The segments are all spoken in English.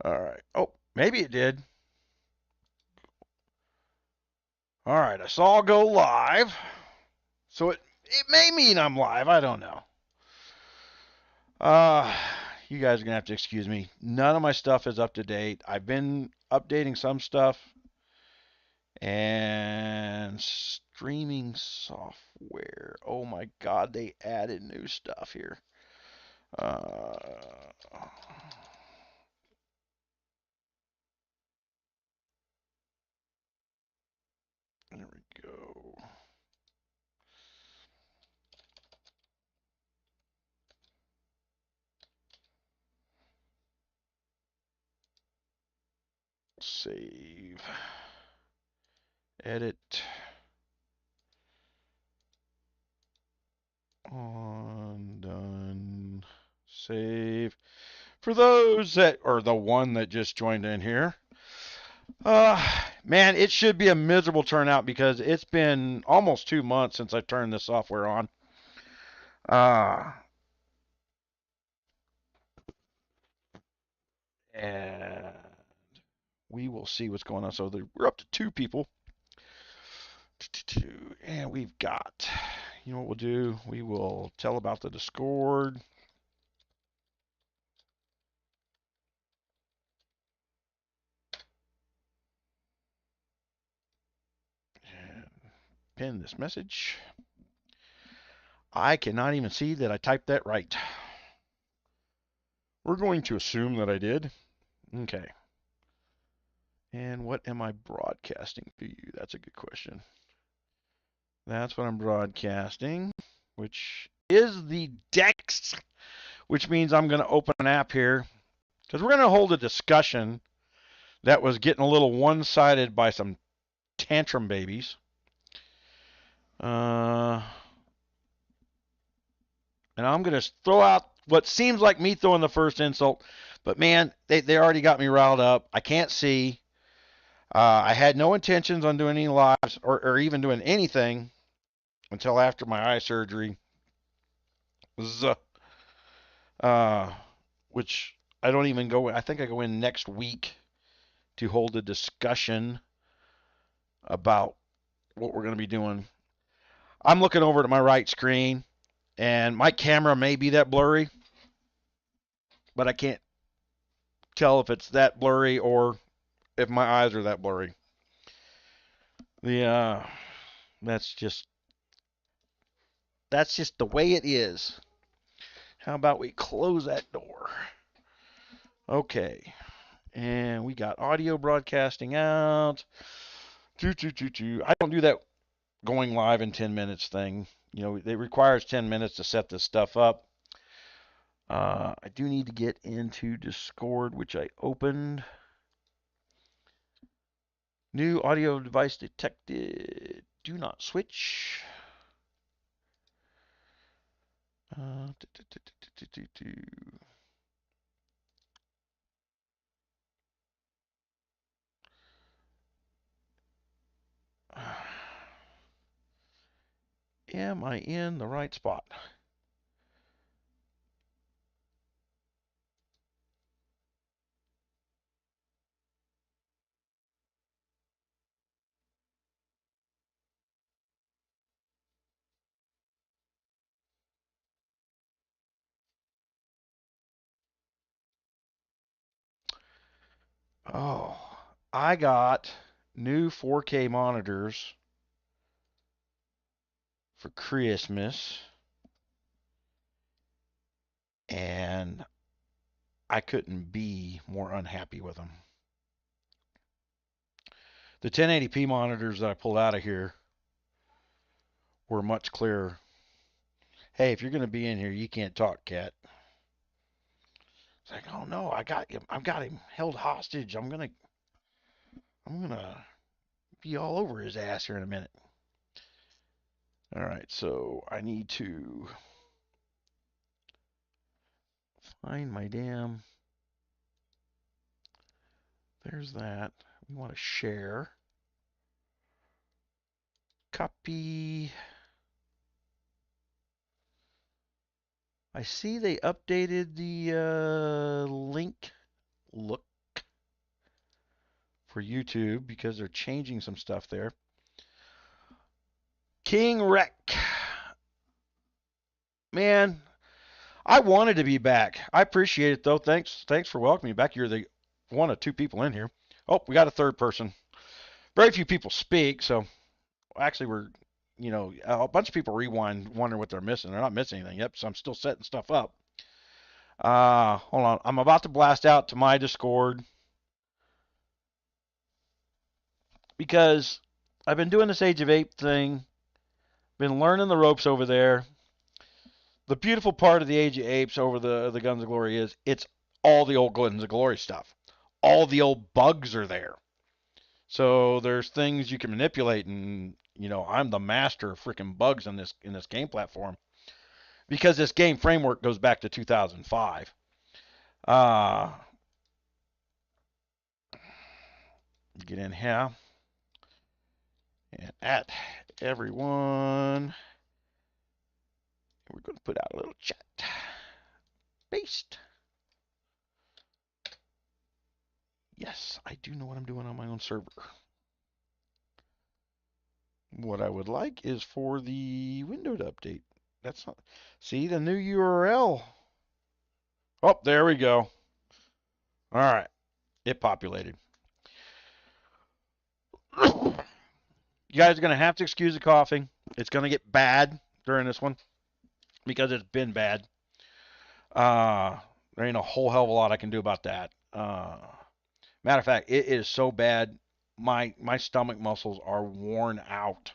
All right. Oh, maybe it did. All right. I saw go live. So it may mean I'm live. I don't know. Uh, you guys are going to have to excuse me. None of my stuff is up to date. I've been updating some stuff and streaming software. Oh my God, they added new stuff here. Uh, there we go. Save. Edit. On, done. Save. For those that are the one that just joined in here, man, it should be a miserable turnout because it's been almost 2 months since I turned this software on. Uh, and we will see what's going on. So we're up to 2 people. And we've got, you know what we'll do? We will tell about the Discord. And pin this message. I cannot even see that I typed that right. We're going to assume that I did. Okay. And what am I broadcasting to you? That's a good question. That's what I'm broadcasting, which is the Dex, which means I'm going to open an app here because we're going to hold a discussion that was getting a little one-sided by some tantrum babies. And I'm going to throw out what seems like me throwing the first insult, but man, they already got me riled up. I can't see. I had no intentions on doing any lives or even doing anything until after my eye surgery. Uh, which I don't even go. I think I go in next week to hold a discussion about what we're going to be doing. I'm looking over to my right screen, and my camera may be that blurry, but I can't tell if it's that blurry or if my eyes are that blurry. The that's just the way it is. How about we close that door? Okay. And we got audio broadcasting out. I don't do that going live in 10 minutes thing. You know, it requires 10 minutes to set this stuff up. I do need to get into Discord, which I opened. New audio device detected. Do not switch. Uh, Am I in the right spot? Oh, I got new 4K monitors for Christmas, and I couldn't be more unhappy with them. The 1080p monitors that I pulled out of here were much clearer. Hey, if you're going to be in here, you can't talk, Cat. It's like, oh no, I've got him held hostage. I'm gonna be all over his ass here in a minute. All right, so I need to find my damn. There's that. We want to share. Copy. I see they updated the link look. for YouTube because they're changing some stuff there. King Wreck. Man, I wanted to be back. I appreciate it though. Thanks for welcoming me back. You're the one of two people in here. Oh, we got a third person. Very few people speak, so actually we're a bunch of people rewind, wondering what they're missing. They're not missing anything. Yep, so I'm still setting stuff up. Hold on. I'm about to blast out to my Discord because I've been doing this Age of Ape thing, been learning the ropes over there. The beautiful part of the Age of Apes over the Guns of Glory is it's all the old Guns of Glory stuff. All the old bugs are there. So there's things you can manipulate, and I'm the master of freaking bugs in this game platform because this game framework goes back to 2005. Get in here and at everyone. We're going to put out a little chat. Paste. Yes, I do know what I'm doing on my own server. What I would like is for the window to update. That's not. See the new URL. Oh, there we go. All right. It populated. You guys are going to have to excuse the coughing. It's going to get bad during this one because it's been bad. There ain't a whole hell of a lot I can do about that. Matter of fact, it is so bad, my stomach muscles are worn out.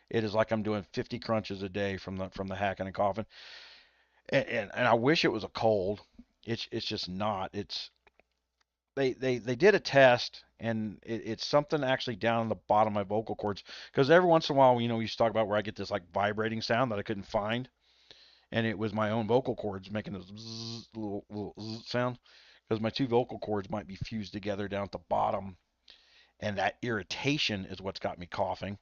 It is like I'm doing 50 crunches a day from the hacking and coughing. And I wish it was a cold. It's just not. They did a test, and it's something actually down in the bottom of my vocal cords. Because every once in a while, we used to talk about where I get this like vibrating sound that I couldn't find, and it was my own vocal cords making this zzz, little zzz sound. Because my two vocal cords might be fused together down at the bottom, and that irritation is what's got me coughing.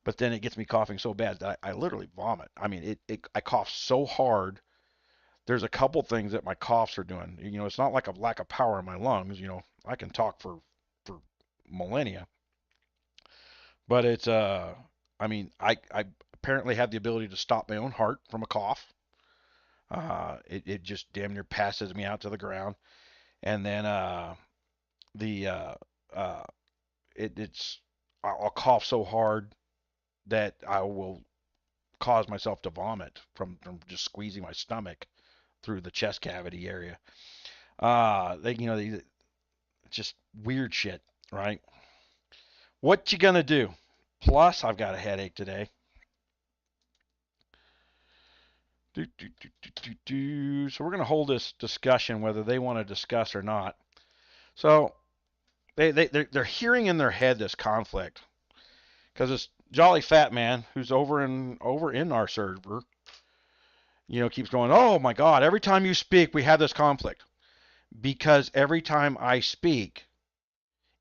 But then it gets me coughing so bad that I literally vomit. I mean, I cough so hard. There's a couple things that my coughs are doing. It's not like a lack of power in my lungs. I can talk for millennia. But it's I mean, I apparently have the ability to stop my own heart from a cough. It just damn near passes me out to the ground. And then I'll cough so hard that I will cause myself to vomit from just squeezing my stomach through the chest cavity area. They just weird shit, right? What you gonna do? Plus, I've got a headache today. So we're gonna hold this discussion whether they want to discuss or not. So they're hearing in their head this conflict because this jolly fat man who's over in our server, keeps going, oh my God, every time you speak, we have this conflict. Because every time I speak,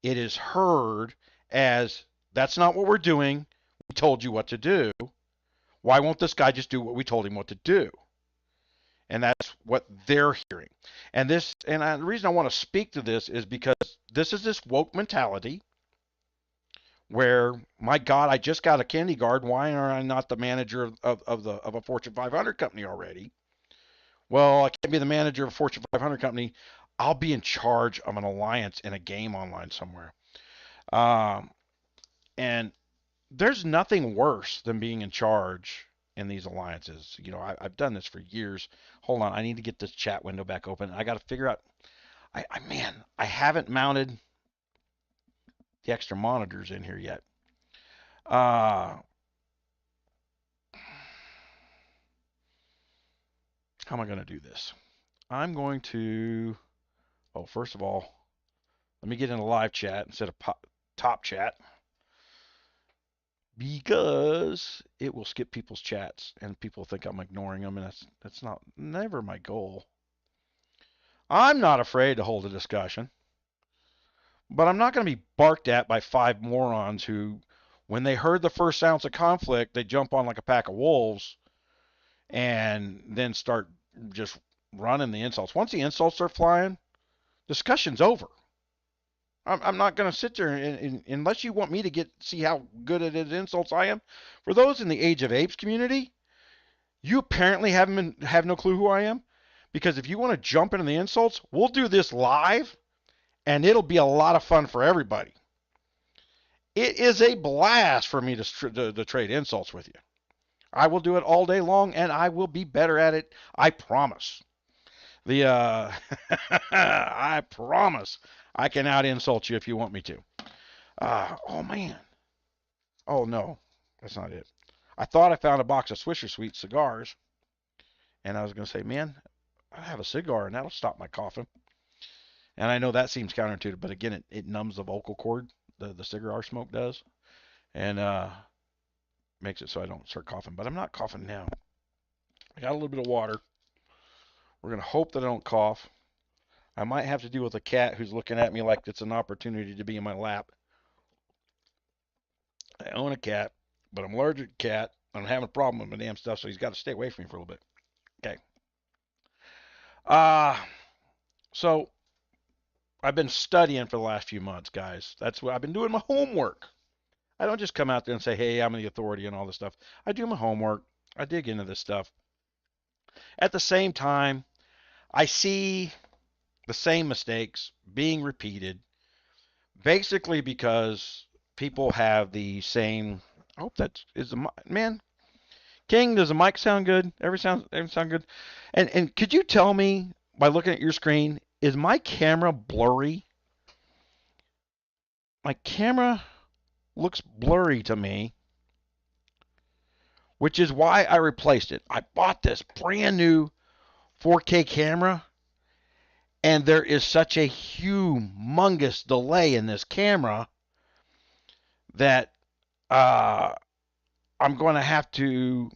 it is heard as, that's not what we're doing. We told you what to do. Why won't this guy just do what we told him what to do? And that's what they're hearing. And the reason I want to speak to this is because this is this woke mentality where, my God, I just got a kindergarten. Why am I not the manager of a Fortune 500 company already? Well, I can't be the manager of a Fortune 500 company. I'll be in charge of an alliance in a game online somewhere. And there's nothing worse than being in charge in these alliances. I've done this for years. Hold on, I need to get this chat window back open. I got to figure out. I haven't mounted the extra monitors in here yet. How am I going to do this? I'm going to. Oh, first of all, let me get in a live chat instead of top chat, because it will skip people's chats and people think I'm ignoring them, and that's never my goal. I'm not afraid to hold a discussion, but I'm not going to be barked at by 5 morons who, when they heard the first ounce of conflict, they jump on like a pack of wolves and then start just running the insults. Once the insults are flying, discussion's over. I'm not going to sit there and unless you want me to see how good at insults I am. For those in the Age of Apes community, you apparently have no clue who I am. Because if you want to jump into the insults, we'll do this live, and it'll be a lot of fun for everybody. It is a blast for me to trade insults with you. I will do it all day long, and I will be better at it. I promise. I promise I can out insult you if you want me to. Oh man. Oh no, that's not it. I thought I found a box of Swisher Sweet cigars, and I was going to say, man, I have a cigar, and that'll stop my coughing. And I know that seems counterintuitive, but again, it numbs the vocal cord. The cigar smoke does, and makes it so I don't start coughing. But I'm not coughing now. I got a little bit of water. We're gonna hope that I don't cough. I might have to deal with a cat who's looking at me like it's an opportunity to be in my lap. I own a cat, but I'm allergic to cat. I'm having a problem with my damn stuff, so he's got to stay away from me for a little bit. Okay. So I've been studying for the last few months, guys. That's what I've been doing, my homework. I don't just come out there and say, hey, I'm the authority and all this stuff. I do my homework. I dig into this stuff. At the same time, I see the same mistakes being repeated, basically because people have the same. I hope that is the man. King, does the mic sound good? Every sound good? And could you tell me by looking at your screen, is my camera blurry? My camera looks blurry to me, which is why I replaced it. I bought this brand new 4K camera, and there is such a humongous delay in this camera that I'm going to have to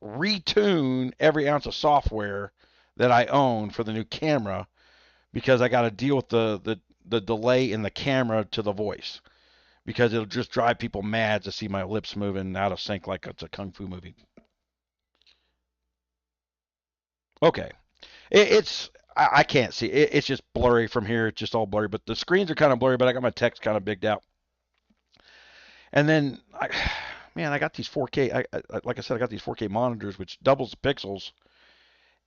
retune every ounce of software that I own for the new camera because I got to deal with the delay in the camera to the voice because it'll just drive people mad to see my lips moving out of sync like it's a kung fu movie. Okay. I can't see. It's just blurry from here. It's just all blurry, but the screens are kind of blurry, but I got my text kind of bigged out. And then, I got these 4K. Like I said, I got these 4K monitors, which doubles the pixels.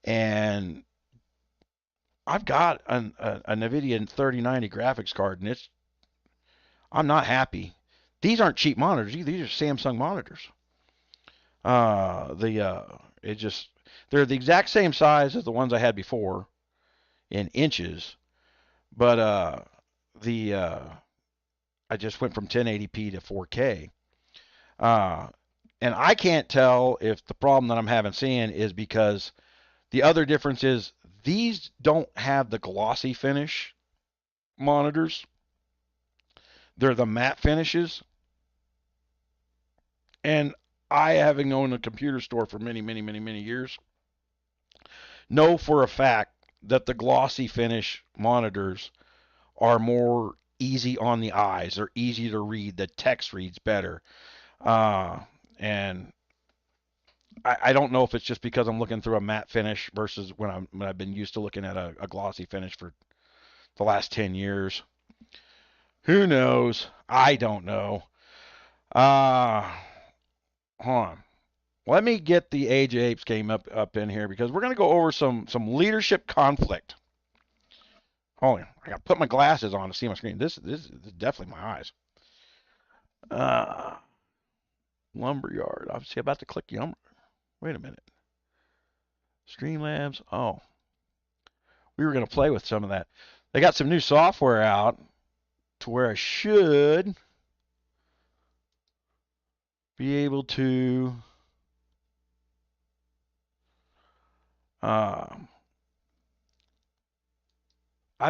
And I've got a NVIDIA 3090 graphics card, and I'm not happy. These aren't cheap monitors. These are Samsung monitors. They're the exact same size as the ones I had before in inches, but I just went from 1080p to 4K. And I can't tell if the problem that I'm having seeing is because the other difference is these don't have the glossy finish monitors. They're the matte finishes. And I, having owned a computer store for many, many, many, many years, know for a fact that the glossy finish monitors are more easy on the eyes. They're easy to read. The text reads better. And I don't know if it's just because I'm looking through a matte finish versus when I've been used to looking at a glossy finish for the last 10 years. Who knows? I don't know. Hold on. Let me get the Age of Apes game up in here because we're going to go over some leadership conflict. Hold on. I got to put my glasses on to see my screen. This is definitely my eyes. Lumberyard. I'm about to click Yum. Wait a minute. Streamlabs. Oh. We were going to play with some of that. They got some new software out to where I should be able to I've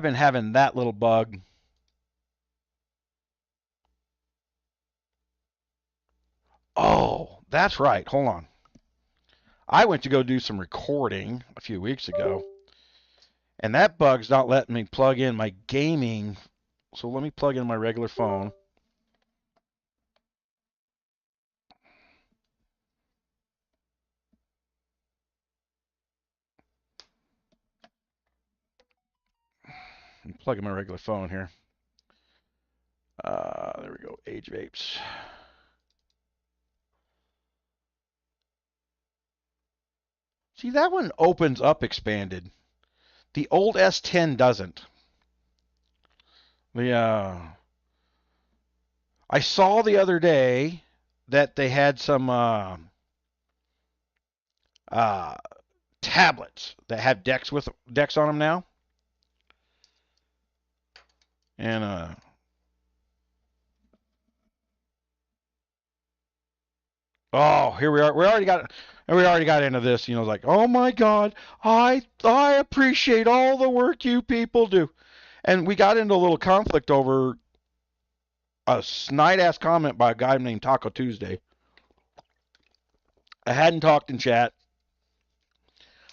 been having that little bug. Oh, that's right. Hold on. I went to go do some recording a few weeks ago, and that bug's not letting me plug in my gaming. So let me plug in my regular phone. I'm plugging my regular phone here. There we go. Age of Apes. See, that one opens up expanded. The old S10 doesn't. I saw the other day that they had some tablets that have decks on them now, and oh, here we are. We already got into this. You know, like, oh my God, I appreciate all the work you people do, and we got into a little conflict over a snide ass comment by a guy named Taco Tuesday. I hadn't talked in chat.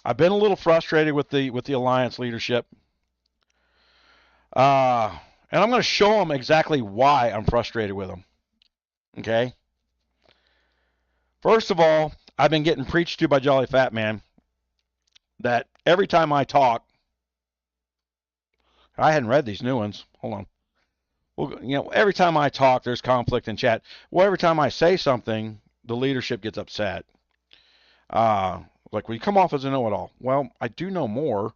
I've been a little frustrated with the alliance leadership. And I'm going to show them exactly why I'm frustrated with them. Okay? First of all, I've been getting preached to by Jolly Fat Man that every time I talk, I hadn't read these new ones. Hold on. Well, you know, every time I talk, there's conflict in chat. Well, every time I say something, the leadership gets upset. Like, well, you come off as a know-it-all. Well, I do know more,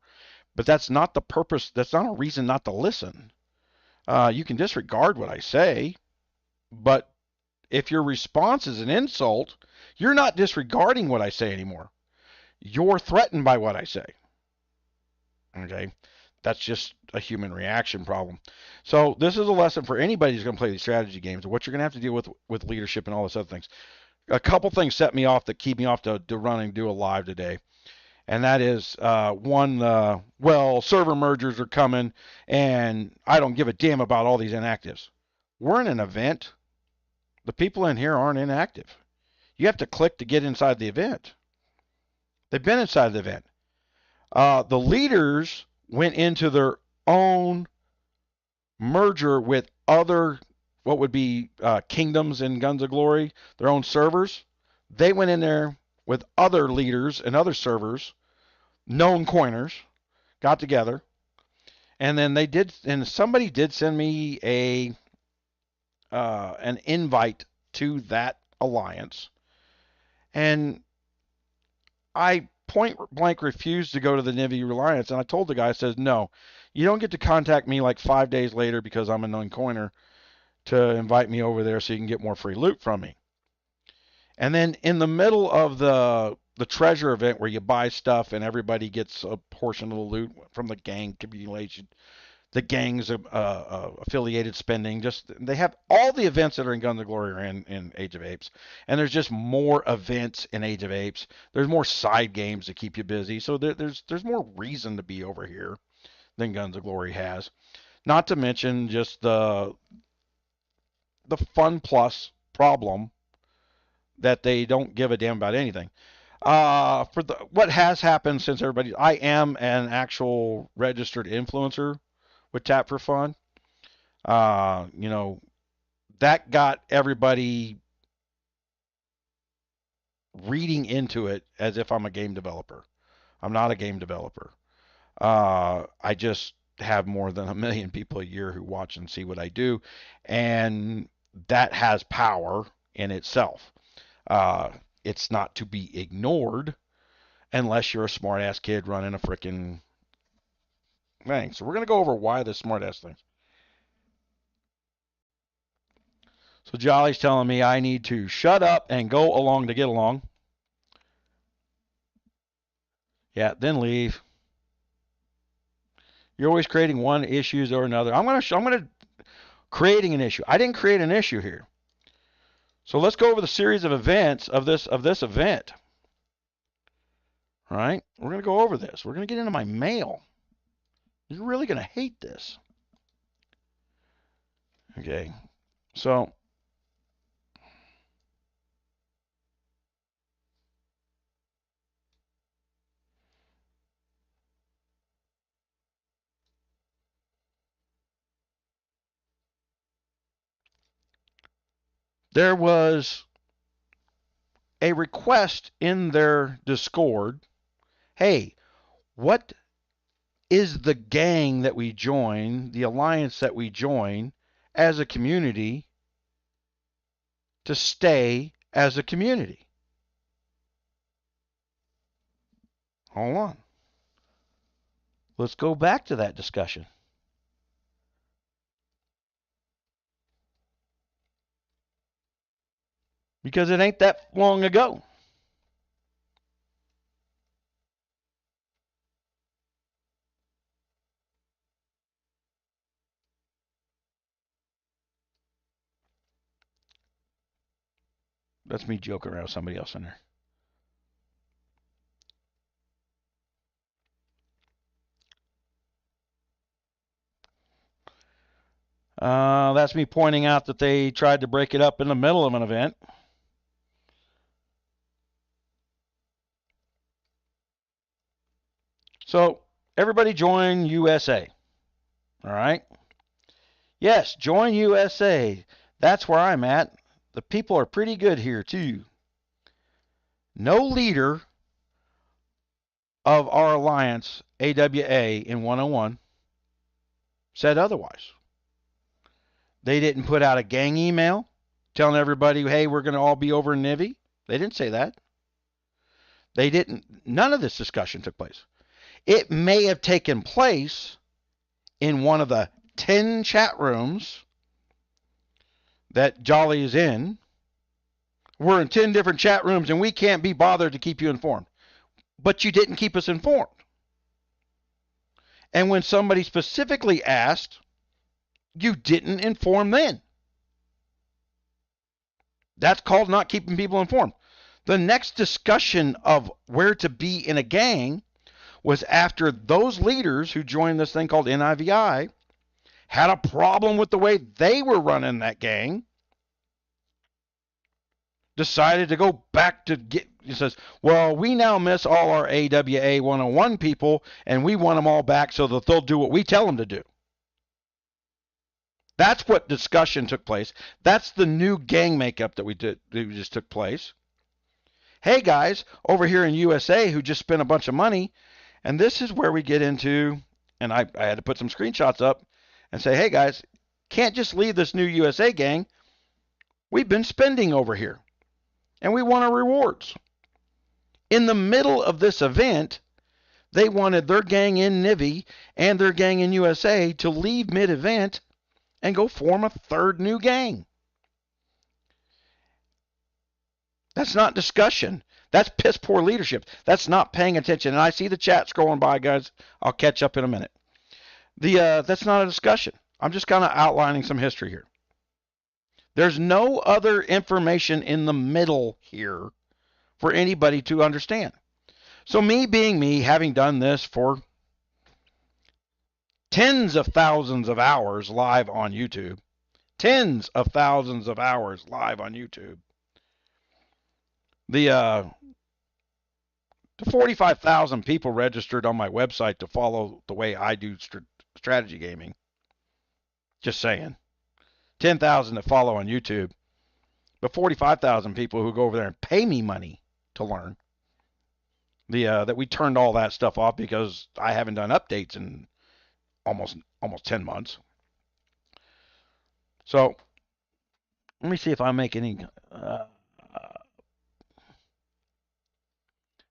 but that's not the purpose. That's not a reason not to listen. You can disregard what I say, but if your response is an insult, you're not disregarding what I say anymore. You're threatened by what I say. Okay? That's just a human reaction problem. So this is a lesson for anybody who's going to play these strategy games, what you're going to have to deal with leadership and all this other things. A couple things set me off that keep me off to run and do a live today. And that is, one, well, server mergers are coming, and I don't give a damn about all these inactives. We're in an event. The people in here aren't inactive. You have to click to get inside the event. They've been inside the event. The leaders went into their own merger with other, what would be kingdoms in Guns of Glory, their own servers. They went in there with other leaders and other servers, known coiners, got together, and then somebody did send me an invite to that alliance, and I point blank refused to go to the Nivy Alliance, and I told the guy, I says, no, you don't get to contact me like 5 days later because I'm a known coiner to invite me over there so you can get more free loot from me. And then in the middle of the treasure event where you buy stuff and everybody gets a portion of the loot from the gang accumulation, the gang's affiliated spending, just they have all the events that are in Guns of Glory are in Age of Apes, and there's just more events in Age of Apes. There's more side games to keep you busy, so there's more reason to be over here than Guns of Glory has. Not to mention just the fun plus problem that they don't give a damn about anything. What has happened since I am an actual registered influencer with Tap for Fun. You know, that got everybody reading into it as if I'm a game developer. I'm not a game developer. I just have more than 1 million people a year who watch and see what I do, and that has power in itself. It's not to be ignored unless you're a smart ass kid running a frickin' thing. So we're gonna go over why the smart ass thing. So Jolly's telling me I need to shut up and go along to get along. Yeah, then leave. You're always creating one issues or another. I'm gonna creating an issue. I didn't create an issue here. So let's go over the series of events of this event. All right, we're gonna go over this. We're gonna get into my mail. You're really gonna hate this. Okay, so there was a request in their Discord. Hey, what is the gang that we join, the alliance that we join as a community to stay as a community? Hold on. Let's go back to that discussion. Because it ain't that long ago. That's me joking around with somebody else in there. That's me pointing out that they tried to break it up in the middle of an event. So everybody join USA. All right? Yes, join USA. That's where I'm at. The people are pretty good here, too. No leader of our alliance, AWA, in 101, said otherwise. They didn't put out a gang email telling everybody, hey, we're going to all be over in Nivy. They didn't say that. They didn't. None of this discussion took place. It may have taken place in one of the 10 chat rooms that Jolly is in. We're in 10 different chat rooms and we can't be bothered to keep you informed. But you didn't keep us informed. And when somebody specifically asked, you didn't inform then. That's called not keeping people informed. The next discussion of where to be in a gang was after those leaders who joined this thing called NIVI had a problem with the way they were running that gang, decided to go back to get, he says, well, we now miss all our AWA 101 people, and we want them all back so that they'll do what we tell them to do. That's what discussion took place. That's the new gang makeup that we just took place. Hey, guys, over here in USA who just spent a bunch of money, and this is where we get into, and I had to put some screenshots up and say, hey, guys, can't just leave this new USA gang. We've been spending over here, and we want our rewards. In the middle of this event, they wanted their gang in Nivy and their gang in USA to leave mid-event and go form a third new gang. That's not discussion. That's piss poor leadership. That's not paying attention. And I see the chat scrolling by, guys. I'll catch up in a minute. That's not a discussion. I'm just kind of outlining some history here. There's no other information in the middle here for anybody to understand. So me being me, having done this for tens of thousands of hours live on YouTube, tens of thousands of hours live on YouTube, the 45,000 people registered on my website to follow the way I do strategy gaming. Just saying. 10,000 that follow on YouTube, but 45,000 people who go over there and pay me money to learn. That we turned all that stuff off because I haven't done updates in almost 10 months. So let me see if I make any.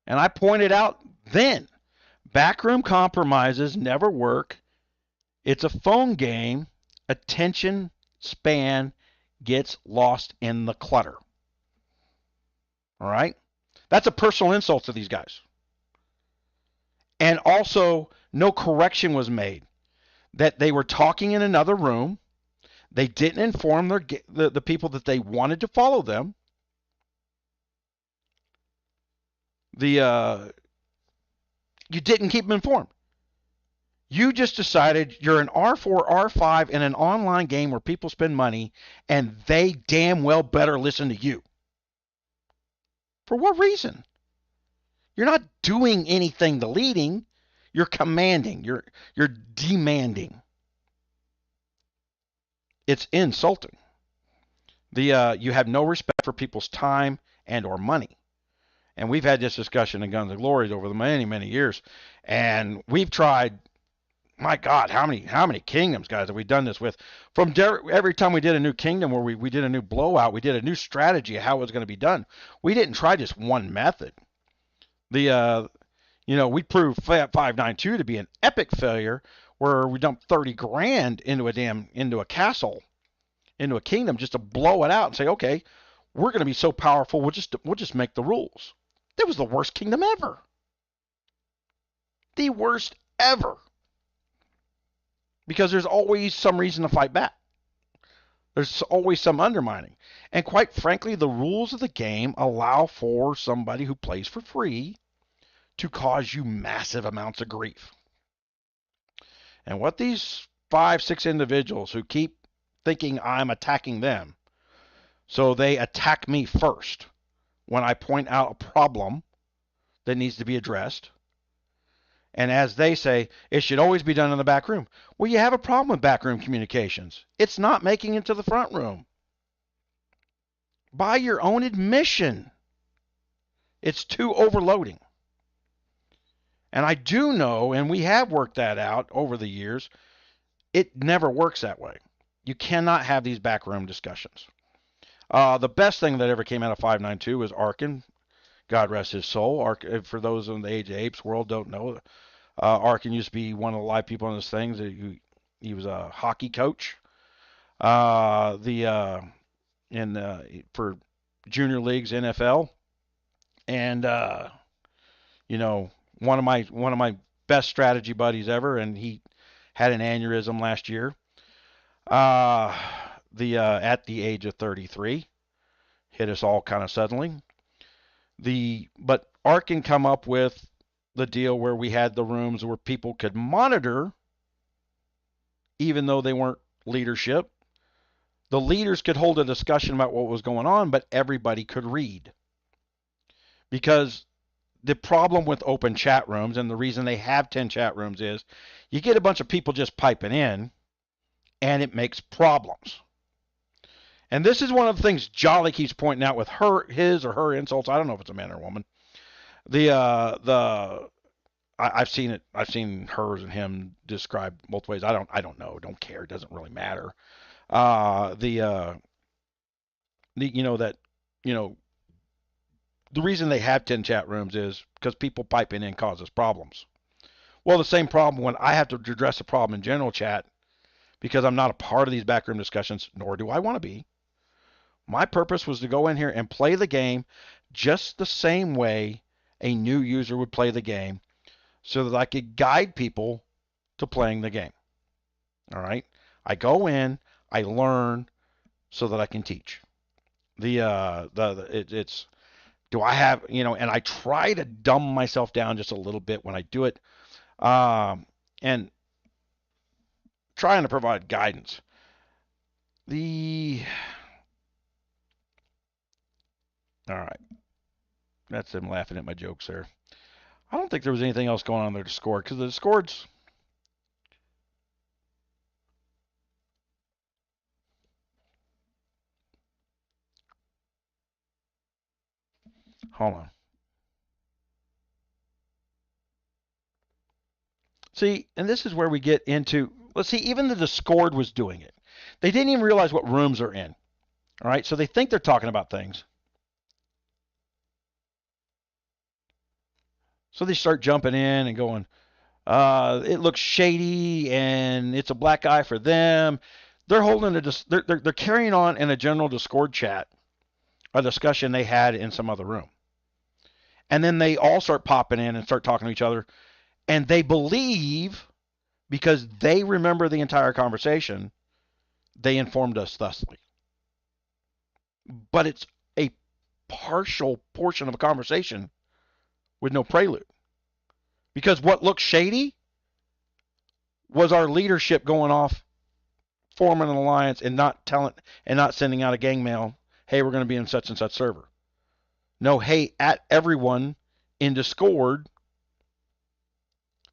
And I pointed out then, backroom compromises never work. It's a phone game. Attention span gets lost in the clutter. All right? That's a personal insult to these guys. And also, no correction was made. That they were talking in another room. They didn't inform the people that they wanted to follow them. You didn't keep them informed. You just decided you're an R4, R5 in an online game where people spend money, and they damn well better listen to you. For what reason? You're not doing anything to leading. You're commanding. You're demanding. It's insulting. You have no respect for people's time and or money. And we've had this discussion in Guns of Glory over the many, many years. And we've tried my God, how many kingdoms, guys, have we done this with? From every time we did a new kingdom where we did a new blowout, we did a new strategy of how it was going to be done. We didn't try just one method. We proved 592 to be an epic failure where we dumped 30 grand into a castle, into a kingdom just to blow it out and say, okay, we're going to be so powerful, we'll just make the rules. That was the worst kingdom ever. The worst ever. Because there's always some reason to fight back. There's always some undermining. And quite frankly, the rules of the game allow for somebody who plays for free to cause you massive amounts of grief. And what these 5-6 individuals who keep thinking I'm attacking them, so they attack me first when I point out a problem that needs to be addressed. And as they say, it should always be done in the back room. Well, you have a problem with backroom communications. It's not making it to the front room. By your own admission, it's too overloading. And I do know, and we have worked that out over the years, it never works that way. You cannot have these backroom discussions. The best thing that ever came out of 592 was Arkin. God rest his soul. For those in the Age of Apes world don't know, Arkin used to be one of the live people on this thing. He was a hockey coach. For junior leagues, NFL, and one of my best strategy buddies ever, and he had an aneurysm last year. At the age of 33, hit us all kind of suddenly. But Arkin come up with the deal where we had the rooms where people could monitor, even though they weren't leadership. The leaders could hold a discussion about what was going on, but everybody could read. Because the problem with open chat rooms, and the reason they have 10 chat rooms, is you get a bunch of people just piping in, and it makes problems. And this is one of the things Jolly keeps pointing out with his or her insults. I don't know if it's a man or a woman. I've seen it. I've seen hers and him described both ways. I don't know. Don't care. It doesn't really matter. The reason they have 10 chat rooms is because people piping in causes problems. Well, the same problem when I have to address a problem in general chat, because I'm not a part of these backroom discussions, nor do I want to be. My purpose was to go in here and play the game just the same way a new user would play the game, so that I could guide people to playing the game. All right? I go in, I learn so that I can teach. Do I have, and I try to dumb myself down just a little bit when I do it, and trying to provide guidance. All right. That's them laughing at my jokes there. I don't think there was anything else going on in their Discord, because the Discord's... Hold on. See, and this is where we get into... Let's see, even the Discord was doing it. They didn't even realize what rooms are in. All right, so they think they're talking about things. So they start jumping in and going, it looks shady and it's a black eye for them. They're they're carrying on in a general Discord chat a discussion they had in some other room. And then they all start popping in and start talking to each other. And they believe, because they remember the entire conversation, they informed us thusly. But it's a partial portion of a conversation with no prelude. Because what looked shady was our leadership going off, forming an alliance, and not sending out a gang mail, hey, we're going to be in such and such server. No, hey, at everyone in Discord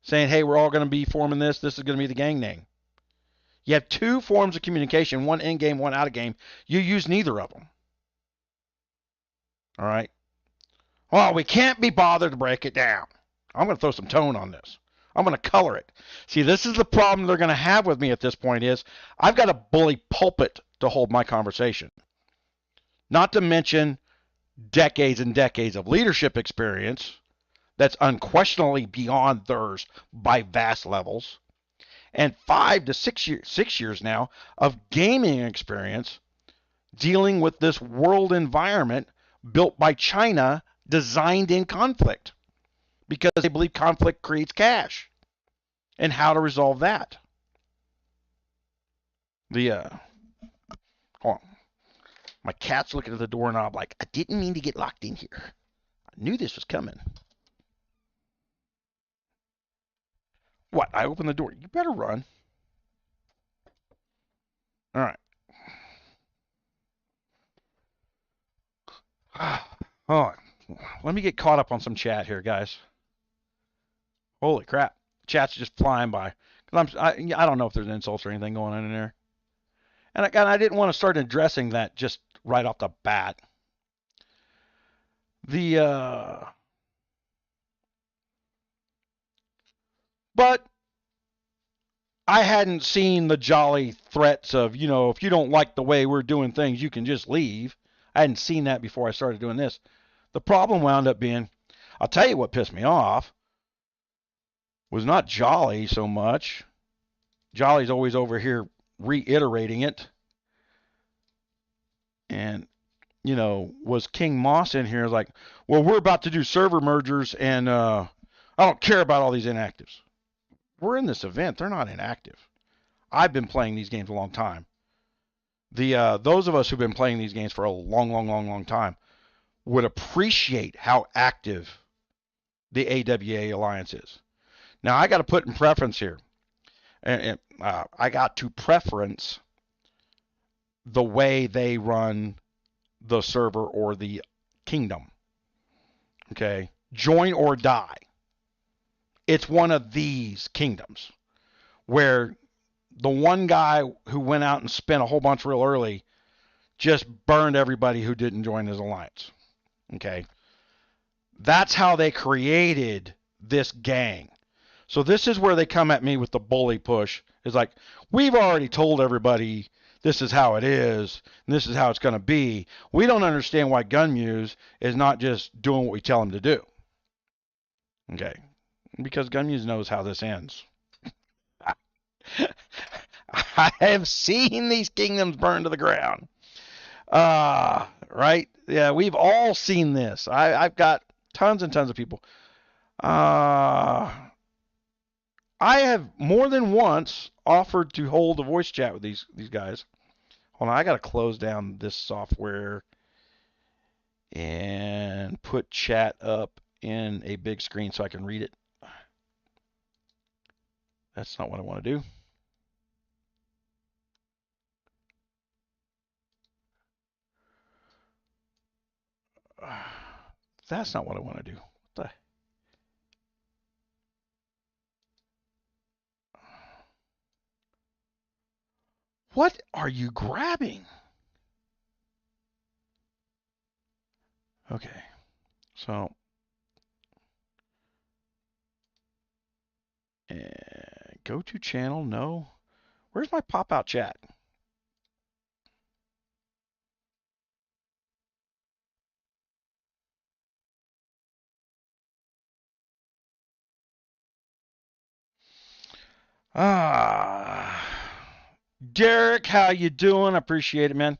saying, hey, we're all going to be forming this. This is going to be the gang name. You have two forms of communication, one in-game, one out-of-game. You use neither of them. All right? Well, we can't be bothered to break it down. I'm going to throw some tone on this. I'm going to color it. See, this is the problem they're going to have with me at this point is I've got a bully pulpit to hold my conversation. Not to mention decades and decades of leadership experience that's unquestionably beyond theirs by vast levels, and 5 to 6 years now of gaming experience dealing with this world environment built by China, designed in conflict, because they believe conflict creates cash, and how to resolve that. Hold on. My cat's looking at the doorknob like, I didn't mean to get locked in here. I knew this was coming. What? I opened the door. You better run. All right. Hold on. Let me get caught up on some chat here, guys. Holy crap. Chat's just flying by. I don't know if there's insults or anything going on in there. And I didn't want to start addressing that just right off the bat. But I hadn't seen the jolly threats of, if you don't like the way we're doing things, you can just leave. I hadn't seen that before I started doing this. The problem wound up being, I'll tell you what pissed me off, was not Jolly so much. Jolly's always over here reiterating it. And, was King Moss in here like, well, we're about to do server mergers and I don't care about all these inactives. We're in this event. They're not inactive. I've been playing these games a long time. Those of us who've been playing these games for a long time would appreciate how active the AWA Alliance is. Now, I got to put in preference here. And I got to preference the way they run the server or the kingdom. Okay? Join or die. It's one of these kingdoms where the one guy who went out and spent a whole bunch real early just burned everybody who didn't join his alliance. Okay? That's how they created this gang. So this is where they come at me with the bully push. It's like, we've already told everybody this is how it is, and this is how it's going to be. We don't understand why Gunmuse is not just doing what we tell them to do. Okay? Because Gunmuse knows how this ends. I have seen these kingdoms burn to the ground. Right? Yeah, we've all seen this. I've got tons and tons of people. I have more than once offered to hold a voice chat with these guys. Hold on, I got to close down this software and put chat up in a big screen so I can read it. That's not what I want to do. That's not what I want to do. What are you grabbing? Okay, so go to channel. No, where's my pop-out chat? Derek, how you doing? I appreciate it, man.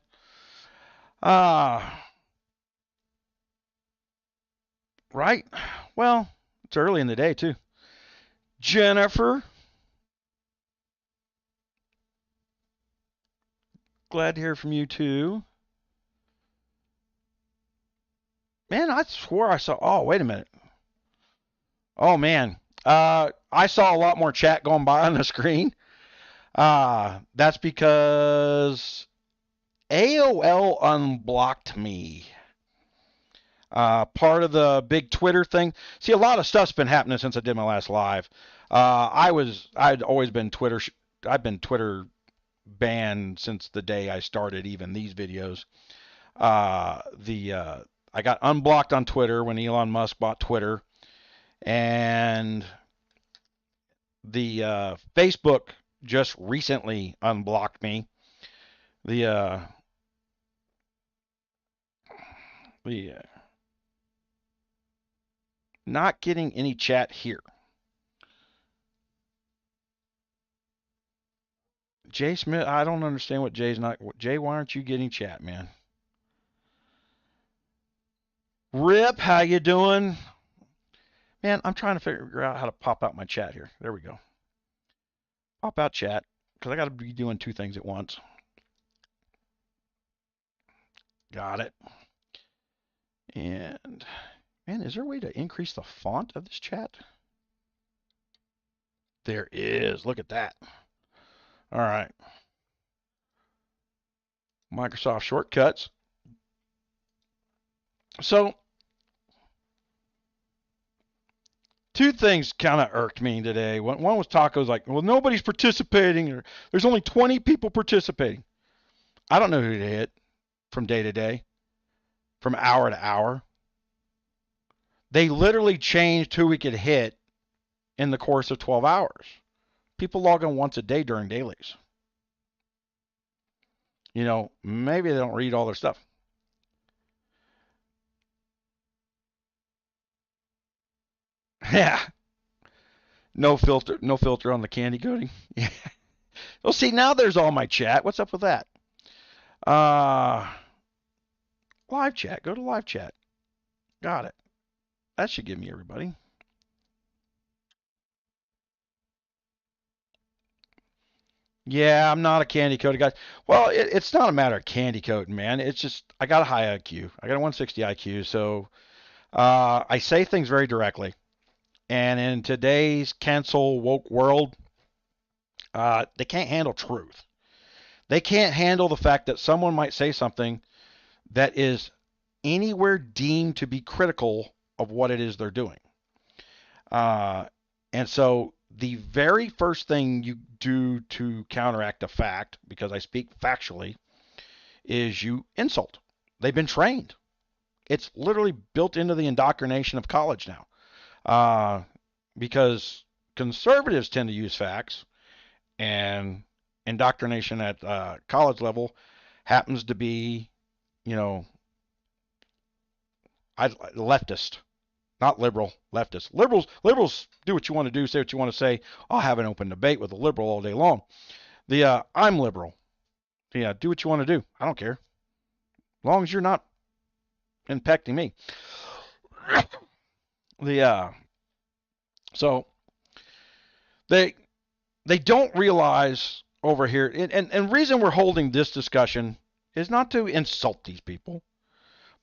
Right. Well, it's early in the day, too. Jennifer. Glad to hear from you, too. Man, I swore I saw... Oh, wait a minute. Oh, man. I saw a lot more chat going by on the screen. That's because AOL unblocked me. Part of the big Twitter thing. See, a lot of stuff's been happening since I did my last live. I'd always been Twitter. I've been Twitter banned since the day I started even these videos. I got unblocked on Twitter when Elon Musk bought Twitter, and The Facebook just recently unblocked me. The not getting any chat here. Jay Smith, I don't understand what Jay's not. Jay, why aren't you getting chat, man? Rip, how you doing? Man, I'm trying to figure out how to pop out my chat here. There we go. Pop out chat, because I got to be doing two things at once. Got it. And, man, is there a way to increase the font of this chat? There is. Look at that. All right. Microsoft shortcuts. So, two things kind of irked me today. One was Taco's like, well, nobody's participating, or there's only 20 people participating. I don't know who to hit from day to day, from hour to hour. They literally changed who we could hit in the course of 12 hours. People log on once a day during dailies. You know, maybe they don't read all their stuff. Yeah. No filter on the candy coating. Yeah. Well, see, now there's all my chat. What's up with that? Live chat. Go to live chat. Got it. That should give me everybody. Yeah, I'm not a candy coating guy. Well, it's not a matter of candy coating, man. It's just I got a high IQ. I got a 160 IQ, so I say things very directly. And in today's cancel woke world, they can't handle truth. They can't handle the fact that someone might say something that is anywhere deemed to be critical of what it is they're doing. And so the very first thing you do to counteract a fact, because I speak factually, is you insult. They've been trained. It's literally built into the indoctrination of college now. Because conservatives tend to use facts, and indoctrination at college level happens to be, you know, leftist, not liberal, leftist. Liberals do what you want to do, say what you want to say. I'll have an open debate with a liberal all day long. I'm liberal. Yeah, do what you want to do. I don't care, as long as you're not impacting me. So they don't realize over here, and reason we're holding this discussion is not to insult these people,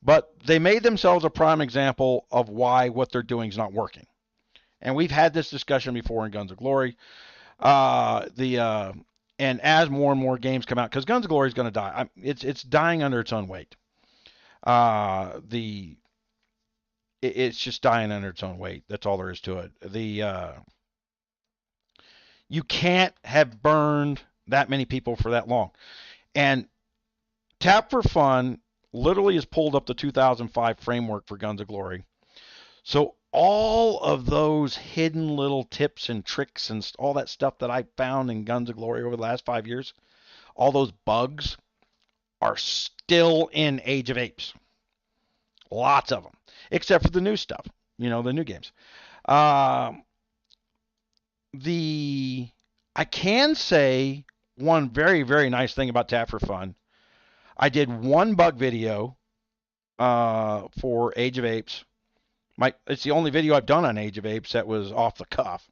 but they made themselves a prime example of why what they're doing is not working. And we've had this discussion before in Guns of Glory. And as more and more games come out, because Guns of Glory is going to die, it's dying under its own weight. It's just dying under its own weight. That's all there is to it. You can't have burned that many people for that long. And Tap for Fun literally has pulled up the 2005 framework for Guns of Glory. So all of those hidden little tips and tricks and all that stuff that I found in Guns of Glory over the last 5 years, all those bugs are still in Age of Apes. Lots of them, except for the new stuff, the new games. I can say one very, very nice thing about Tap for Fun. I did one bug video for Age of Apes. It's the only video I've done on Age of Apes that was off the cuff.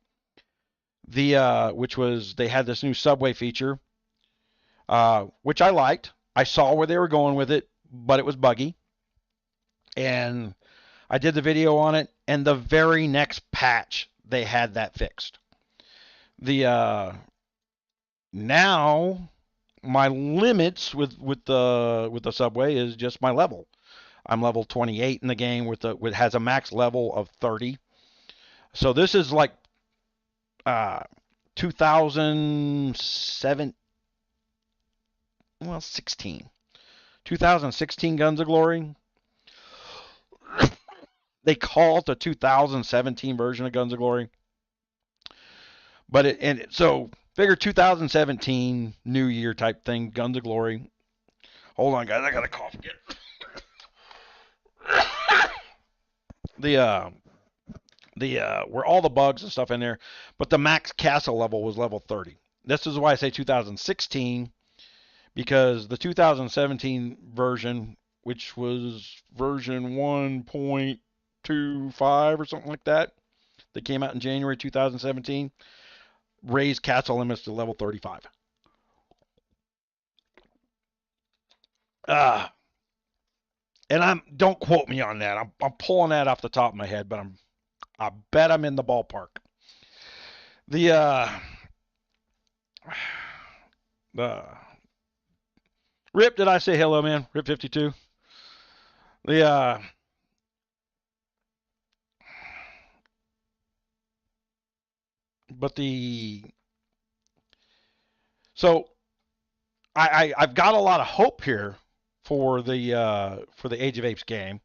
Which was they had this new subway feature, which I liked. I saw where they were going with it, but it was buggy. And I did the video on it, and the very next patch they had that fixed. Now my limits with the subway is just my level. I'm level 28 in the game with has a max level of 30. So this is like 2007, 16. 2016 Guns of Glory. They call it the 2017 version of Guns of Glory. But so figure 2017 New Year type thing, Guns of Glory. Hold on, guys, I got a cough again. the were all the bugs and stuff in there, but the max castle level was level 30. This is why I say 2016, because the 2017 version, which was version 1.25 or something like that came out in January 2017, raised castle limits to level 35. And don't quote me on that. I'm pulling that off the top of my head, but I bet I'm in the ballpark. The Rip, did I say hello, man? Rip 52. The but the so I've got a lot of hope here for the Age of Apes game.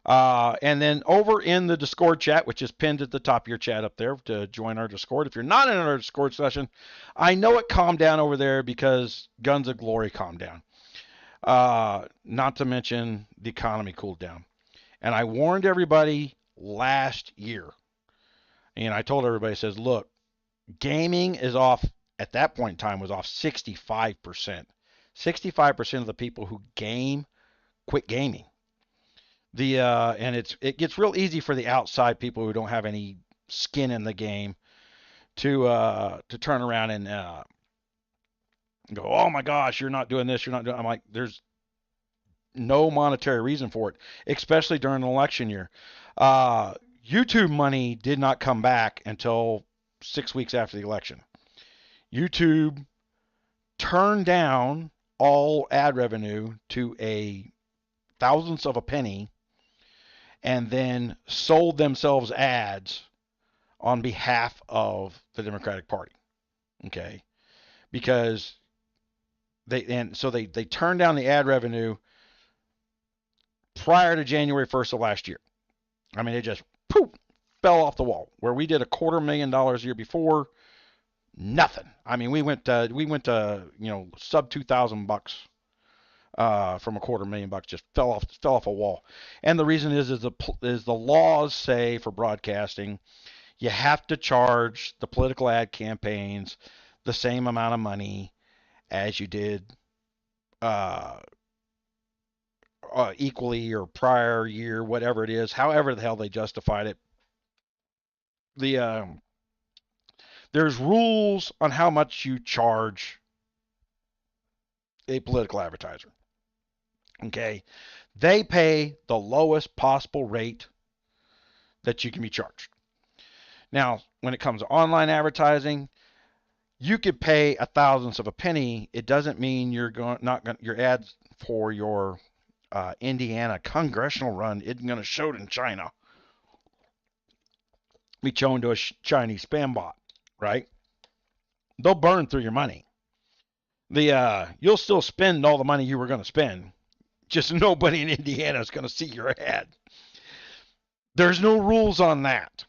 And then over in the Discord chat, which is pinned at the top of your chat up there to join our Discord. If you're not in our Discord session, I know it calmed down over there because Guns of Glory calmed down. Not to mention the economy cooled down. And I warned everybody last year. And I told everybody, says, look, gaming is off, at that point in time, was off 65%. 65% of the people who game quit gaming. And it gets real easy for the outside people who don't have any skin in the game to turn around and go, oh my gosh, you're not doing this, you're not doing. I'm like, there's no monetary reason for it, especially during an election year. YouTube money did not come back until 6 weeks after the election. YouTube turned down all ad revenue to a thousandth of a penny and then sold themselves ads on behalf of the Democratic Party. Okay? Because they turned down the ad revenue prior to January 1st of last year. I mean, it just poof, fell off the wall. Where we did $250,000 a year before, nothing. I mean, we went to sub $2,000 from $250,000, just fell off a wall. And the reason is the laws say for broadcasting, you have to charge the political ad campaigns the same amount of money as you did equally or prior year, whatever it is, however the hell they justified it. There's rules on how much you charge a political advertiser. Okay, they pay the lowest possible rate that you can be charged. Now, when it comes to online advertising, you could pay a thousandth of a penny. It doesn't mean your ads for your Indiana congressional run isn't going to show it in China. Be shown to a Chinese spam bot, right? They'll burn through your money. You'll still spend all the money you were going to spend. Just nobody in Indiana is going to see your ad. There's no rules on that.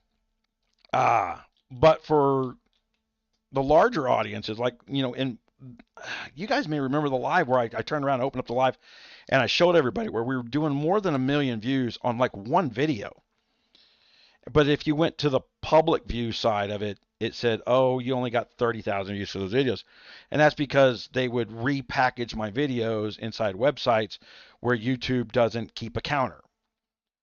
But for the larger audiences, like, and you guys may remember the live where I turned around and opened up the live and I showed everybody where we were doing more than 1 million views on like one video. But if you went to the public view side of it, it said, oh, you only got 30,000 views for those videos. And that's because they would repackage my videos inside websites where YouTube doesn't keep a counter.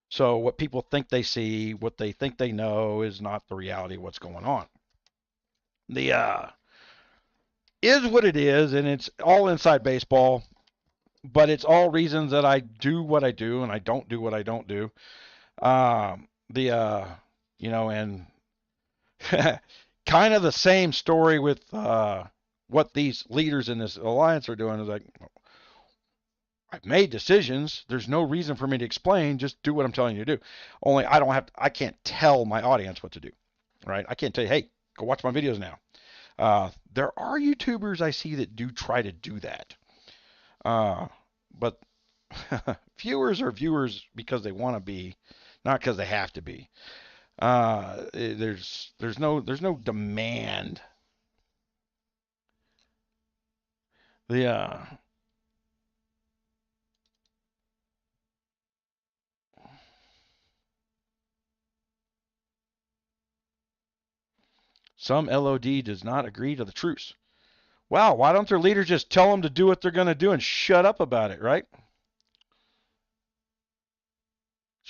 So what people think they see, what they think they know is not the reality of what's going on. Is what it is, and it's all inside baseball, but it's all reasons that I do what I do and I don't do what I don't do. And kind of the same story with what these leaders in this alliance are doing is like, I've made decisions. There's no reason for me to explain. Just do what I'm telling you to do. Only I can't tell my audience what to do, right? I can't tell you, hey, go watch my videos now. There are YouTubers I see that do try to do that. But viewers are viewers because they want to be, not because they have to be. There's no demand. The Some LOD does not agree to the truce. Wow, why don't their leaders just tell them to do what they're going to do and shut up about it, right?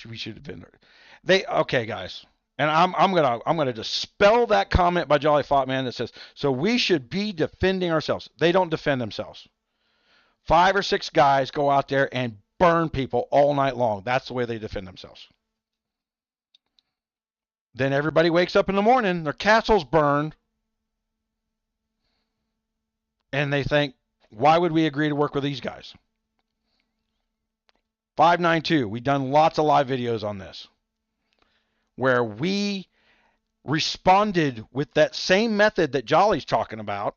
We should have been there. Okay, guys. And I'm gonna dispel that comment by Jolly Fought Man that says, so we should be defending ourselves. They don't defend themselves. 5 or 6 guys go out there and burn people all night long. That's the way they defend themselves. Then everybody wakes up in the morning, their castle's burned, and they think, why would we agree to work with these guys? 592, we've done lots of live videos on this, where we responded with that same method that Jolly's talking about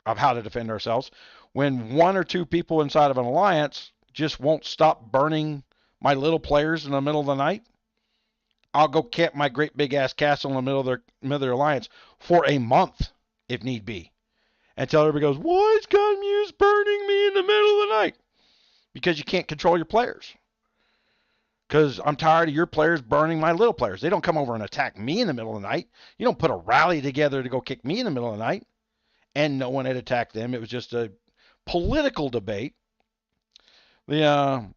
of how to defend ourselves. When 1 or 2 people inside of an alliance just won't stop burning my little players in the middle of the night, I'll go camp my great big ass castle in the middle of their alliance for a month if need be, until everybody goes, why is Gunmuse burning me in the middle of the night? Because you can't control your players. Because I'm tired of your players burning my little players. They don't come over and attack me in the middle of the night. You don't put a rally together to go kick me in the middle of the night. And no one had attacked them. It was just a political debate. But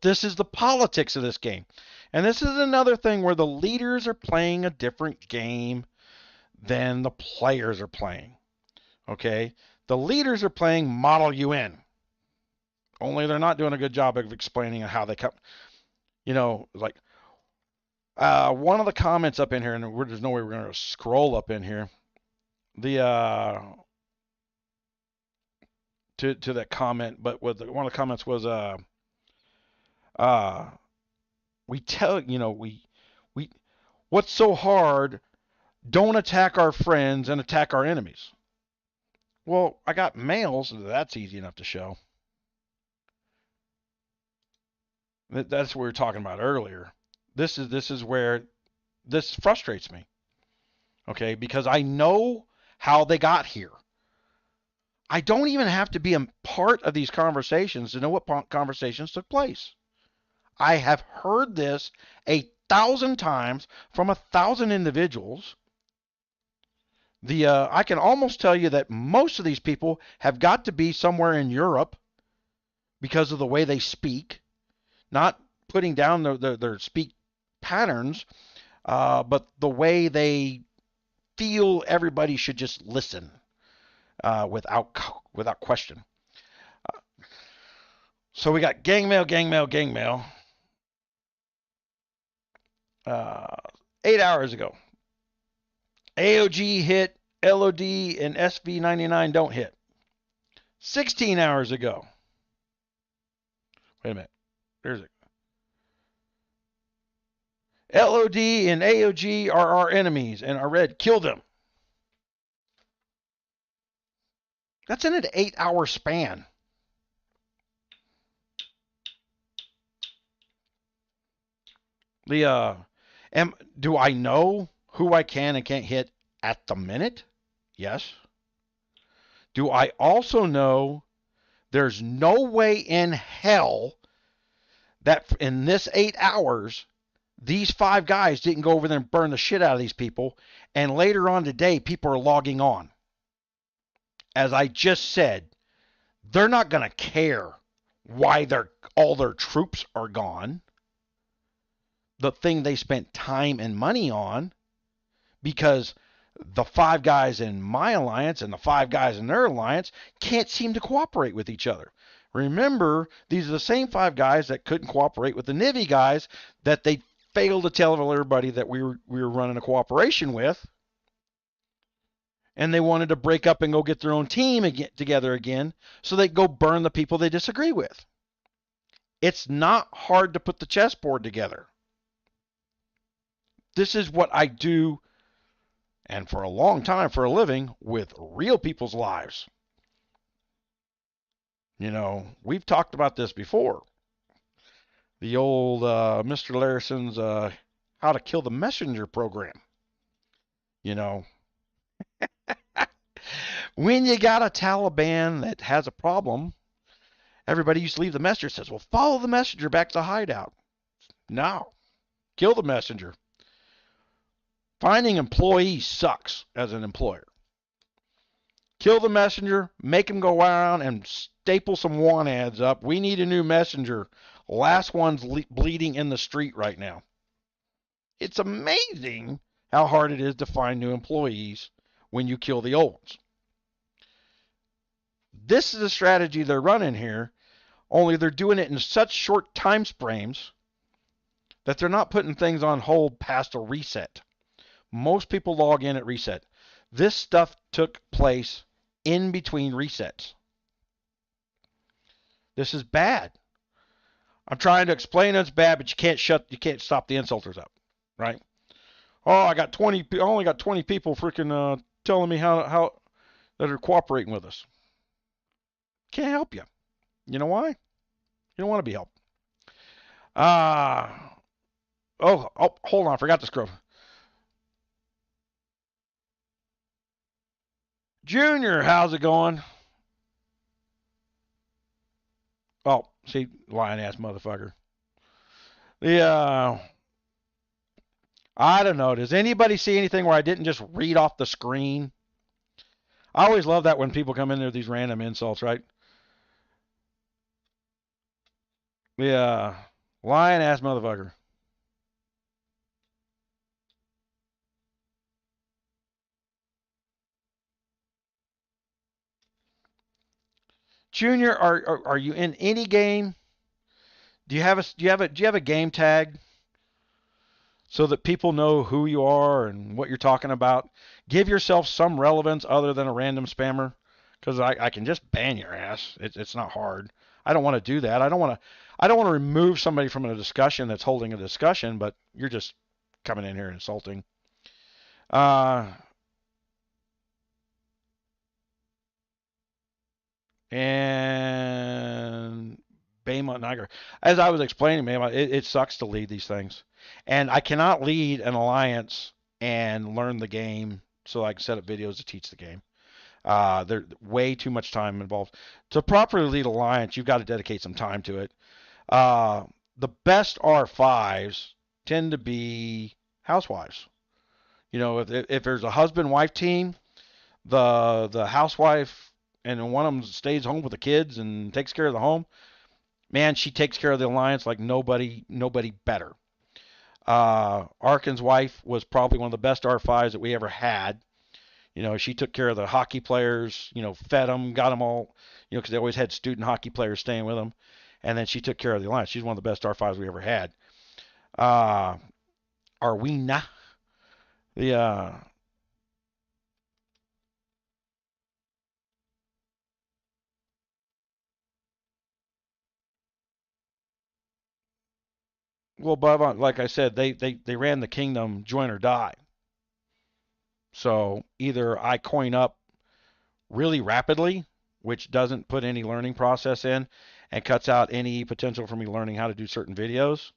this is the politics of this game. And this is another thing where the leaders are playing a different game than the players are playing. Okay? The leaders are playing Model UN. Only they're not doing a good job of explaining how they come. Like one of the comments up in here, and there's no way we're going to scroll up in here. To that comment, but one of the comments was we what's so hard? Don't attack our friends and attack our enemies. Well, I got males, so that's easy enough to show. That's what we were talking about earlier. This is where this frustrates me. Okay, because I know how they got here. I don't even have to be a part of these conversations to know what conversations took place. I have heard this 1,000 times from 1,000 individuals. I can almost tell you that most of these people have got to be somewhere in Europe because of the way they speak. Not putting down their speak patterns, but the way they feel everybody should just listen without question. So we got gang mail. 8 hours ago. AOG hit, LOD and SV99 don't hit. 16 hours ago. Wait a minute. There's it. LOD and AOG are our enemies, and our red kill them. That's in an 8-hour span. Do I know who I can and can't hit at the minute? Yes. Do I also know there's no way in hell that in this 8 hours, these 5 guys didn't go over there and burn the shit out of these people, and later on today, people are logging on. As I just said, they're not going to care why all their troops are gone. The thing they spent time and money on, because the 5 guys in my alliance and the 5 guys in their alliance can't seem to cooperate with each other. Remember, these are the same 5 guys that couldn't cooperate with the Navy guys that they failed to tell everybody that we were running a cooperation with. And they wanted to break up and go get their own team together again so they go burn the people they disagree with. It's not hard to put the chessboard together. This is what I do, and for a long time, for a living, with real people's lives. We've talked about this before. the old Mr. Larson's How to Kill the Messenger program. You know, when you got a Taliban that has a problem, everybody used to leave the messenger. Says, well, follow the messenger back to the hideout. No, kill the messenger. Finding employees sucks as an employer. Kill the messenger, make him go around and staple some want ads up. We need a new messenger. Last one's bleeding in the street right now. It's amazing how hard it is to find new employees when you kill the old ones. This is the strategy they're running here, only they're doing it in such short time frames that they're not putting things on hold past a reset. Most people log in at reset. This stuff took place in between resets. This is bad. I'm trying to explain it's bad, but you can't stop the insulters up, right? Oh, I only got 20 people freaking telling me how that are cooperating with us. Can't help you. You know why? You don't want to be helped. Hold on, I forgot to scroll. Junior, how's it going? Oh, see, lying ass motherfucker. I don't know. Does anybody see anything where I didn't just read off the screen? I always love that when people come in there with these random insults, right? Lying ass motherfucker. Junior, are you in any game? Do you have a game tag so that people know who you are and what you're talking about? Give yourself some relevance other than a random spammer, because I can just ban your ass. It's not hard. I don't want to do that. I don't want to remove somebody from a discussion that's holding a discussion, but you're just coming in here and insulting. And Bama Niger. As I was explaining, Bama, it sucks to lead these things. And I cannot lead an alliance and learn the game so I can set up videos to teach the game. There's way too much time involved. To properly lead alliance, you've got to dedicate some time to it. The best R5s tend to be housewives. You know, if there's a husband-wife team, the housewife and one of them stays home with the kids and takes care of the home, man, she takes care of the alliance like nobody better. Arkin's wife was probably one of the best R5s that we ever had. You know, she took care of the hockey players, you know, fed them, got them all, you know, because they always had student hockey players staying with them. And then she took care of the alliance. She's one of the best R5s we ever had. Arwina, well, Bob, like I said, they ran the kingdom join or die. So either I coin up really rapidly, which doesn't put any learning process in and cuts out any potential for me learning how to do certain videos.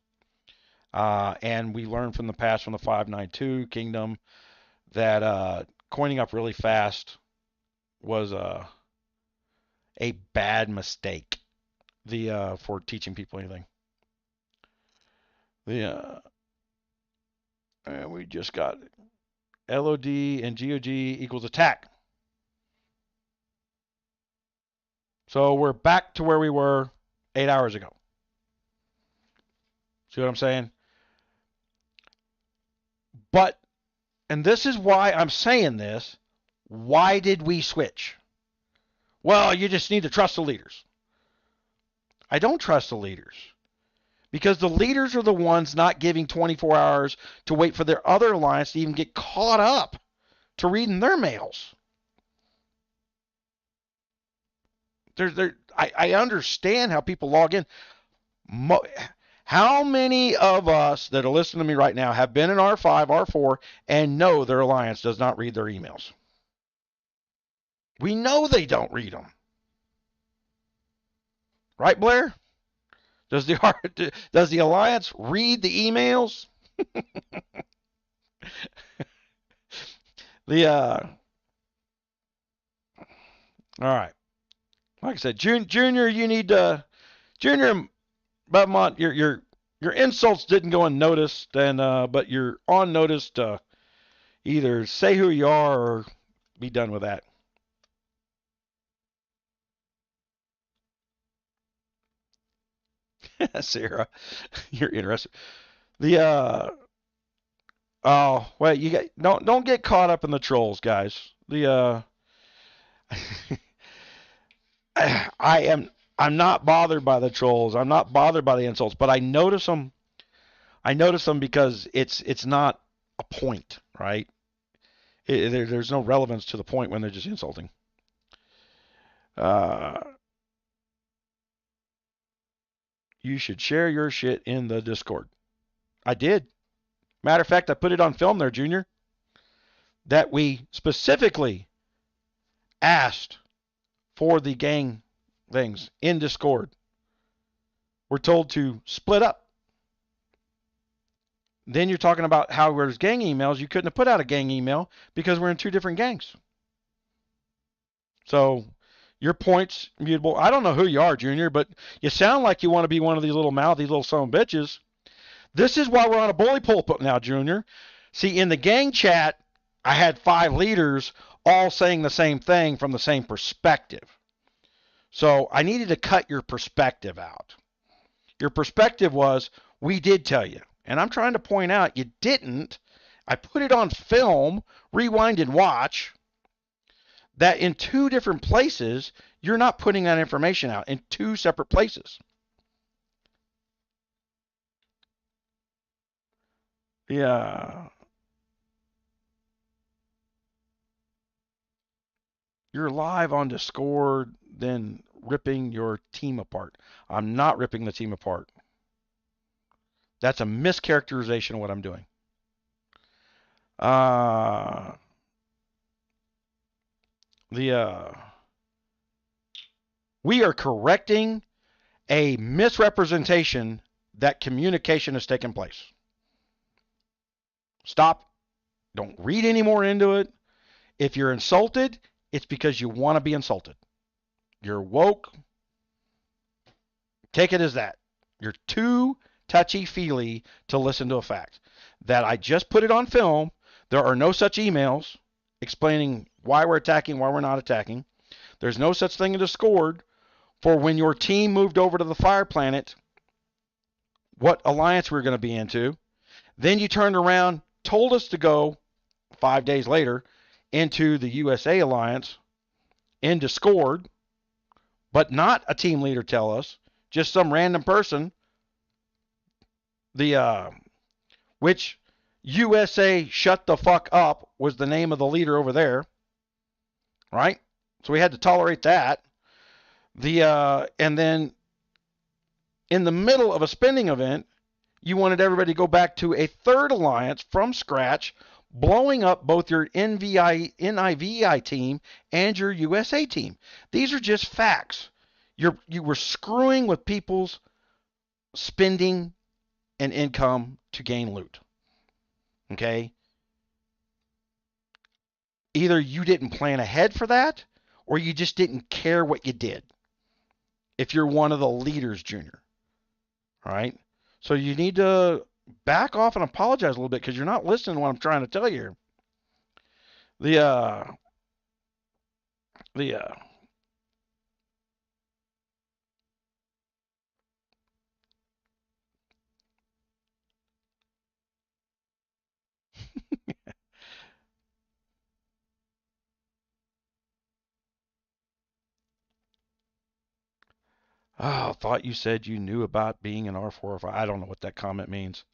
And we learned from the past from the 592 kingdom that coining up really fast was a bad mistake for teaching people anything. And we just got LOD and GOG equals attack. So we're back to where we were 8 hours ago. See what I'm saying? But, and this is why I'm saying this, why did we switch? Well, you just need to trust the leaders. I don't trust the leaders. Because the leaders are the ones not giving 24 hours to wait for their other alliance to even get caught up to reading their mails. I understand how people log in. How many of us that are listening to me right now have been in R5, R4, and know their alliance does not read their emails? We know they don't read them. Right, Blair? Does the Alliance read the emails? The all right. Like I said, Junior, you need to Junior Belmont. Your insults didn't go unnoticed, and but you're on notice to either say who you are or be done with that. Sarah, you're interested. The oh well, you get don't get caught up in the trolls, guys. The I'm not bothered by the trolls. I'm not bothered by the insults, but I notice them. I notice them because it's not a point, right? There's no relevance to the point when they're just insulting. Uh, you should share your shit in the Discord. I did. Matter of fact, I put it on film there, Junior, that we specifically asked for the gang things in Discord. We're told to split up. Then you're talking about how there's gang emails. You couldn't have put out a gang email because we're in two different gangs. So your point's mutable. I don't know who you are, Junior, but you sound like you want to be one of these little mouthy little son of bitches. This is why we're on a bully pulpit now, Junior. See, in the gang chat, I had 5 leaders all saying the same thing from the same perspective. So I needed to cut your perspective out. Your perspective was, we did tell you. And I'm trying to point out you didn't. I put it on film, rewind and watch, that in 2 different places, you're not putting that information out in 2 separate places. Yeah. You're live on Discord, then ripping your team apart. I'm not ripping the team apart. That's a mischaracterization of what I'm doing. We are correcting a misrepresentation that communication has taken place. Stop. Don't read any more into it. If you're insulted, it's because you want to be insulted. You're woke. Take it as that. You're too touchy-feely to listen to a fact. That I just put it on film. There are no such emails explaining why we're attacking, why we're not attacking. There's no such thing in Discord for when your team moved over to the Fire Planet, what alliance we were going to be into. Then you turned around, told us to go 5 days later into the USA Alliance in Discord, but not a team leader tell us, just some random person. Which USA shut the fuck up was the name of the leader over there, right? So we had to tolerate that. And then in the middle of a spending event, you wanted everybody to go back to a third alliance from scratch, blowing up both your NIVI team and your USA team. These are just facts. You were screwing with people's spending and income to gain loot. Okay? Either you didn't plan ahead for that, or you just didn't care what you did. If you're one of the leaders, Junior. All right? So you need to back off and apologize a little bit because you're not listening to what I'm trying to tell you here. Oh, thought you said you knew about being an R4 or 5. I don't know what that comment means.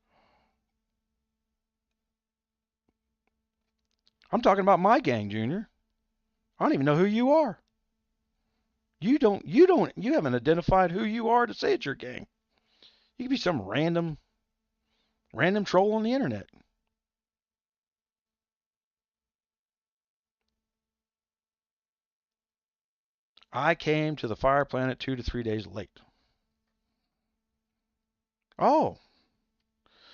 I'm talking about my gang, Junior. I don't even know who you are. You haven't identified who you are to say it's your gang. You could be some random troll on the internet. I came to the Fire Planet 2 to 3 days late. Oh,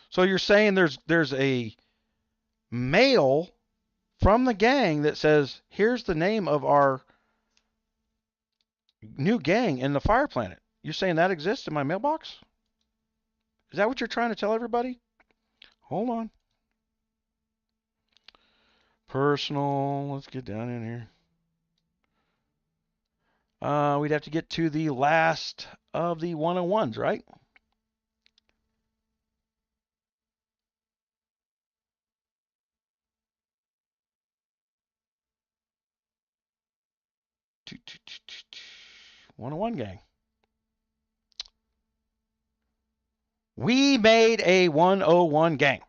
so you're saying there's a mail from the gang that says, here's the name of our new gang in the Fire Planet. You're saying that exists in my mailbox? Is that what you're trying to tell everybody? Hold on. Personal. Let's get down in here. We'd have to get to the last of the 101s, right? Two, two, two, two, two. 101 gang. We made a 101 gang.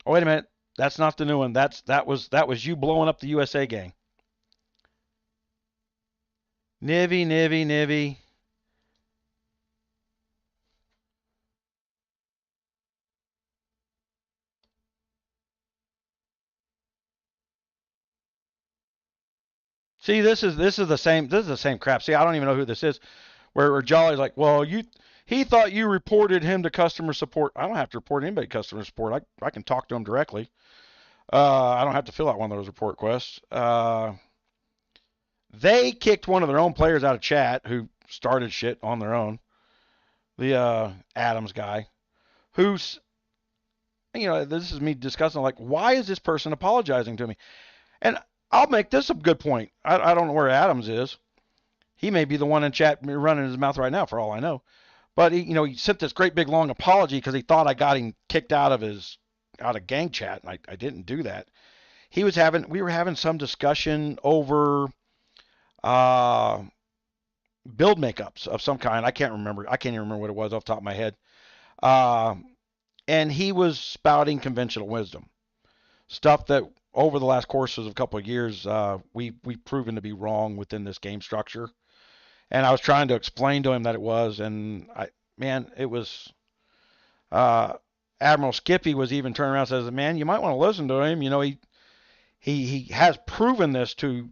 Oh, wait a minute. That's not the new one. That was you blowing up the USA gang. Nivy, Nivy, Nivy. See, this is the same crap. See, I don't even know who this is. Where Jolly's like, well, he thought you reported him to customer support. I don't have to report anybody to customer support. I can talk to him directly. I don't have to fill out one of those report requests. They kicked one of their own players out of chat who started shit on their own. The Adams guy, who's, this is me discussing, like, why is this person apologizing to me? And I'll make this a good point. I don't know where Adams is. He may be the one in chat running his mouth right now, for all I know. But he sent this great big long apology because he thought I got him kicked out of gang chat, and I didn't do that. We were having some discussion over build makeups of some kind. I can't even remember what it was off the top of my head. And he was spouting conventional wisdom, stuff that over the last courses of a couple of years we've proven to be wrong within this game structure. And I was trying to explain to him that it was, and it was. Admiral Skippy was even turning around and says, "Man, you might want to listen to him. He has proven this to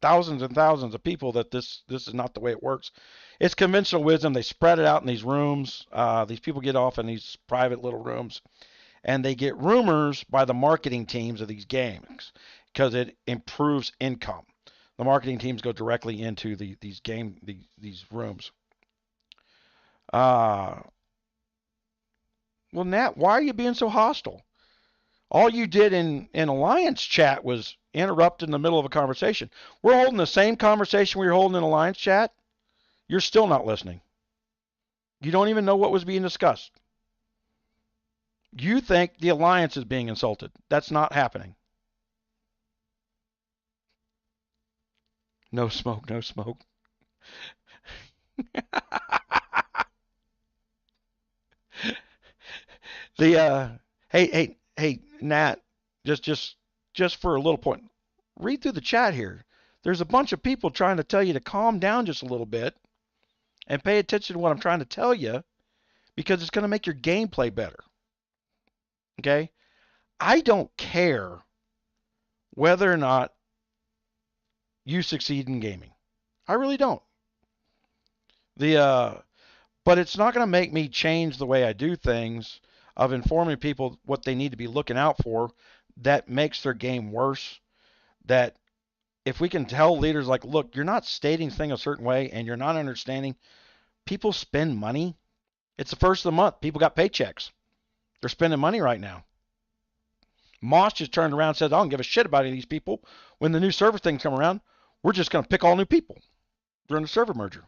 thousands and thousands of people that this is not the way it works. It's conventional wisdom. They spread it out in these rooms. These people get off in these private little rooms, and they get rumors by the marketing teams of these games because it improves income. The marketing teams go directly into these rooms. Well, Nat, why are you being so hostile? All you did in Alliance chat was interrupt in the middle of a conversation. We're holding the same conversation we were holding in Alliance chat. You're still not listening. You don't even know what was being discussed. You think the Alliance is being insulted. That's not happening. No smoke, no smoke. Hey, Nat, just for a little point, read through the chat here. There's a bunch of people trying to tell you to calm down just a little bit and pay attention to what I'm trying to tell you because it's going to make your gameplay better. Okay? I don't care whether or not you succeed in gaming. I really don't. But it's not going to make me change the way I do things of informing people what they need to be looking out for that makes their game worse. That if we can tell leaders like, look, you're not stating things a certain way and you're not understanding, people spend money. It's the first of the month. People got paychecks. They're spending money right now. Moss just turned around and said, I don't give a shit about any of these people. When the new server things come around, we're just going to pick all new people during the server merger.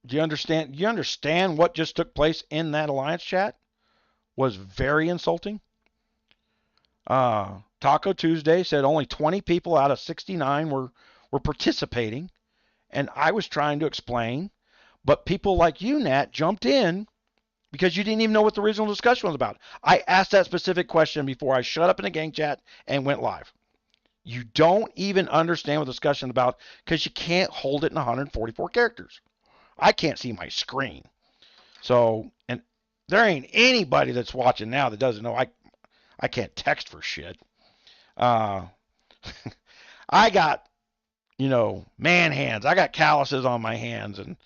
Do you understand? You understand what just took place in that Alliance chat? Was very insulting. Taco Tuesday said only 20 people out of 69 were participating, and I was trying to explain, but people like you, Nat, jumped in because you didn't even know what the original discussion was about. I asked that specific question before I shut up in the gang chat and went live. You don't even understand what the discussion is about because you can't hold it in 144 characters. I can't see my screen. So, and there ain't anybody that's watching now that doesn't know I can't text for shit. I got, man hands. I got calluses on my hands, and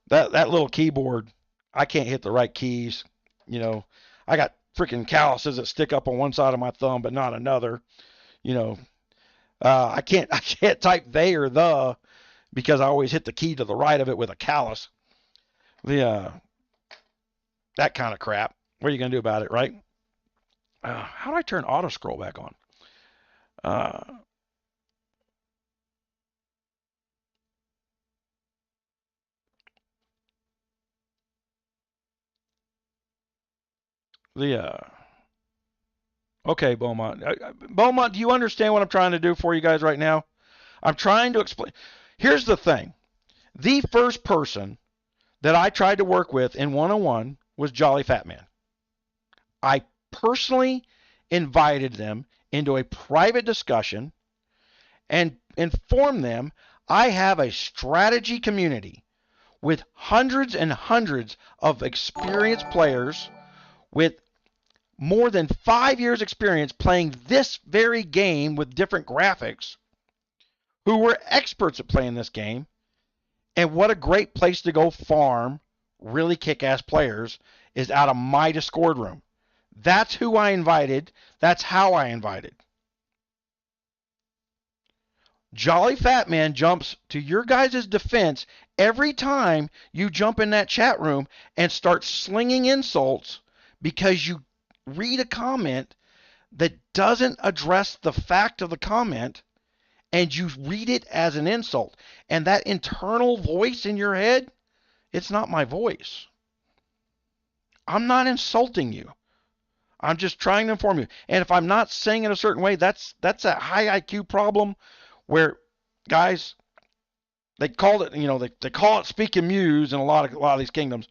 that little keyboard, I can't hit the right keys. I got freaking calluses that stick up on one side of my thumb, but not another. I can't type they or the because I always hit the key to the right of it with a callus. That kind of crap. What are you gonna do about it, right? How do I turn auto scroll back on? Okay, Beaumont. Beaumont, do you understand what I'm trying to do for you guys right now? I'm trying to explain. Here's the thing. The first person that I tried to work with in 101 was Jolly Fat Man. I personally invited them into a private discussion and informed them I have a strategy community with hundreds and hundreds of experienced players with more than 5 years experience playing this very game with different graphics who were experts at playing this game. And what a great place to go farm really kick-ass players is out of my Discord room. That's who I invited. That's how I invited. Jolly Fat Man jumps to your guys' defense every time you jump in that chat room and start slinging insults because you read a comment that doesn't address the fact of the comment and you read it as an insult. And that internal voice in your head, it's not my voice. I'm not insulting you. I'm just trying to inform you. And if I'm not saying it a certain way, that's a high IQ problem where, guys, they call it, they call it speaking muse in a lot of these kingdoms.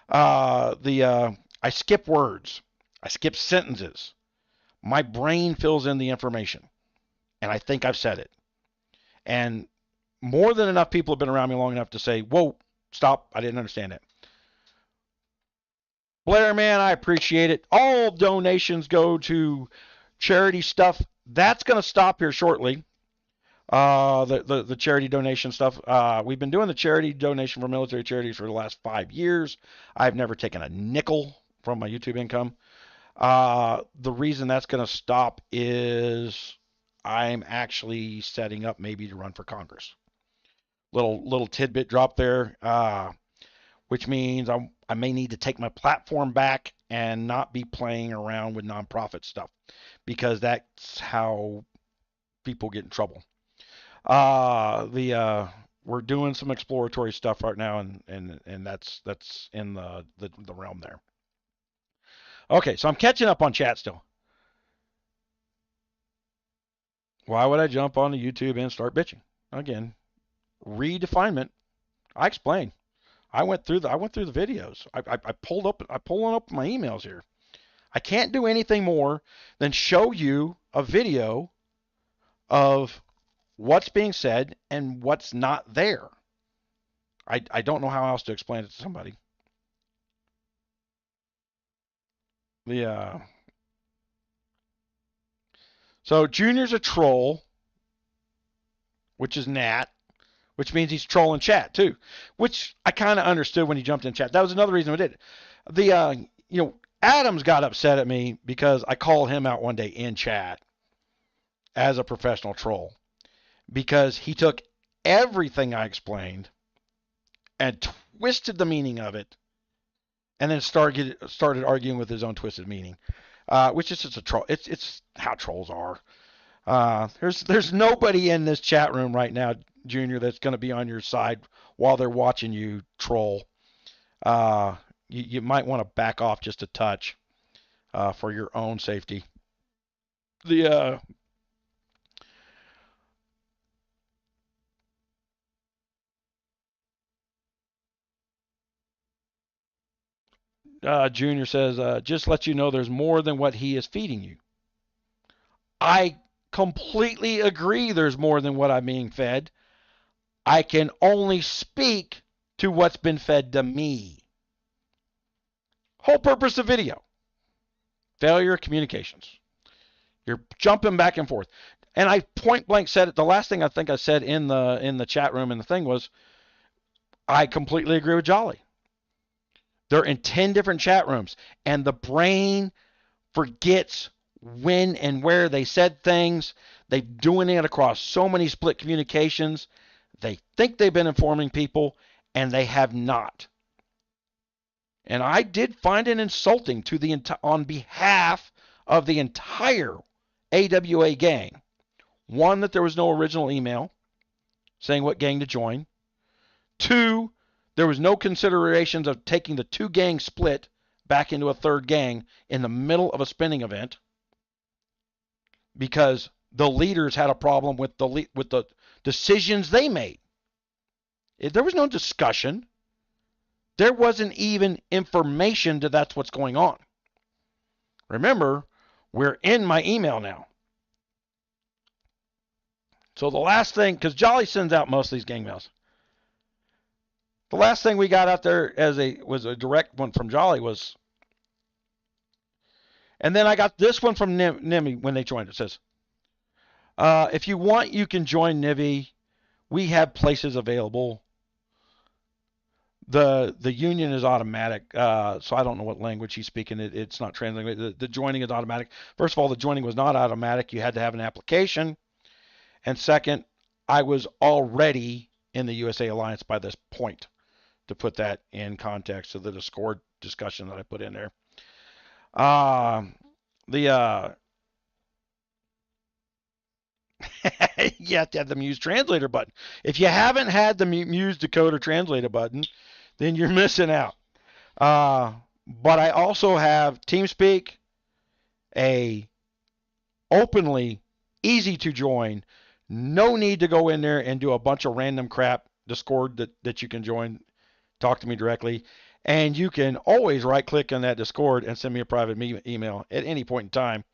I skip words. I skip sentences. My brain fills in the information. And I think I've said it. And more than enough people have been around me long enough to say, whoa, stop, I didn't understand it. Blair, man, I appreciate it. All donations go to charity stuff. That's going to stop here shortly. The charity donation stuff. We've been doing the charity donation for military charities for the last 5 years. I've never taken a nickel from my YouTube income. The reason that's going to stop is I'm actually setting up maybe to run for Congress. Little tidbit drop there, which means I may need to take my platform back and not be playing around with nonprofit stuff because that's how people get in trouble. We're doing some exploratory stuff right now, and that's in the realm there. Okay, so I'm catching up on chat still. Why would I jump onto YouTube and start bitching? Again, redefinement. I explained. I went through the videos. I pulling up my emails here. I can't do anything more than show you a video of what's being said and what's not there. I don't know how else to explain it to somebody. So Junior's a troll, which is Nat, which means he's trolling chat too, which I kind of understood when he jumped in chat. That was another reason we did it. Adams got upset at me because I called him out one day in chat as a professional troll because he took everything I explained and twisted the meaning of it and then started arguing with his own twisted meaning. Which is just a troll. It's how trolls are. There's nobody in this chat room right now, Junior, that's going to be on your side while they're watching you troll. You might want to back off just a touch for your own safety. Junior says, just let you know there's more than what he is feeding you. I completely agree there's more than what I'm being fed. I can only speak to what's been fed to me. Whole purpose of video. Failure of communications. You're jumping back and forth. And I point blank said it. The last thing I think I said in the chat room and the thing was, I completely agree with Jolly. They're in 10 different chat rooms, and the brain forgets when and where they said things. They're doing it across so many split communications. They think they've been informing people, and they have not. And I did find it insulting to the on behalf of the entire AWA gang. One, that there was no original email saying what gang to join. Two, there was no considerations of taking the two gang split back into a third gang in the middle of a spinning event, because the leaders had a problem with the decisions they made. There was no discussion. There wasn't even information that that's what's going on. Remember, we're in my email now. So the last thing, because Jolly sends out most of these gang mails. The last thing we got out there was a direct one from Jolly was, and then I got this one from Nimi when they joined. It says, if you want, you can join Nivy. We have places available. The union is automatic, so I don't know what language he's speaking. It's not translated. The joining is automatic. First of all, the joining was not automatic. You had to have an application. And second, I was already in the USA Alliance by this point, to put that in context of the Discord discussion that I put in there. You have to have the Muse translator button. If you haven't had the Muse decoder translator button, then you're missing out. But I also have TeamSpeak, a openly easy to join, no need to go in there and do a bunch of random crap Discord that you can join, talk to me directly, and you can always right click on that Discord and send me a private email at any point in time.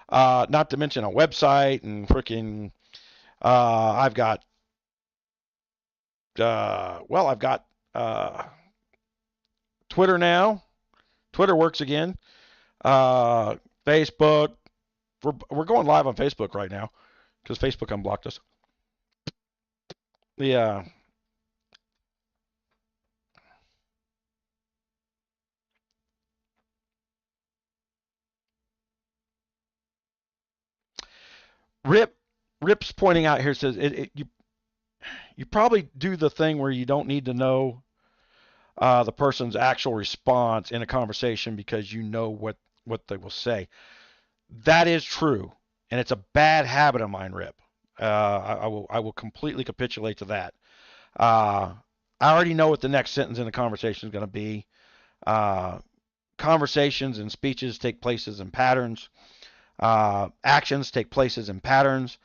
Not to mention a website and freaking, I've got Twitter now. Twitter works again. Facebook. We're going live on Facebook right now because Facebook unblocked us. Rip's pointing out here, says you probably do the thing where you don't need to know the person's actual response in a conversation because you know what they will say. That is true, and it's a bad habit of mine, Rip. I will completely capitulate to that. I already know what the next sentence in the conversation is going to be. Conversations and speeches take places in patterns. Actions take places in patterns.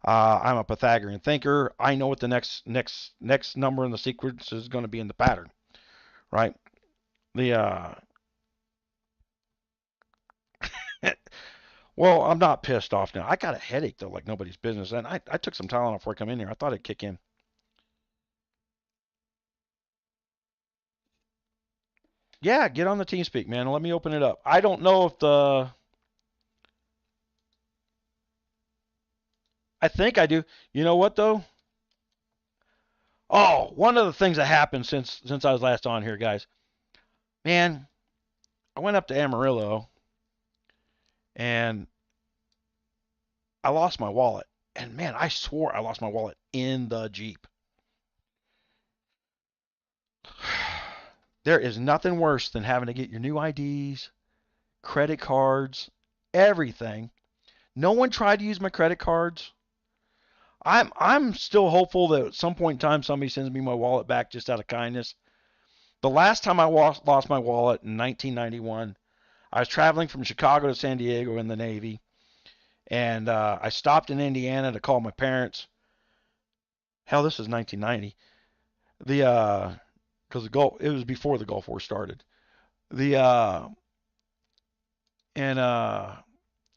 I'm a Pythagorean thinker. I know what the next number in the sequence is going to be in the pattern, right? Well, I'm not pissed off now. I got a headache though, like nobody's business, and I took some Tylenol before I come in here. I thought it'd kick in. Yeah, get on the TeamSpeak, man. Let me open it up. I don't know if I think I do. You know what though? Oh, one of the things that happened since I was last on here, guys. Man, I went up to Amarillo and I lost my wallet. And man, I swore I lost my wallet in the Jeep. There is nothing worse than having to get your new IDs, credit cards, everything. No one tried to use my credit cards. I'm still hopeful that at some point in time somebody sends me my wallet back just out of kindness. The last time I lost my wallet in 1991, I was traveling from Chicago to San Diego in the Navy, and I stopped in Indiana to call my parents. Hell, this was 1990. Because it was before the Gulf War started. I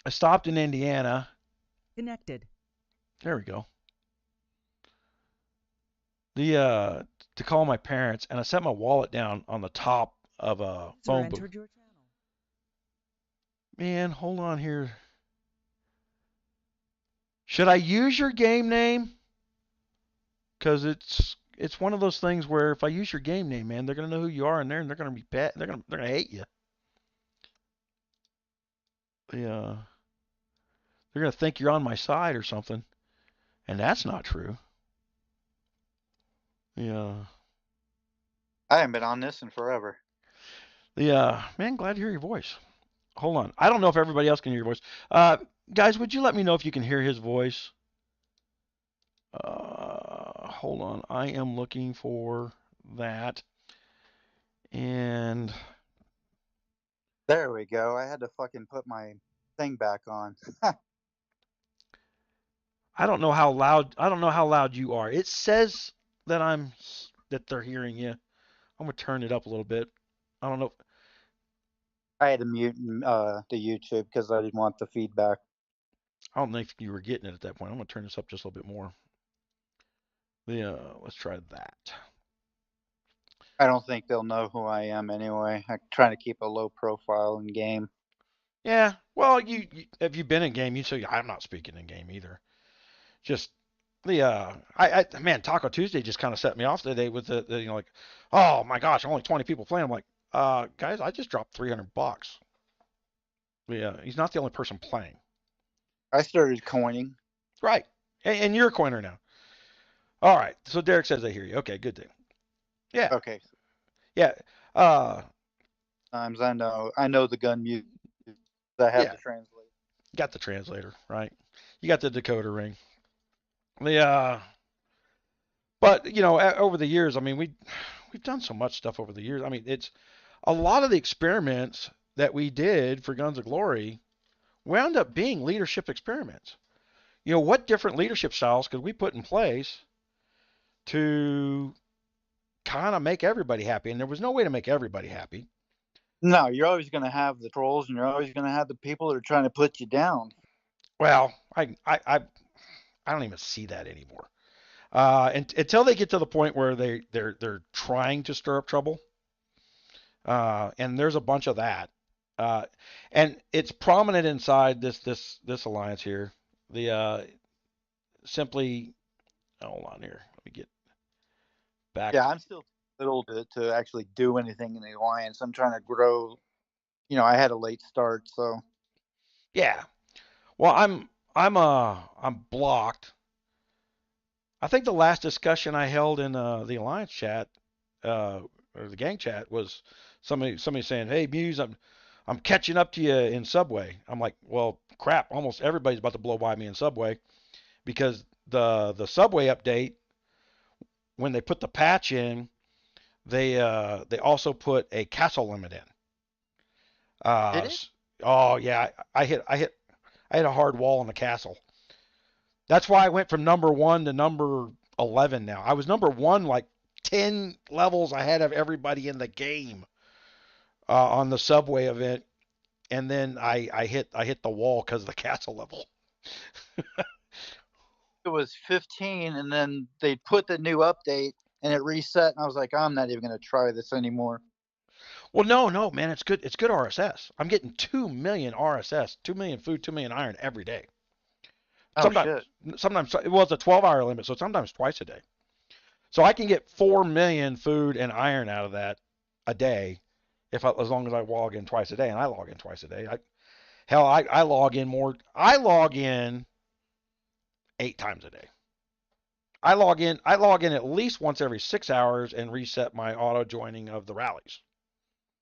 stopped in Indiana. Connected. There we go. To call my parents, and I set my wallet down on the top of a phone booth. Man, hold on here. Should I use your game name? Because it's one of those things where if I use your game name, man, they're gonna know who you are, and they're gonna be bad. They're gonna hate you. Yeah, they're gonna think you're on my side or something, and that's not true. Yeah, I haven't been on this in forever. yeah, man, glad to hear your voice. Hold on, I don't know if everybody else can hear your voice. Uh, guys, would you let me know if you can hear his voice? Hold on, I am looking for that, and There we go. I had to fucking put my thing back on. I don't know how loud you are. It says that that they're hearing you. I'm gonna turn it up a little bit. I don't know. I had to mute the YouTube because I didn't want the feedback. I don't know if you were getting it at that point. I'm gonna turn this up just a little bit more. Yeah, let's try that. I don't think they'll know who I am anyway. I'm trying to keep a low profile in game. Yeah. Well, you if you've been in game, you say I'm not speaking in game either. Just man, Taco Tuesday just kind of set me off today with the like, oh my gosh, only 20 people playing. I'm like, guys, I just dropped $300. Yeah, he's not the only person playing. I started coining. Right. And you're a coiner now. All right. So Derek says I hear you. Okay, good deal. Yeah. Okay. Yeah. Uh Times I know the Gunmuse. I have yeah. to translate. Got the translator, right? You got the decoder ring. The but over the years, I mean, we've done so much stuff over the years. I mean, it's a lot of the experiments that we did for Guns of Glory wound up being leadership experiments. What different leadership styles could we put in place to kind of make everybody happy? And there was no way to make everybody happy. No, you're always going to have the trolls, and you're always going to have the people that are trying to put you down. Well, I don't even see that anymore. And until they get to the point where they're trying to stir up trouble, and there's a bunch of that, uh, and it's prominent inside this alliance here. The simply hold on here. Let me get back. Yeah, I'm still little to actually do anything in the alliance. I'm trying to grow. I had a late start, so Yeah. Well, I'm blocked. I think the last discussion I held in the alliance chat, uh, or the gang chat, was somebody saying, "Hey Muse, I'm catching up to you in Subway." I'm like, "Well, crap! Almost everybody's about to blow by me in Subway because the Subway update, when they put the patch in, they also put a castle limit in. did it? Oh yeah, I hit a hard wall in the castle. That's why I went from number 1 to number 11 now. I was number 1 like 10 levels ahead of everybody in the game on the Subway event, and then I hit the wall because of the castle level. It was 15, and then they put the new update, and it reset, and I was like, I'm not even going to try this anymore. Well, no, man, it's good. It's good RSS. I'm getting 2 million RSS, 2 million food, 2 million iron every day. Oh Sometimes, shit! well, it's a 12-hour limit, so sometimes twice a day. So I can get 4 million food and iron out of that a day, as long as I log in twice a day, and I log in twice a day. I log in more. I log in 8 times a day. I log in at least once every 6 hours and reset my auto joining of the rallies.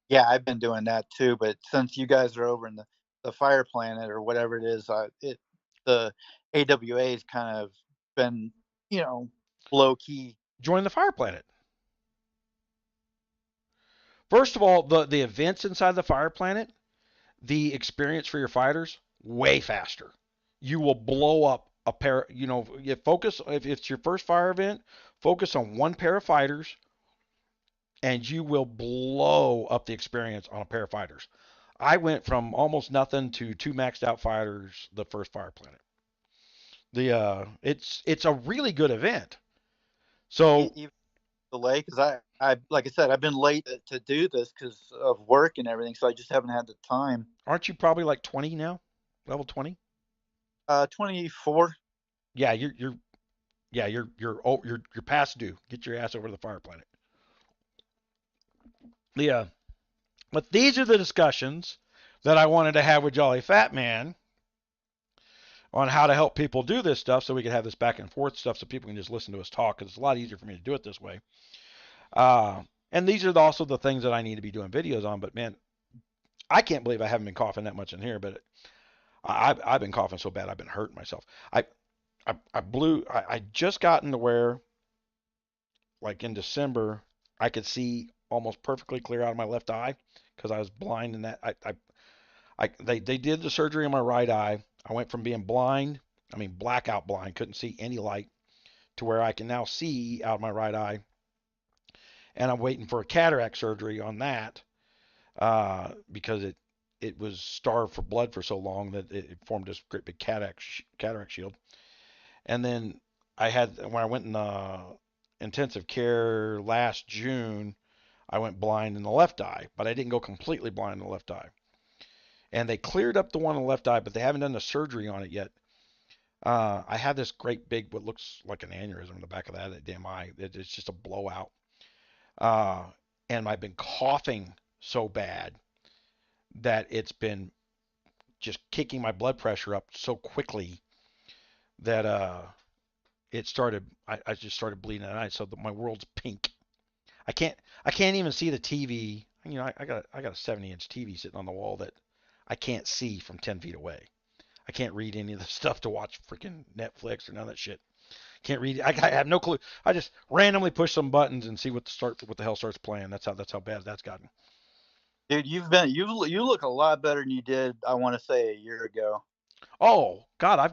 Yeah, I've been doing that too, but since you guys are over in the Fire Planet or whatever it is, the AWA has kind of been, low key. Join the Fire Planet. First of all, the events inside the Fire Planet, the experience for your fighters, way faster. You will blow up a pair. You focus if it's your first fire event, focus on one pair of fighters, and you will blow up the experience on a pair of fighters. I went from almost nothing to 2 maxed out fighters the first Fire Planet. It's a really good event. So Even delay because I like I said, I've been late to do this because of work and everything, so I just haven't had the time. aren't you probably like 20 now? Level 20? 24. Yeah, you're past due. Get your ass over to the fire planet. Yeah, but these are the discussions that I wanted to have with Jolly Fat Man on how to help people do this stuff, so we can have this back and forth stuff, so people can just listen to us talk. Because it's a lot easier for me to do it this way. Uh, and these are also the things that I need to be doing videos on. But man, I can't believe I haven't been coughing that much in here. But I've been coughing so bad I've been hurting myself. I just gotten to where, like in December, I could see almost perfectly clear out of my left eye because I was blind in that. They did the surgery on my right eye. I went from being blind, I mean blackout blind, couldn't see any light, to where I can now see out of my right eye. And I'm waiting for a cataract surgery on that because it was starved for blood for so long that it formed this great big cataract shield. And then when I went in intensive care last June, I went blind in the left eye, but I didn't go completely blind in the left eye. And they cleared up the one in the left eye, but they haven't done the surgery on it yet. I had this great big, what looks like an aneurysm in the back of that damn eye. It's just a blowout. Uh, and I've been coughing so bad that it's been just kicking my blood pressure up so quickly that I just started bleeding at night. So my world's pink. I can't even see the TV. You know, I got a 70-inch TV sitting on the wall that I can't see from 10 feet away. I can't read any of the stuff to watch freaking Netflix or none of that shit. Can't read. I have no clue. I just randomly push some buttons and see what the hell starts playing. That's how bad that's gotten. Dude, you look a lot better than you did, I want to say, a year ago. Oh God, I've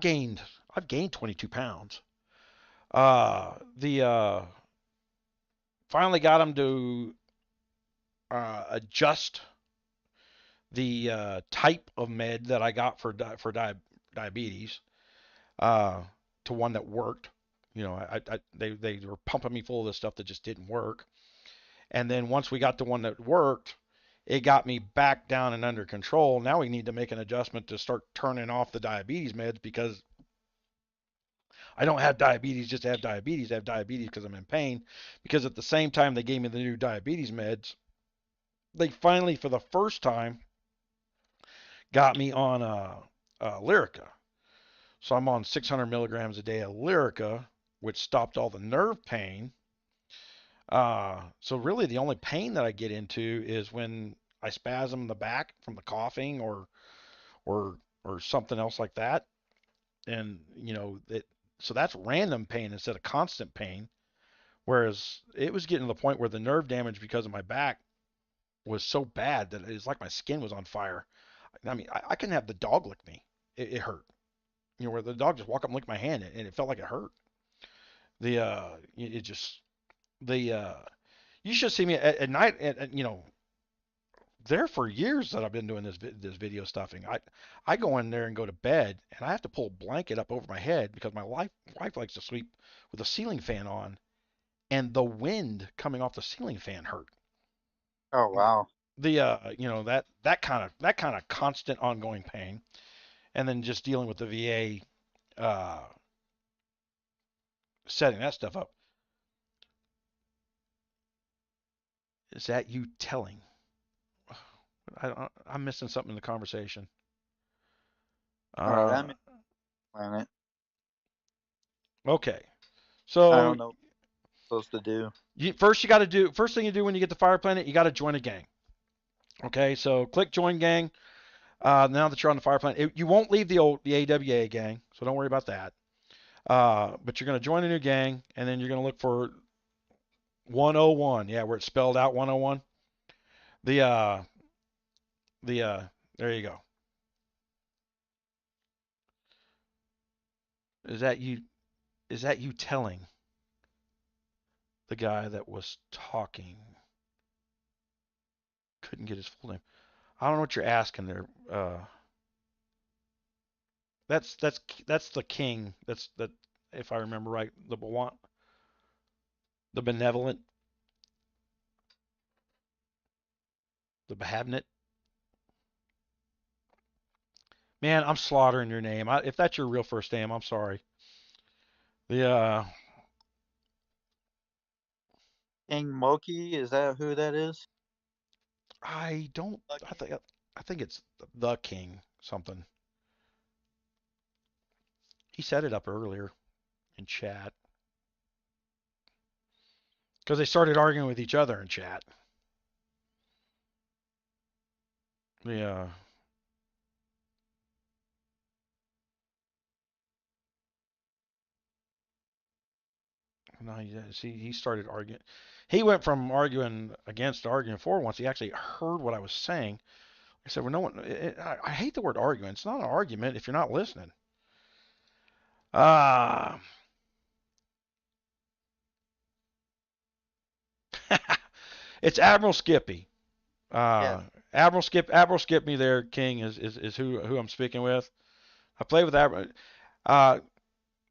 gained 22 pounds. The Finally got them to adjust the type of med that I got for diabetes uh, to one that worked. You know, they were pumping me full of this stuff that just didn't work. And then once we got the one that worked, it got me back down and under control. Now we need to make an adjustment to start turning off the diabetes meds because I don't have diabetes just to have diabetes. I have diabetes because I'm in pain. Because at the same time they gave me the new diabetes meds, they finally, for the first time, got me on Lyrica. So I'm on 600 milligrams a day of Lyrica, which stopped all the nerve pain. So really, the only pain that I get into is when I spasm the back from the coughing or or something else like that. And you know that, so that's random pain instead of constant pain. Whereas it was getting to the point where the nerve damage because of my back was so bad that it was like my skin was on fire. I mean, I couldn't have the dog lick me. It hurt. You know, where the dog just walk up and lick my hand and it felt like it hurt. It just the You should see me at night. You know, there for years that I've been doing this video stuffing. I go in there and go to bed, and I have to pull a blanket up over my head because my wife likes to sleep with the ceiling fan on, and the wind coming off the ceiling fan hurt. Oh wow. You know, that kind of constant ongoing pain, and then just dealing with the VA setting that stuff up. Is that you telling? I'm missing something in the conversation. All right, Uh, I'm in the planet. okay. I So don't know what I'm supposed to do. first thing you do when you get to Fire Planet, you got to join a gang. Okay, so click join gang. Now that you're on the Fire Planet, you won't leave the AWA gang, so don't worry about that. But you're going to join a new gang, and then you're going to look for 101. Yeah, where it's spelled out 101. The uh the There you go. Is that you? Is that you telling the guy that was talking? Couldn't get his full name. I don't know what you're asking there. That's the king. That's that, if I remember right. The benevolent, the behabnit. Man, I'm slaughtering your name. If that's your real first name, I'm sorry. The King Moki, is that who that is? I don't. Lucky. I think it's the King something. He set it up earlier in chat because they started arguing with each other in chat. Yeah. No, see, he started arguing. He went from arguing against to arguing for once he actually heard what I was saying. I said, well, no one, I hate the word argument. It's not an argument if you're not listening. Ah, it's Admiral Skippy. Yeah. Uh, Admiral Skip me there, King is who I'm speaking with. I played with Admiral. Uh,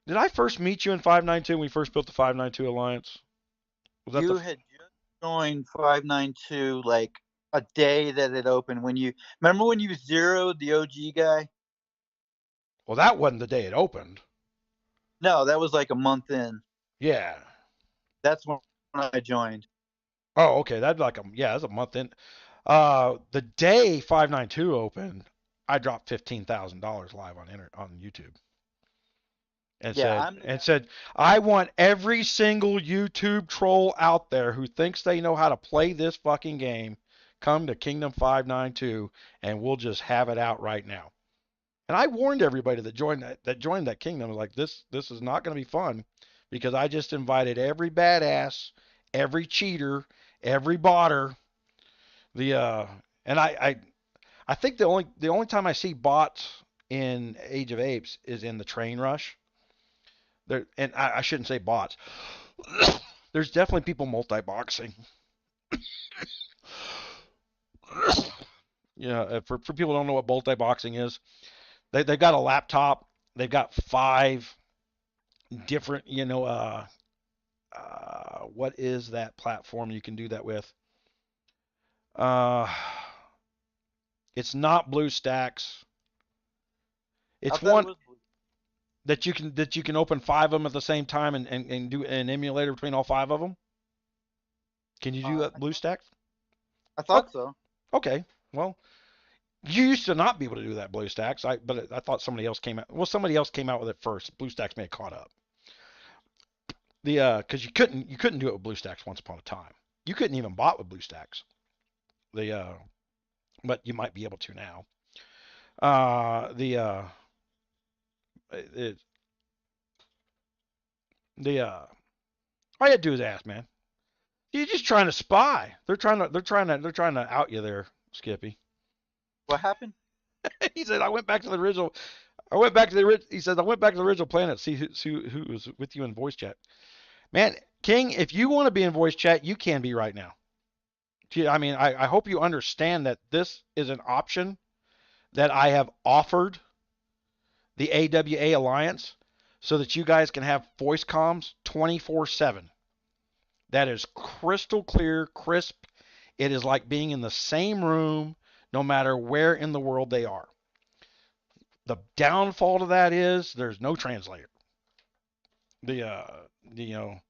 did I first meet you in 592 when we first built the 592 Alliance? Was that the? You had just joined 592 like a day that it opened. When you remember when you zeroed the OG guy? Well, that wasn't the day it opened. No, that was like a month in. Yeah. That's when I joined. Oh, okay. That's a month in. The day 592 opened, I dropped $15,000 live on YouTube and Yeah, said I'm the and guy. said I want every single YouTube troll out there who thinks they know how to play this fucking game come to Kingdom 592 and we'll just have it out right now. And I warned everybody that joined that kingdom like this is not going to be fun because I just invited every badass, every cheater, every botter. The and I think the only time I see bots in Age of Apes is in the train rush. There and I shouldn't say bots. There's definitely people multi-boxing. Yeah, for people who don't know what multi-boxing is, they got a laptop. They've got five different, what is that platform you can do that with? Uh, it's not BlueStacks. I It's thought it one was blue. that you can open five of them at the same time and do an emulator between all five of them. Can you do Uh, that BlueStacks? I Oh, thought so. okay. Well, you used to not be able to do that BlueStacks. But I thought somebody else came out. Well, somebody else came out with it first. BlueStacks may have caught up. Because you couldn't do it with BlueStacks once upon a time. You couldn't even bot with BlueStacks. The but you might be able to now. The it, the all you had to do is ask, man. You're just trying to spy. They're trying to out you there, Skippy. What happened? He said I went back to the original. I went back to the. He says I went back to the original planet to see who was with you in voice chat. Man, King, if you want to be in voice chat, you can be right now. I mean, I hope you understand that this is an option that I have offered the AWA Alliance so that you guys can have voice comms 24/7. That is crystal clear, crisp. It is like being in the same room no matter where in the world they are. The downfall to that is there's no translator. The you know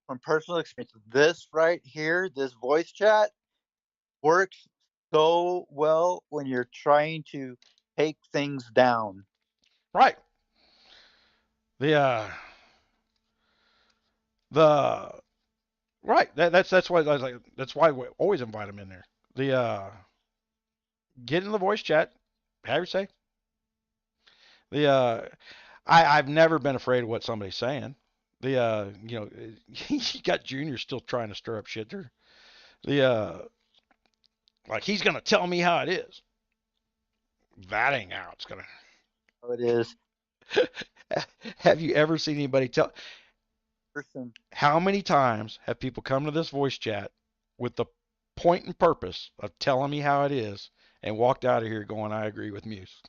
From personal experience, this right here, this voice chat works so well when you're trying to take things down. right. The right. That's why I was like that's why we always invite them in there. The get in the voice chat, have your say. The I've never been afraid of what somebody's saying. The you got Junior still trying to stir up shit there. The like he's gonna tell me how it is. That ain't how it's gonna. So it is. Have you ever seen anybody tell? Person. How many times have people come to this voice chat with the point and purpose of telling me how it is and walked out of here going, I agree with Muse?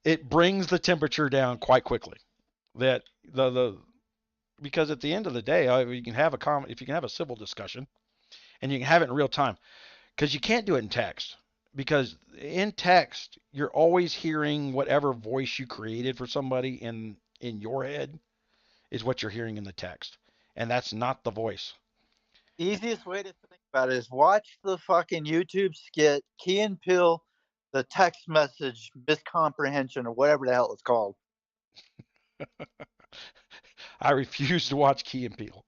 It brings the temperature down quite quickly. That the because at the end of the day, you can have if you can have a civil discussion and you can have it in real time because you can't do it in text. because in text you're always hearing whatever voice you created for somebody in your head is what you're hearing in the text, and that's not the voice. Easiest way to think about it is watch the fucking YouTube skit, Key and Peele, the text message miscomprehension or whatever the hell it's called. I refuse to watch Key and Peele,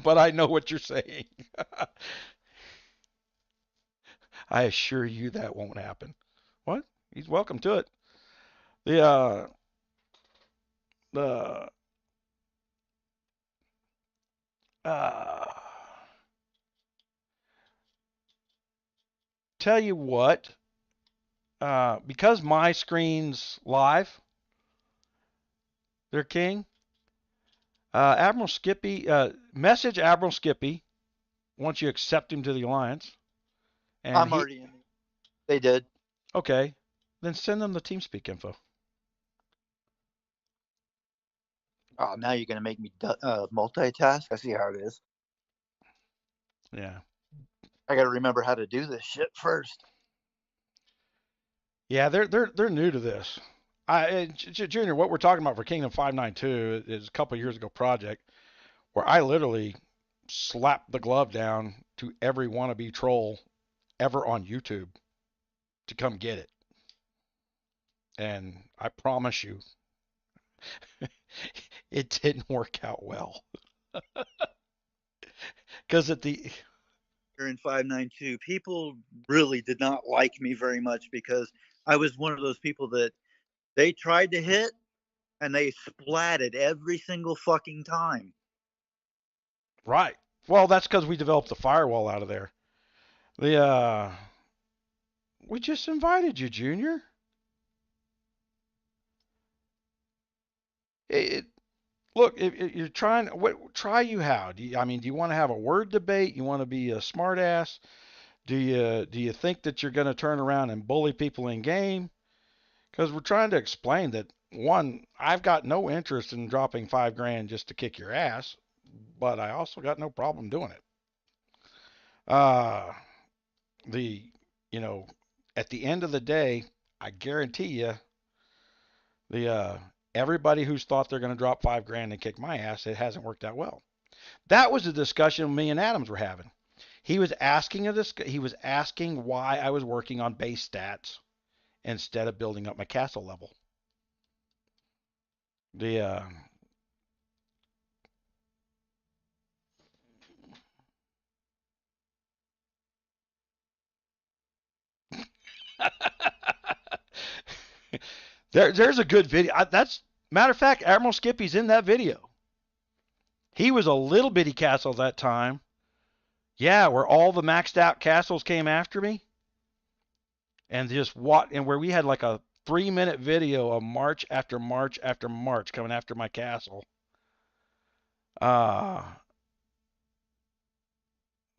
but I know what you're saying. I assure you that won't happen. What? He's welcome to it. The the uh tell you what, because my screen's live, they're king. Admiral Skippy, message Admiral Skippy once you accept him to the alliance, and I'm he already in. They did. okay, then send them the TeamSpeak info. Oh, now you're gonna make me multitask. I see how it is. Yeah, I gotta remember how to do this shit first. yeah, they're new to this. Junior, what we're talking about for Kingdom 592 is a couple years ago project where I literally slapped the glove down to every wannabe troll ever on YouTube to come get it. And I promise you, it didn't work out well. Because at the In 592, people really did not like me very much because I was one of those people that they tried to hit and they splatted every single fucking time. right, well, that's because we developed the firewall out of there. The we just invited you, Junior. It, look, if you're trying, what try you how? I mean, do you want to have a word debate? You want to be a smartass? Do you think that you're going to turn around and bully people in game? Because we're trying to explain that one, I've got no interest in dropping $5,000 just to kick your ass, but I also got no problem doing it. Uh, the you know, at the end of the day, I guarantee you, the everybody who's thought they're going to drop $5,000 and kick my ass, it hasn't worked out well. That was the discussion me and Adams were having. He was asking why I was working on base stats instead of building up my castle level. The there's a good video. That's matter of fact, Admiral Skippy's in that video. He was a little bitty castle that time. Yeah, where all the maxed out castles came after me, and just what and where we had like a 3 minute video of march after march after march coming after my castle. Uh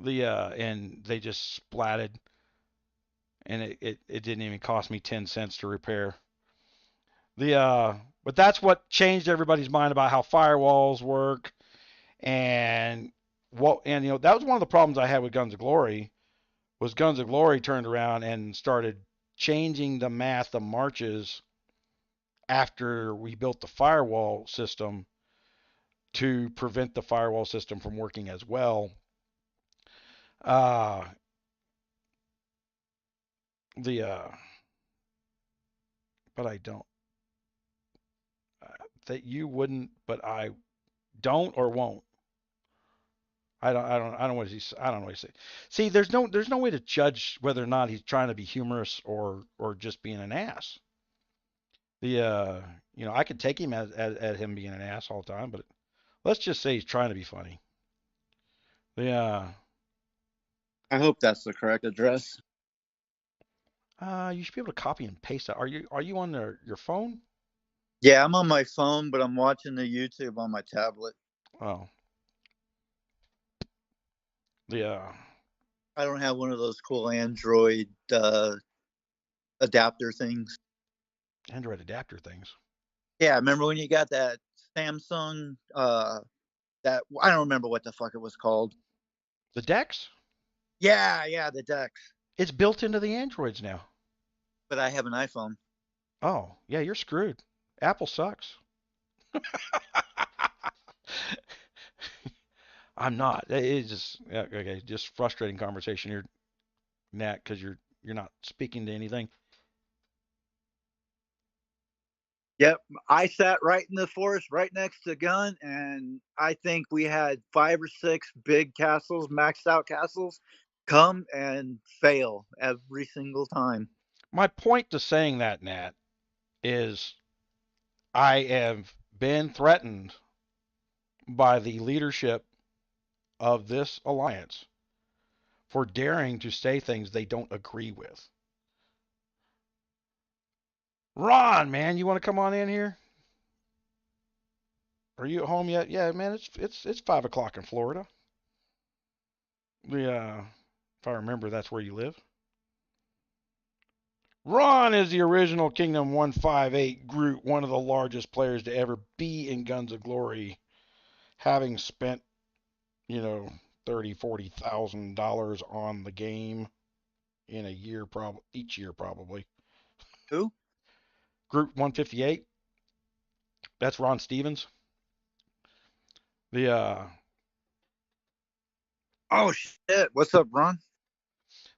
and they just splatted, and it didn't even cost me 10 cents to repair. But that's what changed everybody's mind about how firewalls work, and that was one of the problems I had with Guns of Glory. Was Guns of Glory turned around and started changing the math of marches after we built the firewall system to prevent the firewall system from working as well. Uh, the but I don't that you wouldn't, but I don't or won't. I don't what he's I don't know what he say. See, there's no way to judge whether or not he's trying to be humorous or just being an ass. The I could take him at him being an ass all the time, but let's just say he's trying to be funny. The I hope that's the correct address. you should be able to copy and paste that. Are you on your phone? Yeah, I'm on my phone, but I'm watching the YouTube on my tablet. Oh, the I don't have one of those cool Android adapter things. Android adapter things. Yeah, remember when you got that Samsung that I don't remember what the fuck it was called. The Dex? Yeah, the Dex. It's built into the Androids now. but I have an iPhone. Oh, yeah, you're screwed. Apple sucks. I'm not. It's just okay. Just frustrating conversation here, Nat, because you're not speaking to anything. Yep, I sat right in the forest, right next to Gun, and I think we had 5 or 6 big castles, maxed out castles, come and fail every single time. My point to saying that, Nat, is I have been threatened by the leadership of this alliance for daring to say things they don't agree with. Ron, man, you want to come on in here? Are you at home yet? Yeah, man, it's 5 o'clock in Florida. If I remember, that's where you live. Ron is the original Kingdom 158 Groot, one of the largest players to ever be in Guns of Glory, having spent, you know, $30,000-$40,000 on the game in a year, probably each year, probably. Who? Groot 158. That's Ron Stevens. The Oh shit! What's up, Ron?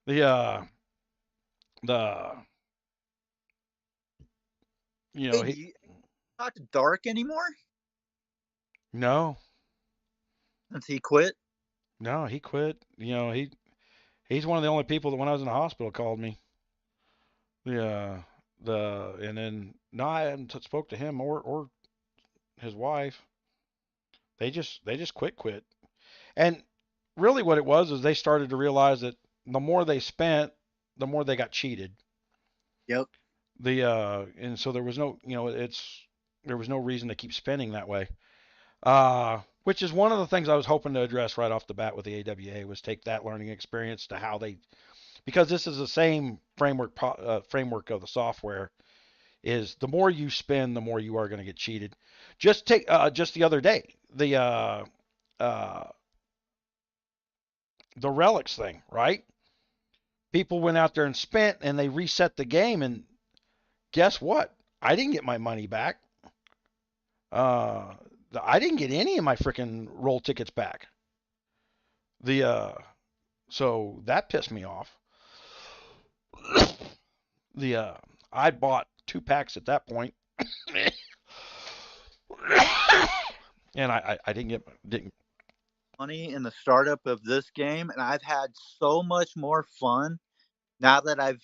the the Hey, do he you talk to Dark anymore? no Since he quit? no he quit. He's one of the only people that when I was in the hospital called me. The and then no, I hadn't spoke to him or his wife. They just quit. And really what it was is they started to realize that the more they spent, the more they got cheated. Yep. And so there was no, there was no reason to keep spending that way. Which is one of the things I was hoping to address right off the bat with the AWA was take that learning experience to how they, because this is the same framework of the software, is the more you spend, the more you are going to get cheated. Just the other day, uh, the relics thing, right? People went out there and spent, and they reset the game, and guess what? I didn't get my money back. Uh, I didn't get any of my freaking roll tickets back. The So that pissed me off. The I bought 2 packs at that point, and I didn't. Money in the startup of this game, and I've had so much more fun now that I've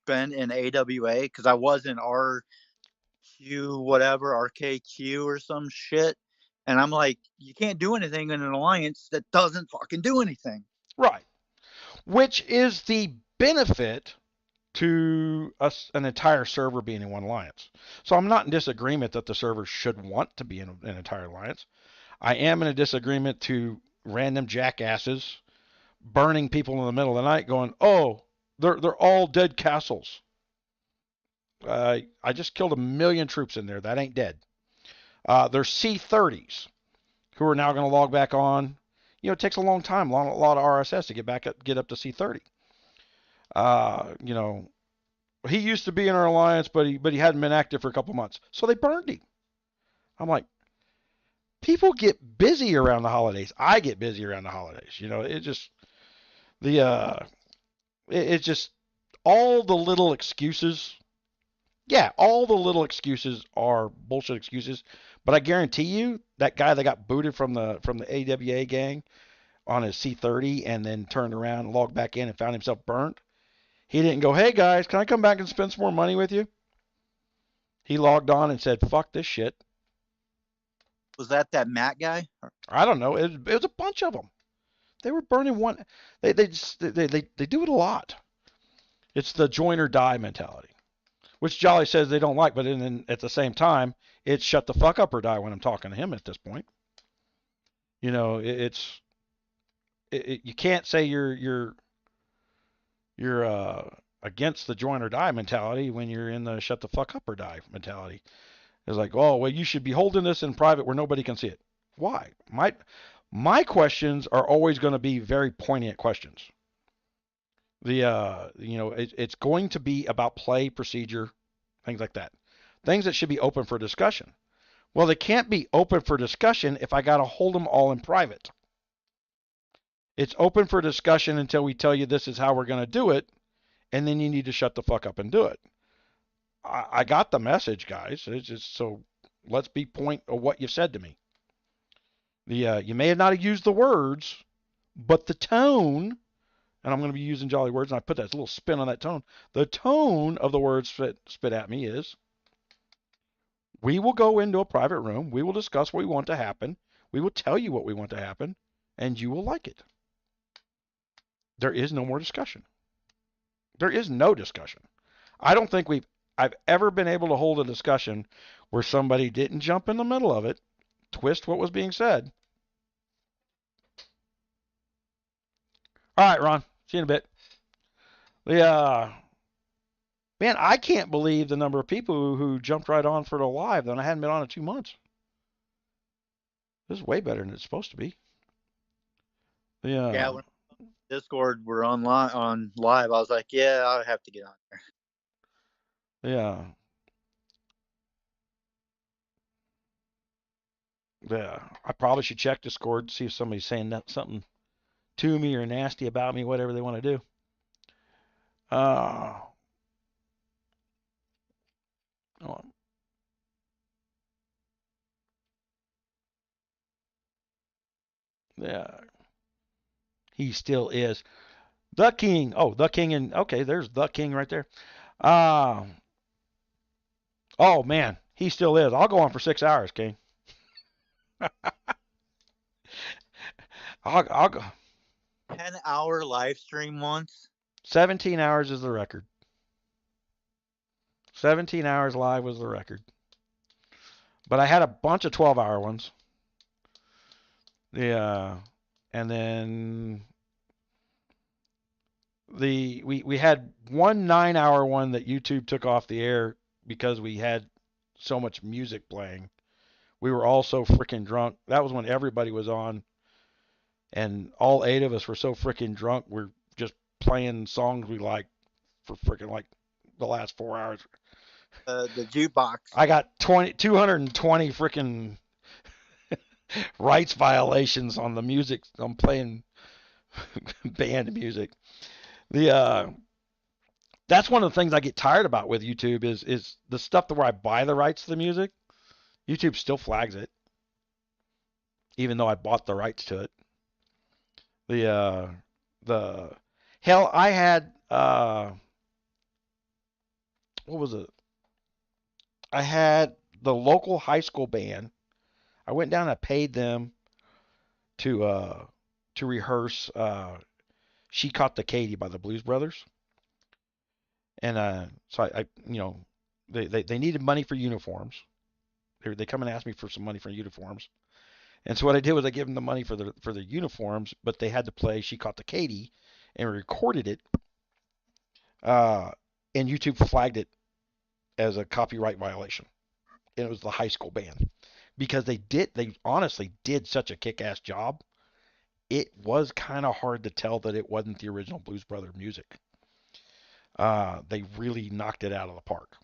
been in AWA because I was in RQ whatever RKQ or some shit, and I'm like, you can't do anything in an alliance that doesn't fucking do anything. Right, which is the benefit to an entire server being in one alliance. So I'm not in disagreement that the server should want to be in an entire alliance. I am in a disagreement to random jackasses burning people in the middle of the night going, oh, they're all dead castles. I just killed 1,000,000 troops in there. That ain't dead. There's C30s who are now going to log back on. It takes a long time, a lot of RSS to get up to C30. He used to be in our alliance, but he hadn't been active for a couple months, so they burned him. I'm like, people get busy around the holidays. I get busy around the holidays. It's just all the little excuses. Yeah, all the little excuses are bullshit excuses. But I guarantee you, that guy that got booted from the AWA gang on his C30 and then turned around and logged back in and found himself burnt, he didn't go, hey guys, can I come back and spend some more money with you? He logged on and said, fuck this shit. Was that Matt guy? I don't know. It was a bunch of them. They were burning one. They do it a lot. It's the join or die mentality, which Jolly says they don't like, but at the same time, it's shut the fuck up or die when I'm talking to him at this point. You can't say you're against the join or die mentality when you're in the shut the fuck up or die mentality. It's like, oh, well, you should be holding this in private where nobody can see it. Why? My questions are always going to be very poignant questions. It's going to be about play, procedure, things like that. Things that should be open for discussion. Well, they can't be open for discussion if I got to hold them all in private. It's open for discussion until we tell you this is how we're going to do it, and then you need to shut the fuck up and do it. I got the message, guys. It's just so let's be point of what you said to me. You may have not used the words, but the tone, and I'm going to be using jolly words, and I put that little spin on that tone. The tone of the words spit at me is, we will go into a private room. We will discuss what we want to happen. We will tell you what we want to happen, and you will like it. There is no more discussion. There is no discussion. I don't think I've ever been able to hold a discussion where somebody didn't jump in the middle of it, twist what was being said. All right, Ron. See you in a bit. Man, I can't believe the number of people who jumped right on for the live that I hadn't been on in 2 months. This is way better than it's supposed to be. Yeah, when Discord were on live, I was like, yeah, I'll have to get on there. Yeah. Yeah. I probably should check Discord, see if somebody's saying something to me or nasty about me, whatever they want to do. Oh. Yeah. He still is. The King. Oh, the King. And okay, there's the King right there. Oh, man. He still is. I'll go on for 6 hours, King. I'll go. 10-hour live stream once. 17 hours is the record. 17 hours live was the record. But I had a bunch of 12-hour ones. Yeah. And then we had one 9-hour one that YouTube took off the air because we had so much music playing. We were all so freaking drunk. That was when everybody was on, and all 8 of us were so freaking drunk. We're just playing songs we like for freaking like the last 4 hours. The jukebox. I got 220 freaking rights violations on the music. I'm playing band music. That's one of the things I get tired about with YouTube is the stuff where I buy the rights to the music. YouTube still flags it, even though I bought the rights to it. The hell, I had what was it? I had the local high school band. I went down and I paid them to rehearse "She Caught the Katy" by the Blues Brothers, and so I they needed money for uniforms. They come and ask me for some money for uniforms. And so what I did was I gave them the money for the uniforms, but they had to play "She Caught the Katy" and recorded it. And YouTube flagged it as a copyright violation. And it was the high school band because they honestly did such a kick-ass job. It was kind of hard to tell that it wasn't the original Blues Brother music. They really knocked it out of the park.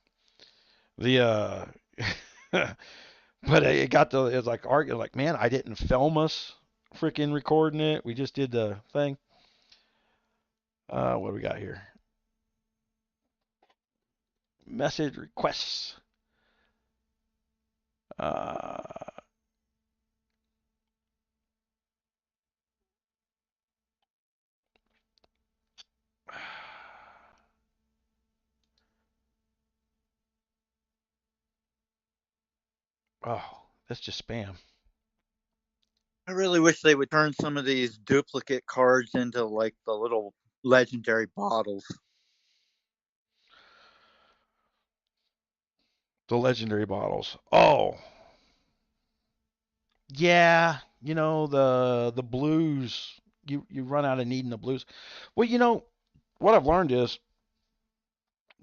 But it was like arguing, like, man, I didn't film us freaking recording it. We just did the thing. What do we got here? Message requests. Oh, that's just spam. I really wish they would turn some of these duplicate cards into like the little legendary bottles. The legendary bottles. Oh, yeah. The blues. You run out of needing the blues. Well, what I've learned is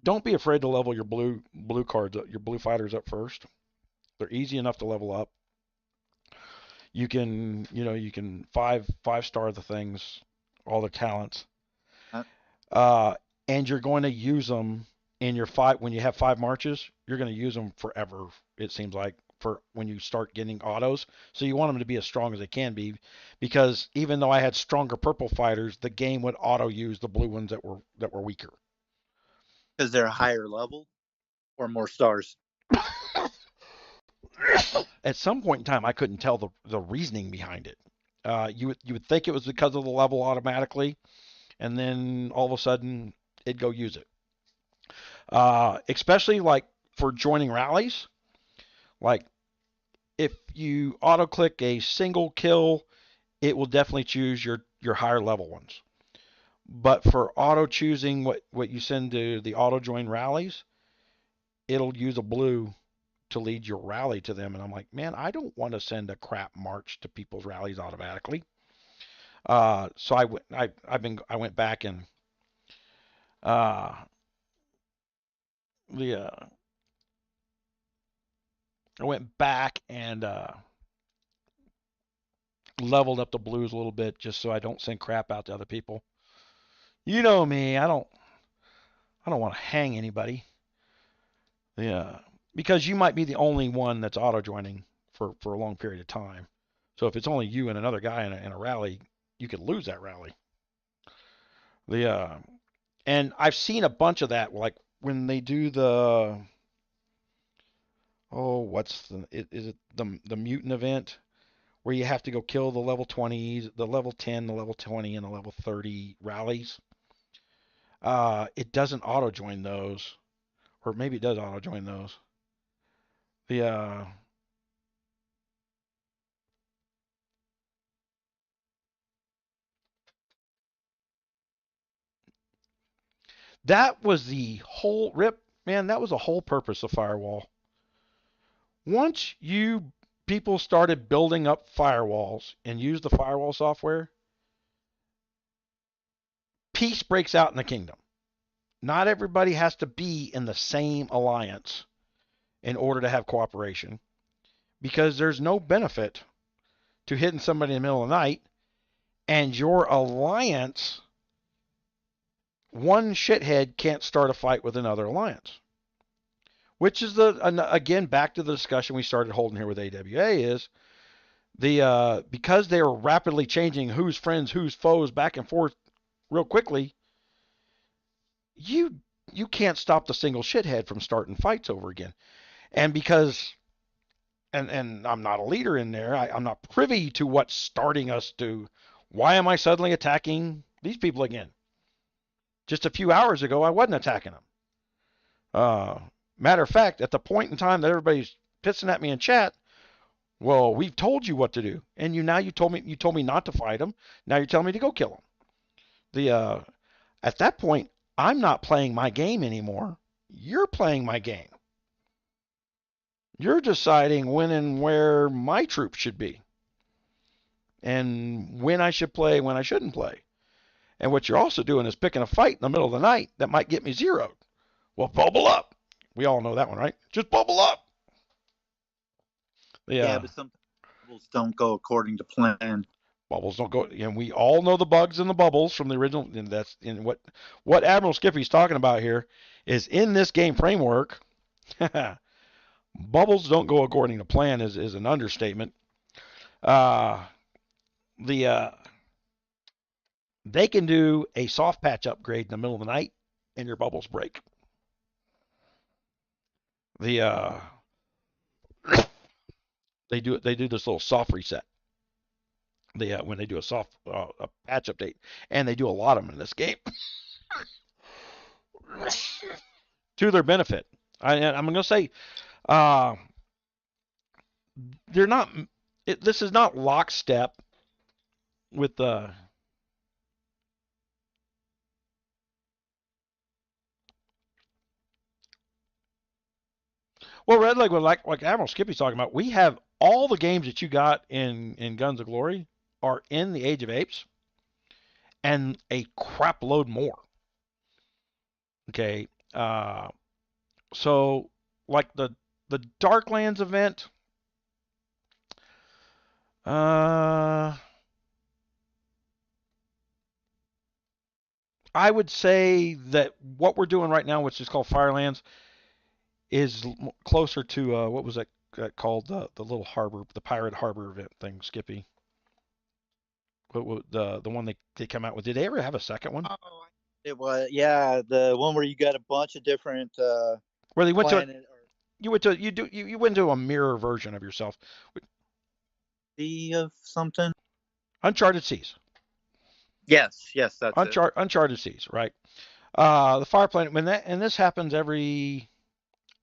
don't be afraid to level your blue cards, your blue fighters up first. They're easy enough to level up. You can five star the things, all their talents. uh, and you're going to use them in your five when you have 5 marches. You're going to use them forever. It seems like for when you start getting autos. So you want them to be as strong as they can be, because even though I had stronger purple fighters, the game would auto use the blue ones that were weaker. Because they're a higher level or more stars. At some point in time, I couldn't tell the reasoning behind it. You would think it was because of the level automatically, and then all of a sudden it'd go use it. Especially like for joining rallies, like if you auto click a single kill, it will definitely choose your higher level ones. But for auto choosing what you send to the auto join rallies, it'll use a blue to lead your rally to them. And I'm like, man, I don't want to send a crap march to people's rallies automatically. So I went back and uh, the I went back and leveled up the blues a little bit just so I don't send crap out to other people. You know me, I don't want to hang anybody. Yeah, because you might be the only one that's auto joining for a long period of time. So if it's only you and another guy in a rally, you could lose that rally. The and I've seen a bunch of that, like when they do the what's is it the mutant event where you have to go kill the level 20s, the level 10, the level 20, and the level 30 rallies. It doesn't auto join those, or maybe it does auto join those. The That was the whole rip, man. That was the whole purpose of Firewall. Once you people started building up firewalls and use the firewall software, peace breaks out in the kingdom. Not everybody has to be in the same alliance in order to have cooperation, because there's no benefit to hitting somebody in the middle of the night and your alliance, one shithead can't start a fight with another alliance. Which is again back to the discussion we started holding here with AWA is because they are rapidly changing who's friends, who's foes back and forth real quickly. You can't stop the single shithead from starting fights over again. And because and I'm not a leader in there, I'm not privy to what's starting us to. Why am I suddenly attacking these people again? Just a few hours ago, I wasn't attacking them. Matter of fact, at the point in time that everybody's pissing at me in chat, well, we've told you what to do, and you told me not to fight them. Now you're telling me to go kill them. At that point, I'm not playing my game anymore. You're playing my game. You're deciding when and where my troops should be, and when I should play, when I shouldn't play. And what you're also doing is picking a fight in the middle of the night that might get me zeroed. Well, bubble up. We all know that one, right? Just bubble up. Yeah, but sometimes bubbles don't go according to plan. Bubbles don't go, and we all know the bugs in the bubbles from the original. And that's in what Admiral Skippy's talking about here is in this game framework. Bubbles don't go according to plan is an understatement. The They can do a soft patch upgrade in the middle of the night, and your bubbles break. The They do this little soft reset. When they do a soft a patch update, and they do a lot of them in this game to their benefit. I'm going to say they're not. This is not lockstep with the. Well, Red Leg, like Admiral Skippy's talking about, we have all the games that you got in Guns of Glory are in the Age of Apes, and a crap load more. Okay, so like the Darklands event, uh, I would say that what we're doing right now, which is called Firelands, is closer to what was that called, the little harbor, the pirate harbor event thing, Skippy. The one they come out with. Did they ever have a second one Oh, it was, yeah, the one where you got a bunch of different where they went to planet or you went to a mirror version of yourself? sea of something. Uncharted Seas. Yes, yes, that's it. Uncharted Seas, right? The Fire Planet, and this happens every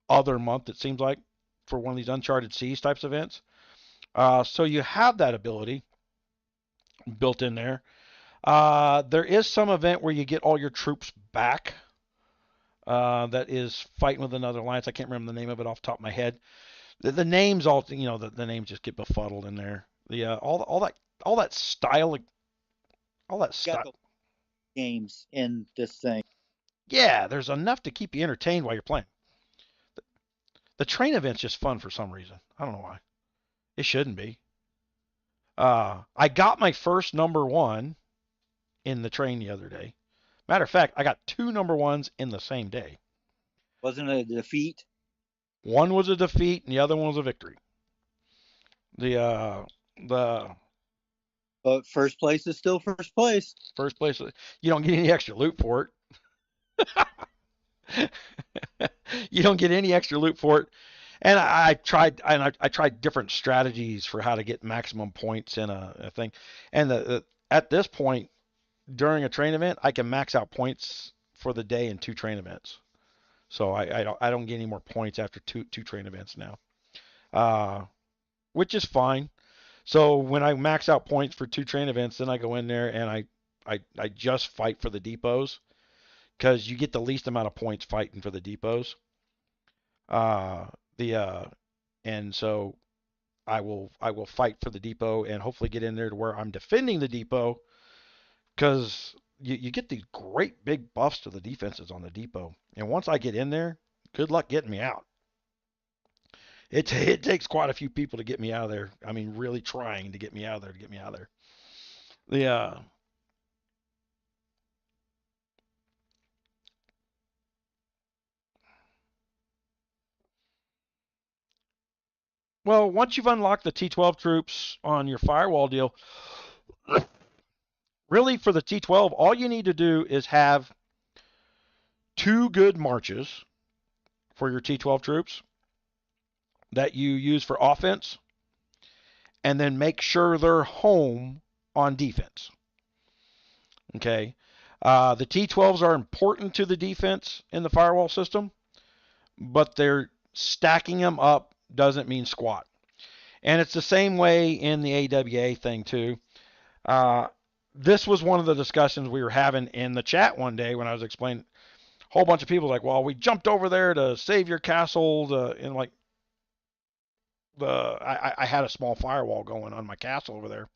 other month, it seems like, for one of these Uncharted Seas types events. So you have that ability built in there. There is some event where you get all your troops back. That is fighting with another alliance. I can't remember the name of it off the top of my head. The names all, the names just get befuddled in there. The all that style, all that Got style. the games in this thing. Yeah, there's enough to keep you entertained while you're playing. The train event's just fun for some reason. I don't know why. It shouldn't be. I got my first number one in the train the other day. Matter of fact, I got two number ones in the same day. Wasn't it a defeat? One was a defeat, and the other one was a victory. The But first place is still first place. first place, you don't get any extra loot for it. You don't get any extra loot for it. And I tried different strategies for how to get maximum points in a thing. And at this point, during a train event, I can max out points for the day in two train events. So I don't get any more points after two train events now, uh, which is fine. So when I max out points for two train events, then I go in there and I just fight for the depots because you get the least amount of points fighting for the depots. Uh, the and so I will fight for the depot and hopefully get in there to where I'm defending the depot because you get these great big buffs to the defenses on the depot. And once I get in there, good luck getting me out. It takes quite a few people to get me out of there. I mean, really trying to get me out of there to get me out of there. The Well, once you've unlocked the T12 troops on your firewall deal, really for the T12, all you need to do is have two good marches for your T12 troops that you use for offense, and then make sure they're home on defense. Okay. The T12s are important to the defense in the firewall system, but they're stacking them up doesn't mean squat. And it's the same way in the AWA thing too. Uh, this was one of the discussions we were having in the chat one day when I was explaining. A whole bunch of people like, well, we jumped over there to save your castle, and like I had a small firewall going on my castle over there,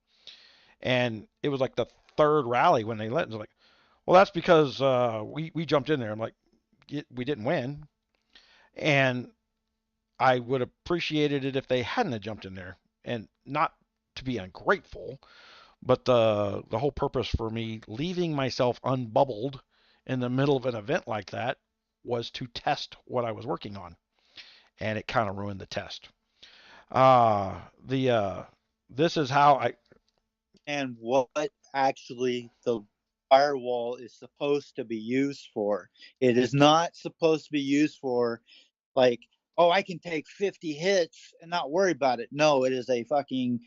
and it was like the third rally when they let. It was like, well, that's because we jumped in there. I'm like, we didn't win, and I would have appreciated it if they hadn't have jumped in there, and not to be ungrateful, but the whole purpose for me leaving myself unbubbled in the middle of an event like that was to test what I was working on, and it kind of ruined the test. The This is how I And what actually the firewall is supposed to be used for. It is not supposed to be used for, like, oh, I can take 50 hits and not worry about it. No, it is a fucking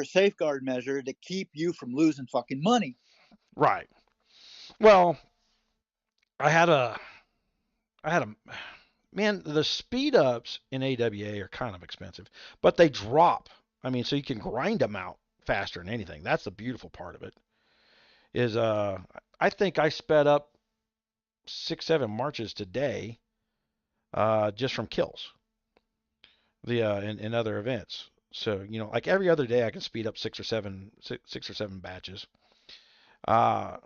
safeguard measure to keep you from losing fucking money. right. Well, I had a I had a man. The speed ups in AWA are kind of expensive, but they drop. I mean, so you can grind them out faster than anything. That's the beautiful part of it. Is I think I sped up 6, 7 marches today, just from kills. In other events. So like every other day, I can speed up 6 or 7 batches. Uh,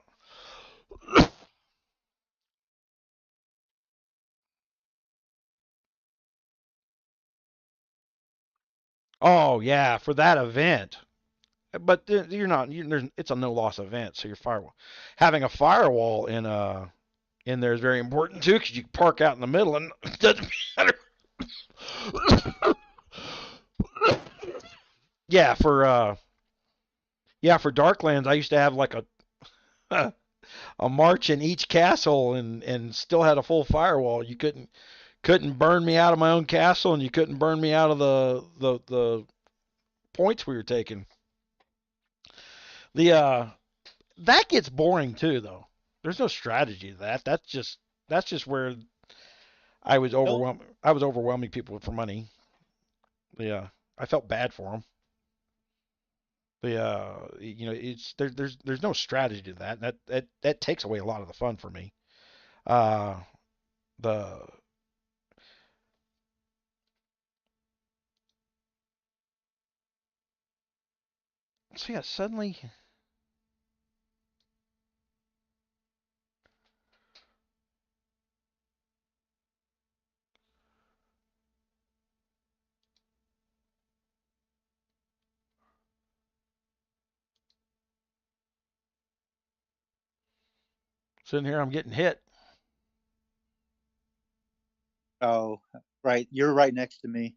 oh yeah, for that event. but you're not. It's a no loss event, so your firewall, having a firewall in there is very important too, because you park out in the middle and it doesn't matter. yeah, for Darklands, I used to have like a march in each castle and still had a full firewall. You couldn't burn me out of my own castle, and you couldn't burn me out of the points we were taking. The that gets boring too, though. There's no strategy to that. That's just where Well, I was overwhelming people for money. Yeah, I felt bad for them. There's no strategy to that. That takes away a lot of the fun for me. Uh, the so yeah, suddenly sitting here, I'm getting hit. oh, right. You're right next to me.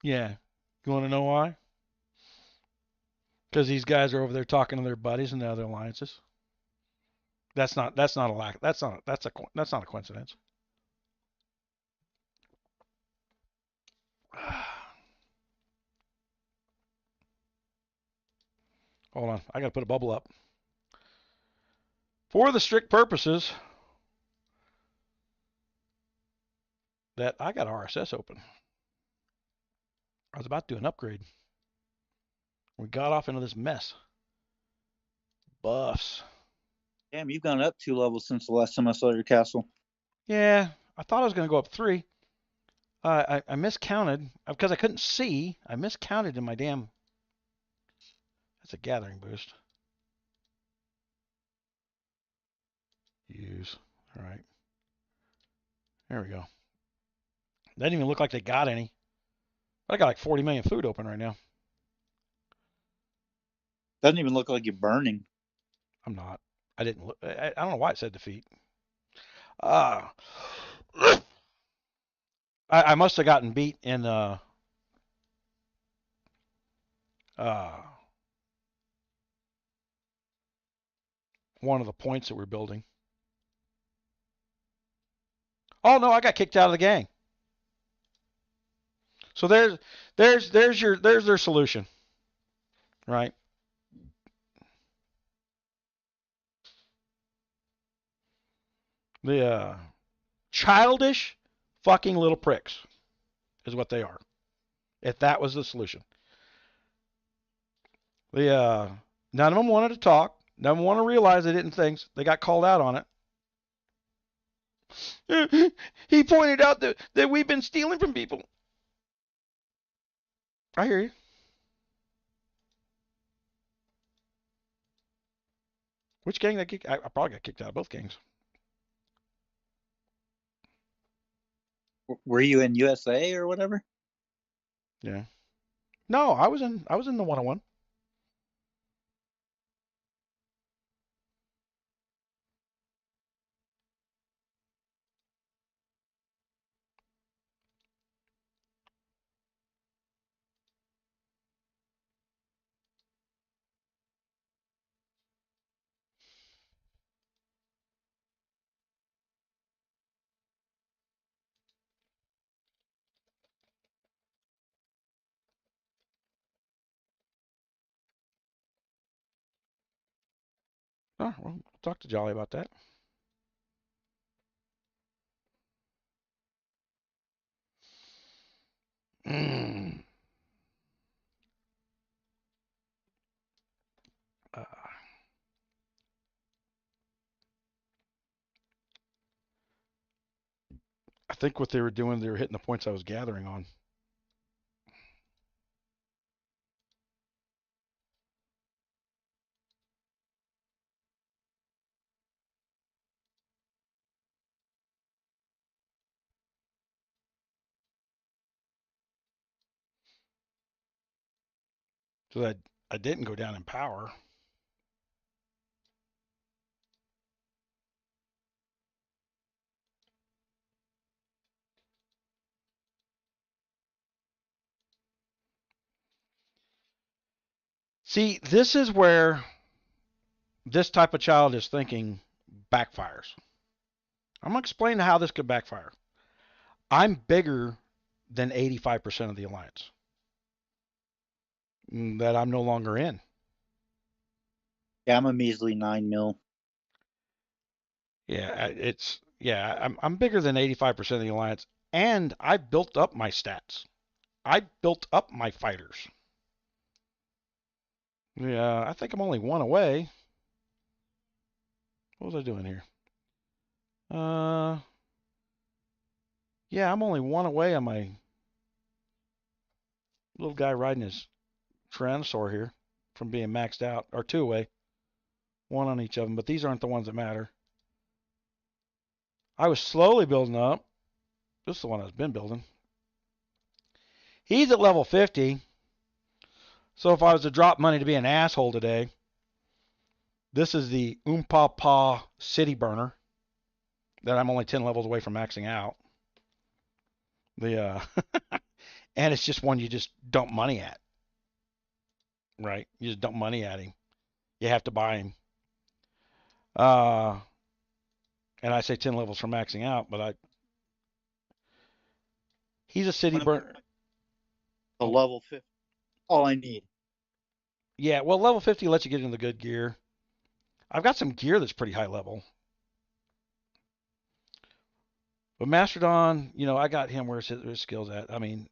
Yeah, you want to know why? Because these guys are over there talking to their buddies and the other alliances. That's not a lack. That's not a coincidence. Hold on, I got to put a bubble up for the strict purposes that I got RSS open. I was about to do an upgrade. We got off into this mess. Buffs. Damn, you've gone up 2 levels since the last time I saw your castle. Yeah, I thought I was going to go up 3. I miscounted because I couldn't see. I miscounted in my damn. That's a gathering boost. Use. All right. There we go. Doesn't even look like they got any. I got like 40 million food open right now. Doesn't even look like you're burning. I'm not. I didn't look. I don't know why it said defeat. Uh, I must have gotten beat in uh, one of the points that we're building. Oh no, I got kicked out of the gang. So there's their solution, right? The childish fucking little pricks is what they are. If that was the solution, the none of them wanted to talk. None of them want to realize they didn't things. They got called out on it. He pointed out that we've been stealing from people. I hear you. Which gang that kicked? I probably got kicked out of both gangs. Were you in USA or whatever? Yeah. No, I was in the 101. Oh, well, we'll talk to Jolly about that. Mm. Uh, I think what they were doing, they were hitting the points I was gathering on. So that I didn't go down in power. See, this is where this type of childish thinking backfires. I'm going to explain how this could backfire. I'm bigger than 85% of the alliance that I'm no longer in. Yeah, I'm a measly 9 mil. Yeah, I'm bigger than 85% of the alliance, and I built up my stats. I built up my fighters. Yeah, I think I'm only one away. What was I doing here? Yeah, I'm only one away on my little guy riding his Tyrannosaur here from being maxed out, or two away, one on each of them. But these aren't the ones that matter. I was slowly building up. This is the one I've been building. He's at level 50. So if I was to drop money to be an asshole today, this is the 𝙂𝙪𝙣𝙈 City Burner that I'm only 10 levels away from maxing out. The and it's just one you just dump money at. Right? You just dump money at him. You have to buy him. And I say 10 levels from maxing out, but he's a city burner. A level 50. All I need. Yeah, well, level 50 lets you get into the good gear. I've got some gear that's pretty high level. But Mastodon, I got him where's his skills at. I mean,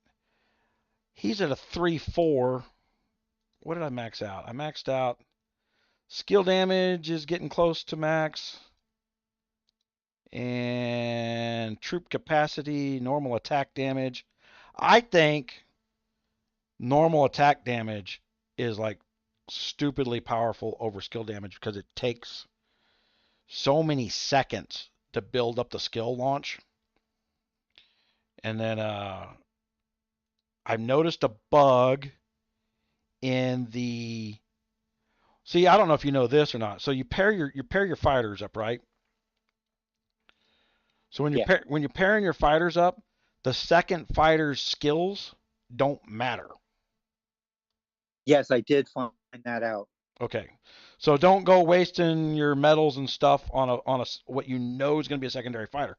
he's at a 3-4. What did I max out? I maxed out. Skill damage is getting close to max. And troop capacity, normal attack damage. I think normal attack damage is like stupidly powerful over skill damage because it takes so many seconds to build up the skill launch. And then I've noticed a bug in the. See, I don't know if you know this or not. So you pair your fighters up, right? So when you're pairing your fighters up, the second fighter's skills don't matter. Yes, I did find that out. Okay, so don't go wasting your metals and stuff on a what you know is going to be a secondary fighter.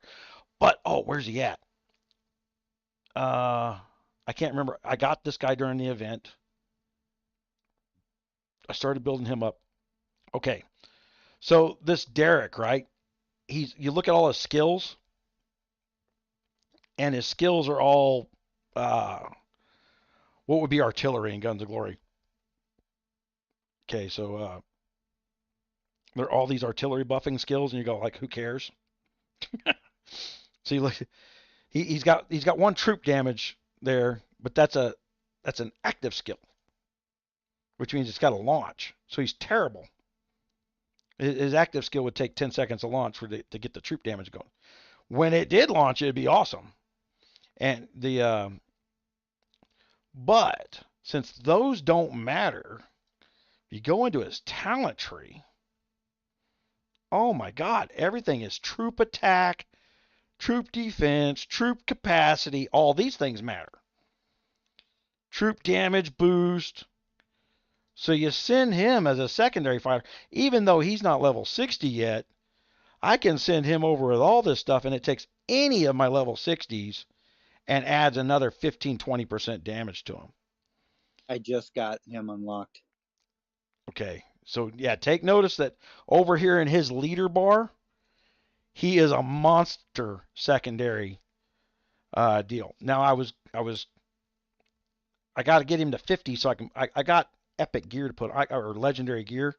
But where's he at? I can't remember. I got this guy during the event. I started building him up. Okay, so this Derek, right? You look at all his skills, and his skills are all what would be artillery in Guns of Glory. Okay, so there are all these artillery buffing skills, and you go like, who cares? So you look, he's got one troop damage there, but that's an active skill, which means it's got to launch. So he's terrible. His active skill would take 10 seconds to launch to get the troop damage going. When it did launch, it'd be awesome. And but since those don't matter, you go into his talent tree. Oh my God, everything is troop attack, troop defense, troop capacity. All these things matter. Troop damage boost. So you send him as a secondary fighter, even though he's not level 60 yet. I can send him over with all this stuff, and it takes any of my level 60s and adds another 15-20% damage to him. I just got him unlocked. Okay, so yeah, take notice that over here in his leader bar, he is a monster secondary deal. Now I got to get him to 50 so I got epic gear to put or legendary gear.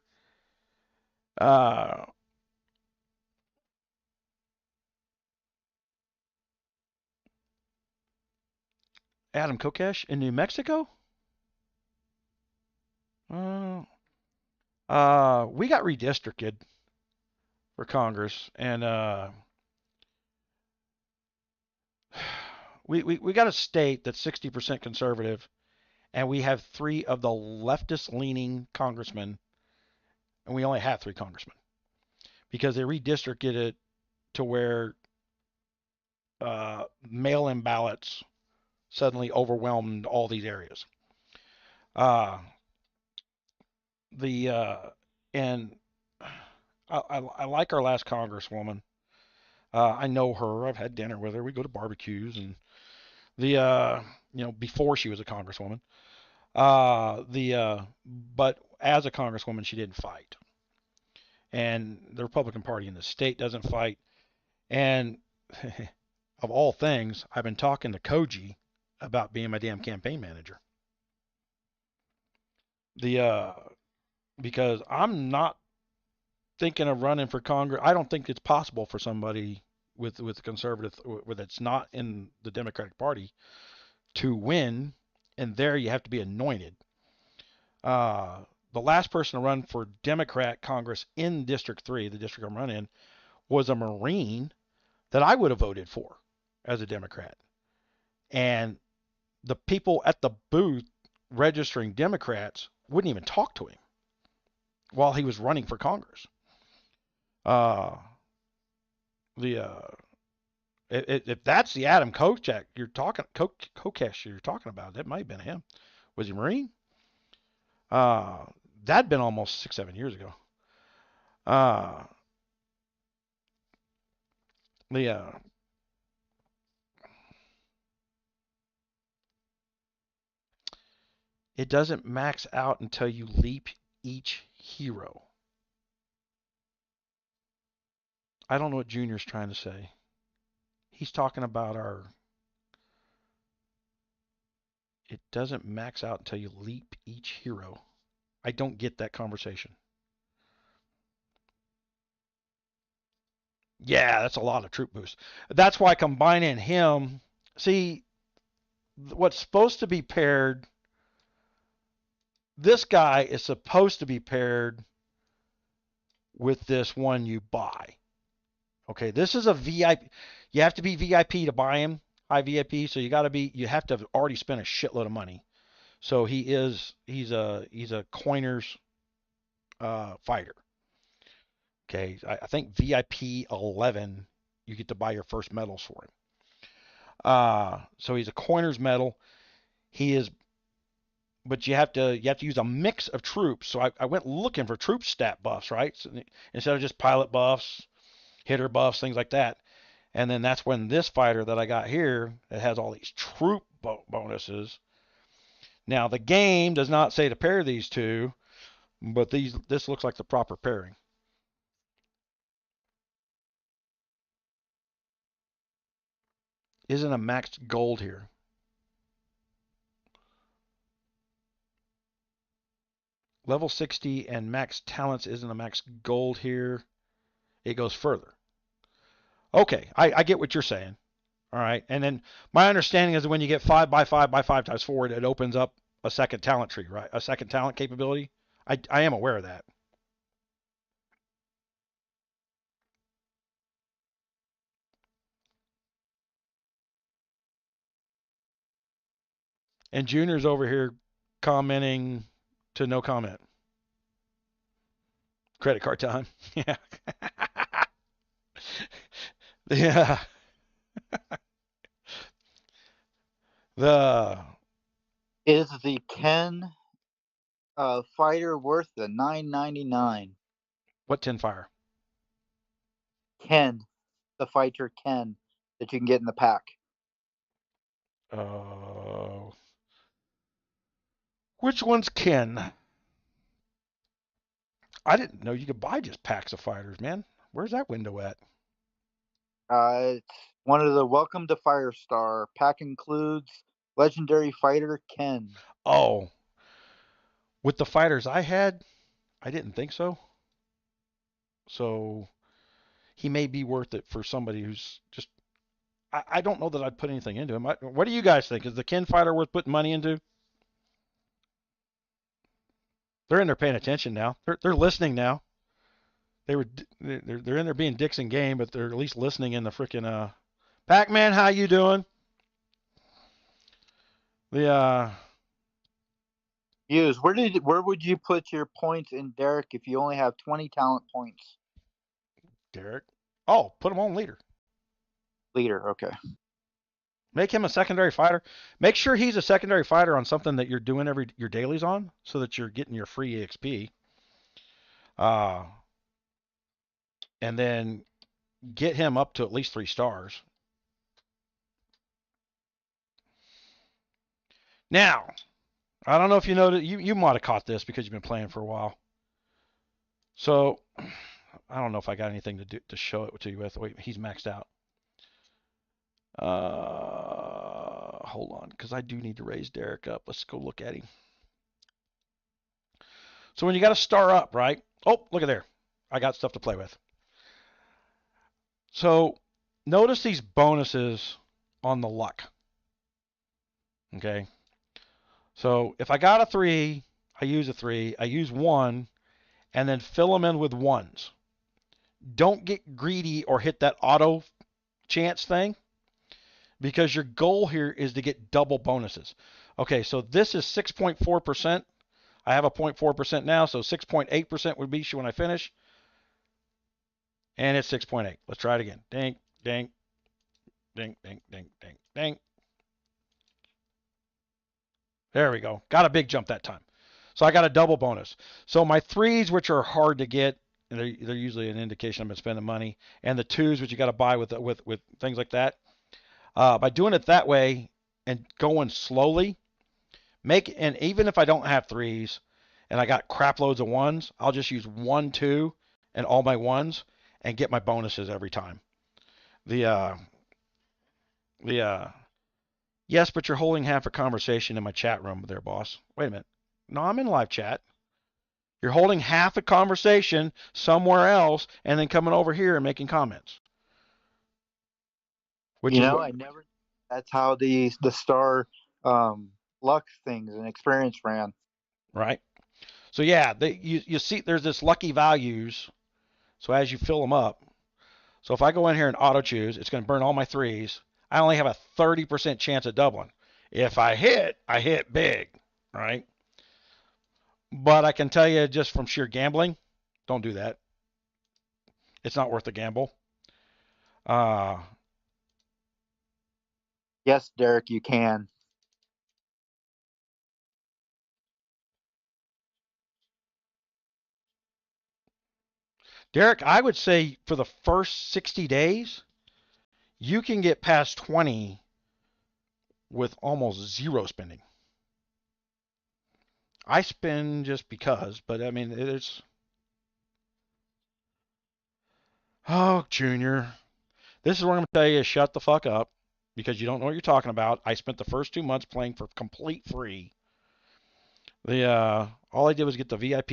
Adam Kokesh in New Mexico? We got redistricted for Congress, and we got a state that's 60% conservative and we have 3 of the leftist-leaning congressmen, and we only have 3 congressmen because they redistricted it to where mail-in ballots suddenly overwhelmed all these areas. The and I like our last congresswoman. I know her. I've had dinner with her. We go to barbecues and before she was a congresswoman. But as a congresswoman, she didn't fight, and the Republican Party in the state doesn't fight. And of all things, I've been talking to Koji about being my damn campaign manager. Because I'm not thinking of running for Congress. I don't think it's possible for somebody with conservative that's not in the Democratic Party to win, and there you have to be anointed. The last person to run for Democrat Congress in District 3, the district I'm running, was a Marine that I would have voted for as a Democrat. And the people at the booth registering Democrats wouldn't even talk to him while he was running for Congress. If that's the Adam Kokesh you're talking about, that might have been him. Was he Marine? That'd been almost 6-7 years ago. It doesn't max out until you leap each hero. I don't know what Junior's trying to say. He's talking about it doesn't max out until you leap each hero. I don't get that conversation. Yeah, that's a lot of troop boost. That's why combining him, see, what's supposed to be paired, this guy is supposed to be paired with this one you buy. Okay, this is a VIP. You have to be VIP to buy him, high VIP. So you have to have already spent a shitload of money. So he's a coiners fighter. Okay, I think VIP 11, you get to buy your first medals for him. So he's a coiners medal. He is, but you have to use a mix of troops. So I went looking for troop stat buffs, right? So instead of just pilot buffs, hitter buffs, things like that. And then that's when this fighter that I got here, it has all these troop bonuses. Now the game does not say to pair these two, but this looks like the proper pairing. Isn't a maxed gold here. Level 60 and max talents isn't a max gold here. It goes further. Okay, I get what you're saying. All right, and then my understanding is that when you get 5x5x5 times 4, it opens up a second talent tree, right? A second talent capability. I am aware of that. And Junior's over here commenting to no comment. Credit card time. Yeah. Yeah. Is the Ken fighter worth the $9.99? What 10 fire? Ken, the fighter Ken that you can get in the pack. Which one's Ken? I didn't know you could buy just packs of fighters, man. Where's that window at? It's one of the Welcome to Firestar. Pack includes legendary fighter Ken. Oh, with the fighters I had, I didn't think so. So he may be worth it for somebody who's just. I don't know that I'd put anything into him. What do you guys think? Is the Ken fighter worth putting money into? They're in there paying attention now. They're listening now. They're in there being dicks in game, but they're at least listening in the freaking Pac-Man. How you doing? Use. Where would you put your points in Derek if you only have 20 talent points? Derek. Oh, put him on leader. Leader. Okay. Make him a secondary fighter. Make sure he's a secondary fighter on something that you're doing your dailies on, so that you're getting your free EXP. And then get him up to at least 3 stars. Now, I don't know if you know that you might have caught this because you've been playing for a while. So I don't know if I got anything to show it to you with. Wait, he's maxed out. Hold on, because I do need to raise Derek up. Let's go look at him. So when you got to star up, right? Oh, look at there. I got stuff to play with. So notice these bonuses on the luck. Okay. So if I got a 3, I use a 3. I use 1, and then fill them in with 1s. Don't get greedy or hit that auto chance thing, because your goal here is to get double bonuses. Okay, so this is 6.4%. I have a 0.4% now, so 6.8% would be when I finish. And it's 6.8. Let's try it again. Ding, ding, ding, ding, ding, ding, ding. There we go. Got a big jump that time. So I got a double bonus. So my 3s, which are hard to get, and they're usually an indication I've been spending money, and the 2s, which you got to buy with things like that. By doing it that way and going slowly, and even if I don't have 3s and I got crap loads of 1s, I'll just use 1, 2, and all my 1s and get my bonuses every time. Yes, but you're holding half a conversation in my chat room there, boss. Wait a minute. No, I'm in live chat. You're holding half a conversation somewhere else and then coming over here and making comments. Which is what I never. That's how the star luck things and experience ran. Right. So yeah, you see, there's this lucky values. So as you fill them up, so if I go in here and auto choose, it's going to burn all my 3s. I only have a 30% chance of doubling. If I hit big, right? But I can tell you just from sheer gambling, don't do that. It's not worth the gamble. Yes, Derek, you can. Derek, I would say for the first 60 days, you can get past 20 with almost zero spending. I spend just because, but I mean, it's... Oh, Junior. This is where I'm going to tell you, shut the fuck up, because you don't know what you're talking about. I spent the first 2 months playing for complete free. All I did was get the VIP,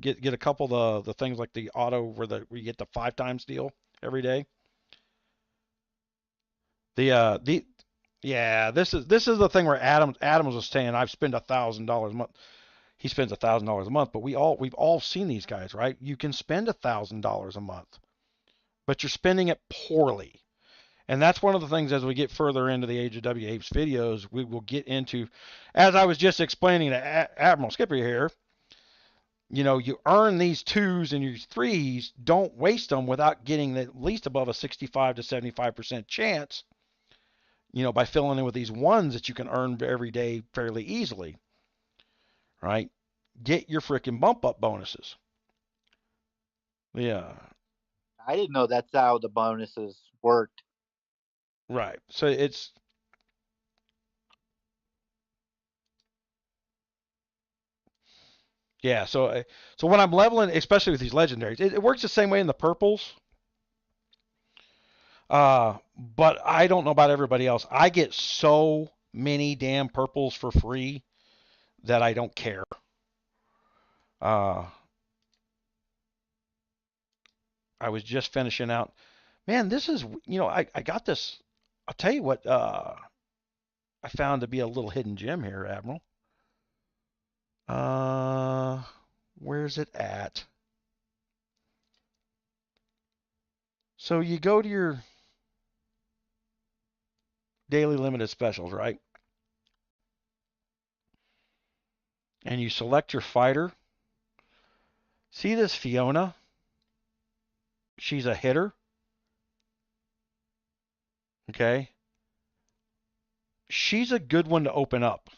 get a couple of the things like the auto where you get the 5 times deal every day. This is the thing where Adams was saying I've spent $1,000 a month. He spends $1,000 a month, but we've all seen these guys, right? You can spend $1,000 a month, but you're spending it poorly. And that's one of the things as we get further into the Age of Apes videos, we will get into, as I was just explaining to Admiral Skipper here, you earn these 2s and your 3s, don't waste them without getting at least above a 65 to 75% chance, by filling in with these 1s that you can earn every day fairly easily, right? Get your freaking bump up bonuses. Yeah. I didn't know that's how the bonuses worked. Right. So it's... Yeah, so when I'm leveling, especially with these legendaries, it works the same way in the purples. But I don't know about everybody else. I get so many damn purples for free that I don't care. I was just finishing out. Man, this is, I got this. I'll tell you what, I found to be a little hidden gem here, Admiral. Where's it at? So you go to your daily limited specials, right? and you select your fighter. See this Fiona? She's a hitter. Okay. She's a good one to open up.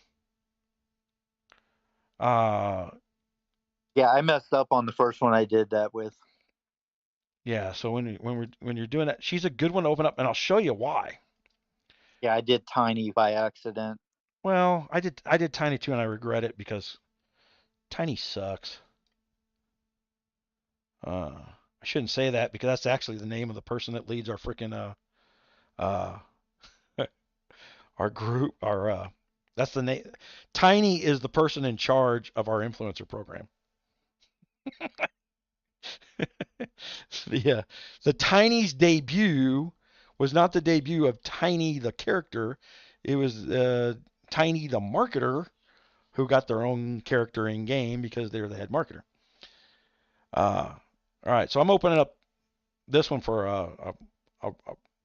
Yeah, I messed up on the first one I did that with. Yeah, so when you're doing that, she's a good one to open up, and I'll show you why. Yeah, I did Tiny by accident. Well, I did Tiny too, and I regret it because Tiny sucks. I shouldn't say that because that's actually the name of the person that leads our freaking uh our group. That's the name. Tiny is the person in charge of our influencer program. The Tiny's debut was not the debut of Tiny the character. It was Tiny the marketer who got their own character in game because they're the head marketer. All right, so I'm opening up this one for a,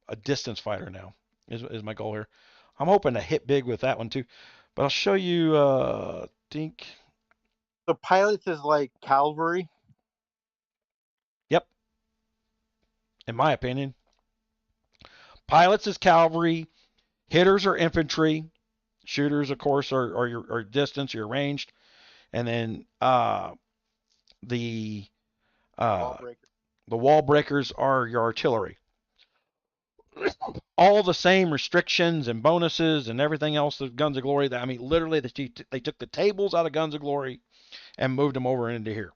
a distance fighter now. Is my goal here. I'm hoping to hit big with that one too, but I'll show you. Think. So pilots is like cavalry. Yep. In my opinion, pilots is cavalry. Hitters are infantry. Shooters, of course, are your distance, your ranged, and then the Wall uh, breaker. the wall breakers are your artillery. All the same restrictions and bonuses and everything else of Guns of Glory. That I mean, literally, they took the tables out of Guns of Glory and moved them over into here.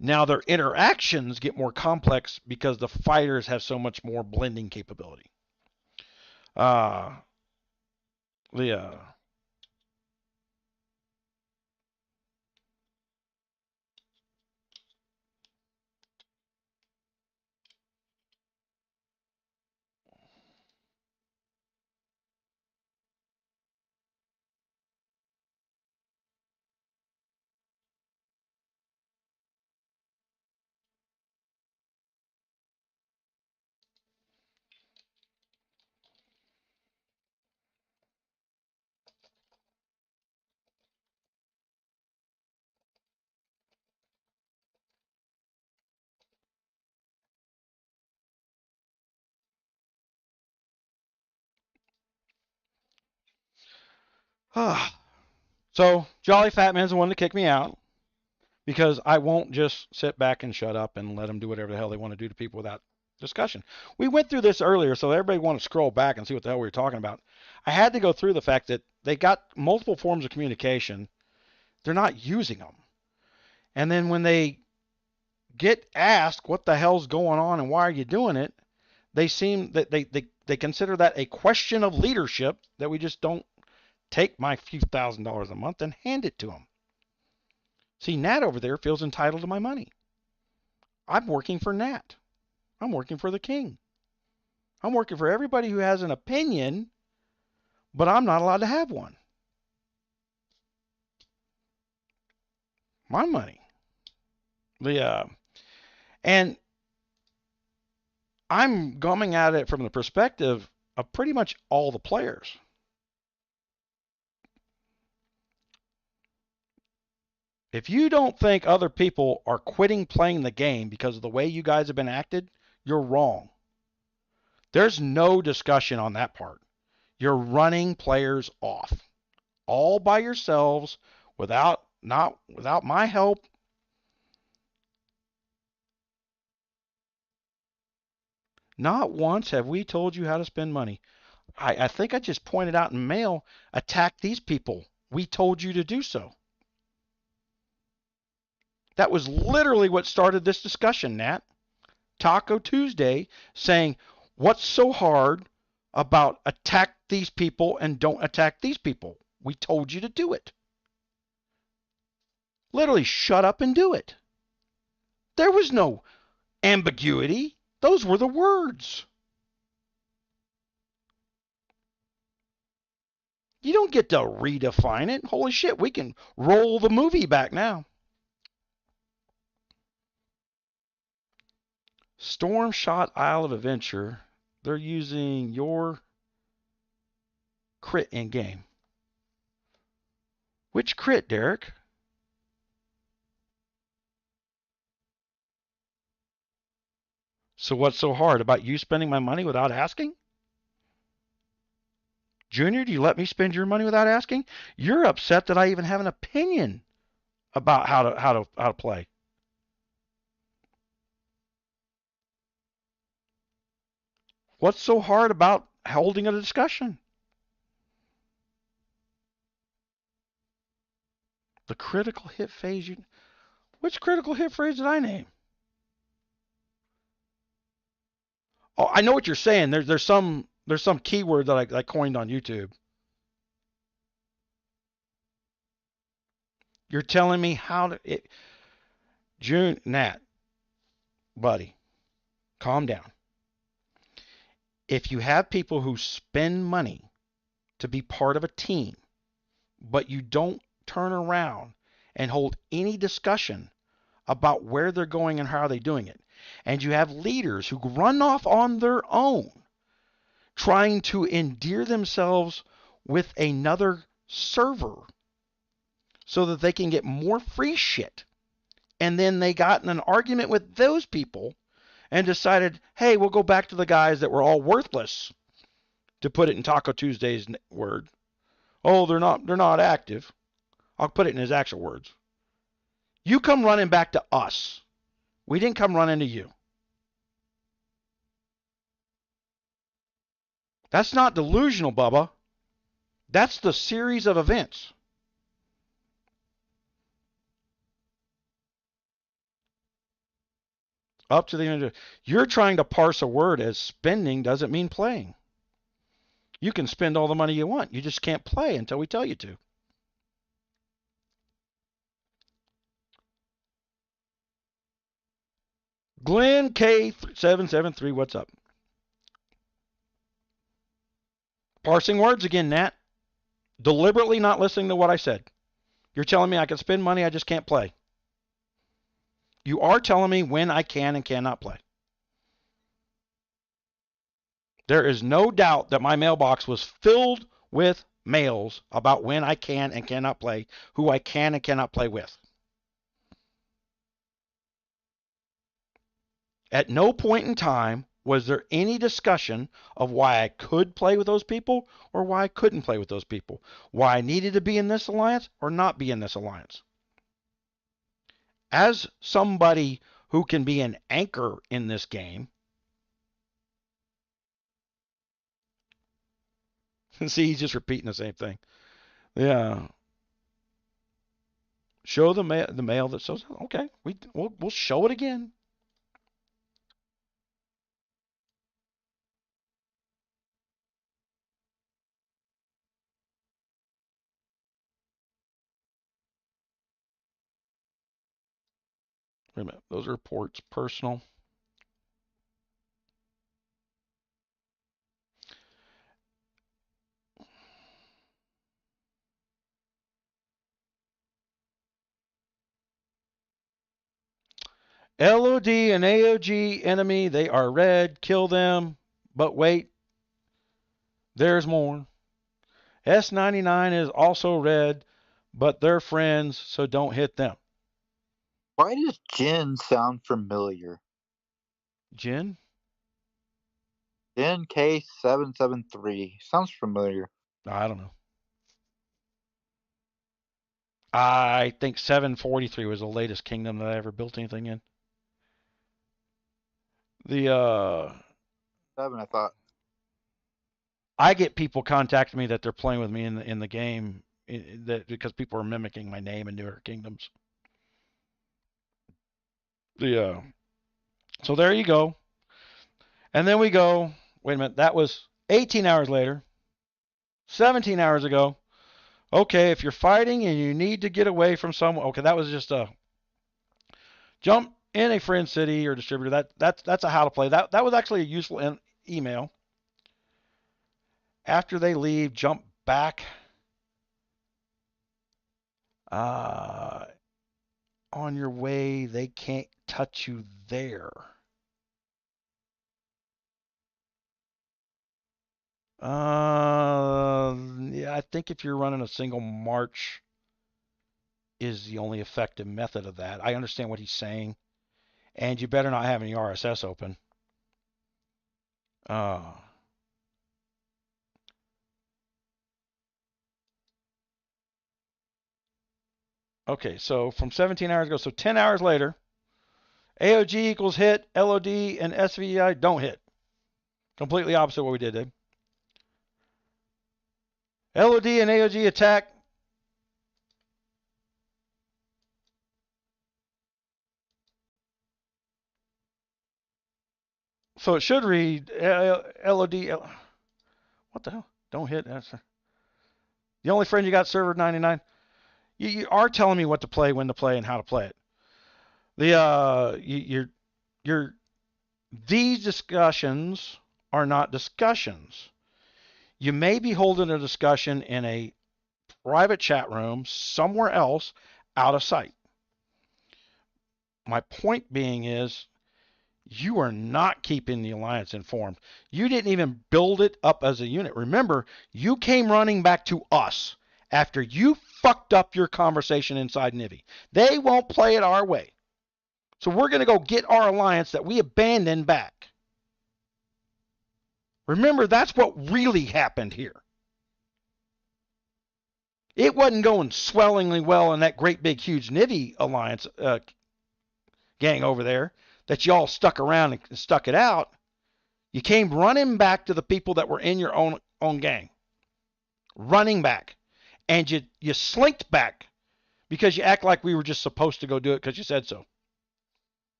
Now their interactions get more complex because the fighters have so much more blending capability. Uh, the so Jolly Fat Man's the one to kick me out because I won't just sit back and shut up and let them do whatever the hell they want to do to people without discussion. We went through this earlier, so everybody want to scroll back and see what the hell we were talking about. I had to go through the fact that they got multiple forms of communication. They're not using them. And then when they get asked what the hell's going on and why are you doing it, they seem that they consider that a question of leadership that we just don't take my few $1,000s a month and hand it to them. See, Nat over there feels entitled to my money. I'm working for Nat. I'm working for the king. I'm working for everybody who has an opinion, but I'm not allowed to have one. My money. And I'm coming at it from the perspective of pretty much all the players. If you don't think other people are quitting playing the game because of the way you guys have been acted, you're wrong. There's no discussion on that part. You're running players off all by yourselves without my help. Not once have we told you how to spend money. I think I just pointed out in mail, attack these people. We told you to do so. That was literally what started this discussion, Nat. Taco Tuesday saying, what's so hard about attack these people and don't attack these people? We told you to do it. Literally, shut up and do it. There was no ambiguity. Those were the words. You don't get to redefine it. Holy shit, we can roll the movie back now. Storm Shot Isle of Adventure. They're using your crit in game. Which crit, Derek? So what's so hard about you spending my money without asking? Junior, do you let me spend your money without asking? You're upset that I even have an opinion about how to play. What's so hard about holding a discussion? The critical hit phase. Which critical hit phrase did I name? Oh, I know what you're saying. There's some keyword that I coined on YouTube. You're telling me how to Nat, buddy, calm down. If you have people who spend money to be part of a team, but you don't turn around and hold any discussion about where they're going and how they're doing it, and you have leaders who run off on their own trying to endear themselves with another server so that they can get more free shit, and then they got in an argument with those people and decided, hey, we'll go back to the guys that were all worthless, to put it in Taco Tuesday's word. Oh, they're not active. I'll put it in his actual words. You come running back to us. We didn't come running to you. That's not delusional, Bubba. That's the series of events. Up to the end. You're trying to parse a word as spending doesn't mean playing. You can spend all the money you want. You just can't play until we tell you to. Glenn K773, what's up? Parsing words again, Nat. Deliberately not listening to what I said. You're telling me I can spend money, I just can't play. You are telling me when I can and cannot play. There is no doubt that my mailbox was filled with mails about when I can and cannot play, who I can and cannot play with. At no point in time was there any discussion of why I could play with those people or why I couldn't play with those people, why I needed to be in this alliance or not be in this alliance. As somebody who can be an anchor in this game, see, he's just repeating the same thing. Yeah. Show the mail that shows. Okay, we'll show it again. Wait a minute. Those reports personal. LOD and AOG enemy, they are red. Kill them. But wait, there's more. S99 is also red, but they're friends, so don't hit them. Why does Jin sound familiar? Jin? Jin K773. Sounds familiar. I don't know. I think 743 was the latest kingdom that I ever built anything in. The 7, I thought. I get people contacting me that they're playing with me in the game because people are mimicking my name in newer kingdoms. So there you go. And then we go, wait a minute, that was 18 hours later, 17 hours ago. Okay, if you're fighting and you need to get away from someone, okay, that was just a jump in a friend city or distributor. That's a how to play. That was actually a useful email. After they leave, jump back on your way. They can't touch you there. Yeah, I think if you're running a single march, is the only effective method of that. I understand what he's saying. And you better not have any RSS open. Okay, so from 17 hours ago, so 10 hours later, AOG equals hit, LOD and SVI don't hit. Completely opposite what we did, Dave. LOD and AOG attack. So it should read LOD. What the hell? Don't hit. That's the only friend you got, server 99. You are telling me what to play, when to play, and how to play it. These discussions are not discussions. You may be holding a discussion in a private chat room somewhere else out of sight. My point being is you are not keeping the Alliance informed. You didn't even build it up as a unit. Remember, you came running back to us after you fucked up your conversation inside Nivy. They won't play it our way. So we're going to go get our Alliance that we abandoned back. Remember, that's what really happened here. It wasn't going swellingly well in that great big huge Nivy Alliance gang over there that y'all stuck around and stuck it out. You came running back to the people that were in your own gang. Running back. And you slinked back because you act like we were just supposed to go do it because you said so.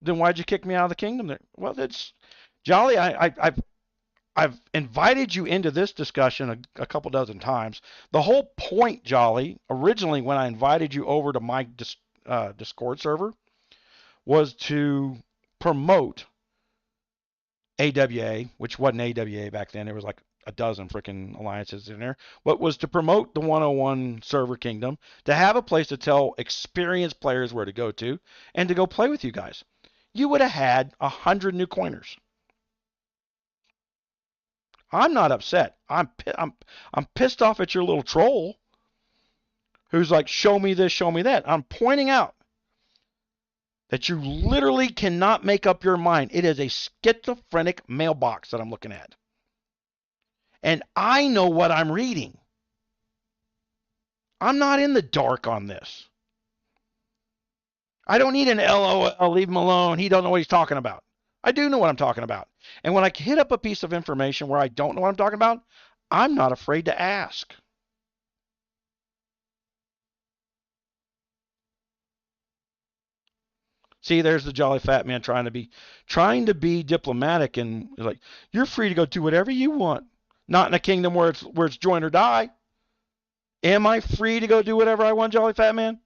Then why'd you kick me out of the kingdom there? Well, it's Jolly. I've invited you into this discussion a couple dozen times. The whole point, Jolly, originally when I invited you over to my Discord server, was to promote AWA, which wasn't AWA back then. There was like a dozen freaking alliances in there. But was to promote the 101 server kingdom, to have a place to tell experienced players where to go to, and to go play with you guys. You would have had 100 new coiners. I'm not upset. I'm pissed off at your little troll who's like, show me this, show me that. I'm pointing out that you literally cannot make up your mind. It is a schizophrenic mailbox that I'm looking at. And I know what I'm reading. I'm not in the dark on this. I don't need an LOL, leave him alone. He don't know what he's talking about. I do know what I'm talking about. And when I hit up a piece of information where I don't know what I'm talking about, I'm not afraid to ask. See, there's the jolly fat man trying to be diplomatic and like, you're free to go do whatever you want. Not in a kingdom where it's join or die. Am I free to go do whatever I want, jolly fat man?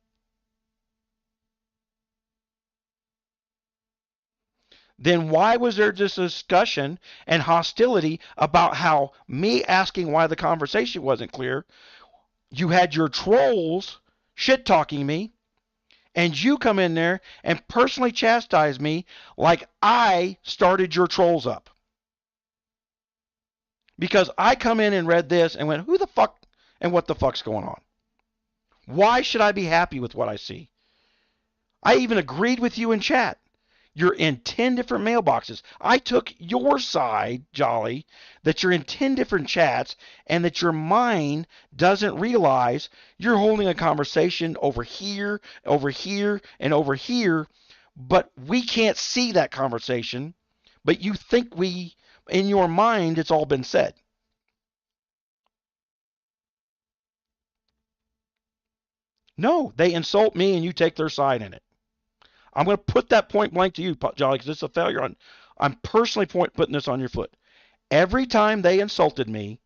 Then why was there this discussion and hostility about how me asking why the conversation wasn't clear? You had your trolls shit-talking me, and you come in there and personally chastise me like I started your trolls up. Because I come in and read this and went, who the fuck and what the fuck's going on? Why should I be happy with what I see? I even agreed with you in chat. You're in 10 different mailboxes. I took your side, Jolly, that you're in 10 different chats and that your mind doesn't realize you're holding a conversation over here, and over here, but we can't see that conversation, but you think in your mind, it's all been said. No, they insult me and you take their side in it. I'm going to put that point blank to you, Jolly, because it's a failure. I'm personally putting this on your foot. Every time they insulted me,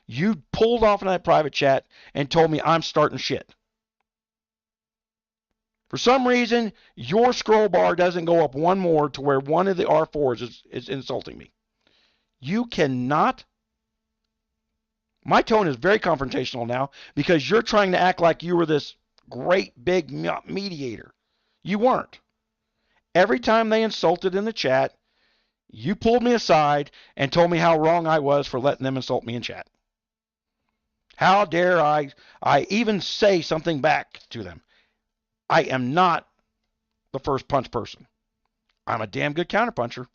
you pulled off in that private chat and told me I'm starting shit. For some reason, your scroll bar doesn't go up one more to where one of the R4s is insulting me. You cannot. My tone is very confrontational now because you're trying to act like you were this great big mediator. You weren't. Every time they insulted in the chat, you pulled me aside and told me how wrong I was for letting them insult me in chat. How dare I even say something back to them? I am not the first punch person. I'm a damn good counterpuncher.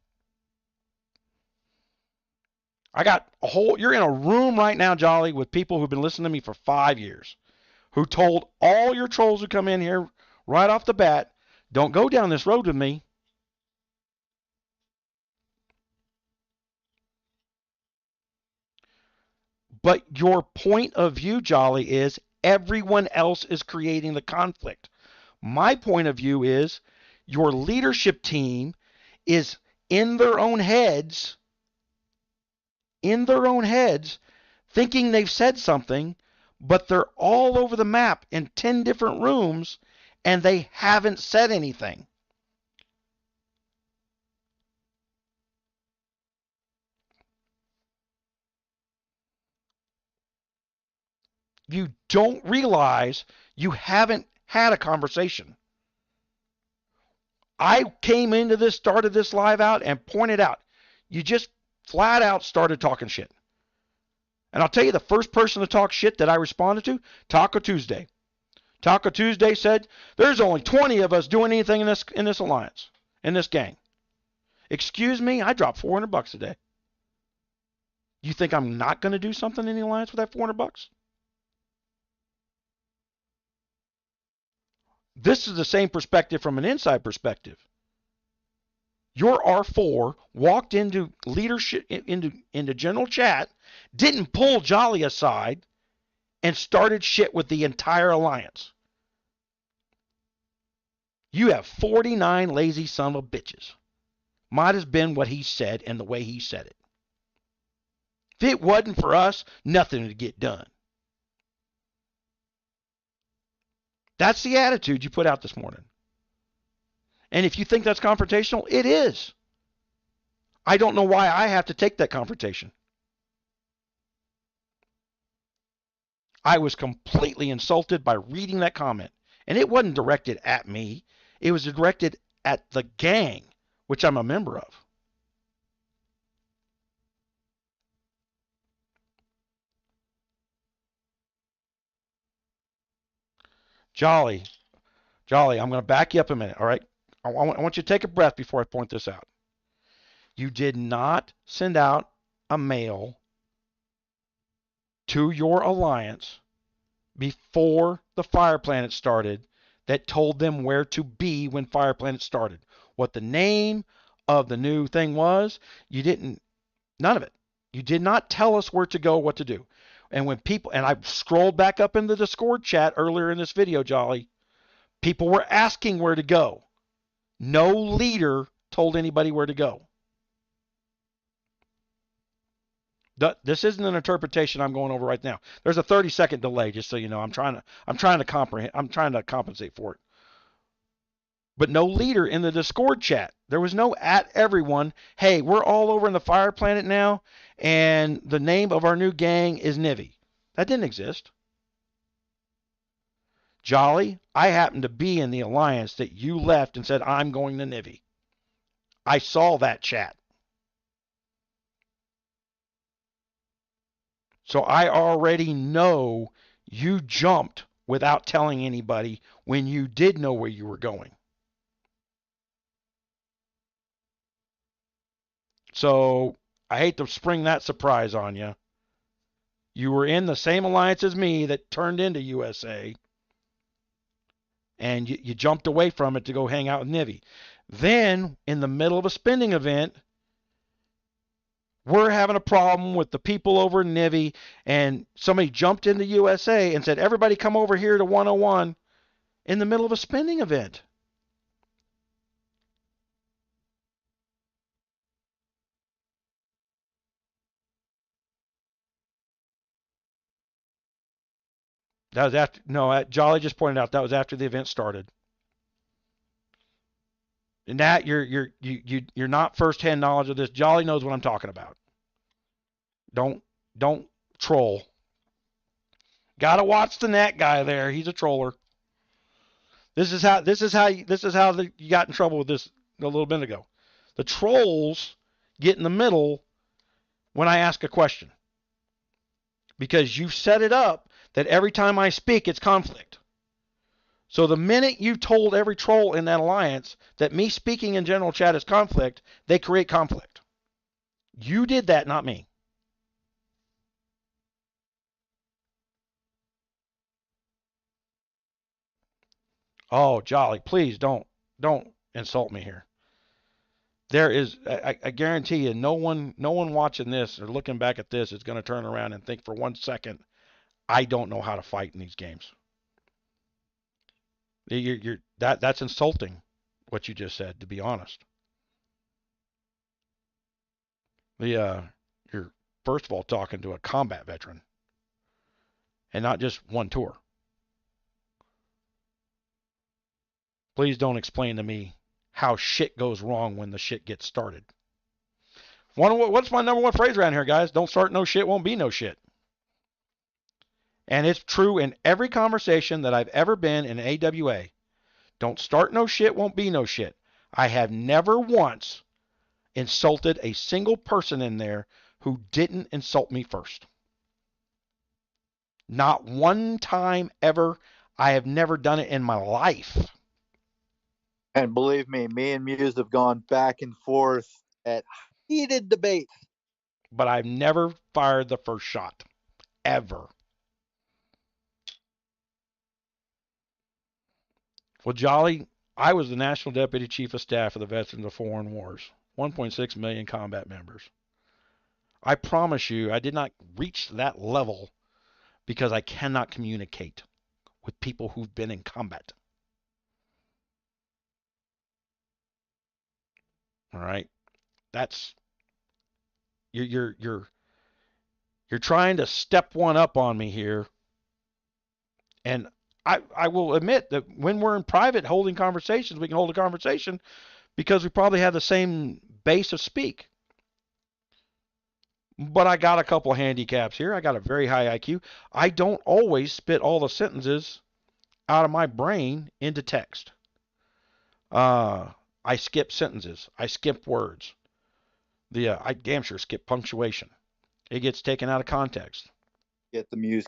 I got you're in a room right now, Jolly, with people who've been listening to me for 5 years, who told all your trolls who come in here right off the bat, don't go down this road with me. But your point of view, Jolly, is everyone else is creating the conflict. My point of view is your leadership team is in their own heads, thinking they've said something, but they're all over the map in 10 different rooms, and they haven't said anything. You don't realize you haven't had a conversation. I came into this, started this live out, and pointed out, you just flat out started talking shit. And I'll tell you, the first person to talk shit that I responded to, Taco Tuesday. Taco Tuesday said, there's only 20 of us doing anything in this alliance, in this gang. Excuse me, I dropped $400 today. You think I'm not going to do something in the alliance with that $400? This is the same perspective from an inside perspective. Your R4 walked into leadership, into general chat, didn't pull Jolly aside, and started shit with the entire alliance. You have 49 lazy son of bitches. Might have been what he said and the way he said it. If it wasn't for us, nothing would get done. That's the attitude you put out this morning. And if you think that's confrontational, it is. I don't know why I have to take that confrontation. I was completely insulted by reading that comment. And it wasn't directed at me. It was directed at the gang, which I'm a member of. Jolly, I'm going to back you up a minute, all right? I want you to take a breath before I point this out. You did not send out a mail to your alliance before the Fire Planet started that told them where to be when Fire Planet started. What the name of the new thing was, you didn't, none of it. You did not tell us where to go, what to do. And when people, and I scrolled back up in the Discord chat earlier in this video, Jolly, people were asking where to go. No leader told anybody where to go. This isn't an interpretation I'm going over right now. There's a 30-second delay, just so you know. I'm trying to compensate for it. But no leader in the Discord chat. There was no at everyone, hey, we're all over in the Fire Planet now, and the name of our new gang is Nivy. That didn't exist. Jolly, I happened to be in the alliance that you left and said, I'm going to Nivy. I saw that chat. So I already know you jumped without telling anybody when you did know where you were going. So I hate to spring that surprise on you. You were in the same alliance as me that turned into USA, and you jumped away from it to go hang out with Nivy. Then, in the middle of a spending event, we're having a problem with the people over in Nivy, and somebody jumped into USA and said, everybody come over here to 101 in the middle of a spending event. That was after, no, Jolly just pointed out that was after the event started. And that you're not firsthand knowledge of this. Jolly knows what I'm talking about. Don't troll. Gotta watch the net guy there. He's a troller. This is how you got in trouble with this a little bit ago. The trolls get in the middle when I ask a question because you've set it up that every time I speak, it's conflict. So the minute you told every troll in that alliance that me speaking in general chat is conflict, they create conflict. You did that, not me. Oh, Jolly, please don't insult me here. There is, I guarantee you, no one watching this or looking back at this is going to turn around and think for 1 second, I don't know how to fight in these games. That's insulting, what you just said, to be honest. You're first of all talking to a combat veteran, and not just one tour. Please don't explain to me how shit goes wrong when the shit gets started. What's my number one phrase around here, guys? Don't start no shit, won't be no shit. And it's true in every conversation that I've ever been in AWA. Don't start no shit, won't be no shit. I have never once insulted a single person in there who didn't insult me first. Not one time ever. I have never done it in my life. And believe me and Muse have gone back and forth at heated debates. But I've never fired the first shot. Ever. Well, Jolly, I was the National Deputy Chief of Staff of the Veterans of Foreign Wars. 1.6 million combat members. I promise you, I did not reach that level because I cannot communicate with people who've been in combat. All right, that's you're trying to step one up on me here, and I will admit that when we're in private holding conversations, we can hold a conversation because we probably have the same base of speak. But I got a couple handicaps here. I got a very high IQ. I don't always spit all the sentences out of my brain into text. I skip sentences. I skip words. I damn sure skip punctuation. It gets taken out of context. Get the Muse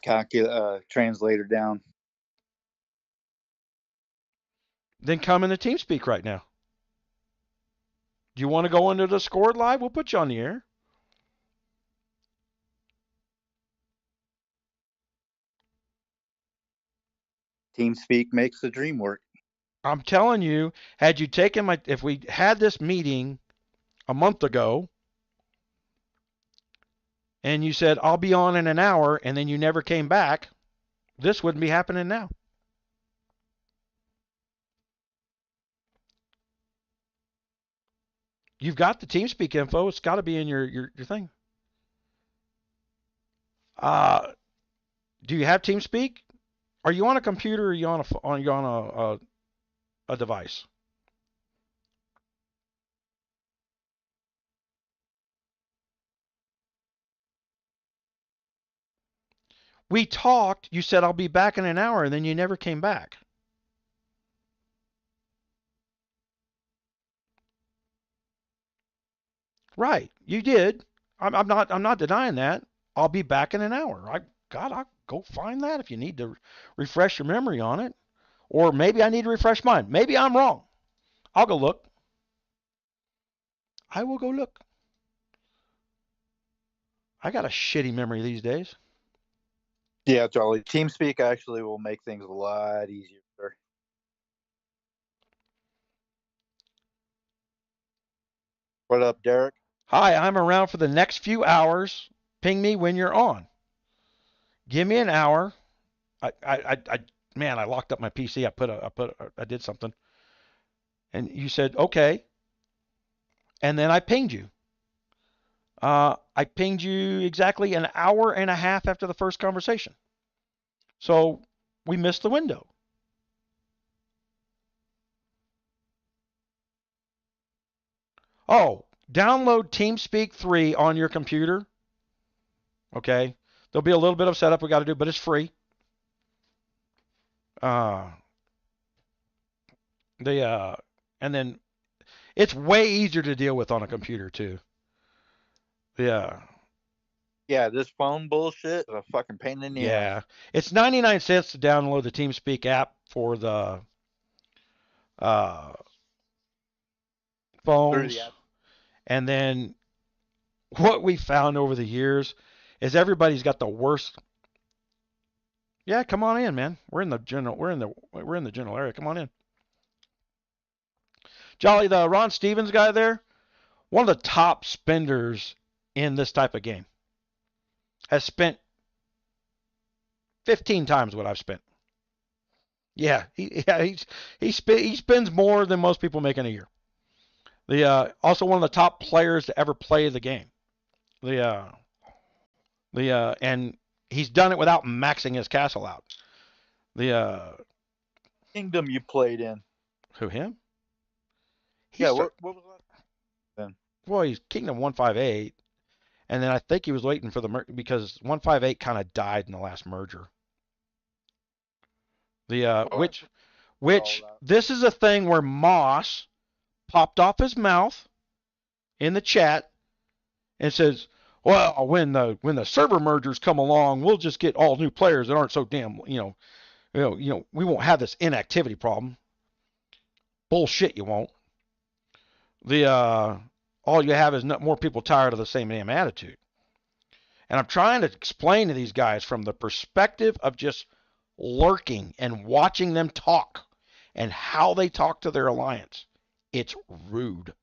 translator down. Then come into TeamSpeak right now. Do you want to go into Discord live? We'll put you on the air. TeamSpeak makes the dream work. I'm telling you, had you taken if we had this meeting a month ago, and you said, I'll be on in an hour, and then you never came back, this wouldn't be happening now. You've got the TeamSpeak info. It's got to be in your thing. Do you have TeamSpeak? Are you on a computer or are you on a device? We talked. You said, I'll be back in an hour, and then you never came back. Right. You did. I'm not denying that. I'll be back in an hour. I'll go find that if you need to refresh your memory on it. Or maybe I need to refresh mine. Maybe I'm wrong. I'll go look. I will go look. I got a shitty memory these days. Yeah, Jolly. TeamSpeak actually will make things a lot easier, sir. What up, Derek? Hi, I'm around for the next few hours. Ping me when you're on. Give me an hour. Man, I locked up my PC. I did something. And you said, okay. And then I pinged you. I pinged you exactly an hour and a half after the first conversation. So we missed the window. Oh, download TeamSpeak 3 on your computer. Okay. There'll be a little bit of setup we got to do, but it's free. And then It's way easier to deal with on a computer too. Yeah. Yeah, this phone bullshit is a fucking pain in the ass. Yeah. It's 99 cents to download the TeamSpeak app for the uh, Through the phones. app. And then what we found over the years is everybody's got the worst. Yeah, come on in, man. We're in the general area. Come on in. Jolly, the Ron Stevens guy there, one of the top spenders in this type of game, has spent 15 times what I've spent. Yeah, he spends more than most people make in a year. The also one of the top players to ever play the game. The and he's done it without maxing his castle out. The Kingdom you played in. Who, him? Yeah, what was that then? Well, he's Kingdom 158, and then I think he was waiting for because 158 kind of died in the last merger. Which this is a thing where Moss popped off his mouth in the chat and says, "Well, when the server mergers come along, we'll just get all new players that aren't so damn, we won't have this inactivity problem." Bullshit, you won't. All you have is more people tired of the same damn attitude. And I'm trying to explain to these guys from the perspective of just lurking and watching them talk and how they talk to their alliance. It's rude.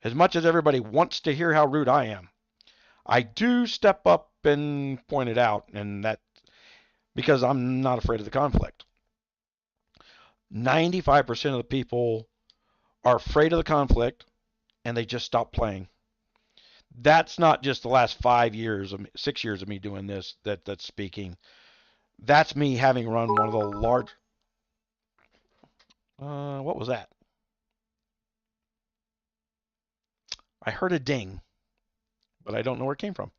As much as everybody wants to hear how rude I am, I do step up and point it out, and that because I'm not afraid of the conflict. 95% of the people are afraid of the conflict, and they just stop playing. That's not just the last 6 years of me doing this that's speaking. That's me having run one of the large. What was that? I heard a ding, but I don't know where it came from.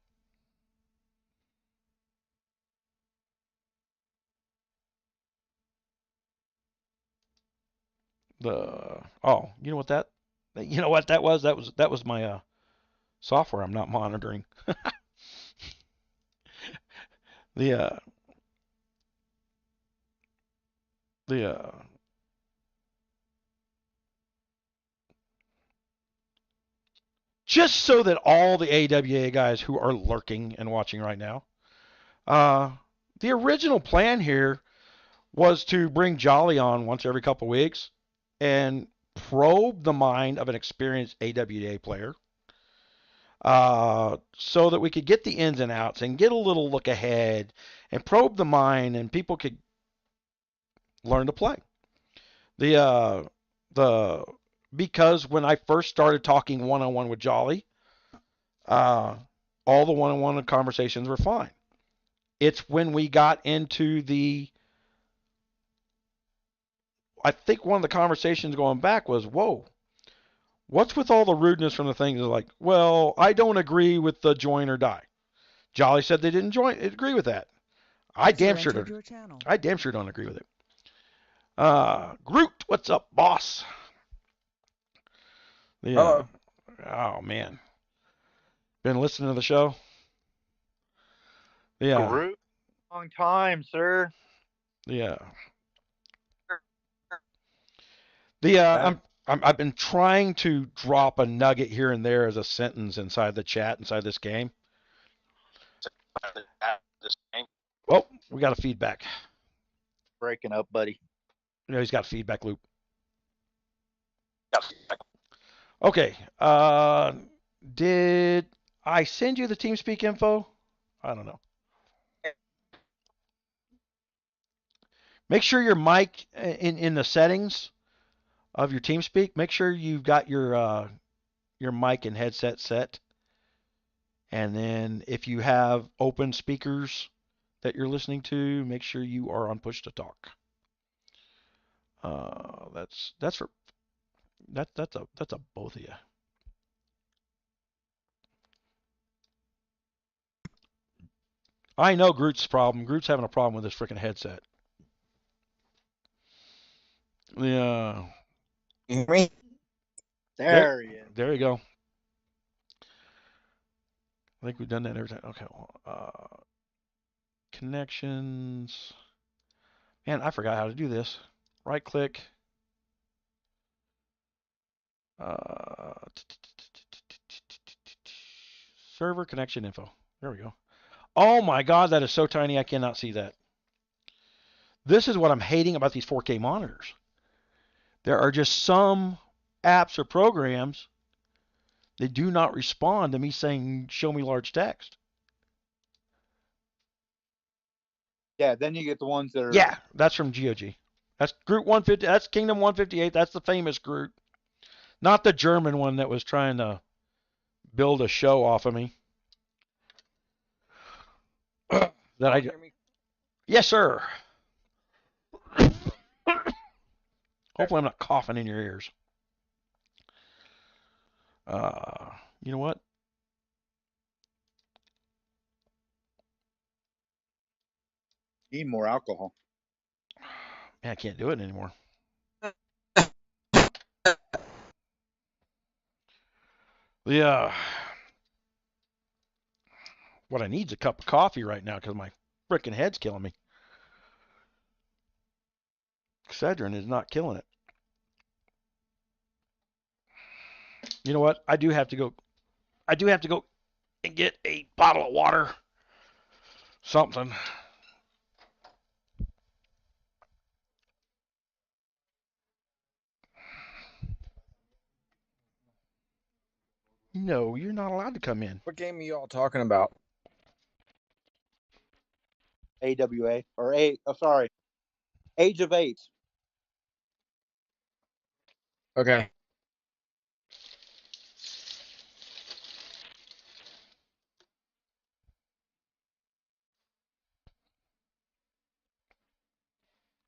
You know what that? You know what that was? That was my software I'm not monitoring. the uh, the Just so that all the AWA guys who are lurking and watching right now, the original plan here was to bring Jolly on once every couple weeks and probe the mind of an experienced AWA player, so that we could get the ins and outs and get a little look ahead and probe the mind, and people could learn to play. Because when I first started talking one-on-one with Jolly, all the one-on-one conversations were fine. It's when we got into I think one of the conversations going back was, whoa, what's with all the rudeness from the things like, well, I don't agree with the join or die. Jolly said they didn't agree with that. I damn sure don't agree with it. Groot, what's up, boss? Hello. Oh man, been listening to the show? Yeah. Groot, long time, sir. Yeah. I've been trying to drop a nugget here and there as a sentence inside the chat inside this game. Oh, we got a feedback. Breaking up, buddy. You know, he's got a feedback loop. Okay. Did I send you the TeamSpeak info? I don't know. Make sure your mic in the settings of your TeamSpeak, make sure you've got your mic and headset set. And then if you have open speakers that you're listening to, make sure you are on push to talk. That's a both of you. I know Groot's problem. Groot's having a problem with this freaking headset. Yeah. You hear me? There he is. There you go. I think we've done that every time. Okay. Connections. Man, I forgot how to do this. Right click. Server connection info. There we go. Oh my God, that is so tiny I cannot see that. This is what I'm hating about these 4K monitors. There are just some apps or programs that do not respond to me saying, show me large text. Yeah, then you get the ones that are. Yeah, that's from GOG. That's Groot 150. That's Kingdom 158. That's the famous Groot. Not the German one that was trying to build a show off of me. that I. Hear me? Yes, sir. Hopefully, I'm not coughing in your ears. You know what? Need more alcohol. Man, I can't do it anymore. Yeah. What I need is a cup of coffee right now because my freaking head's killing me. Excedrin is not killing it. You know what? I do have to go and get a bottle of water. Something. No, you're not allowed to come in. What game are y'all talking about? AWA or A. Oh, sorry, Age of Apes. Okay.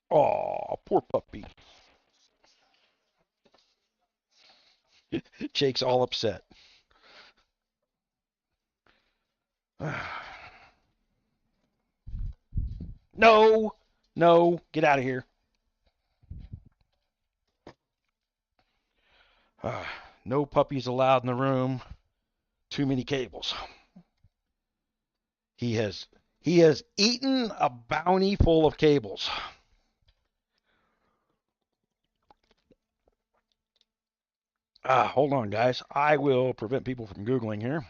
Oh, poor puppy. Jake's all upset. No, no, get out of here. No puppies allowed in the room. Too many cables. He has eaten a bounty full of cables. Hold on, guys. I will prevent people from Googling here.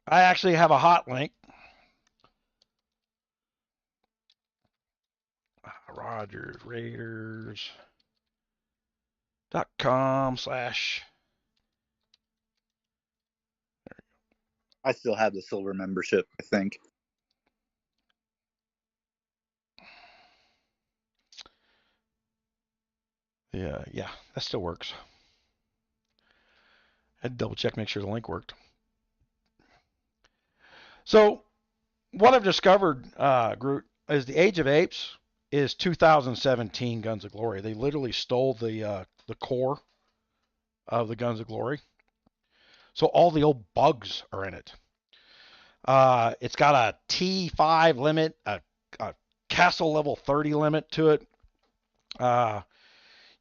I actually have a hot link. RogersRaiders.com/ I still have the silver membership, I think. Yeah, that still works. I had to double check, make sure the link worked. So, what I've discovered, Groot, is the Age of Apes is 2017 Guns of Glory. They literally stole the core of the Guns of Glory. So all the old bugs are in it. It's got a T5 limit, a castle level 30 limit to it.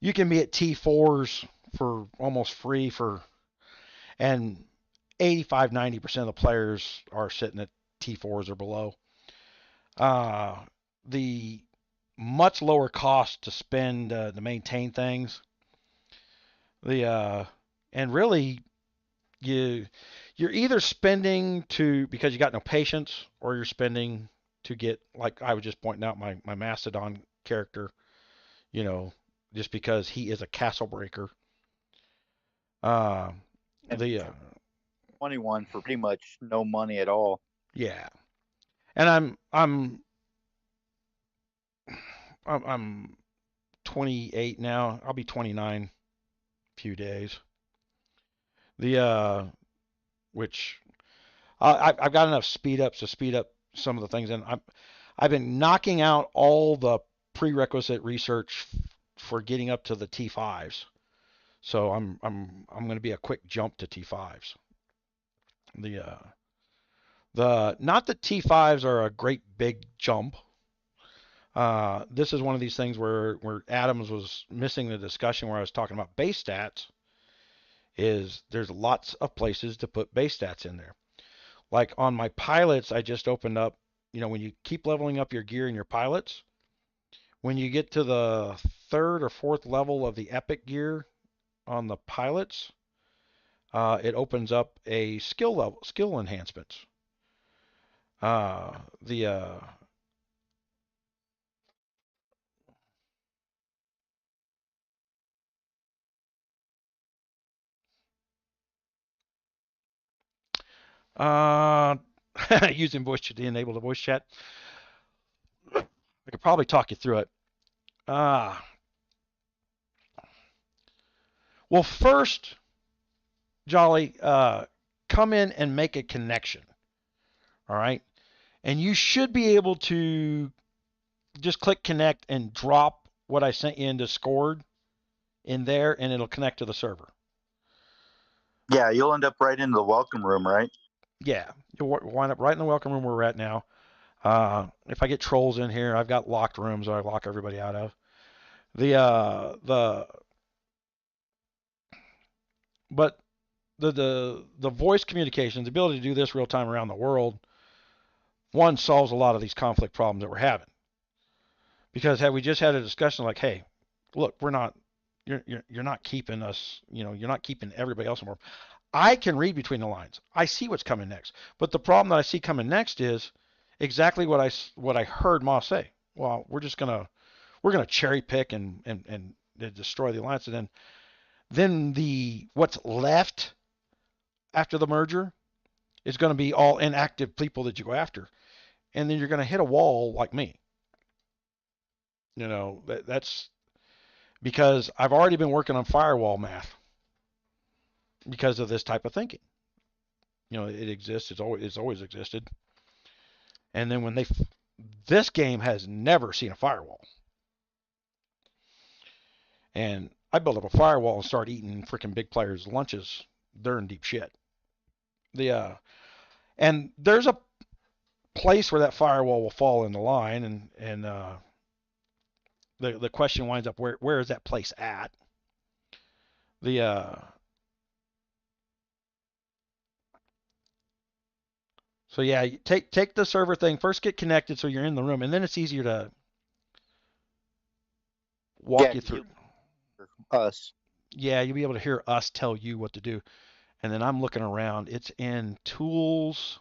You can be at T4s for almost free and 85-90% of the players are sitting at T4s or below. The much lower cost to spend to maintain things. And really you're either spending because you got no patience, or you're spending to get, like I was just pointing out, my Mastodon character, just because he is a castle breaker. The 21 for pretty much no money at all. Yeah, and I'm 28 now. I'll be 29 in a few days. Which I've got enough speed ups to speed up some of the things, and I've been knocking out all the prerequisite research for getting up to the T5s. So I'm going to be a quick jump to T5s. Not that T5s are a great big jump. This is one of these things where Adams was missing the discussion where I was talking about base stats. is there's lots of places to put base stats in there. Like on my pilots, I just opened up, when you keep leveling up your gear and your pilots, when you get to the third or fourth level of the epic gear on the pilots, it opens up a skill enhancements. The using voice chat to enable the voice chat. I could probably talk you through it. Well, first, Jolly, come in and make a connection. All right. And you should be able to just click connect and drop what I sent you into Scored in there, and it'll connect to the server. Yeah, you'll end up right into the welcome room, right? Yeah, you'll wind up right in the welcome room where we're at now. If I get trolls in here, I've got locked rooms that I lock everybody out of. But the voice communications, the ability to do this real time around the world, one solves a lot of these conflict problems that we're having. Because had we just had a discussion like, hey, look, you're not keeping us, you're not keeping everybody else warm. I can read between the lines. I see what's coming next. But the problem that I see coming next is exactly what I heard Ma say. Well, we're gonna cherry pick and destroy the alliance, and then what's left after the merger is going to be all inactive people that you go after, and then you're going to hit a wall like me. That's because I've already been working on firewall math because of this type of thinking. It exists. It's always existed. And then this game has never seen a firewall, and I build up a firewall and start eating freaking big players' lunches. They're in deep shit. And there's a place where that firewall will fall in the line, and the question winds up where is that place at? So yeah, take the server thing first, get connected so you're in the room, and then it's easier to walk you through. Us. Yeah, you'll be able to hear us tell you what to do. And then I'm looking around. It's in tools.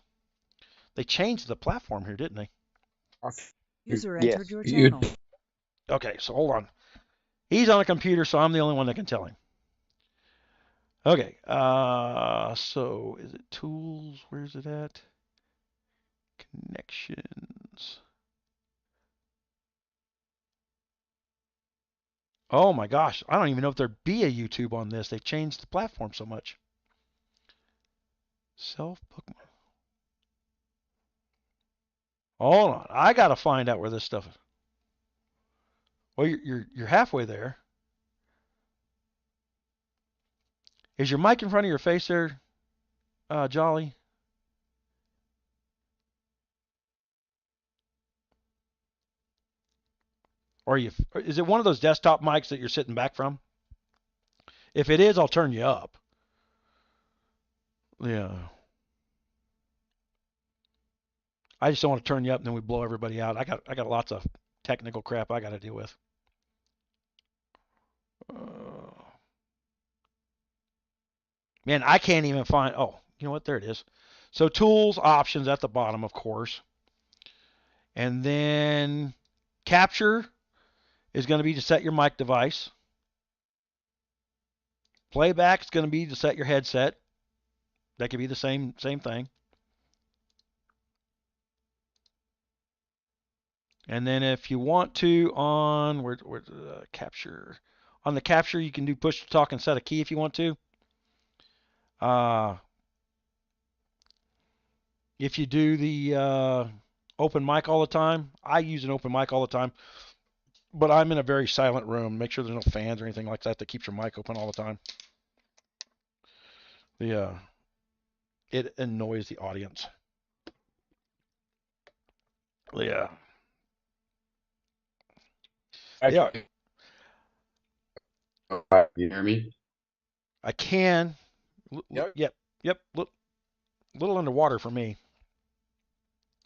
They changed the platform here, didn't they? User Yes. entered your channel. Okay, so hold on. He's on a computer, so I'm the only one that can tell him. Okay, so is it tools? Where's it at? Connections. Oh my gosh, I don't even know if there'd be a YouTube on this. They changed the platform so much. Self bookmark. Hold on, I gotta find out where this stuff is. Well, you're halfway there. Is your mic in front of your face there, Jolly? Or is it one of those desktop mics that you're sitting back from? If it is, I'll turn you up. Yeah. I just don't want to turn you up and then we blow everybody out. I got lots of technical crap I got to deal with. Man, I can't even find. Oh, you know what? There it is. So tools, options at the bottom, of course. And then capture is going to be to set your mic device. Playback is going to be to set your headset. That could be the same thing. And then if you want to where's the capture? On the capture, you can do push to talk and set a key if you want to. If you do the open mic all the time, I use an open mic all the time, but I'm in a very silent room. Make sure there's no fans or anything like that that keeps your mic open all the time. It annoys the audience. Yeah. You hear me? I can. Yep. Yep. Little underwater for me.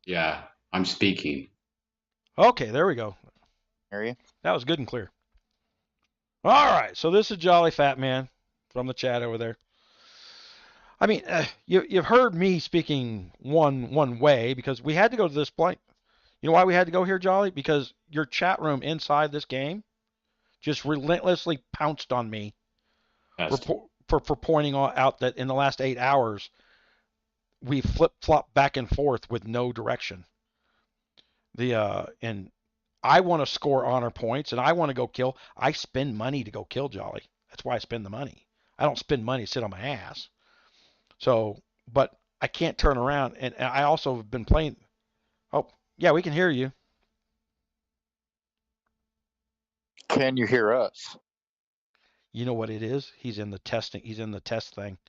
Yeah, I'm speaking. Okay, there we go. Area. That was good and clear. All right, so this is Jolly Fat Man from the chat over there. I mean, you've heard me speaking one way because we had to go to this point. You know why we had to go here, Jolly? Because your chat room inside this game just relentlessly pounced on me Test. for pointing out that in the last 8 hours we flip flop back and forth with no direction. And I want to score honor points and I want to go kill. I spend money to go kill, Jolly. That's why I spend the money. I don't spend money to sit on my ass. So, but I can't turn around. And I also have been playing. Oh, yeah, we can hear you. Can you hear us? You know what it is? He's in the testing. He's in the test thing.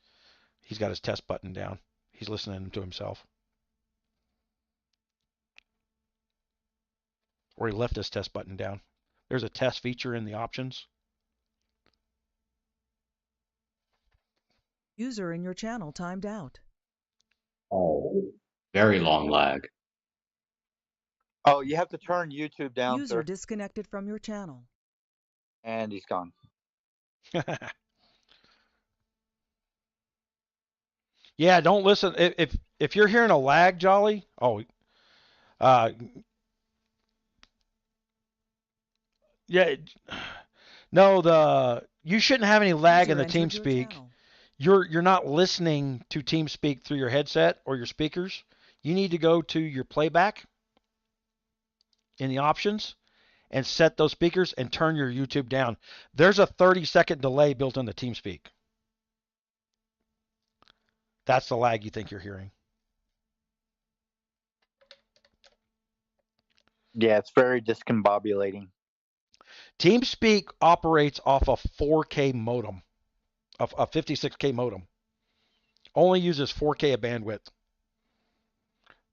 He's got his test button down. He's listening to himself. Or he left his test button down. There's a test feature in the options. User in your channel timed out. Oh, very long lag. Oh, you have to turn YouTube down, User sir. disconnected from your channel. And he's gone. Yeah, don't listen. If you're hearing a lag, Jolly. Oh, yeah. No, you shouldn't have any lag User in the entered your TeamSpeak. channel. You're not listening to TeamSpeak through your headset or your speakers. You need to go to your playback in the options and set those speakers and turn your YouTube down. There's a 30-second delay built into TeamSpeak. That's the lag you think you're hearing. Yeah, it's very discombobulating. TeamSpeak operates off a 4K modem, a 56K modem. Only uses 4K of bandwidth.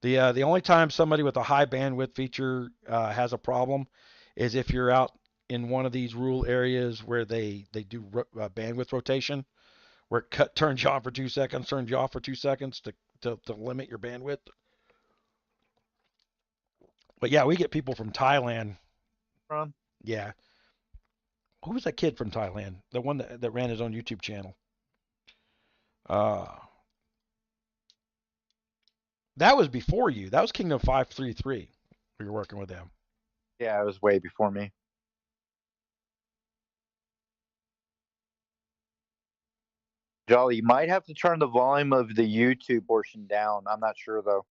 The only time somebody with a high bandwidth feature has a problem is if you're out in one of these rural areas where they do bandwidth rotation, where it turns you on for 2 seconds, turns you off for 2 seconds to limit your bandwidth. But yeah, we get people from Thailand. From? Yeah. Who was that kid from Thailand? The one that ran his own YouTube channel. That was before you. That was Kingdom 533. We were working with them. Yeah, it was way before me. Jolly, you might have to turn the volume of the YouTube portion down. I'm not sure though.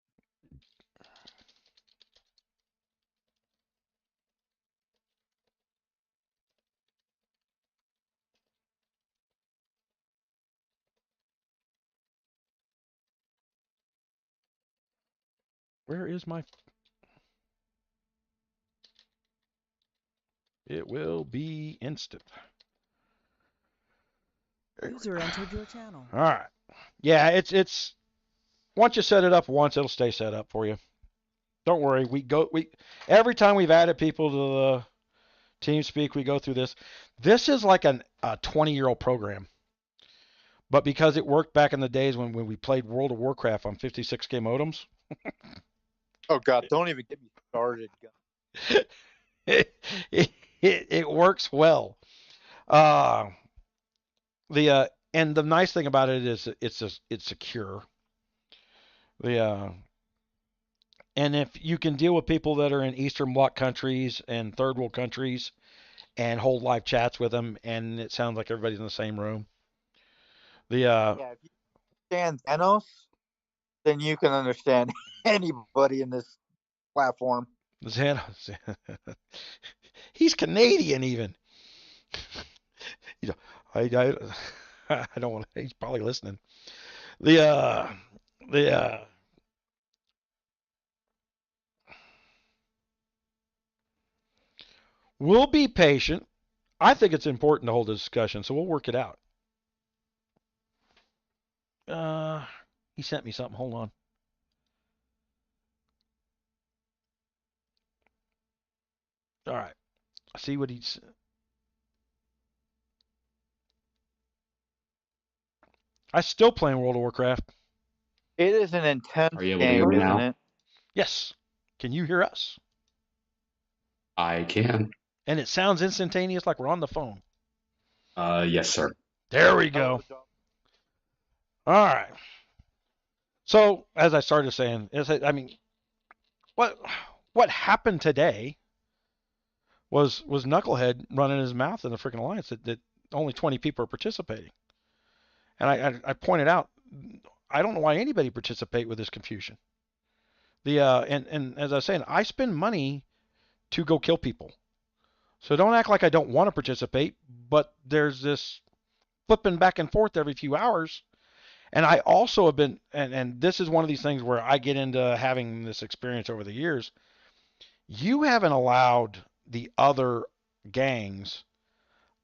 Where is my... It will be instant. User entered your channel. All right. Yeah, it's once you set it up once, it'll stay set up for you. Don't worry. Every time we've added people to the TeamSpeak, we go through this. This is like a 20-year-old program. But because it worked back in the days when we played World of Warcraft on 56K modems. Oh God, don't even get me started. it works well. And the nice thing about it is it's secure. And if you can deal with people that are in Eastern Bloc countries and third world countries and hold live chats with them, and it sounds like everybody's in the same room. Yeah, if you understand Thanos, then you can understand anybody in this platform. He's Canadian even. You know, I don't want to. He's probably listening. We'll be patient. I think it's important to hold a discussion, so we'll work it out. He sent me something. Hold on. All right. See what he's. I still playing World of Warcraft. It is an intense Are you able to hear game, me isn't now? it? Yes. Can you hear us? I can. And it sounds instantaneous like we're on the phone. Yes, sir. There we go. All right. So, as I started saying, what happened today was Knucklehead running his mouth in the freaking alliance that only 20 people are participating. And I pointed out, I don't know why anybody participate with this confusion. And as I was saying, I spend money to go kill people. So don't act like I don't want to participate, but there's this flipping back and forth every few hours. And I also have been, and this is one of these things where I get into having this experience over the years. You haven't allowed the other gangs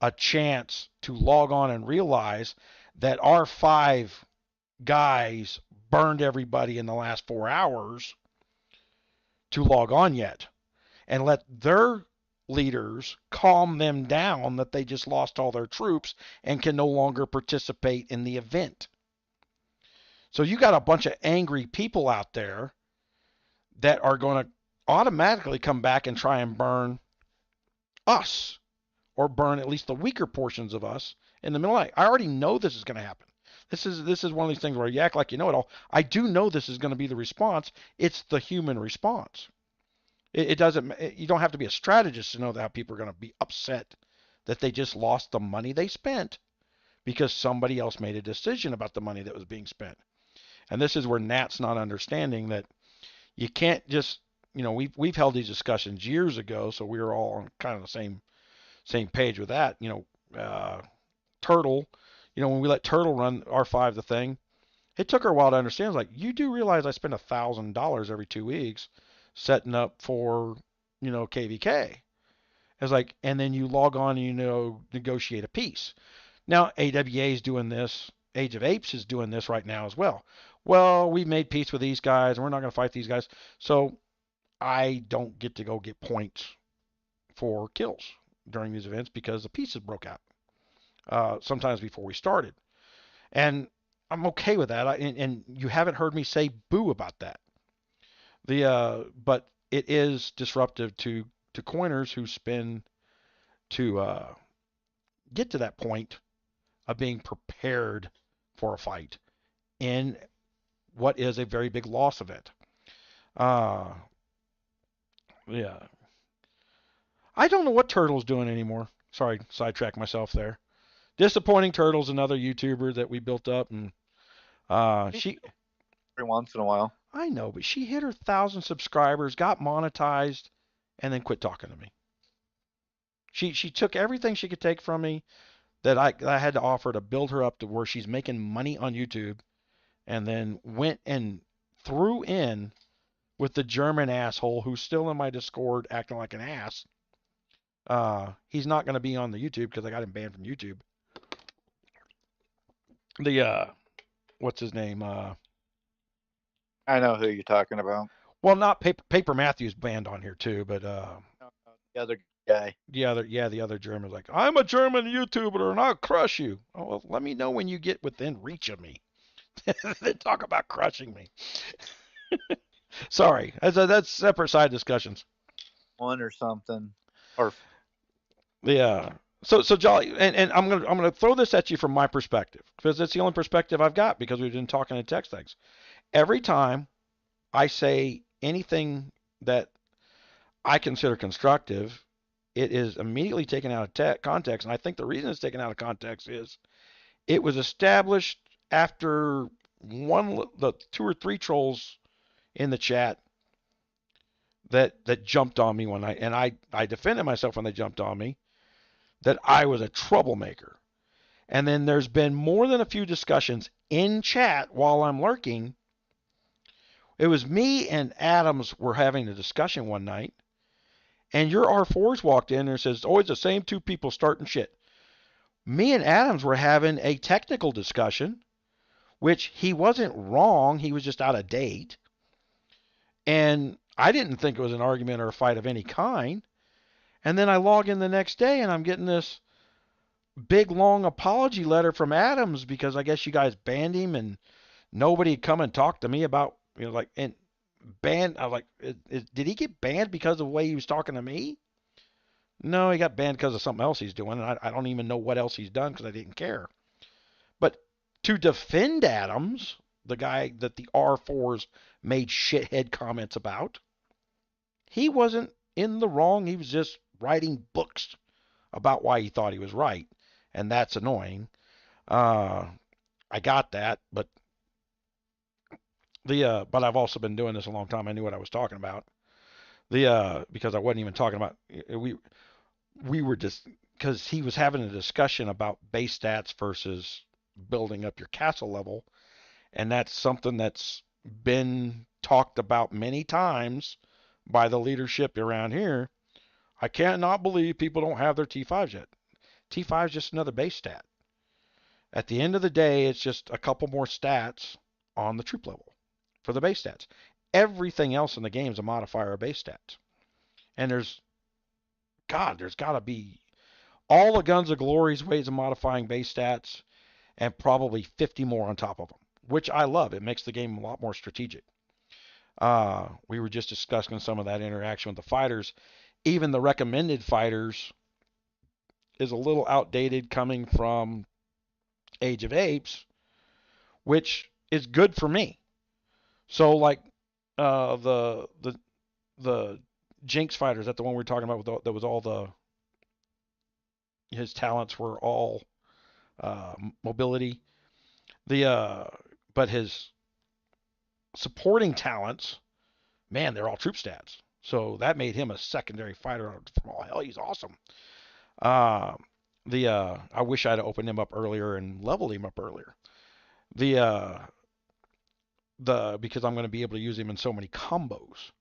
a chance to log on and realize that our 5 guys burned everybody in the last 4 hours to log on yet, and let their leaders calm them down that they just lost all their troops and can no longer participate in the event. So you got a bunch of angry people out there that are going to automatically come back and try and burn us, or burn at least the weaker portions of us in the middle of the night. I already know this is going to happen. This is one of these things where you act like you know it all. I do know this is going to be the response. It's the human response. It doesn't. You don't have to be a strategist to know that how people are going to be upset that they just lost the money they spent because somebody else made a decision about the money that was being spent. And this is where Nat's not understanding that you can't just, we've held these discussions years ago, so we were all on kind of the same page with that. Turtle, when we let Turtle run R5 the thing, it took her a while to understand. It's like, you do realize I spend $1,000 every 2 weeks setting up for, KVK. It's like, and then you log on and negotiate a peace. Now AWA is doing this. Age of Apes is doing this right now as well. Well, we made peace with these guys, and we're not going to fight these guys. So I don't get to go get points for kills during these events because the pieces broke out sometimes before we started. And I'm okay with that. And you haven't heard me say boo about that. But it is disruptive to coiners who spend to get to that point of being prepared for a fight in what is a very big loss event. Yeah. I don't know what Turtle's doing anymore. Sorry, sidetrack myself there. Disappointing Turtle's another YouTuber that we built up, and she Every once in a while. I know, but she hit her 1,000 subscribers, got monetized, and then quit talking to me. She took everything she could take from me that I had to offer to build her up to where she's making money on YouTube, and then went and threw in with the German asshole who's still in my Discord acting like an ass. He's not going to be on the YouTube because I got him banned from YouTube. What's his name? I know who you're talking about. Well, not Paper Matthews banned on here too, but The other guy. the other German's like, I'm a German YouTuber and I'll crush you. Oh, well, let me know when you get within reach of me. Then talk about crushing me. Sorry, that's separate side discussions. One or something. Or Yeah. So Jolly, and I'm gonna throw this at you from my perspective because it's the only perspective I've got because we've been talking in text things. Every time I say anything that I consider constructive, it is immediately taken out of context, and I think the reason it's taken out of context is it was established after the 2 or 3 trolls in the chat that jumped on me one night, and I defended myself when they jumped on me, that I was a troublemaker. And then there's been more than a few discussions in chat while I'm lurking. It was me and Adams were having a discussion one night, and your R4s walked in and says, always the same 2 people starting shit. Me and Adams were having a technical discussion, which he wasn't wrong. He was just out of date. And I didn't think it was an argument or a fight of any kind. And then I log in the next day and I'm getting this big long apology letter from Adams because I guess you guys banned him and nobody come and talk to me about, like, and banned. I was like, did he get banned because of the way he was talking to me? No, he got banned because of something else he's doing, and I don't even know what else he's done because I didn't care. But to defend Adams, the guy that the R4s made shithead comments about, he wasn't in the wrong. He was just writing books about why he thought he was right, and that's annoying. I got that, but but I've also been doing this a long time. I knew what I was talking about. Because I wasn't even talking about we were just because he was having a discussion about base stats versus building up your castle level, and that's something that's been talked about many times by the leadership around here. I cannot believe people don't have their T5s yet. T5 is just another base stat. At the end of the day, it's just a couple more stats on the troop level for the base stats. Everything else in the game is a modifier of base stats. And there's got to be all the Guns of Glory's ways of modifying base stats and probably 50 more on top of them, which I love. It makes the game a lot more strategic. We were just discussing some of that interaction with the fighters. Even the recommended fighters is a little outdated coming from Age of Apes, which is good for me. So like the Jinx fighter, is that the one we were talking about with that was all his talents were all mobility. But his supporting talents, man, they're all troop stats. So that made him a secondary fighter from all hell. He's awesome. I wish I'd opened him up earlier and leveled him up earlier. Because I'm going to be able to use him in so many combos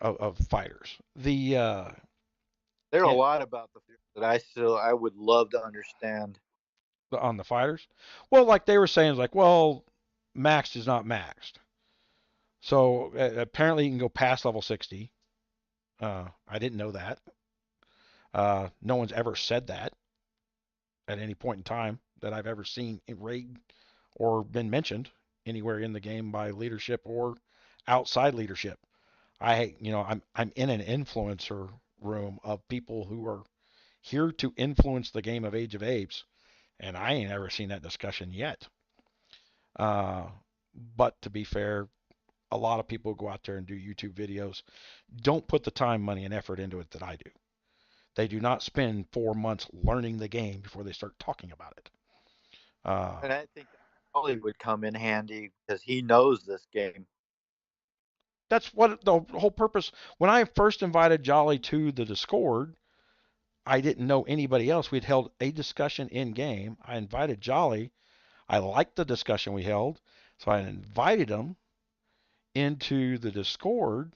of fighters. There are a lot about the that I would love to understand. On the fighters, well, like they were saying, like, well, maxed is not maxed. So apparently you can go past level 60. I didn't know that. No one's ever said that at any point in time that I've ever seen in raid or been mentioned anywhere in the game by leadership or outside leadership. I'm in an influencer room of people who are here to influence the game of Age of Apes, and I ain't ever seen that discussion yet. But to be fair, a lot of people go out there and do YouTube videos, don't put the time, money, and effort into it that I do. They do not spend 4 months learning the game before they start talking about it. And I think Ollie would come in handy because he knows this game. That's what the whole purpose. When I first invited Jolly to the Discord, I didn't know anybody else. We'd held a discussion in game. I invited Jolly. I liked the discussion we held, so I invited him into the Discord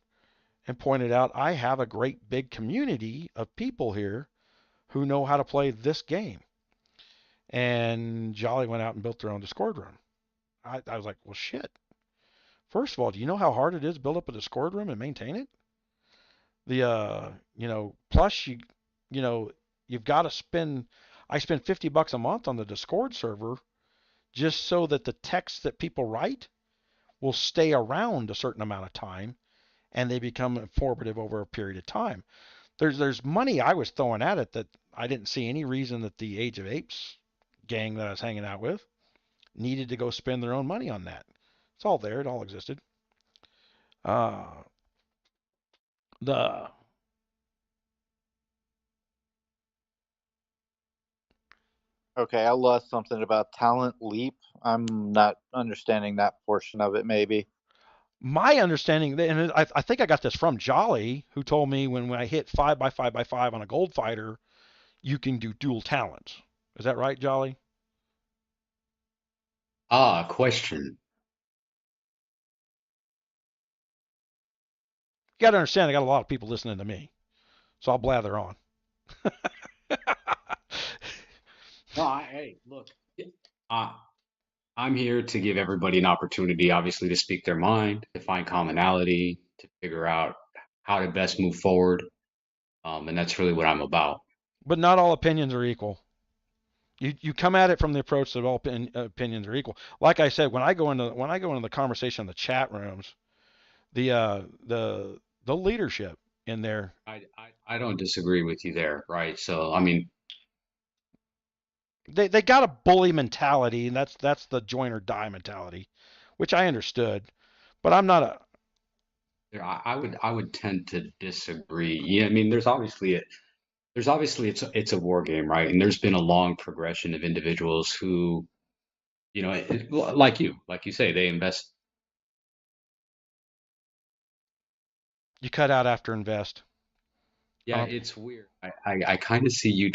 and pointed out I have a great big community of people here who know how to play this game. And Jolly went out and built their own Discord room. I was like, well, shit. First of all, do you know how hard it is to build up a Discord room and maintain it? Plus you've got to spend, I spend $50 a month on the Discord server just so that the text that people write will stay around a certain amount of time and they become informative over a period of time. There's money I was throwing at it that I didn't see any reason that the Age of Apes gang that I was hanging out with needed to go spend their own money on that. It's all there. It all existed. Okay, I lost something about talent leap. I'm not understanding that portion of it, maybe. My understanding, and I think I got this from Jolly, who told me when I hit 5x5x5 on a gold fighter, you can do dual talents. Is that right, Jolly? Question. You got to understand, I got a lot of people listening to me, so I'll blather on. No, hey, look, I'm here to give everybody an opportunity, obviously, to speak their mind, to find commonality, to figure out how to best move forward. And that's really what I'm about. But not all opinions are equal. You come at it from the approach that all opinions are equal. Like I said, when I go into the conversation in the chat rooms, the leadership in there, I don't disagree with you there, right? So I mean, they got a bully mentality, and that's the join or die mentality, which I understood, but I'm not a. yeah, I would tend to disagree. Yeah, I mean, there's obviously it's a war game, right? And there's been a long progression of individuals who, like you say, they invest. You cut out after invest. Yeah, it's weird. I kind of see you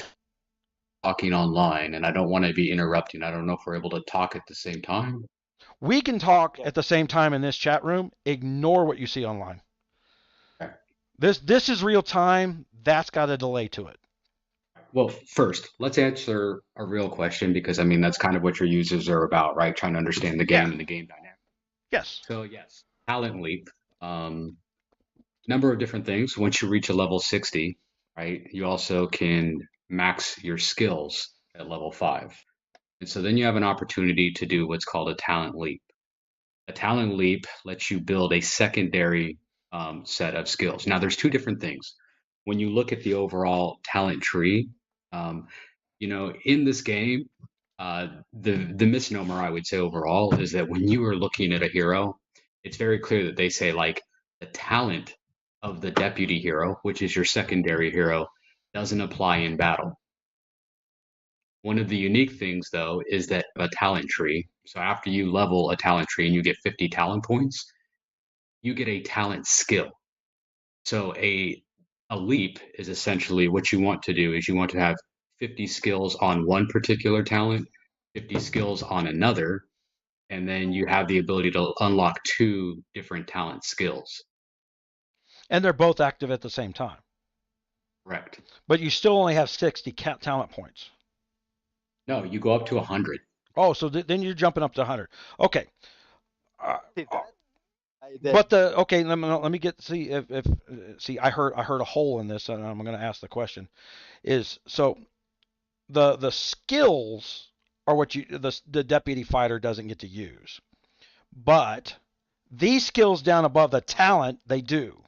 talking online, and I don't want to be interrupting. I don't know if we're able to talk at the same time. We can talk at the same time in this chat room. Ignore what you see online. Okay. This is real time. That's got a delay to it. Well, first, let's answer a real question because I mean that's kind of what your users are about, right? Trying to understand the game Yeah. and the game dynamic. Yes. So yes, talent leap. Number of different things. Once you reach a level 60, right, you also can max your skills at level 5. And so then you have an opportunity to do what's called a talent leap. A talent leap lets you build a secondary set of skills. Now, there's two different things. When you look at the overall talent tree, um, in this game, the misnomer I would say overall is that when you are looking at a hero, it's very clear that they say like the talent of the deputy hero, which is your secondary hero, doesn't apply in battle. One of the unique things, though, is that a talent tree. So after you level a talent tree and you get 50 talent points, you get a talent skill. So a leap is essentially what you want to do is you want to have 50 skills on one particular talent, 50 skills on another, and then you have the ability to unlock two different talent skills. And they're both active at the same time. Correct. But you still only have 60 talent points. No, you go up to 100. Oh, so then you're jumping up to 100. Okay. See, But let me get see if see I heard a hole in this, and I'm going to ask the question. Is so the skills are what the deputy fighter doesn't get to use, but these skills down above the talent they do.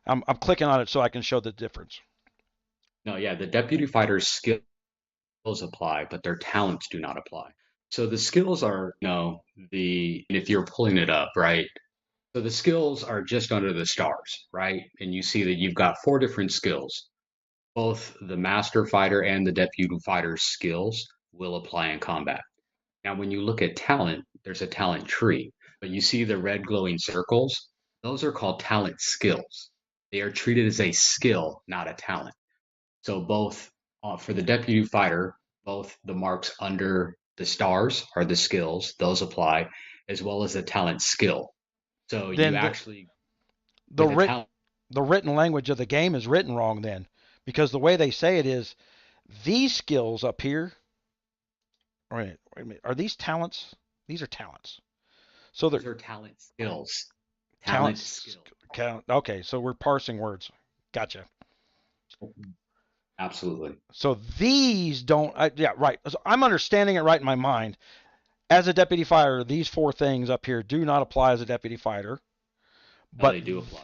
I'm clicking on it so I can show the difference. No, yeah, the deputy fighter's skills apply, but their talents do not apply. So the skills are, if you're pulling it up, right? So the skills are just under the stars, right? And you see that you've got 4 different skills. Both the master fighter and the deputy fighter's skills will apply in combat. Now, when you look at talent, there's a talent tree, but you see the red glowing circles? Those are called talent skills. They are treated as a skill, not a talent. So both for the deputy fighter, both the marks under the stars are the skills, those apply, as well as the talent skill. So Then you actually the with a talent. the written language of the game is written wrong then, because the way they say it is these skills up here. Wait a minute. Are these talents? These are talents. So Those they're are talent skills. Talent talents. skill. Okay, so we're parsing words. Gotcha. Absolutely. So these don't. Yeah, right. So I'm understanding it right in my mind. As a deputy fighter, these 4 things up here do not apply as a deputy fighter. No, But they do apply.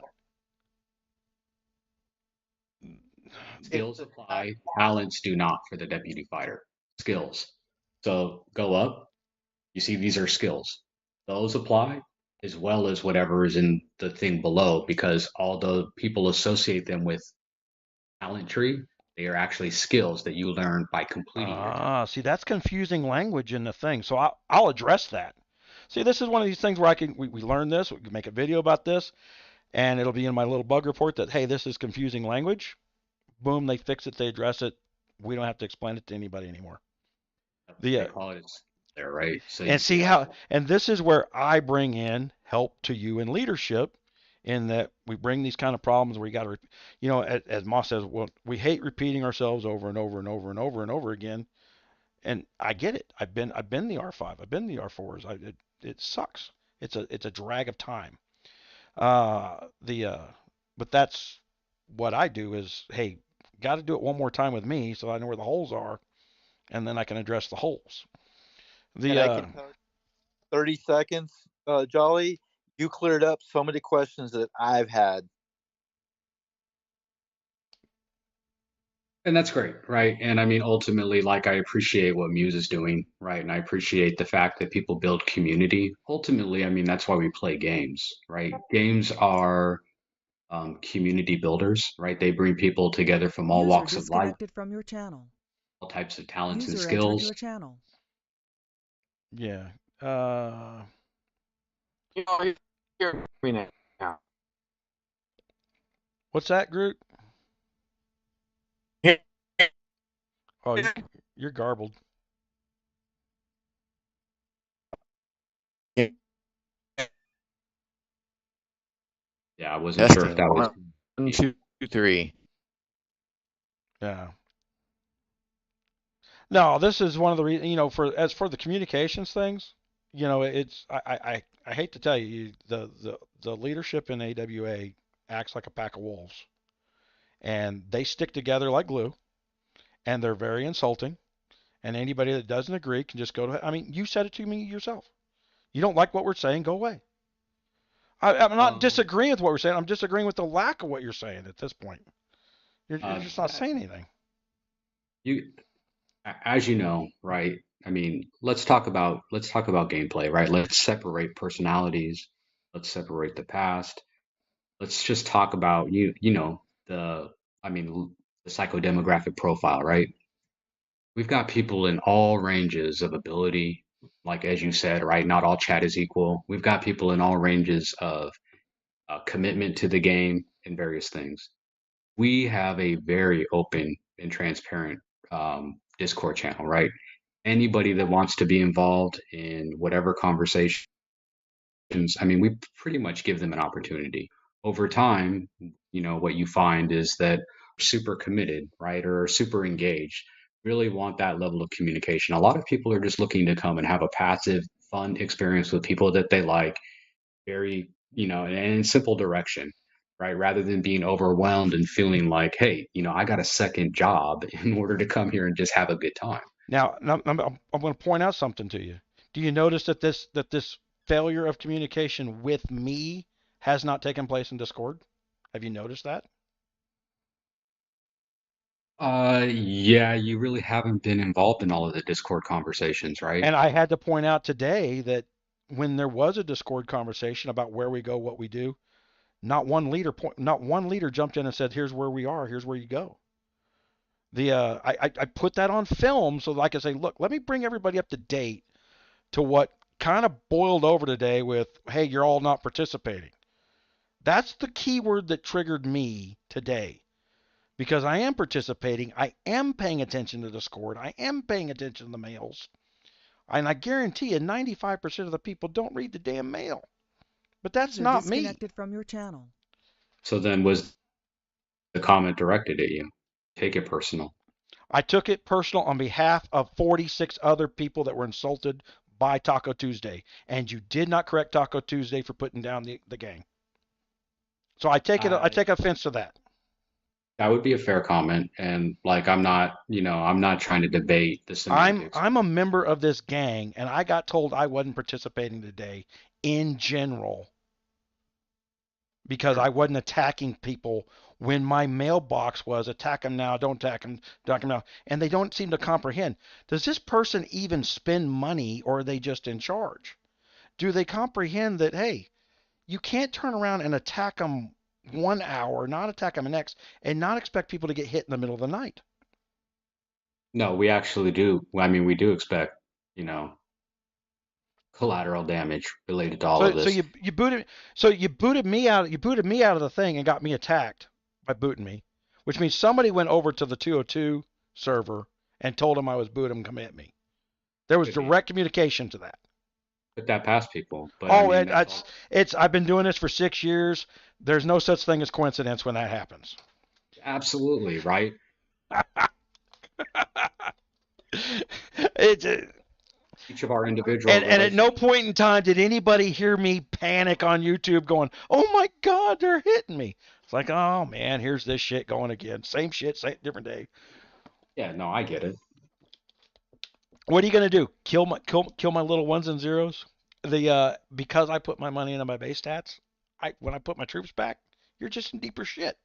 Skills apply, talents do not for the deputy fighter. Skills. So go up, you see these are skills. Those apply as well as whatever is in the thing below because although people associate them with talent tree, they are actually skills that you learn by completing your talent. see, that's confusing language in the thing. So I'll address that. See, this is one of these things where we learn this. We can make a video about this, and it'll be in my little bug report that hey, this is confusing language. Boom, they fix it, they address it. We don't have to explain it to anybody anymore. They call it there, right? So and see how, and this is where I bring in help to you in leadership, in that we bring these kind of problems where you got to, as Moss says, well, we hate repeating ourselves over and over and over and over and over again. And I get it. I've been the R5. I've been the R4s. It sucks. It's a drag of time. But that's what I do is, hey, got to do it one more time with me so I know where the holes are, and then I can address the holes. And I can tell you, 30 seconds, Jolly, you cleared up so many questions that I've had. And that's great, right? And I mean, ultimately, like I appreciate what Muse is doing, right? And I appreciate the fact that people build community. Ultimately, I mean, that's why we play games, right? Games are community builders, right? They bring people together from all User walks of life, disconnected from your channel. all types of talents and User entered skills. your channel. Yeah. You know, hear me now. What's that, Groot? Here- Oh, you're garbled. Yeah, I wasn't sure if Testing. that was. 1, 2, 3. Yeah. No, this is one of the reasons, as for the communications things, it's I hate to tell you, the leadership in AWA acts like a pack of wolves, and they stick together like glue, and they're very insulting, and anybody that doesn't agree can just go to. I mean, you said it to me yourself. You don't like what we're saying, go away. I'm not disagreeing with what we're saying. I'm disagreeing with the lack of what you're saying at this point. You're just not saying anything. As you know, right? I mean, let's talk about gameplay, right? Let's separate personalities. Let's separate the past. Let's just talk about the I mean the psychodemographic profile, right? We've got people in all ranges of ability, like as you said, right? Not all chat is equal. We've got people in all ranges of commitment to the game and various things. We have a very open and transparent Discord channel, right? Anybody that wants to be involved in whatever conversations, I mean, we pretty much give them an opportunity. Over time, what you find is that super committed, right, or super engaged, really want that level of communication. A lot of people are just looking to come and have a passive, fun experience with people that they like, very, and in simple direction, right? Rather than being overwhelmed and feeling like, hey, I got a second job in order to come here and just have a good time. Now, I'm going to point out something to you. Do you notice that this failure of communication with me has not taken place in Discord? Have you noticed that? Yeah, you really haven't been involved in all of the Discord conversations, right? And I had to point out today that when there was a Discord conversation about where we go, what we do, not one leader jumped in and said, "Here's where we are. Here's where you go." I put that on film so that I could say, "Look, let me bring everybody up to date to what kind of boiled over today with, hey, you're all not participating." That's the key word that triggered me today. Because I am participating, I am paying attention to Discord, I am paying attention to the mails, and I guarantee you 95% of the people don't read the damn mail. But that's User not me. disconnected from your channel. So then was the comment directed at you? Take it personal. I took it personal on behalf of 46 other people that were insulted by Taco Tuesday, and you did not correct Taco Tuesday for putting down the gang. So I take offense to that. That would be a fair comment, and like I'm not trying to debate the semantics. I'm a member of this gang, and I got told I wasn't participating today in general because I wasn't attacking people when my mailbox was attack them now, don't attack them now, and they don't seem to comprehend. Does this person even spend money, or are they just in charge? Do they comprehend that, hey, you can't turn around and attack them 1 hour, not attack them the next, and not expect people to get hit in the middle of the night? No, we actually do. I mean, we do expect, collateral damage related to all of this. So you booted me out of the thing and got me attacked by booting me, which means somebody went over to the 202 server and told them I was booting them, come at me. There was direct communication to that. Put that past people. But Oh, I mean, it's I've been doing this for 6 years. There's no such thing as coincidence when that happens. Absolutely, right? It's each of our individual and at no point in time did anybody hear me panic on YouTube going, "Oh my God, they're hitting me." It's like, oh man, here's this shit going again. Same shit, same different day. Yeah, no, I get it. What are you gonna do? Kill my little ones and zeros? Because I put my money into my base stats, when I put my troops back, you're just in deeper shit.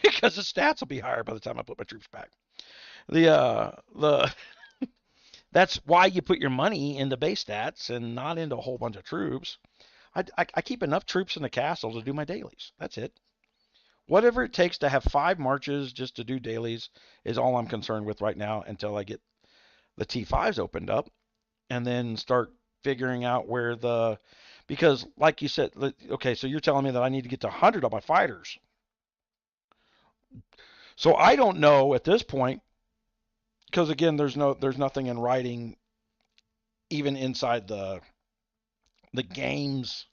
Because the stats will be higher by the time I put my troops back. The That's why you put your money into base stats and not into a whole bunch of troops. I keep enough troops in the castle to do my dailies. That's it. Whatever it takes to have 5 marches just to do dailies is all I'm concerned with right now until I get the T5s opened up and then start figuring out because like you said, okay, so you're telling me that I need to get to 100 on my fighters. So I don't know at this point, because again, there's nothing in writing even inside the game's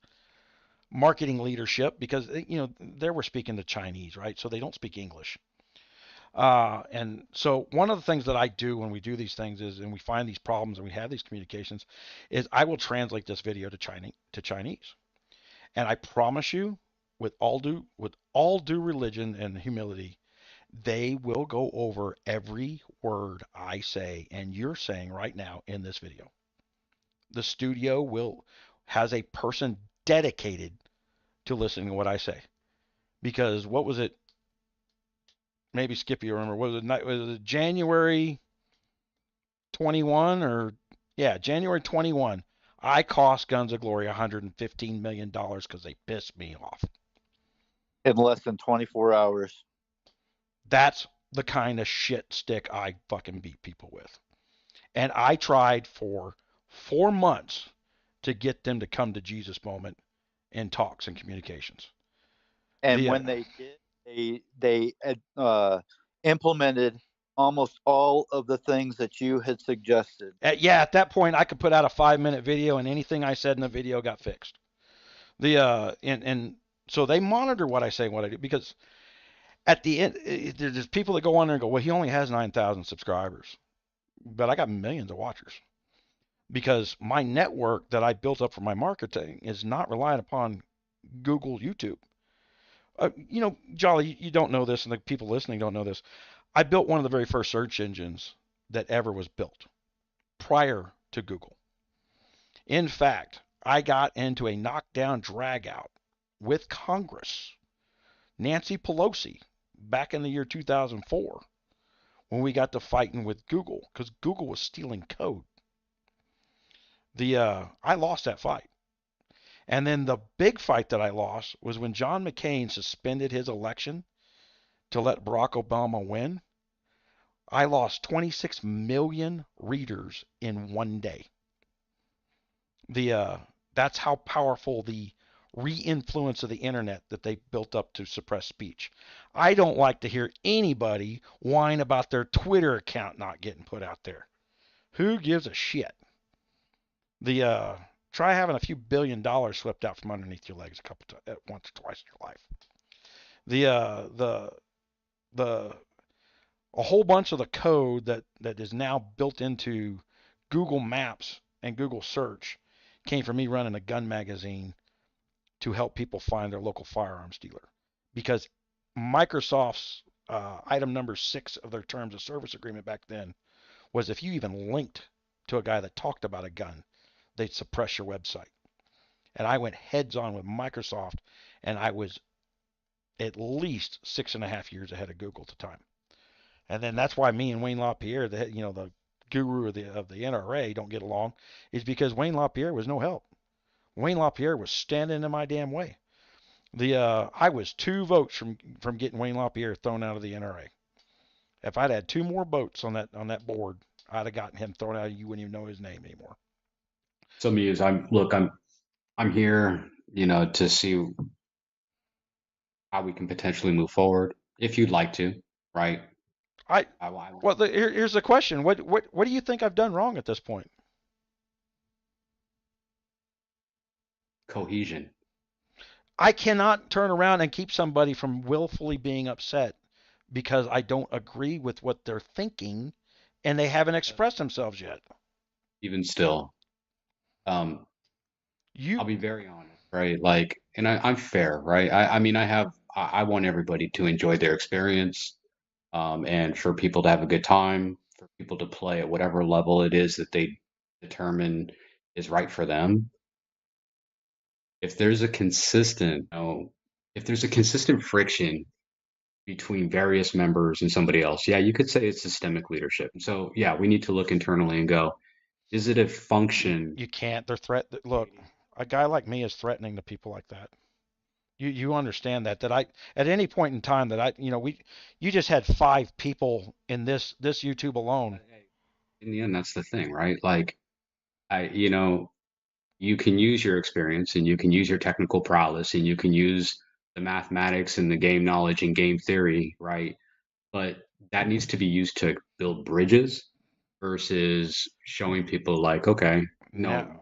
marketing leadership, because they were speaking to Chinese, right? So they don't speak English. And so one of the things that I do when we do these things is, and we find these problems and we have these communications, is I will translate this video to Chinese. And I promise you, with all due religion and humility, they will go over every word I say and you're saying right now in this video. The studio has a person dedicated to listening to what I say. Because what was it? Maybe Skippy will remember. Was it January 21 or January 21? I cost Guns of Glory $115 million because they pissed me off. In less than 24 hours. That's the kind of shit stick I fucking beat people with. And I tried for 4 months to get them to come to Jesus moment in talks and communications. And when they did, they implemented almost all of the things that you had suggested. At that point, I could put out a 5-minute video, and anything I said in the video got fixed. And so they monitor what I say and what I do, because at the end, there's people that go on there and go, well, he only has 9,000 subscribers, but I got millions of watchers, because my network that I built up for my marketing is not reliant upon Google, YouTube. Jolly, you don't know this, and the people listening don't know this. I built one of the very first search engines that ever was built prior to Google. In fact, I got into a knockdown dragout with Congress, Nancy Pelosi, back in the year 2004, when we got to fighting with Google, because Google was stealing code. I lost that fight. And then the big fight that I lost was when John McCain suspended his election to let Barack Obama win. I lost 26 million readers in one day. That's how powerful the re-influence of the internet that they built up to suppress speech. I don't like to hear anybody whine about their Twitter account not getting put out there. Who gives a shit? Try having a few $1 billion swept out from underneath your legs once or twice in your life. A whole bunch of the code that is now built into Google Maps and Google Search came from me running a gun magazine to help people find their local firearms dealer. Because Microsoft's item number 6 of their terms of service agreement back then was, if you even linked to a guy that talked about a gun, they'd suppress your website. And I went heads on with Microsoft, and I was at least 6.5 years ahead of Google at the time. And then that's why me and Wayne LaPierre, the guru of the NRA, don't get along, is because Wayne LaPierre was no help. Wayne LaPierre was standing in my damn way. I was 2 votes from getting Wayne LaPierre thrown out of the NRA. If I'd had 2 more votes on that board, I'd have gotten him thrown out. You wouldn't even know his name anymore. So Muse, I'm here, to see how we can potentially move forward, if you'd like to, right? Well, here's the question. What do you think I've done wrong at this point? Cohesion. I cannot turn around and keep somebody from willfully being upset because I don't agree with what they're thinking and they haven't expressed themselves yet. Even still, I'll be very honest, right? Like, and I'm fair, right? I want everybody to enjoy their experience, and for people to have a good time, for people to play at whatever level it is that they determine is right for them. If there's a consistent, if there's a consistent friction between various members and somebody else, yeah, you could say it's systemic leadership. So yeah, we need to look internally and go, is it a function? You can't. They're look, a guy like me is threatening to people like that. You understand that at any point in time that you just had 5 people in this YouTube alone. In the end, that's the thing, right? Like you can use your experience and you can use your technical prowess and you can use the mathematics and the game knowledge and game theory, right? But that needs to be used to build bridges versus showing people like, okay, no, Now,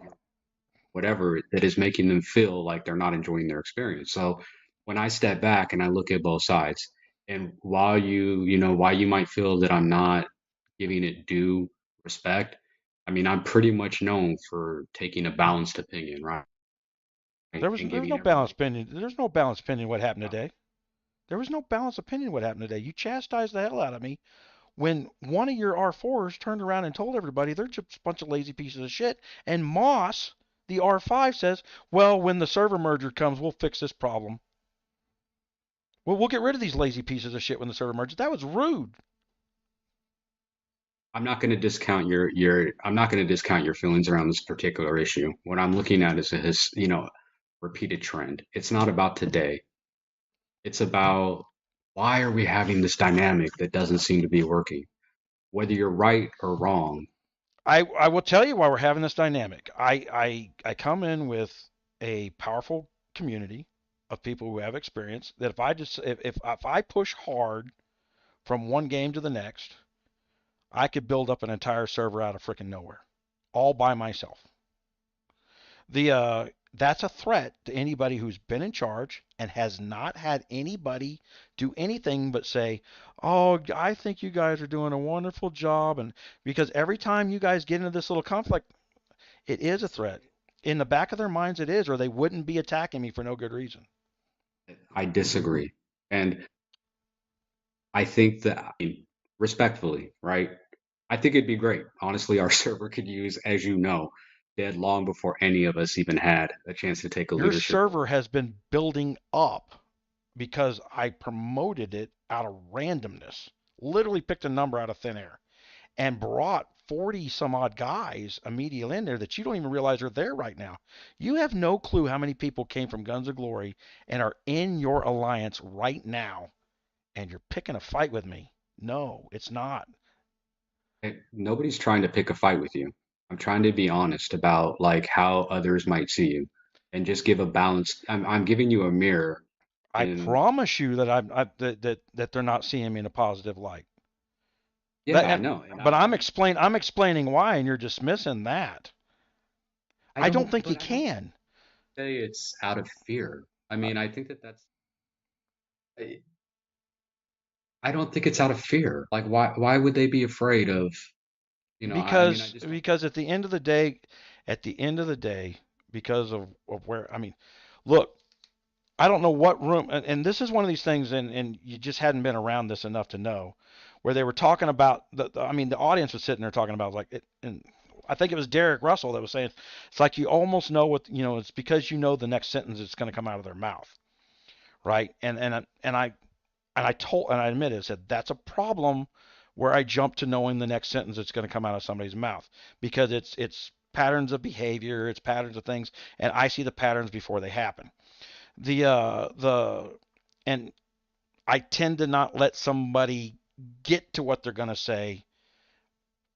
whatever that is making them feel like they're not enjoying their experience. So when I step back and I look at both sides, and while while you might feel that I'm not giving it due respect, I mean, I'm pretty much known for taking a balanced opinion, right? there's And no giving balanced everybody. opinion. There's no balanced opinion what happened today. There was no balanced opinion what happened today. You chastised the hell out of me when one of your R4s turned around and told everybody they're just a bunch of lazy pieces of shit. And Moss, the R5, says, well, when the server merger comes, we'll fix this problem. Well, we'll get rid of these lazy pieces of shit when the server merges. That was rude. I'm not going to discount your I'm not going to discount your feelings around this particular issue. What I'm looking at is a repeated trend. It's not about today. It's about why are we having this dynamic that doesn't seem to be working? Whether you're right or wrong. I will tell you why we're having this dynamic. I come in with a powerful community of people who have experience that if I push hard from one game to the next, I could build up an entire server out of freaking nowhere, all by myself. That's a threat to anybody who's been in charge and has not had anybody do anything but say, "Oh, I think you guys are doing a wonderful job," and because every time you guys get into this little conflict, it is a threat. In the back of their minds, it is, or they wouldn't be attacking me for no good reason. I disagree. And I think that, I mean, respectfully, right? I think it'd be great. Honestly, our server could use, as you know, dead long before any of us even had a chance to take a Your leadership role. server has been building up because I promoted it out of randomness. Literally picked a number out of thin air and brought 40 some odd guys immediately in there that you don't even realize are there right now. You have no clue how many people came from Guns of Glory and are in your alliance right now, and you're picking a fight with me. No, it's not. Nobody's trying to pick a fight with you. I'm trying to be honest about like how others might see you and just give a balanced. I'm giving you a mirror. I And promise you that that they're not seeing me in a positive light. yeah, I know. And But I'm explaining why, and you're dismissing that. I don't think you but I don't can. say it's out of fear. I mean, I think I I don't think it's out of fear. Like why would they be afraid of, I mean, I just don't. Because at the end of the day, because of where, I mean, look, I don't know what room, and this is one of these things, and you just hadn't been around this enough to know, where they were talking about I mean, the audience was sitting there talking about like it, and I think it was Derek Russell that was saying it's like you almost know what it's because you know the next sentence that's going to come out of their mouth, right? And I admitted, I said that's a problem where I jump to knowing the next sentence that's going to come out of somebody's mouth because it's patterns of behavior, it's patterns of things, and I see the patterns before they happen. The and I tend to not let somebody get to what they're going to say,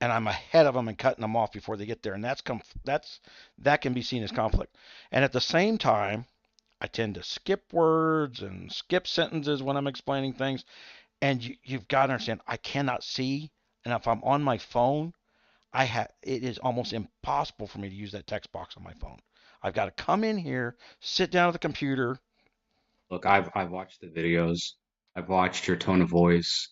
and I'm ahead of them and cutting them off before they get there, and that can be seen as conflict. And at the same time, I tend to skip words and skip sentences when I'm explaining things. And you've got to understand, I cannot see, and if I'm on my phone, it is almost impossible for me to use that text box on my phone. I've got to come in here, sit down at the computer. Look, I've watched the videos. I've watched your tone of voice.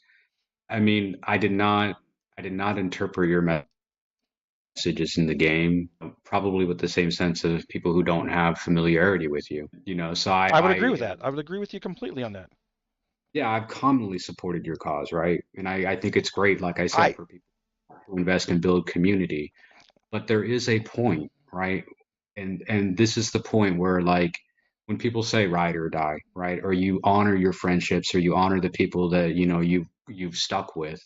I mean, I did not interpret your messages in the game, probably with the same sense of people who don't have familiarity with you. So I would agree with that. I would agree with you completely on that. yeah, I've commonly supported your cause, right? And I think it's great, like I said, I for people. to invest and build community. But there is a point, right? And this is the point where, like, when people say ride or die, right? Or you honor your friendships, or you honor the people that you've stuck with.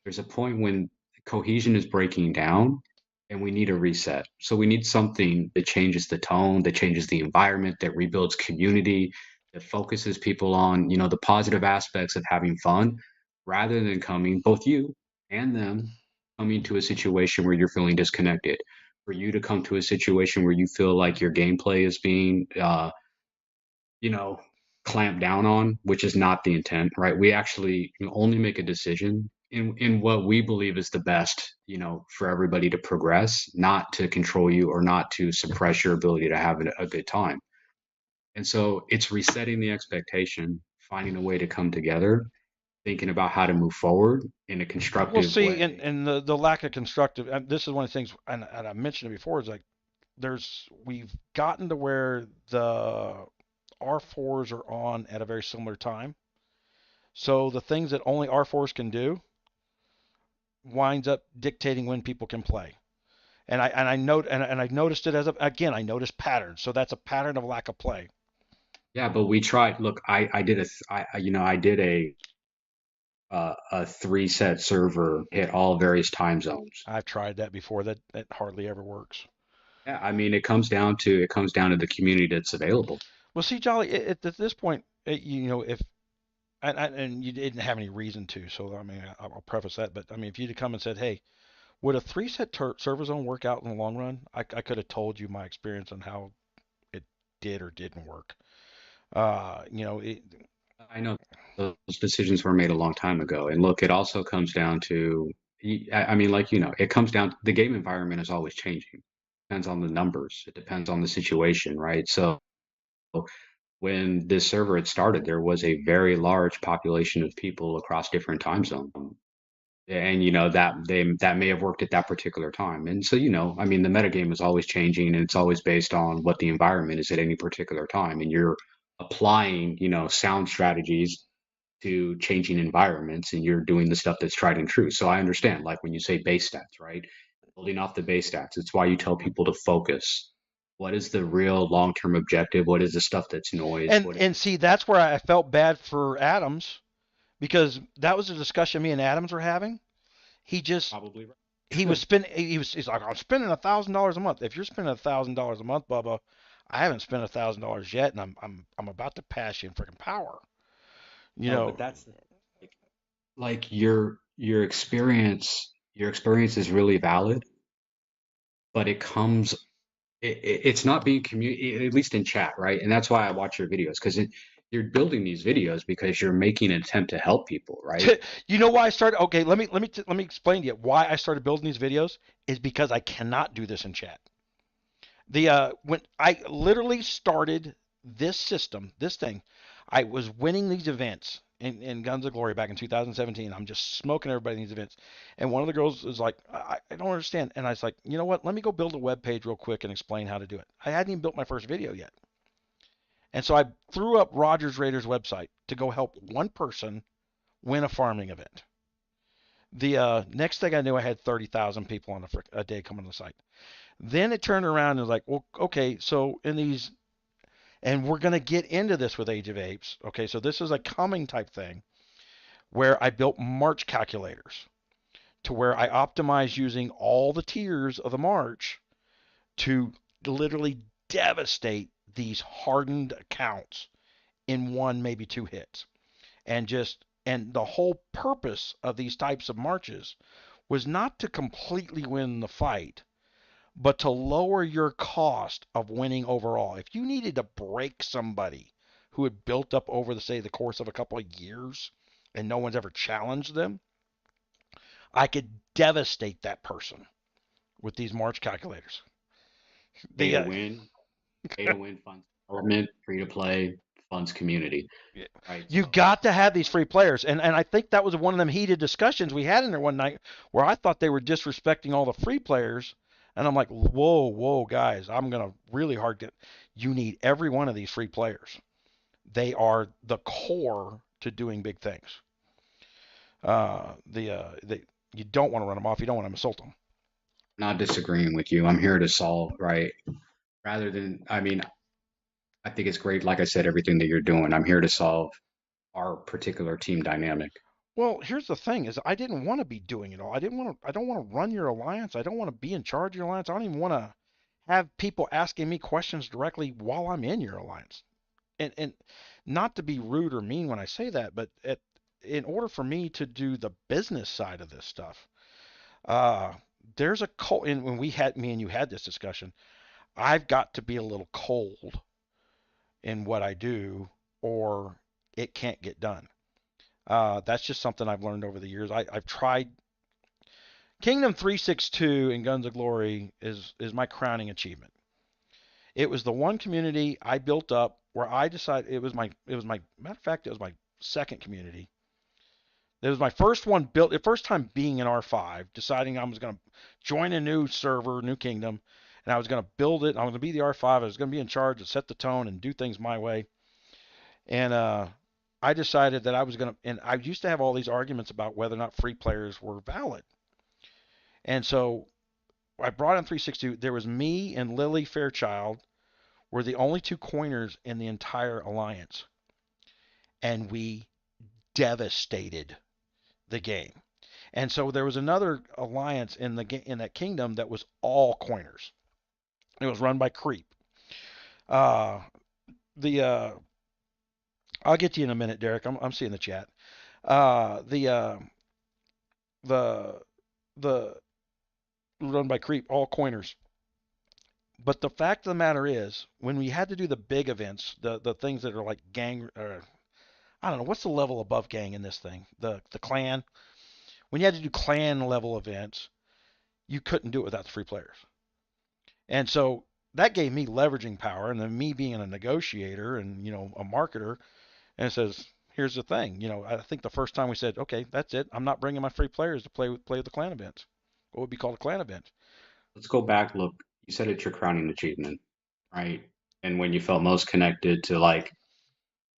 There's a point when cohesion is breaking down, and we need a reset. So we need something that changes the tone, that changes the environment, that rebuilds community, that focuses people on, the positive aspects of having fun, rather than coming, both you and them, coming to a situation where you're feeling disconnected. For you to come to a situation where you feel like your gameplay is being you know, clamp down on, which is not the intent, right? We actually only make a decision in what we believe is the best, for everybody to progress, not to control you or not to suppress your ability to have a good time. And so it's resetting the expectation, finding a way to come together, thinking about how to move forward in a Well, constructive see, way. and the lack of constructive, and this is one of the things, and I mentioned it before, is like we've gotten to where the R4s are on at a very similar time. So the things that only R4s can do winds up dictating when people can play. And I noticed it I noticed patterns. So that's a pattern of lack of play. Yeah, but we tried. Look, I did I did a three set server, hit all various time zones. I've tried that before. That hardly ever works. Yeah, I mean, it comes down to the community that's available. Well, see, Jolly, at this point, if and you didn't have any reason to, so I mean, I'll preface that. But I mean, if you'd have come and said, "Hey, would a three-set server zone work out in the long run?" I could have told you my experience on how it did or didn't work. Uh, you know, it, I know those decisions were made a long time ago. And look, it also comes down to, I mean, like, it comes down, the game environment is always changing. Depends on the numbers. It depends on the situation, right? So when this server had started, there was a very large population of people across different time zones. And that may have worked at that particular time. And so, I mean, the metagame is always changing, and it's always based on what the environment is at any particular time. And you're applying, sound strategies to changing environments, and you're doing the stuff that's tried and true. So I understand, like when you say base stats, right? Building off the base stats. It's why you tell people to focus. What is the real long-term objective? What is the stuff that's noise? and and see, that's where I felt bad for Adams because that was a discussion me and Adams were having. He just probably right. he was spending. He's like, I'm spending $1,000 a month. If you're spending $1,000 a month, Bubba, I haven't spent $1,000 yet, and I'm about to pass you in freaking power. You No, know, but that's like your experience is really valid, but it's not being communicated, at least in chat, right? And that's why I watch your videos, because you're building these videos because you're making an attempt to help people, right? you know why I started? Okay, let me explain to you why I started building these videos is because I cannot do this in chat. When I literally started this system, this thing, I was winning these events in Guns of Glory back in 2017. I'm just smoking everybody in these events, and one of the girls was like, I don't understand, and I was like, you know what? Let me go build a web page real quick and explain how to do it. I hadn't even built my first video yet, and so I threw up Rogers Raiders website to go help one person win a farming event. The next thing I knew, I had 30,000 people on a day coming to the site. Then it turned around and was like, well, okay, so in these, and we're going to get into this with Age of Apes. Okay, so this is a coming type thing where I built March calculators to where I optimized using all the tiers of the March to literally devastate these hardened accounts in one, maybe two hits. And the whole purpose of these types of marches was not to completely win the fight, but to lower your cost of winning overall. If you needed to break somebody who had built up over the course of a couple of years and no one's ever challenged them, I could devastate that person with these March calculators. Pay The to win, funds development, free to play, funds community, right? You So got to have these free players, and I think that was one of them heated discussions we had in there one night where I thought they were disrespecting all the free players, and I'm like, whoa, guys, I'm gonna really hard get. You need every one of these free players. They are the core to doing big things. The You don't want to run them off. You don't want to insult them. Not disagreeing with you. I'm here to solve, right? Rather than, I mean, I think it's great, like I said, everything that you're doing. I'm here to solve our particular team dynamic. Well, here's the thing: is I didn't want to be doing it all. I didn't want to. I don't want to run your alliance. I don't want to be in charge of your alliance. I don't even want to have people asking me questions directly while I'm in your alliance. And not to be rude or mean when I say that, but in order for me to do the business side of this stuff, uh, there's a cold. And when me and you had this discussion, I've got to be a little cold in what I do, or it can't get done. That's just something I've learned over the years. I've tried. Kingdom 362 in Guns of Glory is my crowning achievement. It was the one community I built up where I decided it was my matter of fact, it was my second community. It was my first one built, the first time being in R5, deciding I was going to join a new server, new kingdom, and I was going to build it. I was going to be the R5. I was going to be in charge and set the tone and do things my way. And I decided that I was going to, and I used to have all these arguments about whether or not free players were valid. And so I brought in 362. There was me and Lily Fairchild were the only two coiners in the entire alliance. And we devastated the game. And so there was another alliance in that kingdom that was all coiners. It was run by Creep. Uh, the I'll get to you in a minute, Derek. I'm seeing the chat. The run by Creep, all coiners. But the fact of the matter is, when we had to do the big events, the things that are like gang, I don't know, what's the level above gang in this thing? The clan. When you had to do clan level events, you couldn't do it without the free players. And so that gave me leveraging power, and then me being a negotiator and a marketer, and it says, here's the thing. I think the first time we said, okay, that's it. I'm not bringing my free players to play with the clan events. What would be called a clan event? Let's go back. Look, you said it's your crowning achievement, right? And when you felt most connected to like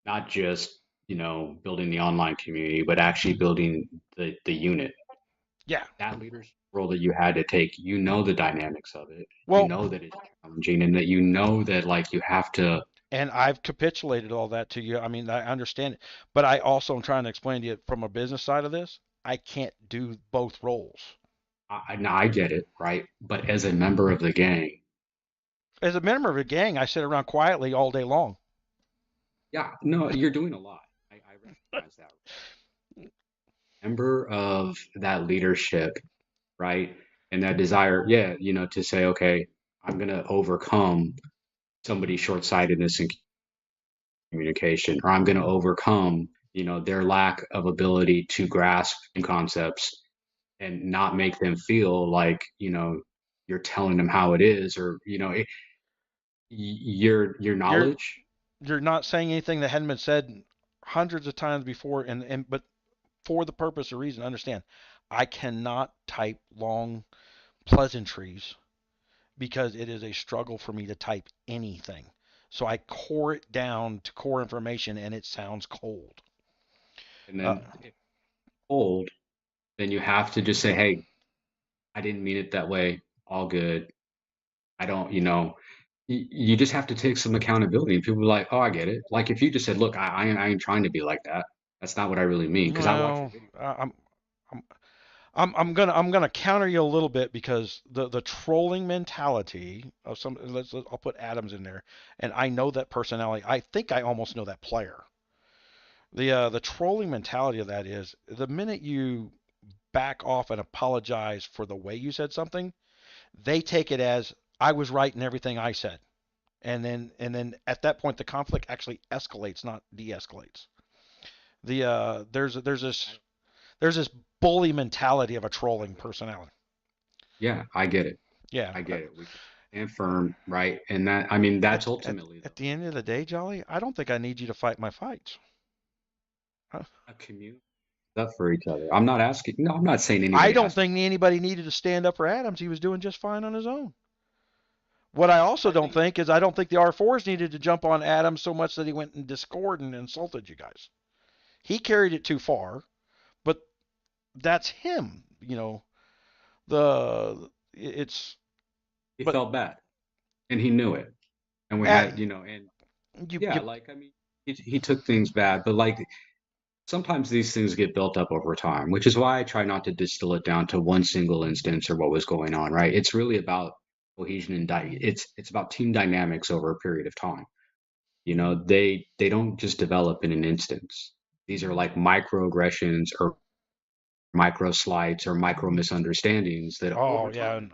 not just building the online community, but actually building the unit. Yeah. That leadership role that you had to take, the dynamics of it. Well, That it's challenging, and that that like you have to. And I've capitulated all that to you. I mean, I understand it, but I also am trying to explain to you from a business side of this. I can't do both roles. I get it, right? But as a member of the gang, as a member of a gang, I sit around quietly all day long. Yeah, no, you're doing a lot. I recognize that. Member of that leadership, right? And that desire, yeah, to say, okay, I'm going to overcome somebody's short-sightedness in communication, or I'm going to overcome, their lack of ability to grasp concepts and not make them feel like, you're telling them how it is, or, your knowledge. You're not saying anything that hadn't been said hundreds of times before, but for the purpose or reason, understand, I cannot type long pleasantries because it is a struggle for me to type anything. So I core it down to core information, and it sounds cold. And then if cold, then you have to just say, hey, I didn't mean it that way. All good. I don't, you just have to take some accountability. And people are like, oh, I get it. Like if you just said, look, I ain't trying to be like that. That's not what I really mean. Because I watch your video. I'm gonna counter you a little bit, because the trolling mentality of some, I'll put Adams in there, and I know that personality. I think I almost know that player. The trolling mentality of that is, the minute you back off and apologize for the way you said something, they take it as I was right in everything I said. And then at that point the conflict actually escalates, not de-escalates. There's this bully mentality of a trolling personality. Yeah, I get it. Yeah, I get it. We stand firm, right? And that, I mean, that's ultimately at the end of the day, Jolly, I don't think I need you to fight my fights. a community up for each other. I'm not asking. No, I'm not saying anybody. I don't think anybody needed to stand up for Adams. He was doing just fine on his own. What I also don't think is, I don't think the R4s needed to jump on Adams so much that he went in Discord and insulted you guys. He carried it too far, but that's him. The it's He but felt bad, and he knew it. And we uh, had, and yeah, you like I mean, he took things bad, but like sometimes these things get built up over time, which is why I try not to distill it down to one single instance or what was going on, right? It's really about cohesion and it's about team dynamics over a period of time. They don't just develop in an instance. These are like microaggressions or micro slights or micro misunderstandings that oh over yeah. time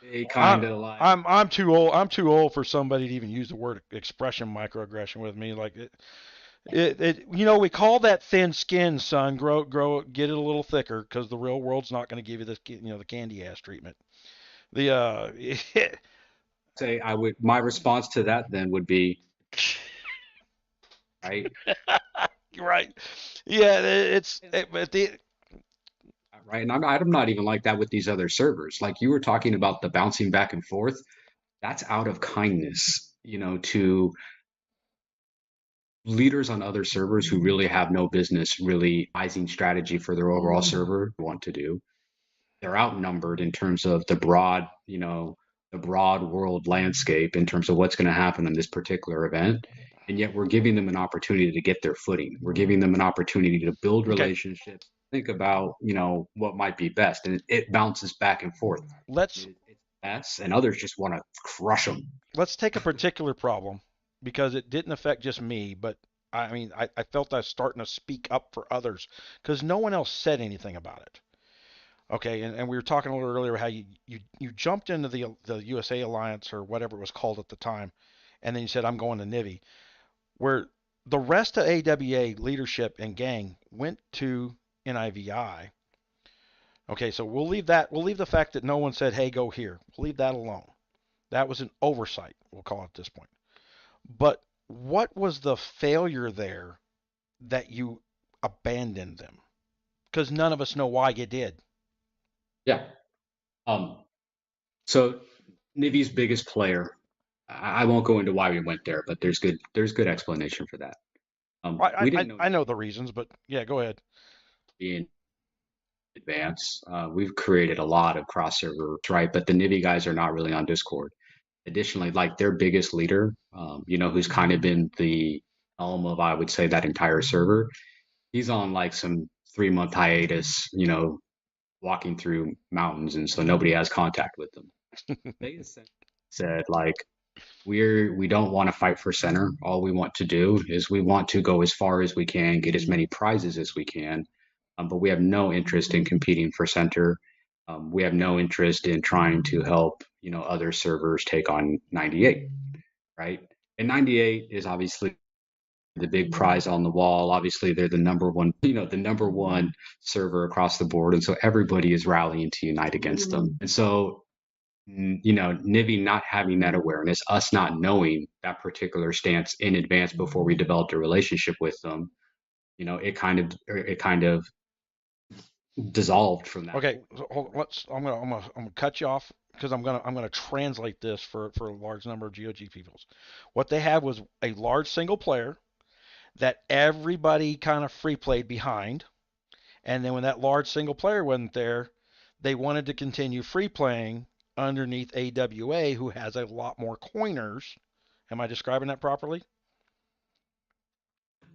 they I, kind of like I'm too old. I'm too old for somebody to even use the word expression microaggression with me. Like we call that thin skin, son. Get it a little thicker because the real world's not going to give you this, the candy ass treatment. The say I would my response to that then would be right, you're right. Yeah, but right, and I'm not even like that with these other servers. Like you were talking about the bouncing back and forth, that's out of kindness, to leaders on other servers who really have no business really devising strategy for their overall server want to do. They're outnumbered in terms of the broad world landscape in terms of what's going to happen in this particular event. And yet we're giving them an opportunity to get their footing. We're giving them an opportunity to build okay. relationships, think about, what might be best. And it bounces back and forth. Let's It's best, and others just want to crush them. let's take a particular problem because it didn't affect just me, but I mean, I felt I was starting to speak up for others because no one else said anything about it. Okay, and we were talking a little earlier how you jumped into the USA Alliance or whatever it was called at the time, and then you said I'm going to Nivy, where the rest of AWA leadership and gang went to NIVI. Okay, so we'll leave the fact that no one said, hey, go here. We'll leave that alone. That was an oversight, we'll call it at this point. But what was the failure there that you abandoned them? Because none of us know why you did. Yeah. Um, so Nivi's biggest player, I won't go into why we went there, but there's good explanation for that. We didn't know I know the reasons, but yeah, go ahead. Nivi in advance. We've created a lot of cross server, right? But the Nivi guys are not really on Discord. Additionally, like their biggest leader, who's kind of been the helm of, I would say, that entire server, he's on like some 3-month hiatus, walking through mountains, and so nobody has contact with them. They essentially said like we don't want to fight for center. All we want to do is we want to go as far as we can, get as many prizes as we can, but we have no interest in competing for center. We have no interest in trying to help other servers take on 98, right? And 98 is obviously the big prize on the wall. Obviously, they're the number one server across the board, and so everybody is rallying to unite against them. And so Nivi not having that awareness, us not knowing that particular stance in advance before we developed a relationship with them, it kind of dissolved from that Okay, point. so I'm gonna cut you off because I'm gonna translate this for a large number of GOG peoples. What they had was a large single player that everybody kind of free played behind, and then when that large single player wasn't there, they wanted to continue free playing underneath AWA, who has a lot more coiners. Am I describing that properly?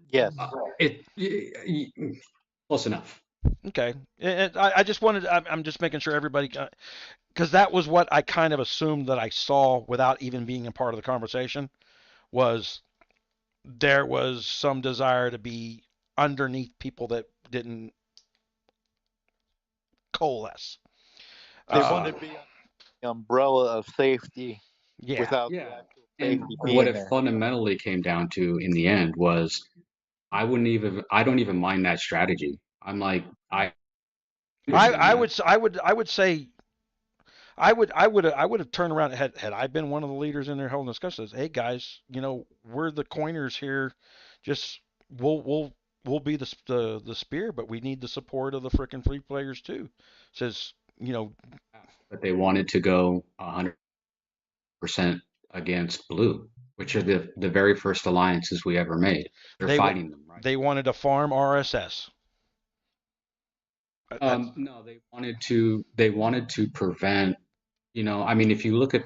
Yes. Close enough. Okay, I just wanted. I'm just making sure everybody, because that was what I kind of assumed that I saw without even being a part of the conversation, was there was some desire to be underneath people that didn't coalesce. They wanted to be under the umbrella of safety Yeah. without the Yeah. actual And safety what being it there. fundamentally came down to in the end was I don't even mind that strategy. I'm like, I understand I that. would I would say I would have turned around had I been one of the leaders in there holding discussions. Hey guys, we're the coiners here. Just we'll be the spear, but we need the support of the frickin' free players too. Says But they wanted to go 100% against blue, which are the very first alliances we ever made. They're they fighting them, right? they wanted to farm RSS. That's No, they wanted to prevent, I mean, if you look at,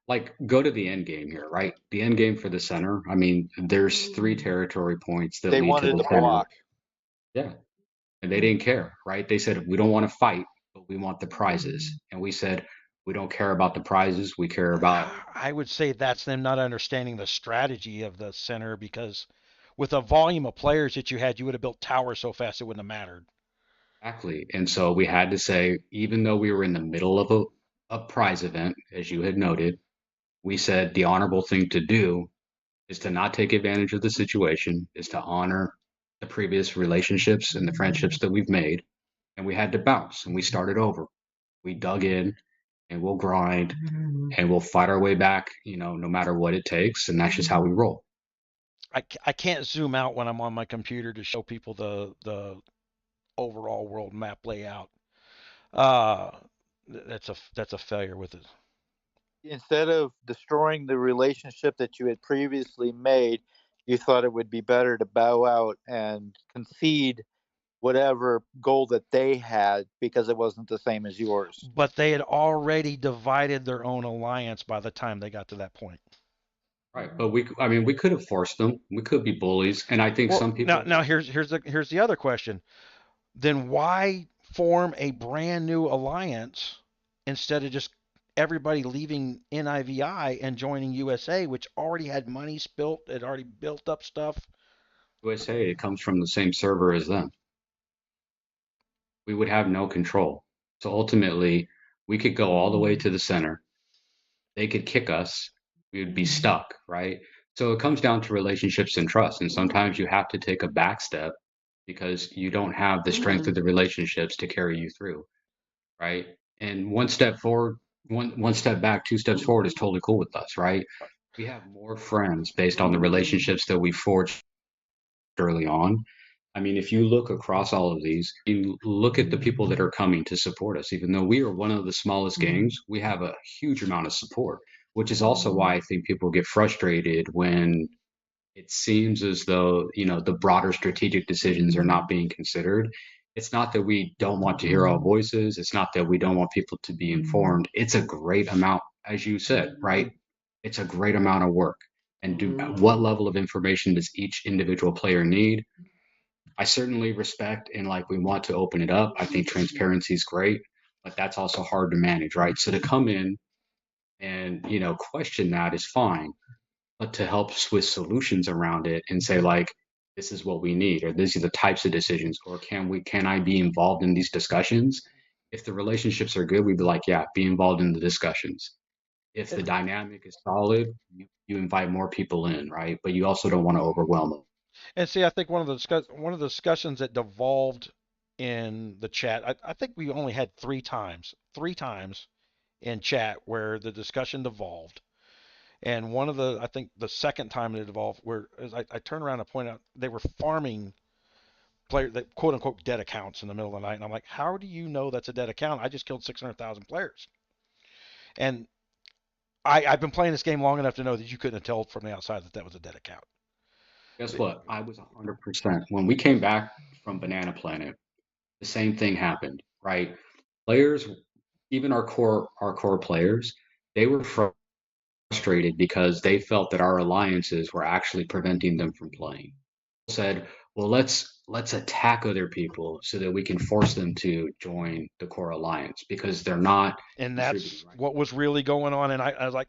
like, go to the end game here, right? The end game for the center, I mean, there's 3 territory points that They lead to wanted the to center. block. Yeah. And they didn't care, right? They said, we don't want to fight, but we want the prizes. And we said, we don't care about the prizes. We care about. I would say that's them not understanding the strategy of the center, because with the volume of players that you had, you would have built towers so fast it wouldn't have mattered. Exactly. And so we had to say, even though we were in the middle of a prize event, as you had noted, we said the honorable thing to do is to not take advantage of the situation, is to honor the previous relationships and the friendships that we've made. And we had to bounce and we started over. We dug in and we'll grind and we'll fight our way back, no matter what it takes. And that's just how we roll. I can't zoom out when I'm on my computer to show people the overall world map layout. Uh, that's a failure with it. Instead of destroying the relationship that you had previously made, you thought it would be better to bow out and concede whatever goal that they had because it wasn't the same as yours. But they had already divided their own alliance by the time they got to that point. Right. But we could have forced them. We could be bullies. And I think Well, some people. now here's the other question. Then why form a brand new alliance instead of just everybody leaving NIVI and joining USA, which already had money spilt, had already built up stuff? USA, it comes from the same server as them. We would have no control. So ultimately, we could go all the way to the center. They could kick us. We would be stuck, right? So it comes down to relationships and trust. And sometimes you have to take a back step because you don't have the strength of the relationships to carry you through, right? And one step forward, one step back, 2 steps forward is totally cool with us, right? We have more friends based on the relationships that we forged early on. I mean, if you look across all of these, you look at the people that are coming to support us. Even though we are one of the smallest games, we have a huge amount of support, which is also why I think people get frustrated when it seems as though, the broader strategic decisions are not being considered. It's not that we don't want to hear all voices. It's not that we don't want people to be informed. It's a great amount, as you said, right? It's a great amount of work. And what level of information does each individual player need? I certainly respect and we want to open it up. I think transparency is great, but that's also hard to manage, right? So to come in and, question that is fine, but to help with solutions around it and say this is what we need, or these are the types of decisions, or can I be involved in these discussions? If the relationships are good, we'd be like, yeah, be involved in the discussions. If the dynamic is solid, you invite more people in, right? But you also don't want to overwhelm them. And see, I think one of the discussions that devolved in the chat, I think we only had three times in chat where the discussion devolved. And I think the second time it evolved, where as I turned around and point out they were farming player that quote unquote dead accounts in the middle of the night, and I'm like, how do you know that's a dead account? I just killed 600,000 players, and I've been playing this game long enough to know that you couldn't have told from the outside that that was a dead account. Guess what? I was 100%. When we came back from Banana Planet, the same thing happened, right? Players, even our core players, they were frustrated because they felt that our alliances were actually preventing them from playing. Said, well, let's attack other people so that we can force them to join the core alliance because they're not. And that's what was really going on. And I was like,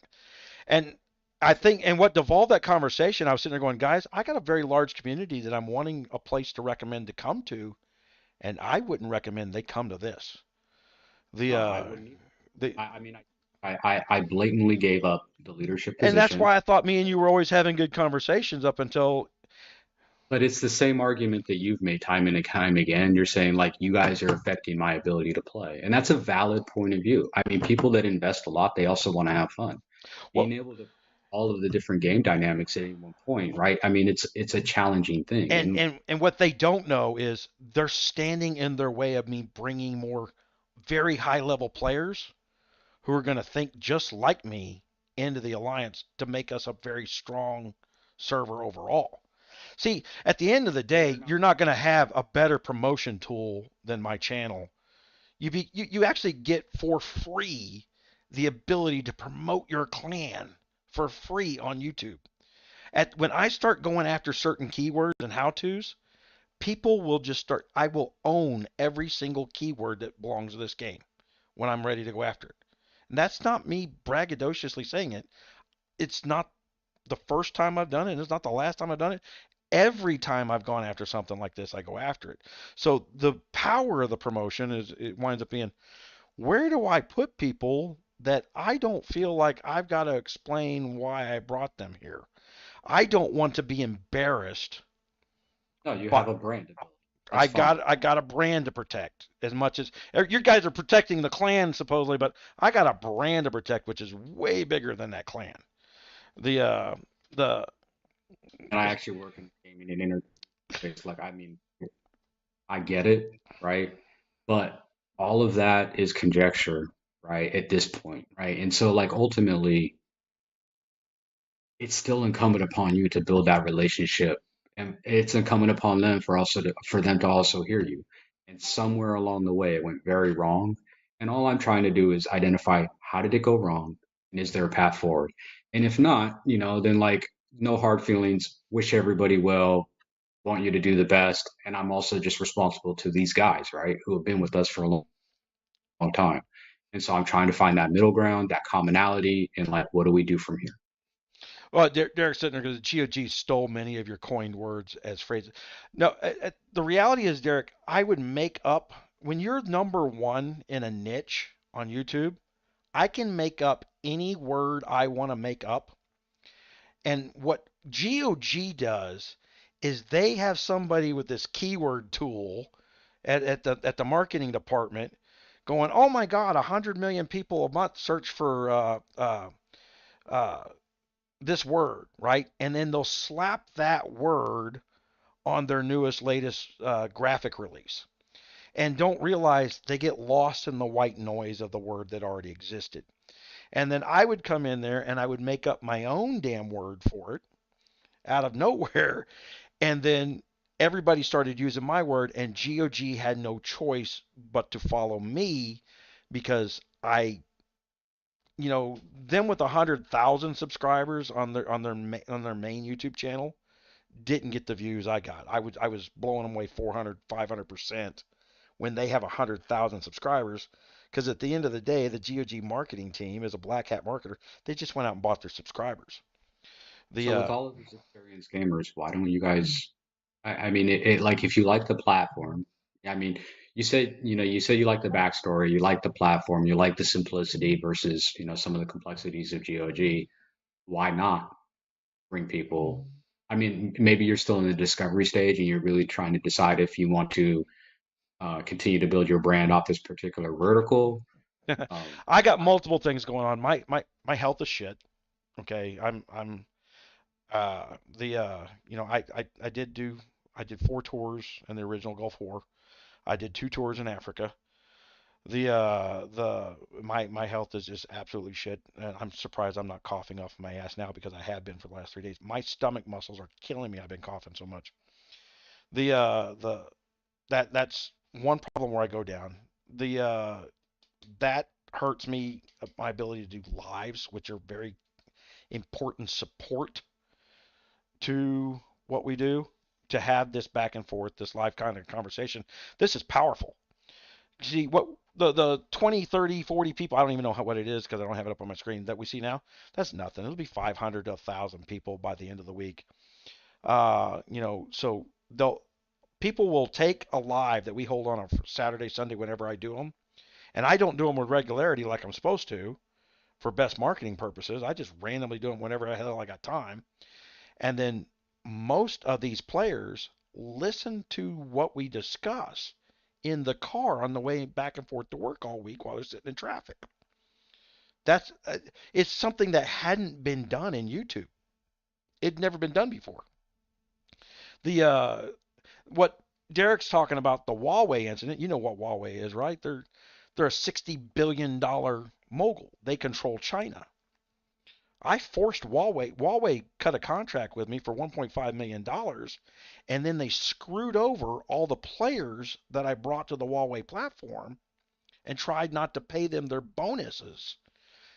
and I think, and what devolved that conversation, I was sitting there going, guys, I got a very large community that I'm wanting a place to recommend to come to, and I wouldn't recommend they come to this. I blatantly gave up the leadership position. And that's why I thought me and you were always having good conversations up until. But it's the same argument that you've made time and time again. You're saying you guys are affecting my ability to play. And that's a valid point of view. I mean, people that invest a lot, they also want to have fun. Being able to all of the different game dynamics at any one point, right? I mean, it's a challenging thing. And what they don't know is they're standing in their way of me bringing more very high level players who are going to think just like me into the alliance to make us a very strong server overall. See, at the end of the day, you're not going to have a better promotion tool than my channel You actually get for free the ability to promote your clan for free on YouTube. When I start going after certain keywords and how-tos, people will just start. I will own every single keyword that belongs to this game when I'm ready to go after it. And that's not me braggadociously saying it. It's not the first time I've done it, and it's not the last time I've done it. Every time I've gone after something like this, I go after it. So the power of the promotion is it winds up being, where do I put people that I don't feel like I've got to explain why I brought them here? I don't want to be embarrassed. No, you have But a brand to build. That's fine. I got a brand to protect as much as you guys are protecting the clan supposedly, but I got a brand to protect, which is way bigger than that clan. The the And I actually work in gaming and entertainment space. Like, I mean, I get it, right? But all of that is conjecture, right, at this point, right? And so, like, ultimately, it's still incumbent upon you to build that relationship, and it's incumbent upon them for them to also hear you. And somewhere along the way, it went very wrong. And all I'm trying to do is identify, how did it go wrong, and is there a path forward? And if not, then, like, no hard feelings. Wish everybody well. Want you to do the best. And I'm also just responsible to these guys, right, who have been with us for a long time. And so I'm trying to find that middle ground, that commonality, and, like, what do we do from here? well, Derek's sitting there because GOG stole many of your coined words as phrases. No, the reality is, Derek, I would make up when you're number one in a niche on YouTube. I can make up any word I want to make up. And what GOG does is they have somebody with this keyword tool at the marketing department going, oh my God, 100 million people a month search for uh, this word, right? And then they'll slap that word on their latest graphic release and don't realize they get lost in the white noise of the word that already existed. And then I would come in there and I would make up my own damn word for it out of nowhere. And then everybody started using my word, and GOG had no choice but to follow me because them with 100,000 subscribers on their main YouTube channel didn't get the views I got. I was blowing them away 400, 500% when they have 100,000 subscribers. Because at the end of the day, the GOG marketing team is a black hat marketer. They just went out and bought their subscribers. The So with all of these experienced gamers, why don't you guys? I mean, like, if you like the platform, I mean, you said you like the backstory, you like the platform, you like the simplicity versus some of the complexities of GOG. Why not bring people? I mean, maybe you're still in the discovery stage and you're really trying to decide if you want to continue to build your brand off this particular vertical. I got multiple things going on. My health is shit. Okay, I'm the I did 4 tours in the original Gulf War. I did 2 tours in Africa. My health is just absolutely shit, and I'm surprised I'm not coughing off my ass now because I have been for the last 3 days. My stomach muscles are killing me. I've been coughing so much. The that's one problem where I go down. The That hurts me my ability to do lives, which are very important support to what we do. To have this back and forth, this live kind of conversation, this is powerful. See what the 20, 30, 40 people, I don't even know what it is because I don't have it up on my screen, that we see now. That's nothing. It'll be 500 to 1,000 people by the end of the week. So they'll people will take a live that we hold on a Saturday, Sunday, whenever I do them, and I don't do them with regularity like I'm supposed to for best marketing purposes. I just randomly do them whenever the hell I got time. And then most of these players listen to what we discuss in the car on the way back and forth to work all week while they're sitting in traffic. That's It's something that hadn't been done in YouTube. It'd never been done before. The What Derek's talking about, the Huawei incident. You know what Huawei is, right? They're a $60 billion mogul. They control China. I forced Huawei. Huawei cut a contract with me for $1.5 million, and then they screwed over all the players that I brought to the Huawei platform and tried not to pay them their bonuses.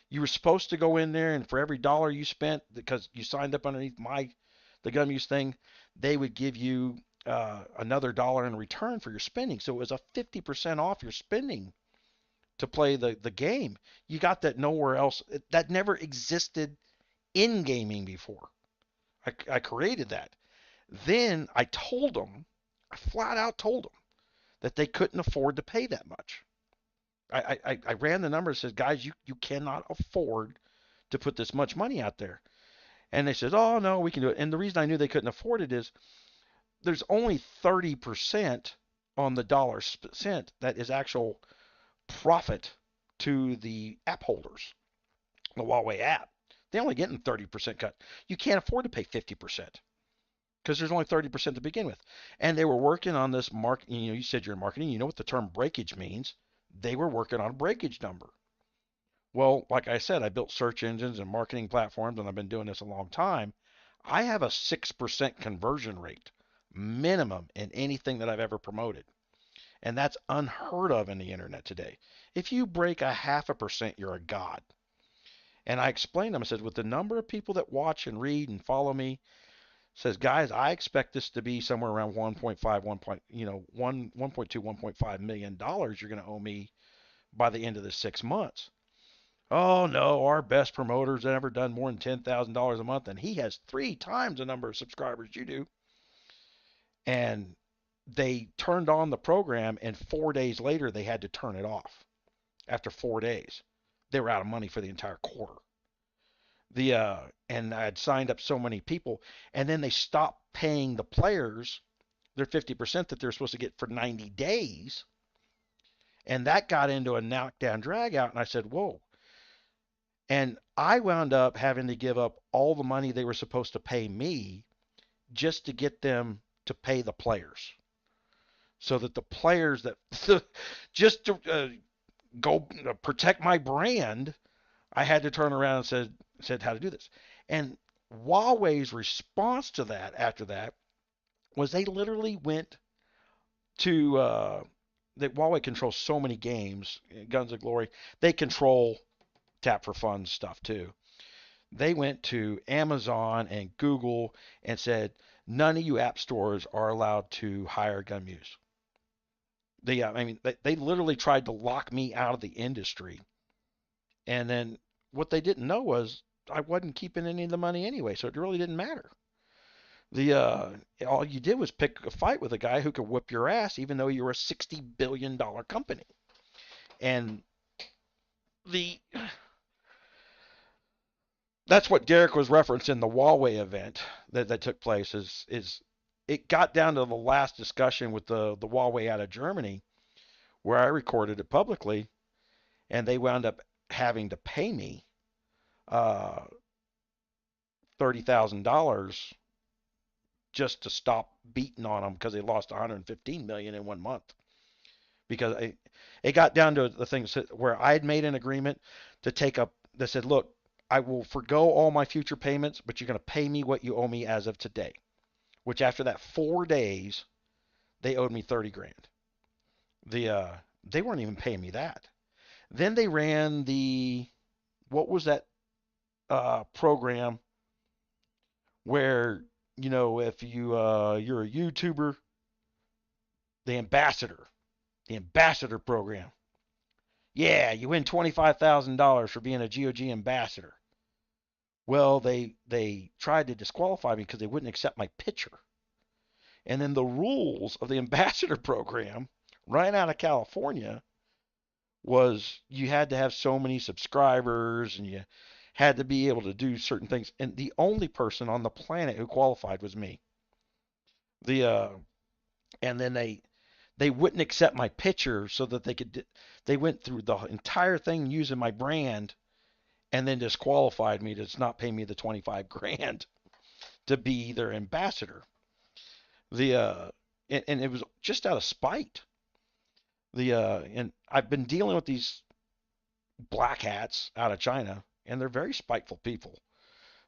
You were supposed to go in there, and for every dollar you spent, because you signed up underneath the Gunmuse thing, they would give you another dollar in return for your spending. So it was a 50% off your spending to play the game. You got that nowhere else. That never existed in gaming before. I created that. Then I told them, I flat out told them that they couldn't afford to pay that much. I ran the numbers and said, guys, you cannot afford to put this much money out there. And they said, oh, no, we can do it. And the reason I knew they couldn't afford it is there's only 30% on the dollar cent that is actual profit to the app holders, the Huawei app. They're only getting 30% cut. You can't afford to pay 50% because there's only 30% to begin with. And they were working on this you said you're in marketing. You know what the term breakage means. They were working on a breakage number. Well, like I said, I built search engines and marketing platforms, and I've been doing this a long time. I have a 6% conversion rate minimum in anything that I've ever promoted. And that's unheard of in the internet today. If you break 0.5%, you're a god. And I explained to them, I said, with the number of people that watch and read and follow me, says, guys, I expect this to be somewhere around 1.5, 1.2, 1.5 million dollars you're going to owe me by the end of the 6 months. Oh no, our best promoter's ever done more than $10,000 a month, and he has 3 times the number of subscribers you do. And they turned on the program, and 4 days later they had to turn it off. After 4 days, they were out of money for the entire quarter. And I had signed up so many people, and then they stopped paying the players their 50% that they're supposed to get for 90 days. And that got into a knockdown drag out, and I said, whoa. And I wound up having to give up all the money they were supposed to pay me just to get them to pay the players. So that the players that just to go protect my brand, I had to turn around and said how to do this. And Huawei's response to that after that was they literally went to that Huawei controls so many games, Guns of Glory. They control Tap for Fun stuff too. They went to Amazon and Google and said, none of you app stores are allowed to hire Gunmuse. They literally tried to lock me out of the industry. And then what they didn't know was I wasn't keeping any of the money anyway, so it really didn't matter. All you did was pick a fight with a guy who could whip your ass, even though you were a $60 billion company. And that's what Derek was referencing the Huawei event that took place. Is it got down to the last discussion with the Huawei out of Germany, where I recorded it publicly, and they wound up having to pay me $30,000 just to stop beating on them because they lost $115 million in 1 month. Because it got down to the thing where I had made an agreement to take up. They said, look, I will forgo all my future payments, but you're going to pay me what you owe me as of today. Which after that 4 days, they owed me 30 grand. They weren't even paying me that. Then they ran what was that program where, if you're a YouTuber, the ambassador program. Yeah, you win $25,000 for being a GOG ambassador. Well, they tried to disqualify me because they wouldn't accept my picture. And then the rules of the ambassador program, right out of California, was you had to have so many subscribers and you had to be able to do certain things. And the only person on the planet who qualified was me. And then they wouldn't accept my picture so that they went through the entire thing using my brand and then disqualified me to not pay me the 25 grand to be their ambassador. And it was just out of spite. And I've been dealing with these black hats out of China, and they're very spiteful people.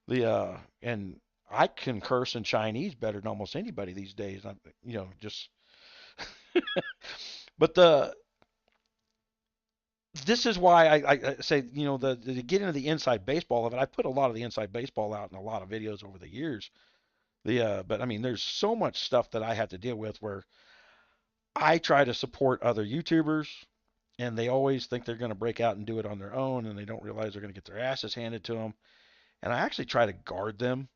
And I can curse in Chinese better than almost anybody these days. But this is why I say, you know, to get into the inside baseball of it, I put a lot of the inside baseball out in a lot of videos over the years. But I mean, there's so much stuff that I have to deal with where I try to support other YouTubers and they always think they're going to break out and do it on their own and they don't realize they're going to get their asses handed to them. And I actually try to guard them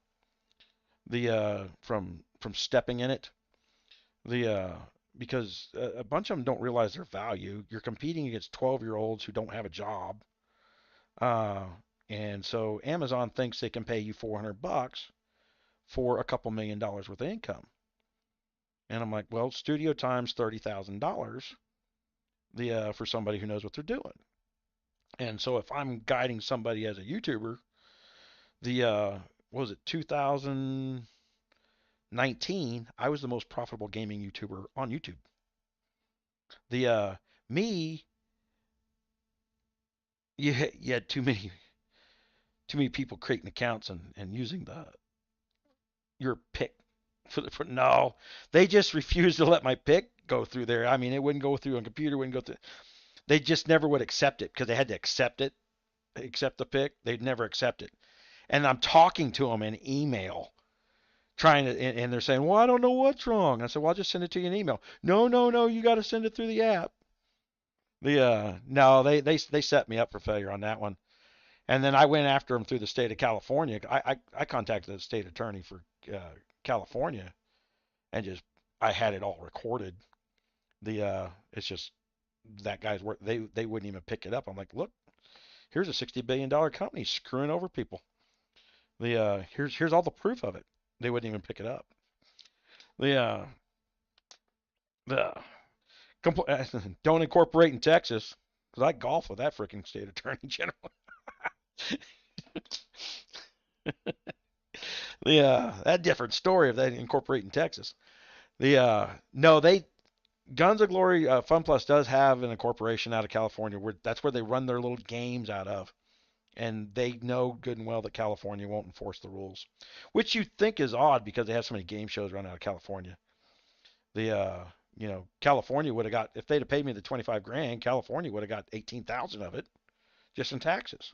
from stepping in it. The Because a bunch of them don't realize their value. You're competing against 12-year-olds who don't have a job. Uh, and so Amazon thinks they can pay you $400 for a couple $1,000,000 worth of income. And I'm like, well, studio time's $30,000 for somebody who knows what they're doing. And so if I'm guiding somebody as a YouTuber, what was it, 2019, I was the most profitable gaming YouTuber on YouTube. Me, you had too many people creating accounts and using your pick for no, they just refused to let my pick go through there. I mean, it wouldn't go through on computer, wouldn't go through. They just never would accept it because they had to accept the pick. They'd never accept it. And I'm talking to them in email, trying to, and they're saying, well, I don't know what's wrong. I said, well, I'll just send it to you in email. No, you got to send it through the app. No, they set me up for failure on that one. And then I went after them through the state of California. I contacted the state attorney for California and just I had it all recorded. It's just that guy's work. They wouldn't even pick it up. I'm like, look, here's a $60 billion company screwing over people. Here's all the proof of it. They wouldn't even pick it up. The don't incorporate in Texas because I golf with that freaking state attorney general. That different story if they incorporate in Texas. No, Guns of Glory Fun Plus does have an incorporation out of California where that's where they run their little games out of, and they know good and well that California won't enforce the rules, which you think is odd because they have so many game shows run out of California. California would have got if they'd have paid me the 25 grand, California would have got 18,000 of it just in taxes.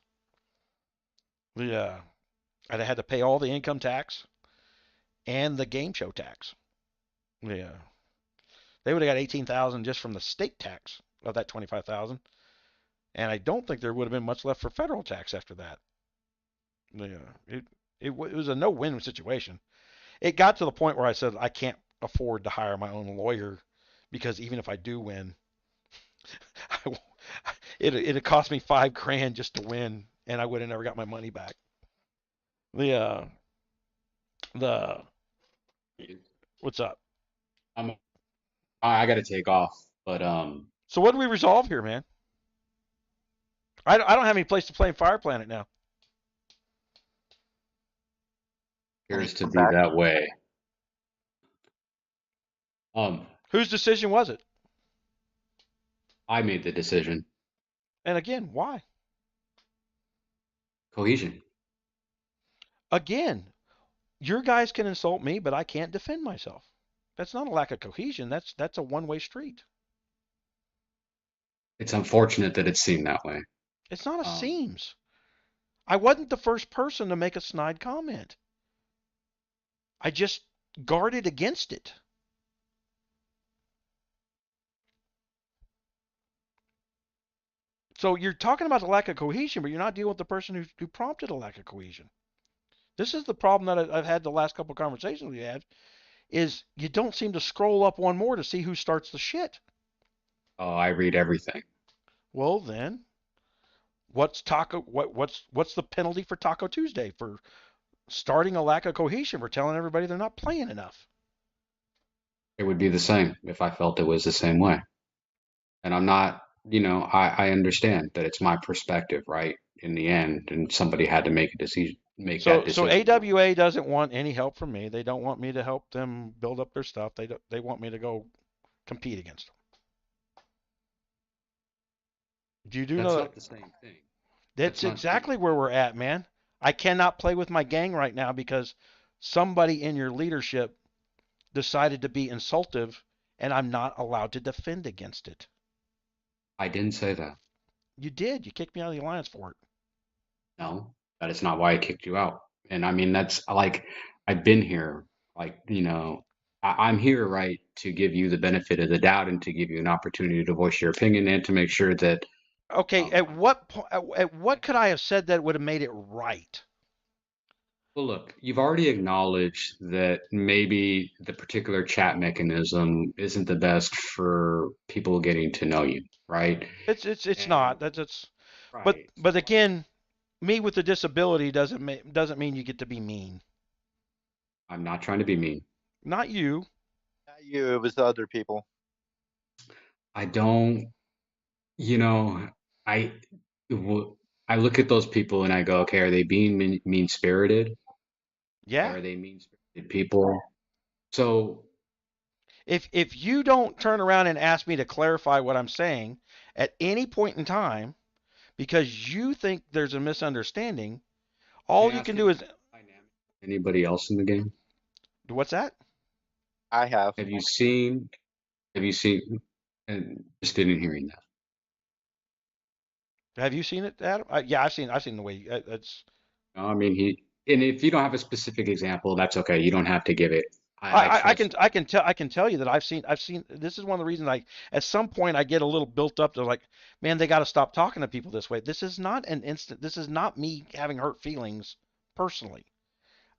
I'd have had to pay all the income tax and the game show tax. Yeah. They would have got 18,000 just from the state tax of that 25,000. And I don't think there would have been much left for federal tax after that. Yeah. It was a no-win situation. It got to the point where I said I can't afford to hire my own lawyer because even if I do win, it'd cost me $5,000 just to win, and I would have never got my money back. The what's up? I got to take off, but So what do we resolve here, man? I don't have any place to play in Fire Planet now. appears to be that way. Whose decision was it? I made the decision. And again, why? Cohesion. Again, your guys can insult me, but I can't defend myself. That's not a lack of cohesion. That's a one-way street. It's unfortunate that it's seen that way. It's not a seems. I wasn't the first person to make a snide comment. I just guarded against it. So you're talking about the lack of cohesion, but you're not dealing with the person who prompted a lack of cohesion. This is the problem that I've had the last couple of conversations we had, is you don't seem to scroll up one more to see who starts the shit. Oh, I read everything. Well then, what's the penalty for Taco Tuesday for starting a lack of cohesion, for telling everybody they're not playing enough? It would be the same if I felt it was the same way. And I'm not, I understand that it's my perspective, right? In the end, and somebody had to make that decision. So AWA doesn't want any help from me. They don't want me to help them build up their stuff. They want me to go compete against them. That's know not the same thing. That's exactly where we're at, man. I cannot play with my gang right now because somebody in your leadership decided to be insultive, and I'm not allowed to defend against it. I didn't say that. You did. You kicked me out of the alliance for it. No, that is not why I kicked you out. And I mean, that's like, I've been here, like, I'm here, right, to give you the benefit of the doubt and to give you an opportunity to voice your opinion and to make sure that, Okay, I'm, at what could I have said that would have made it right? well, look, you've already acknowledged that maybe the particular chat mechanism isn't the best for people getting to know you, right? It's And not. That's right, but so again, me with a disability doesn't mean you get to be mean. I'm not trying to be mean. Not you. Not you, it was the other people. I don't, you know, I w- I look at those people and I go, okay, are they being mean-spirited? Okay, Yeah. are they mean-spirited people? So If you don't turn around and ask me to clarify what I'm saying at any point in time because you think there's a misunderstanding, may all I you ask can you do is dynamic anybody else in the game? what's that? I have. Have you seen, have you seen, and just didn't hearing that. Have you seen it, Adam? Yeah, I've seen the way it's. No, I mean, and if you don't have a specific example, that's okay. You don't have to give it. I I trust. can I can tell you that I've seen this is one of the reasons I at some point I get a little built up to like, man, they got to stop talking to people this way. This is not an instant. This is not me having hurt feelings personally.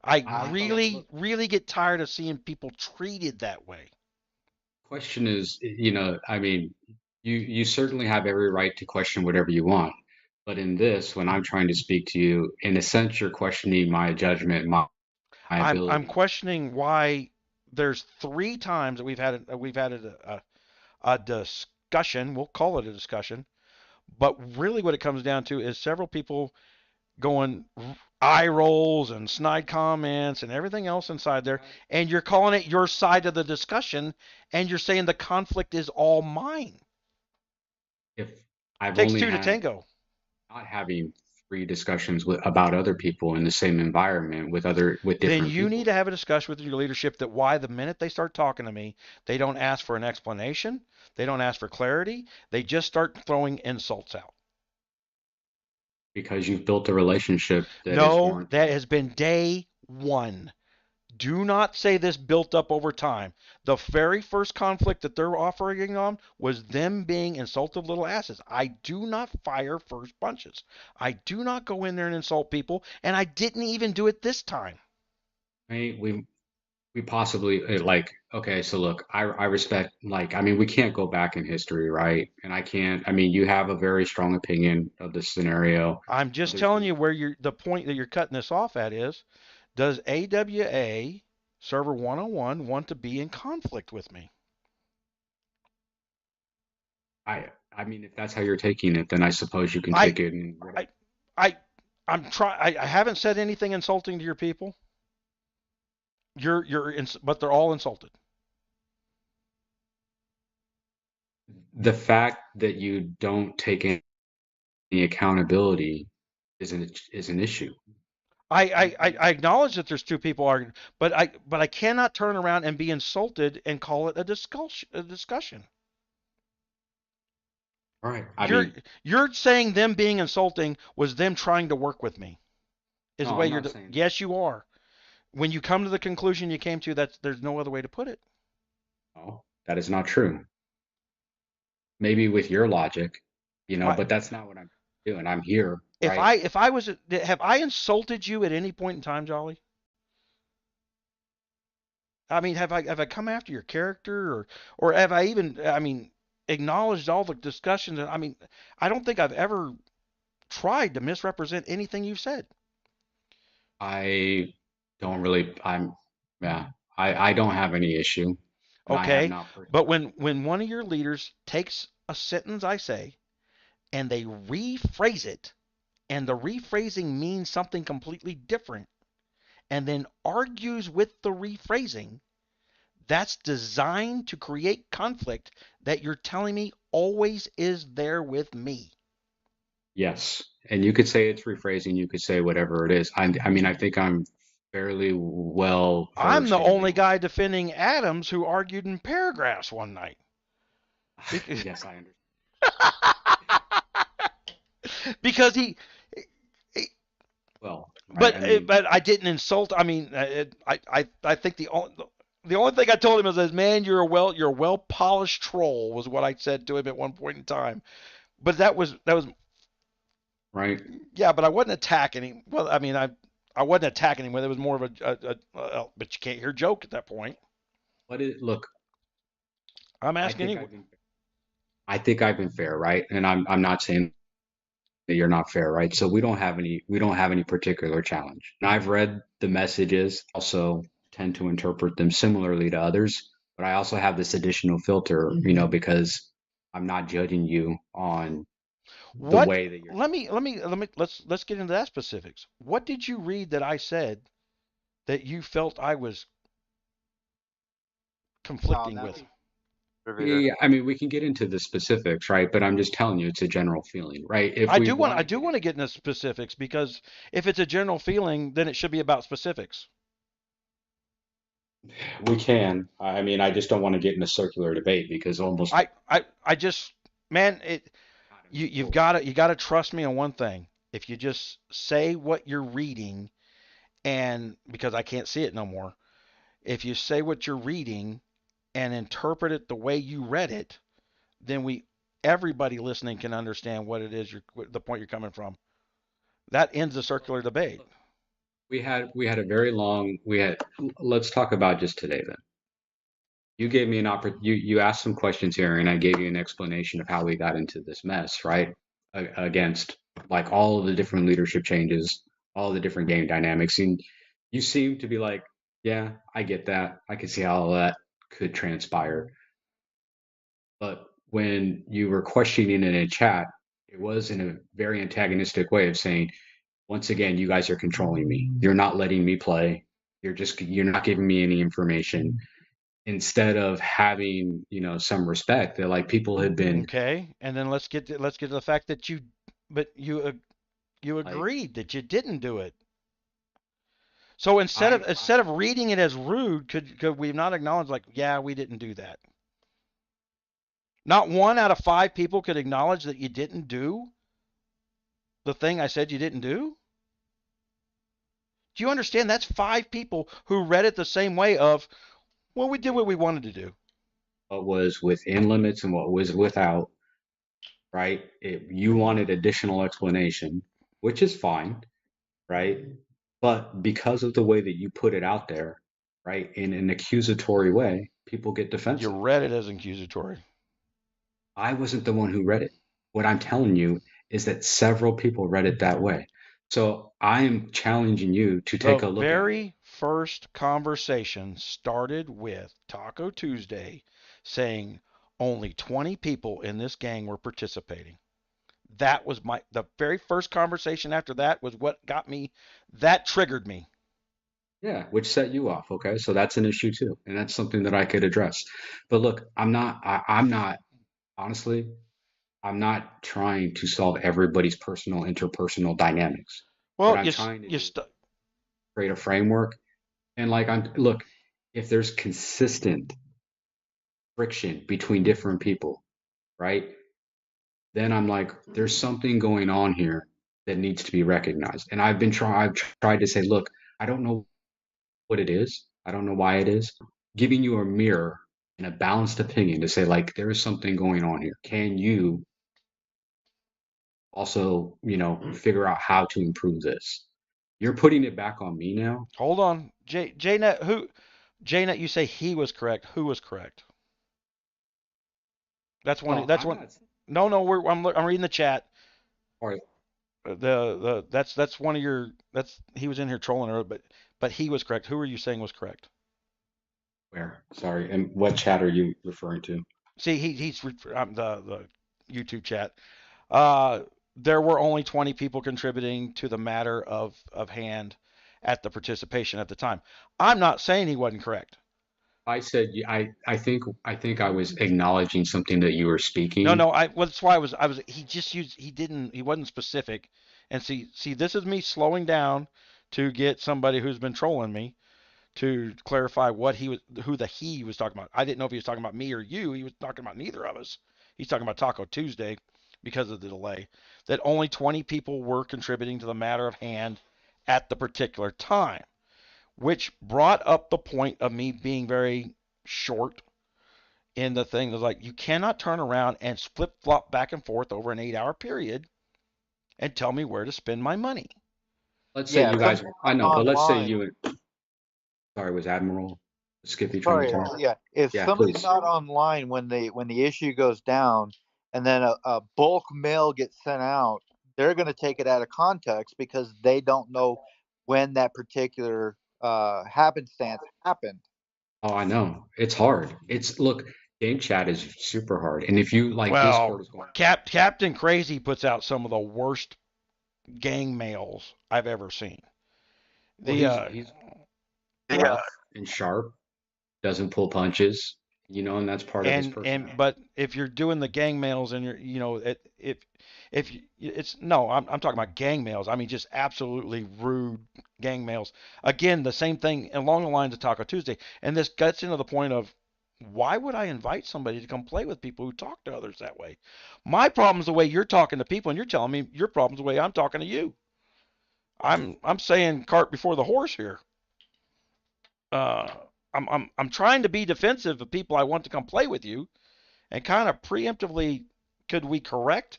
I Look, really get tired of seeing people treated that way. question is, I mean, you certainly have every right to question whatever you want. But in this, when I'm trying to speak to you, in a sense, you're questioning my judgment, my I'm ability. questioning why there's 3 times that we've had a discussion. We'll call it a discussion, but really what it comes down to is several people going eye rolls and snide comments and everything else inside there, Okay. and you're calling it your side of the discussion, and you're saying the conflict is all mine. If I've Takes only two to had tango. not having 3 discussions about other people in the same environment with Then different you need people. to have a discussion with your leadership that why the minute they start talking to me, they don't ask for an explanation, they don't ask for clarity, they just start throwing insults out. Because you've built a relationship that is No, warranted. that has been day one. Do not say this built up over time. The very first conflict that they're offering on was them being insulted little asses. I do not fire first punches. I do not go in there and insult people, and I didn't even do it this time. Right? We possibly like, okay, so look, I respect, like, I mean, we can't go back in history, right? And I can't, I mean, you have a very strong opinion of this scenario. I'm But just there's telling been you where the point that you're cutting this off at is, does AWA Server 101 want to be in conflict with me? I mean, if that's how you're taking it, then I suppose you can I take it and whatever. I I I haven't said anything insulting to your people. But they're all insulted. The fact that you don't take any accountability is an issue. I acknowledge that there's 2 people arguing, but I cannot turn around and be insulted and call it a discussion. All right. I You're mean, you're saying them being insulting was them trying to work with me. Is the no, way I'm you're. not saying that. Yes, you are. When you come to the conclusion you came to, that there's no other way to put it. No, that is not true. Maybe with your logic, I, but that's not what I'm doing. I'm here, if right? I was have I insulted you at any point in time, Jolly? I mean, have I come after your character or have I even acknowledged all the discussions? I mean, I don't think I've ever tried to misrepresent anything you've said. I don't really, yeah, I don't have any issue, and I have Okay, not. but when one of your leaders takes a sentence I say and they rephrase it, and the rephrasing means something completely different, and then argues with the rephrasing, that's designed to create conflict that you're telling me always is there with me. Yes, and you could say it's rephrasing. You could say whatever it is. I mean, I think I'm fairly well I'm the versed in only the. guy defending Adams who argued in paragraphs one night. Yes, I understand. because Well, right? I mean, but I didn't insult. I mean, I think the only thing I told him is, man, you're a well polished troll, was what I said to him at one point in time. But that was right? yeah. But I wasn't attacking him. Well, I mean, I wasn't attacking him. It was more of but you can't hear joke at that point. Look, I'm I asking think you. I think I've been fair, right? And I'm not saying that you're not fair, right? So we don't have any particular challenge. And I've read the messages, also tend to interpret them similarly to others, but I also have this additional filter, because I'm not judging you on the What? way that you're. Let's get into that specifics. What did you read that I said that you felt I was conflicting with? Nothing. Yeah, I mean, we can get into the specifics, right? But I'm just telling you, it's a general feeling, right? If we want I to do get want to get into specifics, because if it's a general feeling, then it should be about specifics. we can. I mean, I just don't want to get in a circular debate because almost I just, man, you got to trust me on one thing. If you just say what you're reading, and because I can't see it no more, if you say what you're reading and interpret it the way you read it, then everybody listening can understand what it is the point you're coming from. That ends the circular debate. we had a very long we had let's talk about just today then. You gave me an you asked some questions here and I gave you an explanation of how we got into this mess, right? Against like all of the different leadership changes, all the different game dynamics, and you seem to be like, yeah, I get that. I can see how all that could transpire. But when you were questioning in a chat, it was in a very antagonistic way of saying, once again, you guys are controlling me. You're not letting me play. You're not giving me any information. Instead of having, some respect, that like people had been Okay, and then let's get to the fact that you like, agreed that you didn't do it. So I instead of reading it as rude, could we not acknowledge, like, yeah, we didn't do that? Not one out of five people could acknowledge that you didn't do the thing I said you didn't do. Do you understand? That's five people who read it the same way of, well, we did what we wanted to do. what was within limits and what was without, right? You wanted additional explanation, which is fine, right? But because of the way that you put it out there, right, in an accusatory way, people get You defensive. read it as accusatory. I wasn't the one who read it. What I'm telling you is that several people read it that way. So I am challenging you to The take a look at it. very first conversation started with Taco Tuesday saying only 20 people in this gang were participating. That was the very first conversation after that was what got me, that triggered me. Yeah, which set you off. Okay, so that's an issue too, and that's something that I could address. But look, I'm not honestly, I'm not trying to solve everybody's personal interpersonal dynamics. What Well, I'm trying to you do is create a framework, and like look, if there's consistent friction between different people, right? Then I'm like, there's something going on here that needs to be recognized. And I've tried to say, look, I don't know what it is. I don't know why it is. Giving you a mirror and a balanced opinion to say, like, there is something going on here. Can you also, figure out how to improve this? You're putting it back on me now. hold on. JNet, you say he was correct. Who was correct? Well, That's I'm one. not. No, no, I'm reading the chat. Or That's one of your, that's, he was in here trolling her, but he was correct. Who are you saying was correct? where? Sorry. And what chat are you referring to? See, the YouTube chat. Uh, there were only 20 people contributing to the matter of hand at the participation at the time. I'm not saying he wasn't correct. I said, I think I was acknowledging something that you were No, speaking. no, well, that's why he wasn't specific. And see, this is me slowing down to get somebody who's been trolling me to clarify who he was talking about. I didn't know if he was talking about me or you. He was talking about neither of us. He's talking about Taco Tuesday, because of the delay, that only 20 people were contributing to the matter of hand at the particular time, which brought up the point of me being very short in the thing. It was like, you cannot turn around and flip flop back and forth over an 8-hour period and tell me where to spend my money. Let's say Yeah, you guys, something I know, but let's say online. you, sorry, was Admiral Skippy trying to Sorry, talk? yeah. If Yeah, somebody's please. not online when the issue goes down, and then a bulk mail gets sent out, they're going to take it out of context because they don't know when that particular happenstance happened. Oh, I know. It's hard. Look, game chat is super hard. And if you like Well, Discord is going, Captain Crazy puts out some of the worst gang mails I've ever seen. well, The he's rough and sharp, doesn't pull punches, and that's part of his personality. but if you're doing the gang mails and if it's no, I'm talking about gang mails. I mean, just absolutely rude gang mails. Again, the same thing along the lines of Taco Tuesday, and this gets into the point of, why would I invite somebody to come play with people who talk to others that way? My problem's the way you're talking to people, and you're telling me your problem's the way I'm talking to you. I'm saying cart before the horse here. Uh, I'm trying to be defensive of people I want to come play with you, and kind of preemptively, could we correct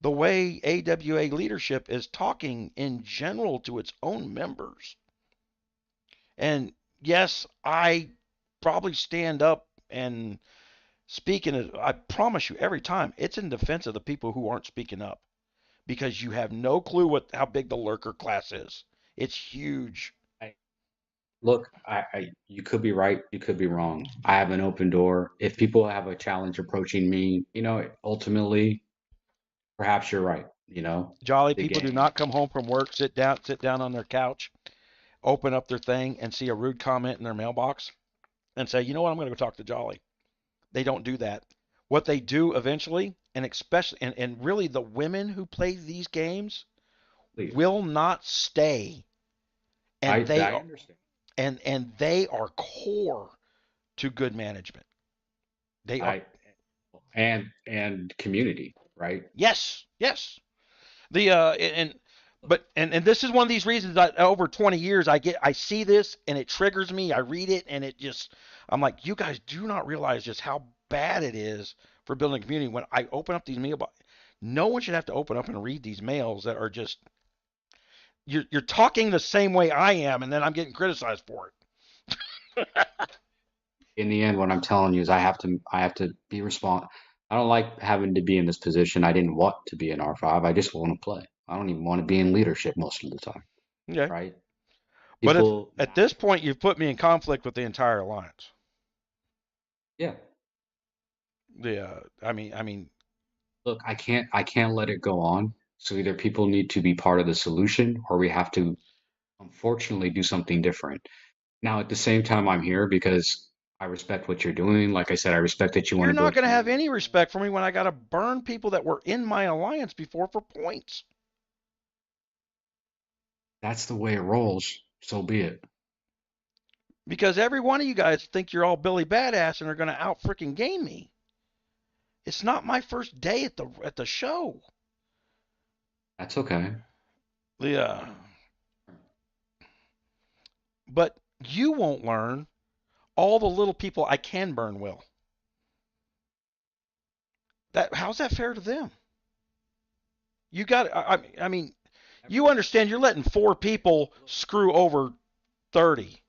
the way AWA leadership is talking in general to its own members? And yes, I probably stand up and speak in I promise you every time it's in defense of the people who aren't speaking up, because you have no clue how big the lurker class is. It's huge. Look, you could be right, you could be wrong. I have an open door. If people have a challenge approaching me, ultimately, perhaps you're right. Jolly The people do game. not come home from work, sit down on their couch, open up their thing, and see a rude comment in their mailbox and say, you know what, I'm going to go talk to Jolly. They don't do that. What they do eventually, and especially, and really the women who play these games Please. will not stay, and I understand. and they are core to good management. They are. I and community, right? Yes. The and this is one of these reasons that over 20 years I see this and it triggers me. I read it and it just, I'm like, you guys do not realize just how bad it is for building a community. When I open up these mailbox, no one should have to open up and read these mails that are just, you're talking the same way I am, and then I'm getting criticized for it. In the end, what I'm telling you is I have to be responsible. I don't like having to be in this position. I didn't want to be in R5. I just want to play. I don't even want to be in leadership most of the time, Okay, right? but if People, at this point you've put me in conflict with the entire alliance. yeah. I mean, Look, I can't let it go on. So either people need to be part of the solution or we have to unfortunately do something different. Now, at the same time, I'm here because I respect what you're doing. Like I said, I respect that you want you're to not build going to have community. any respect for me when I got to burn people that were in my alliance before for points. That's the way it rolls. So be it. Because every one of you guys think you're all Billy Badass and are going to out freaking game me. It's not my first day at the show. That's okay. Yeah, but you won't learn all the little people I can burn will. How's that fair to them? You got. I mean, you understand? You're letting 4 people screw over 30.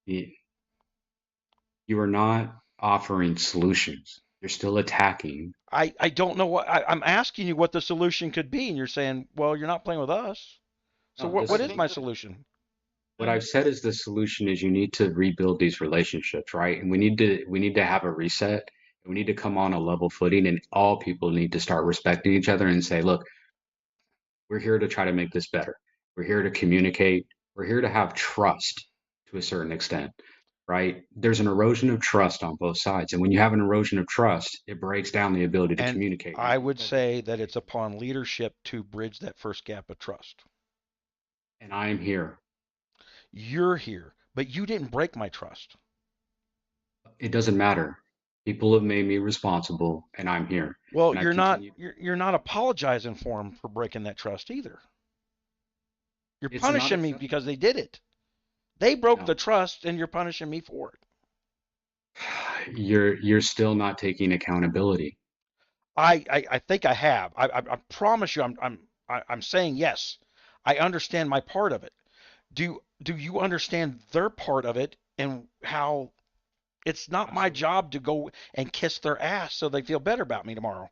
You you are not offering solutions. You're still attacking. I don't know I'm asking you what the solution could be, and you're saying, well, you're not playing with us. So No, what is my solution? what I've said is the solution is you need to rebuild these relationships, right? And we need to have a reset. We need to come on a level footing, and all people need to start respecting each other and say, look, we're here to try to make this better. We're here to communicate. We're here to have trust to a certain extent, right? There's an erosion of trust on both sides. And when you have an erosion of trust, it breaks down the ability to And communicate. I would say that it's upon leadership to bridge that first gap of trust. And I am here. You're here, but you didn't break my trust. It doesn't matter. People have made me responsible, and I'm here. Well, And I you're not continue. you're not apologizing for them for breaking that trust either. You're It's not punishing me acceptable. because they did it. They broke the No, trust, and you're punishing me for it. you're still not taking accountability. I think I have. I promise you, I'm saying yes. I understand my part of it. Do you understand their part of it and how it's not my Absolutely. job to go and kiss their ass so they feel better about me tomorrow?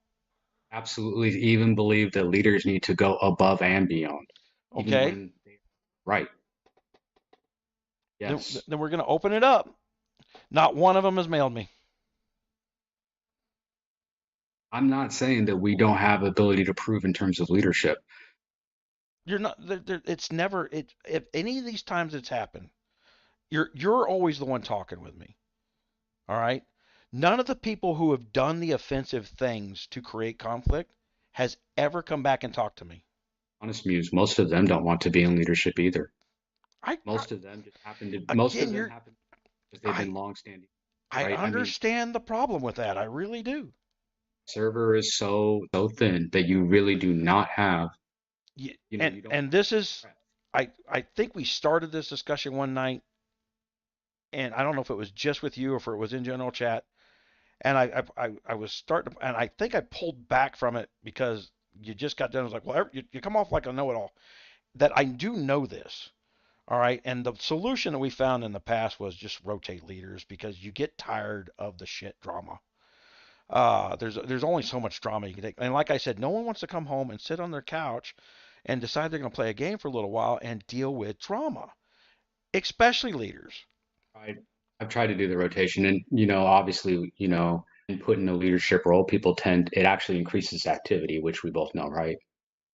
Absolutely. Even believe that leaders need to go above and beyond, even Okay, when they right. then Yes. then we're gonna open it up. Not one of them has mailed me. I'm not saying that we don't have ability to prove in terms of leadership. You're not. It's never. It if any of these times it's happened, you're always the one talking with me. All right. None of the people who have done the offensive things to create conflict has ever come back and talked to me. Honest Muse, most of them don't want to be in leadership either. I Most again, of them happen because they've I been long-standing, I right? I mean, understand the problem with that. I really do. server is so thin that you really do not have, you don't And have this is I think we started this discussion one night, and I don't know if it was just with you or if it was in general chat. And I was starting, and I think I pulled back from it because you just got done. I was like, well, you come off like a know-it-all. That I do know this. All right. And the solution that we found in the past was just rotate leaders because you get tired of the shit drama. There's only so much drama you can take. And like I said, no one wants to come home and sit on their couch and decide they're going to play a game for a little while and deal with drama, especially leaders. tried I've tried to do the rotation and obviously, and put in a leadership role, people tend it actually increases activity, which we both know, right?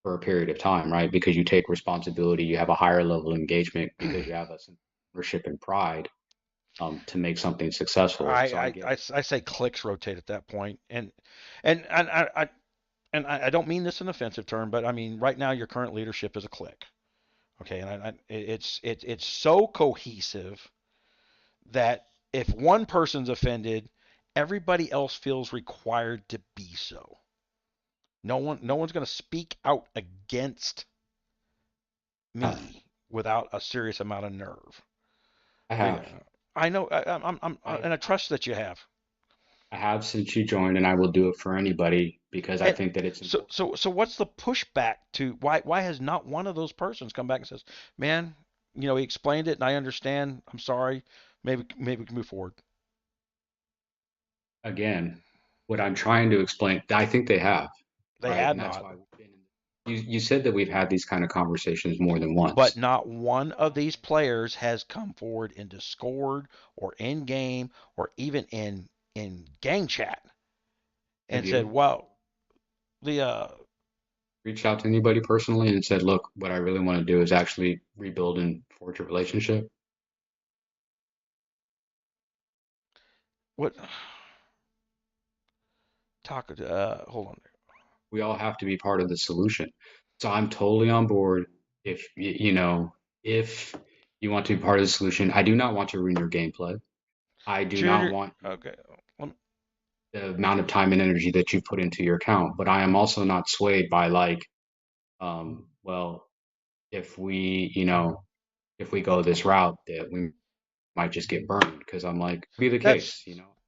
For a period of time, right? Because you take responsibility, you have a higher level of engagement because you have a sense of ownership and pride to make something successful. So I get it. I say clicks rotate at that point, and I don't mean this in an offensive term, but I mean right now your current leadership is a click. Okay, and it's so cohesive that if one person's offended, everybody else feels required to be so. No one's going to speak out against Uh, me without a serious amount of nerve. I They, have. I know, I and I trust that you have. I have since you joined, and I will do it for anybody because I And think that it's important. so what's the pushback to why has not one of those persons come back and says, man, he explained it and I understand. I'm sorry. Maybe we can move forward. Again, what I'm trying to explain, I think they have, They right? have And that's not. why we've been in. You said that we've had these kind of conversations more than But once. not one of these players has come forward in Discord or in game or even in gang chat Have and said, you "Well, the reached out to anybody personally and said, look, what I really want to do is actually rebuild and forge a relationship? what talk hold on there. We all have to be part of the solution. So I'm totally on board if if you want to be part of the solution. I do not want to ruin your gameplay. I do not Junior, want okay. the amount of time and energy that you put into your account, but I am also not swayed by like, well, if we go this route, that we might just get burned because I'm like, be the That's case,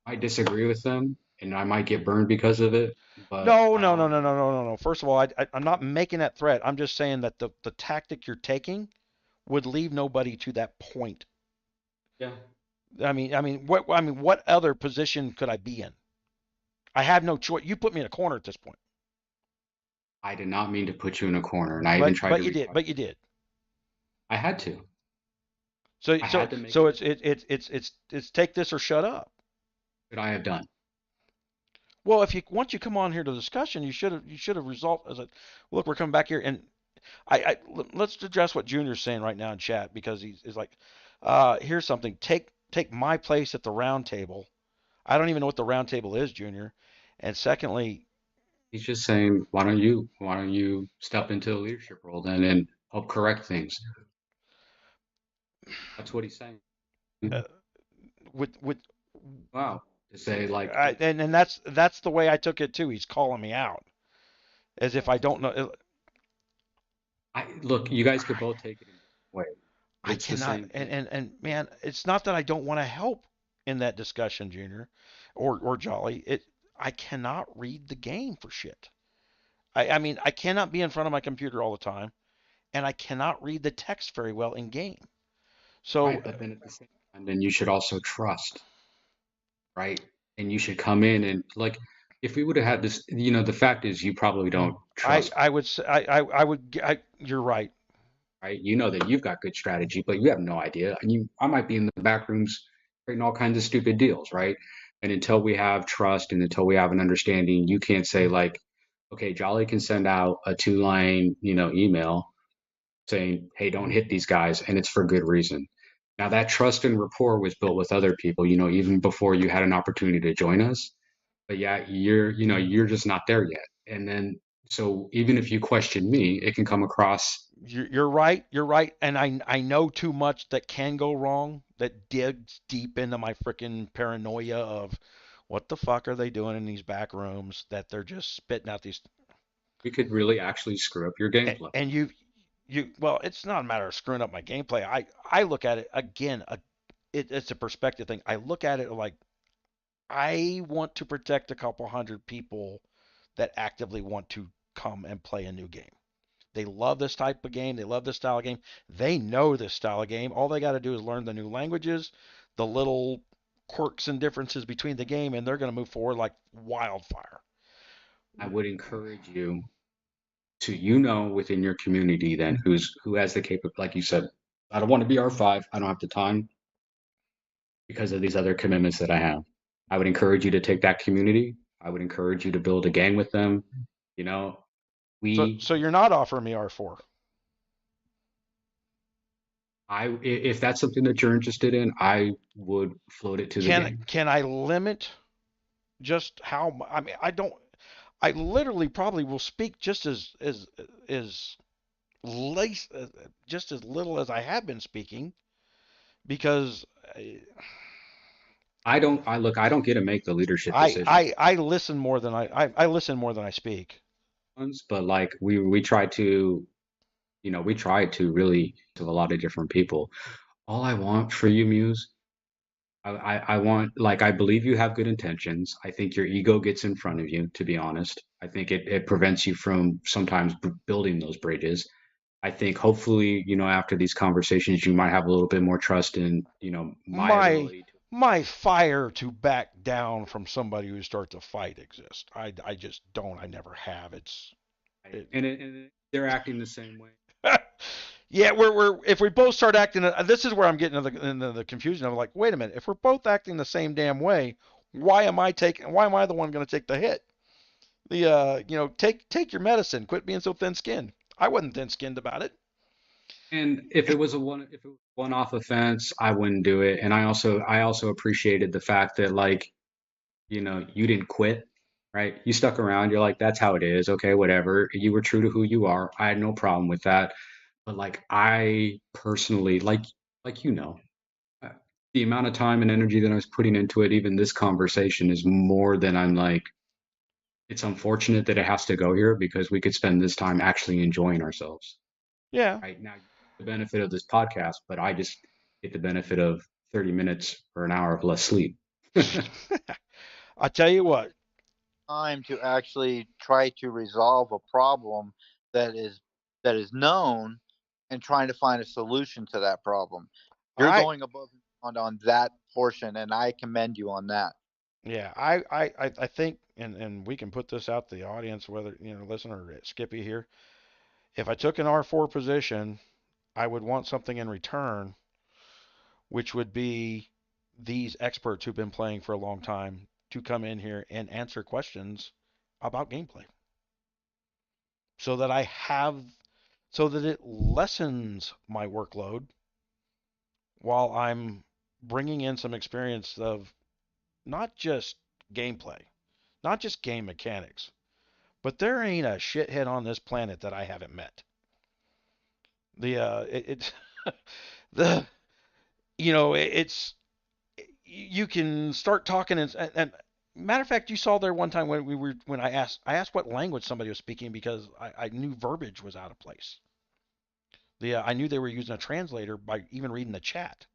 I disagree with them and I might get burned because of it, but no, I no, no, don't. no, no, no, no, no. First of all, I'm not making that threat. I'm just saying that the tactic you're taking would leave nobody to that point. Yeah, What other position could I be in? I have no choice. You put me in a corner at this point. I did not mean to put you in a corner, and I even But tried to you reach did. out. But you did. I had to. So I so had to make a so decision. it's take this or shut up. That I have done. Well, if you once you come on here to discussion, you should have resolved as a look. We're coming back here, and let's address what Junior's saying right now in chat because he's like, here's something. Take my place at the round table. I don't even know what the round table is, Junior. And secondly, He's just saying, why don't you step into a leadership role then and help correct things? That's what he's saying. uh, with Wow. to say like, and that's the way I took it too. He's calling me out as if I don't know. look, you guys could both take it in different ways, but I it's the cannot, same thing. and man, it's not that I don't want to help in that discussion, Junior, or Jolly. I cannot read the game for shit. I mean, I cannot be in front of my computer all the time, and I cannot read the text very well in game. So Right, but then at the same time, then you should also trust, right? And you should come in and like, if we would have had this, the fact is you probably don't trust, I would say I would you're right. right? You know that you've got good strategy, but you have no idea. And I might be in the back rooms creating all kinds of stupid deals, right? And until we have trust and until we have an understanding, you can't say like, okay, Jolly can send out a 2-line, email saying, hey, don't hit these guys, and it's for good reason. Now that trust and rapport was built with other people, even before you had an opportunity to join us. But yeah, you're just not there yet. And then so even if you question me, it can come across. You're right. You're right. And I know too much that can go wrong. That digs deep into my freaking paranoia of what the fuck are they doing in these back rooms that they're just spitting out these. We could really actually screw up your gameplay. And well, it's not a matter of screwing up my gameplay. I look at it again. It's a perspective thing. I look at it like I want to protect a couple hundred people that actively want to come and play a new game. They love this type of game. They love this style of game. They know this style of game. All they got to do is learn the new languages, the little quirks and differences between the game, and they're going to move forward like wildfire. I would encourage you to, within your community then who has the capability, like you said, I don't want to be R5. I don't have the time because of these other commitments that I have. I would encourage you to take that community. I would encourage you to build a gang with them. You know, we So you're not offering me R4. if that's something that you're interested in, I would float it to the gang. Can I limit just how? I mean, I don't. I literally probably will speak as lace, just as little as I have been speaking because I don't. I don't get to make the leadership decision. I listen more than I listen more than I speak. But like we try to, we try to really to a lot of different people. All I want for you, Muse, I want, like, I believe you have good intentions. I think your ego gets in front of you, to be honest. I think it prevents you from sometimes building those bridges. I think hopefully, after these conversations, you might have a little bit more trust in, my My ability to. my fire to back down from somebody who starts a fight exists. I just don't. I never have. It, And they're acting the same way. yeah, we're if we both start acting, this is where I'm getting into the confusion. I'm like, wait a minute, if we're both acting the same damn way, why am I the one going to take the hit? Take your medicine. Quit being so thin-skinned. I wasn't thin-skinned about it. And if it was one-off offense, I wouldn't do it. And I also appreciated the fact that, like, you didn't quit, right? You stuck around. You're like, that's how it is. Okay, whatever. You were true to who you are. I had no problem with that. But like, I personally, like, uh, the amount of time and energy that I was putting into it, even this conversation is more than I'm like, it's unfortunate that it has to go here because we could spend this time actually enjoying ourselves. Yeah. Right now, the benefit of this podcast, but I just get the benefit of 30 minutes or an hour of less sleep. I tell you what. Time to actually try to resolve a problem that is known and trying to find a solution to that problem. You're going above and beyond on that portion, and I commend you on that. Yeah, I think, and we can put this out to the audience, whether listen or Skippy here. If I took an R4 position, I would want something in return, which would be these experts who've been playing for a long time to come in here and answer questions about gameplay, so that so that it lessens my workload while I'm bringing in some experience of not just gameplay, not just game mechanics, but there ain't a shithead on this planet that I haven't met. The the it's you can start talking and matter of fact, you saw there one time when I asked what language somebody was speaking because I knew verbiage was out of place. I knew they were using a translator by even reading the chat.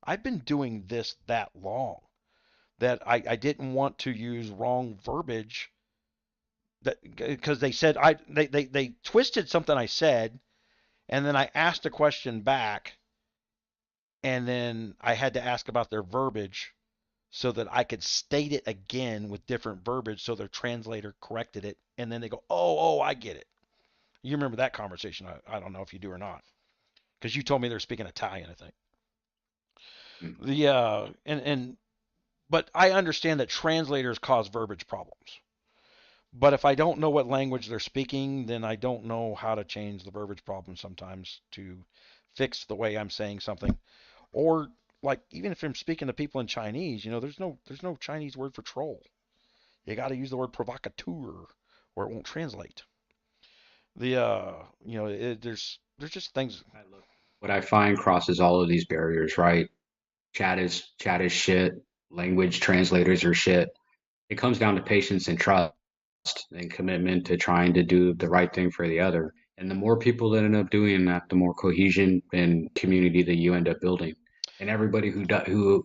I've been doing this that long that I didn't want to use wrong verbiage that because they twisted something I said, and then I asked a question back, and then I had to ask about their verbiage so that I could state it again with different verbiage so their translator corrected it, and then they go, oh, I get it. You remember that conversation? I don't know if you do or not, because you told me they're speaking Italian, I think. But I understand that translators cause verbiage problems. But if I don't know what language they're speaking, then I don't know how to change the verbiage problem sometimes to fix the way I'm saying something. Or like even if I'm speaking to people in Chinese, there's no Chinese word for troll. You got to use the word provocateur, or it won't translate. There's just things. What I find crosses all of these barriers, right? Chat is shit. Language translators are shit. It comes down to patience and trust and commitment to trying to do the right thing for the other. And the more people that end up doing that, the more cohesion and community that you end up building. And everybody who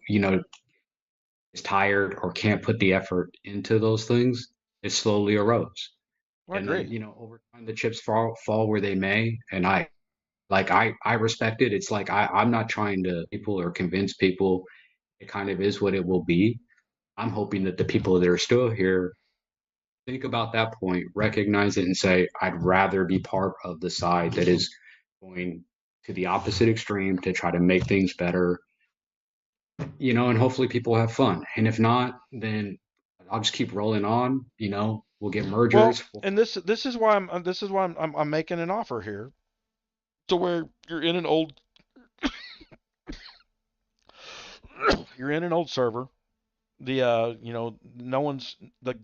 is tired or can't put the effort into those things, it slowly erodes. Well, I And agree. then, over time the chips fall where they may. And I respect it. It's like I'm not trying to people or convince people. It kind of is what it will be. I'm hoping that the people that are still here think about that point, recognize it, and say, I'd rather be part of the side that is going to the opposite extreme to try to make things better, and hopefully people have fun. And if not, then I'll just keep rolling on, we'll get Well, mergers. and this is why I'm making an offer here to where you're in an old server. The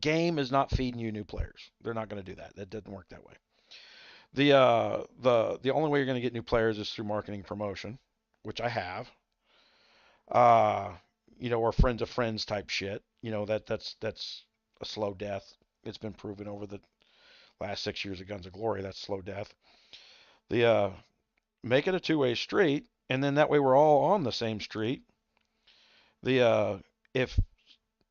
game is not feeding you new players. They're not going to do that. That doesn't work that way. The only way you're going to get new players is through marketing and promotion, which I have. Uh, or friends of friends type shit. That's a slow death. It's been proven over the last 6 years of Guns of Glory. That's slow death. The Make it a two-way street, and then that way we're all on the same street. If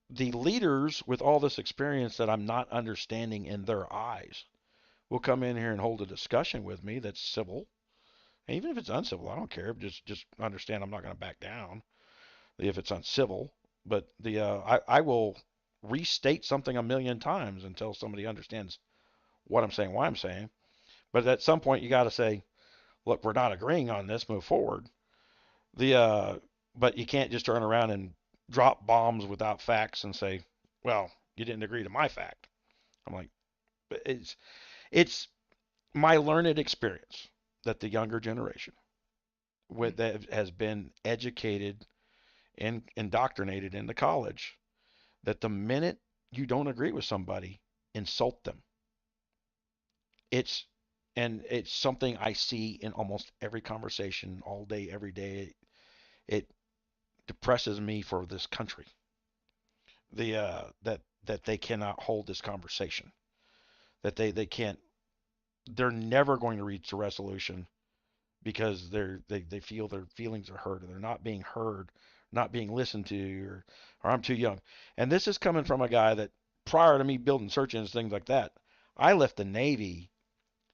the leaders with all this experience that I'm not understanding in their eyes will come in here and hold a discussion with me that's civil. And even if it's uncivil, I don't care. Just understand I'm not going to back down if it's uncivil. But I will restate something a million times until somebody understands what I'm saying, why I'm saying. But at some point you got to say, look, we're not agreeing on this. Move forward. The But you can't just turn around and drop bombs without facts and say, well, you didn't agree to my fact. I'm like, it's my learned experience that the younger generation that has been educated and indoctrinated into college that the minute you don't agree with somebody, insult them. It's it's something I see in almost every conversation all day, every day. It depresses me for this country. That they cannot hold this conversation. That they can't. They're never going to reach a resolution because they feel their feelings are hurt, or they're not being heard, not being listened to, or I'm too young. And this is coming from a guy that prior to me building search engines, things like that, I left the Navy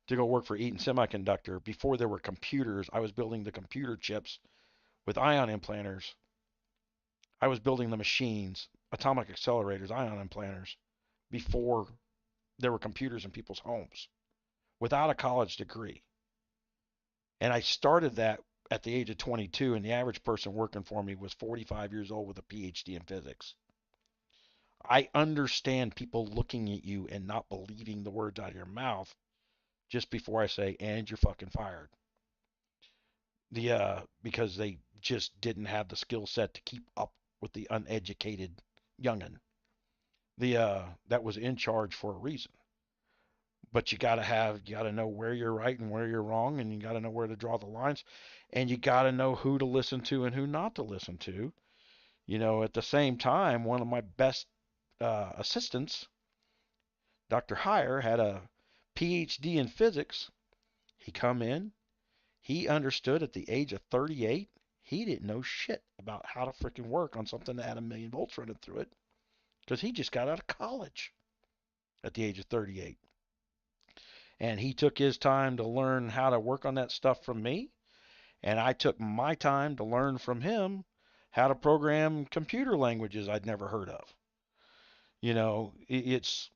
to go work for Eaton Semiconductor. Before there were computers, I was building the computer chips with ion implanters. I was building the machines, atomic accelerators, ion implanters, before there were computers in people's homes without a college degree. And I started that at the age of 22, and the average person working for me was 45 years old with a PhD in physics. I understand people looking at you and not believing the words out of your mouth just before I say, and you're fucking fired. Because they just didn't have the skill set to keep up with the uneducated youngin. That was in charge for a reason. But you gotta know where you're right and where you're wrong, and you gotta know where to draw the lines, and you gotta know who to listen to and who not to listen to. At the same time, one of my best assistants, Dr. Heyer, had a PhD in physics. He come in, he understood at the age of 38, he didn't know shit about how to freaking work on something that had 1,000,000 volts running through it because he just got out of college at the age of 38. And he took his time to learn how to work on that stuff from me, and I took my time to learn from him how to program computer languages I'd never heard of. It's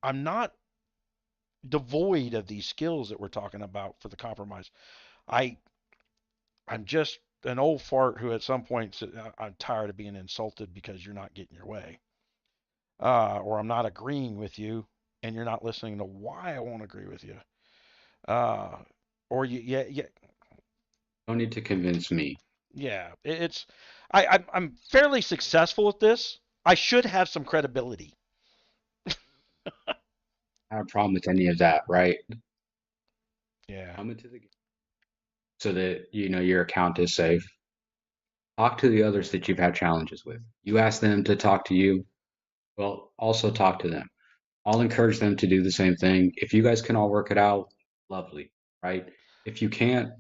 I'm not devoid of these skills that we're talking about for the compromise. I I'm just an old fart who at some point said, I'm tired of being insulted because you're not getting your way, or I'm not agreeing with you, and you're not listening to why I won't agree with you, uh, or yeah, yeah, Don't need to convince me. yeah. I'm fairly successful at this. I should have some credibility. I have a problem with any of that, right? Yeah. Come into the game so that your account is safe. Talk to the others that you've had challenges with. You ask them to talk to you. Well, also talk to them. I'll encourage them to do the same thing. If you guys can all work it out, lovely, right? If you can't,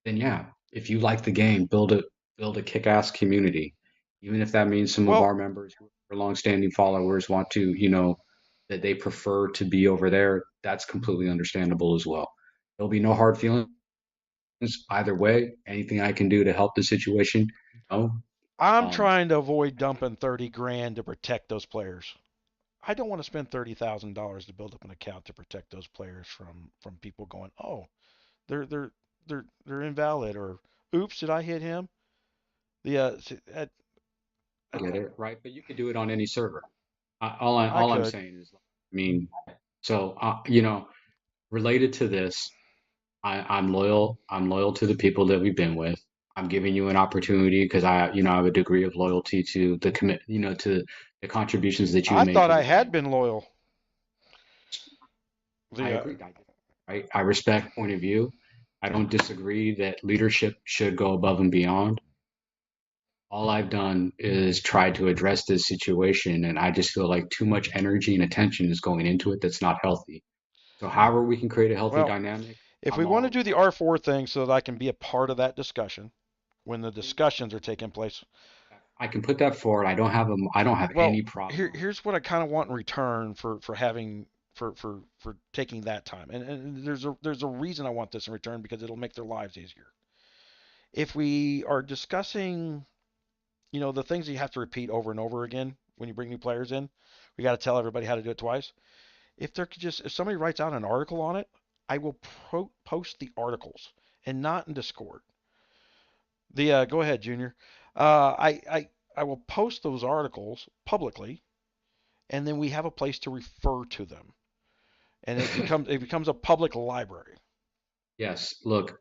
then yeah. If you like the game, build a kick-ass community. Even if that means some of Well, our members who are longstanding followers want to, that they prefer to be over there, that's completely understandable as well. There'll be no hard feelings either way. Anything I can do to help the situation, no. I'm Um, trying to avoid dumping 30 grand to protect those players. I don't want to spend $30,000 to build up an account to protect those players from people going, oh, they're they're they're invalid, or oops, did I hit him? The I I, get it, right? But you could do it on any server. I All I'm could. saying is, I mean, so related to this, I'm loyal. I'm loyal to the people that we've been with. I'm giving you an opportunity because I have a degree of loyalty to the to the contributions that you I made thought to I the had game. been loyal. I The agree. I respect point of view. I don't disagree that leadership should go above and beyond. All I've done is try to address this situation, and I just feel like too much energy and attention is going into it that's not healthy. So, however, we can create a healthy well, dynamic, if we I'm want to all. do the R4 thing so that I can be a part of that discussion when the discussions are taking place, I can put that forward. I don't have well, any problem. here's what I kind of want in return for having for taking that time. And there's a reason I want this in return because it'll make their lives easier. If we are discussing, the things that you have to repeat over and over again when you bring new players in, we got to tell everybody how to do it twice. If somebody writes out an article on it, I will post the articles and not in Discord. The Go ahead, Junior. I will post those articles publicly, and then we have a place to refer to them, and it becomes a public library. Yes, look,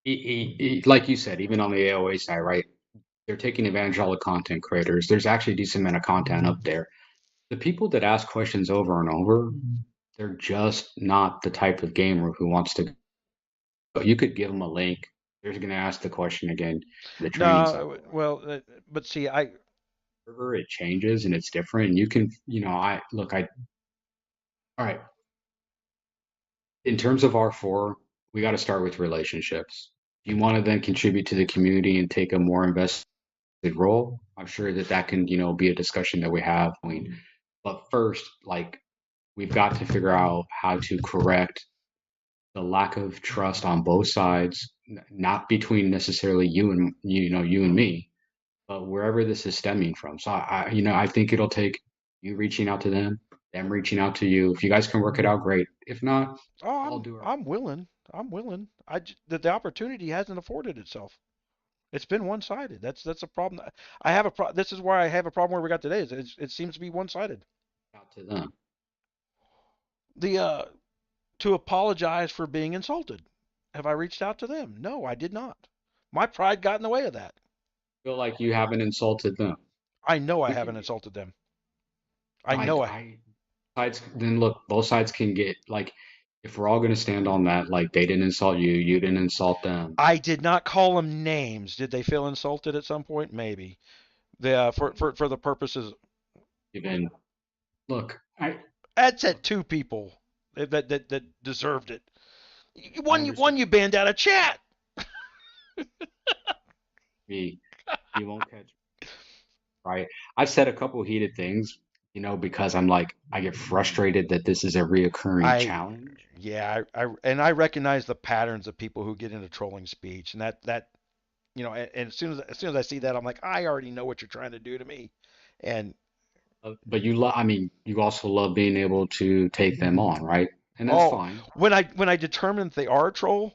like you said, even on the AOA side, right? They're taking advantage of all the content creators. There's actually a decent amount of content up there. The people that ask questions over and over, they're just not the type of gamer who wants to. But you could give them a link. They're going to ask the question again. The training No, cycle, right? well, but see, I Server, it changes and it's different. And you can, I look, all right. In terms of R4, we got to start with relationships. If you want to then contribute to the community and take a more invested role, I'm sure that can, be a discussion that we have. But first, like, we've got to figure out how to correct the lack of trust on both sides, not between necessarily you and me, but wherever this is stemming from. So I think it'll take you reaching out to them reaching out to you. If you guys can work it out, great. If not, oh, I'll I'm do our. I'm willing. I'm willing. The opportunity hasn't afforded itself. It's been one-sided. That's a problem. I have a This is why I have a problem where we got today. It seems to be one-sided. Out to them. The To apologize for being insulted. Have I reached out to them? No, I did not. My pride got in the way of that. Feel like you haven't insulted them. I know I We can haven't get. insulted them. I know I. I sides. Then look, both sides can get like if we're all going to stand on that, like they didn't insult you, you didn't insult them, I did not call them names. Did they feel insulted at some point? Maybe. For the purposes, even look, I'd said two people that deserved it. I One understand. you banned out of chat. Me, you won't catch me, right? I've said a couple heated things, because I'm like, I get frustrated that this is a reoccurring I challenge. Yeah, I recognize the patterns of people who get into trolling speech, and that and as soon as I see that, I'm like, I already know what you're trying to do to me, and But I mean, you also love being able to take them on, right? And that's oh, fine. when I determine if they are a troll,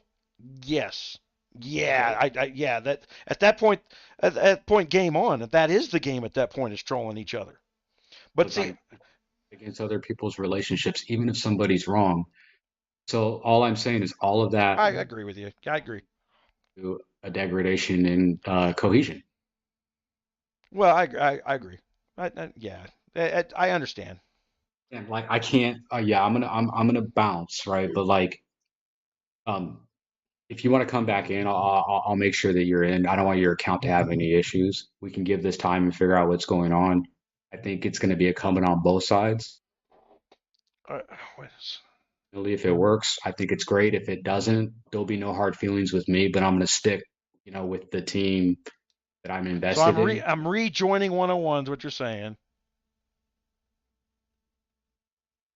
yes, yeah, Okay. yeah, that at that point, game on. That is the game at that point is trolling each other. But Look, see, against other people's relationships, even if somebody's wrong. So all I'm saying is all of that I agree with you. I agree. to a degradation in cohesion. Well, I agree. Yeah, I understand. And like I can't. Yeah, I'm gonna bounce, right? But like, um, if you want to come back in, I'll make sure that you're in. I don't want your account to have any issues. We can give this time and figure out what's going on. I think it's going to be incumbent on both sides. Uh, what is- If it works, I think it's great. If it doesn't, there'll be no hard feelings with me, but I'm going to stick, with the team that I'm So invested in. I'm rejoining 101's what you're saying.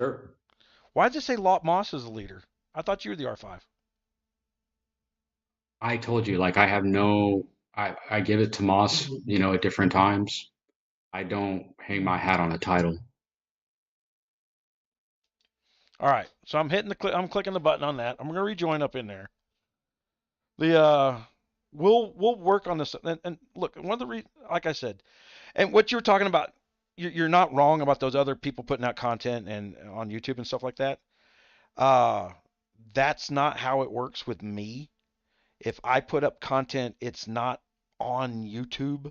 Sure. Why did it say Lot Moss is the leader? I thought you were the R5. I told you, like, I give it to Moss, at different times. I don't hang my hat on a title. All right, so I'm clicking the button on that. I'm gonna rejoin up in there. The we'll work on this. And look, one of like I said, and what you were talking about, you're not wrong about those other people putting out content and on YouTube and stuff like that. Uh, that's not how it works with me. If I put up content, it's not on YouTube.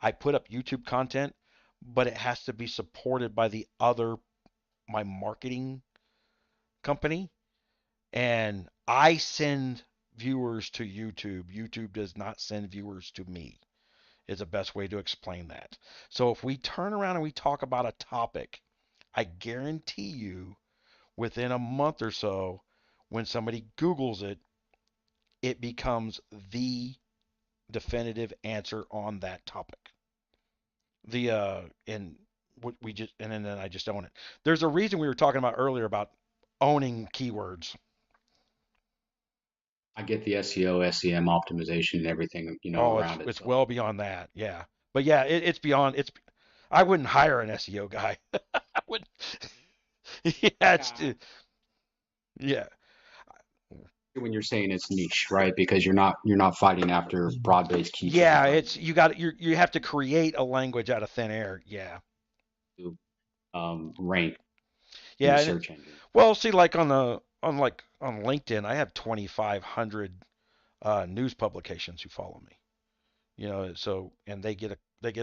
I put up YouTube content, but it has to be supported by my marketing company, and I send viewers to YouTube. YouTube does not send viewers to me. Is the best way to explain that. So if we turn around and we talk about a topic, I guarantee you within a month or so, when somebody Googles it, it becomes the definitive answer on that topic. The and what we just and then I just own it. There's a reason we were talking about earlier about owning keywords. I get the SEO, SEM optimization and everything, Oh, around it. it's So well beyond that. Yeah. But yeah, it's beyond it's I wouldn't hire an SEO guy. I would yeah, it's yeah, yeah. when you're saying it's niche, right? Because you're not fighting after broad-based keyterms, Yeah, right? it's you have to create a language out of thin air. Yeah. To rank in Yeah, the and search engine. well, see like on LinkedIn, I have 2,500 news publications who follow me. So and they get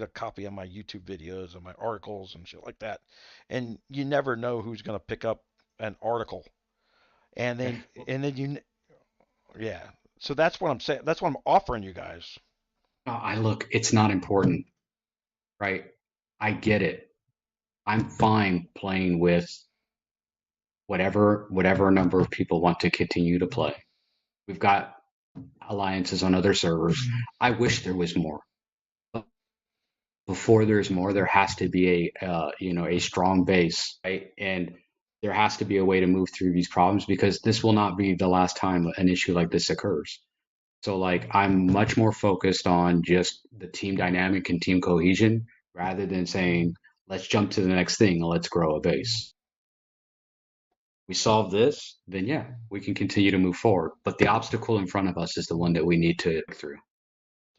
a copy of my YouTube videos and my articles and shit like that. And you never know who's going to pick up an article. And Okay. then yeah. So that's what I'm saying. That's what I'm offering you guys. I look, it's not important, right? I get it. I'm fine playing with whatever number of people want to continue to play. We've got alliances on other servers. I wish there was more. But before there's more, there has to be a strong base, right? And there has to be a way to move through these problems because this will not be the last time an issue like this occurs. So like I'm much more focused on just the team dynamic and team cohesion rather than saying, let's jump to the next thing and let's grow a base. We solve this, then yeah, we can continue to move forward. But the obstacle in front of us is the one that we need to get through.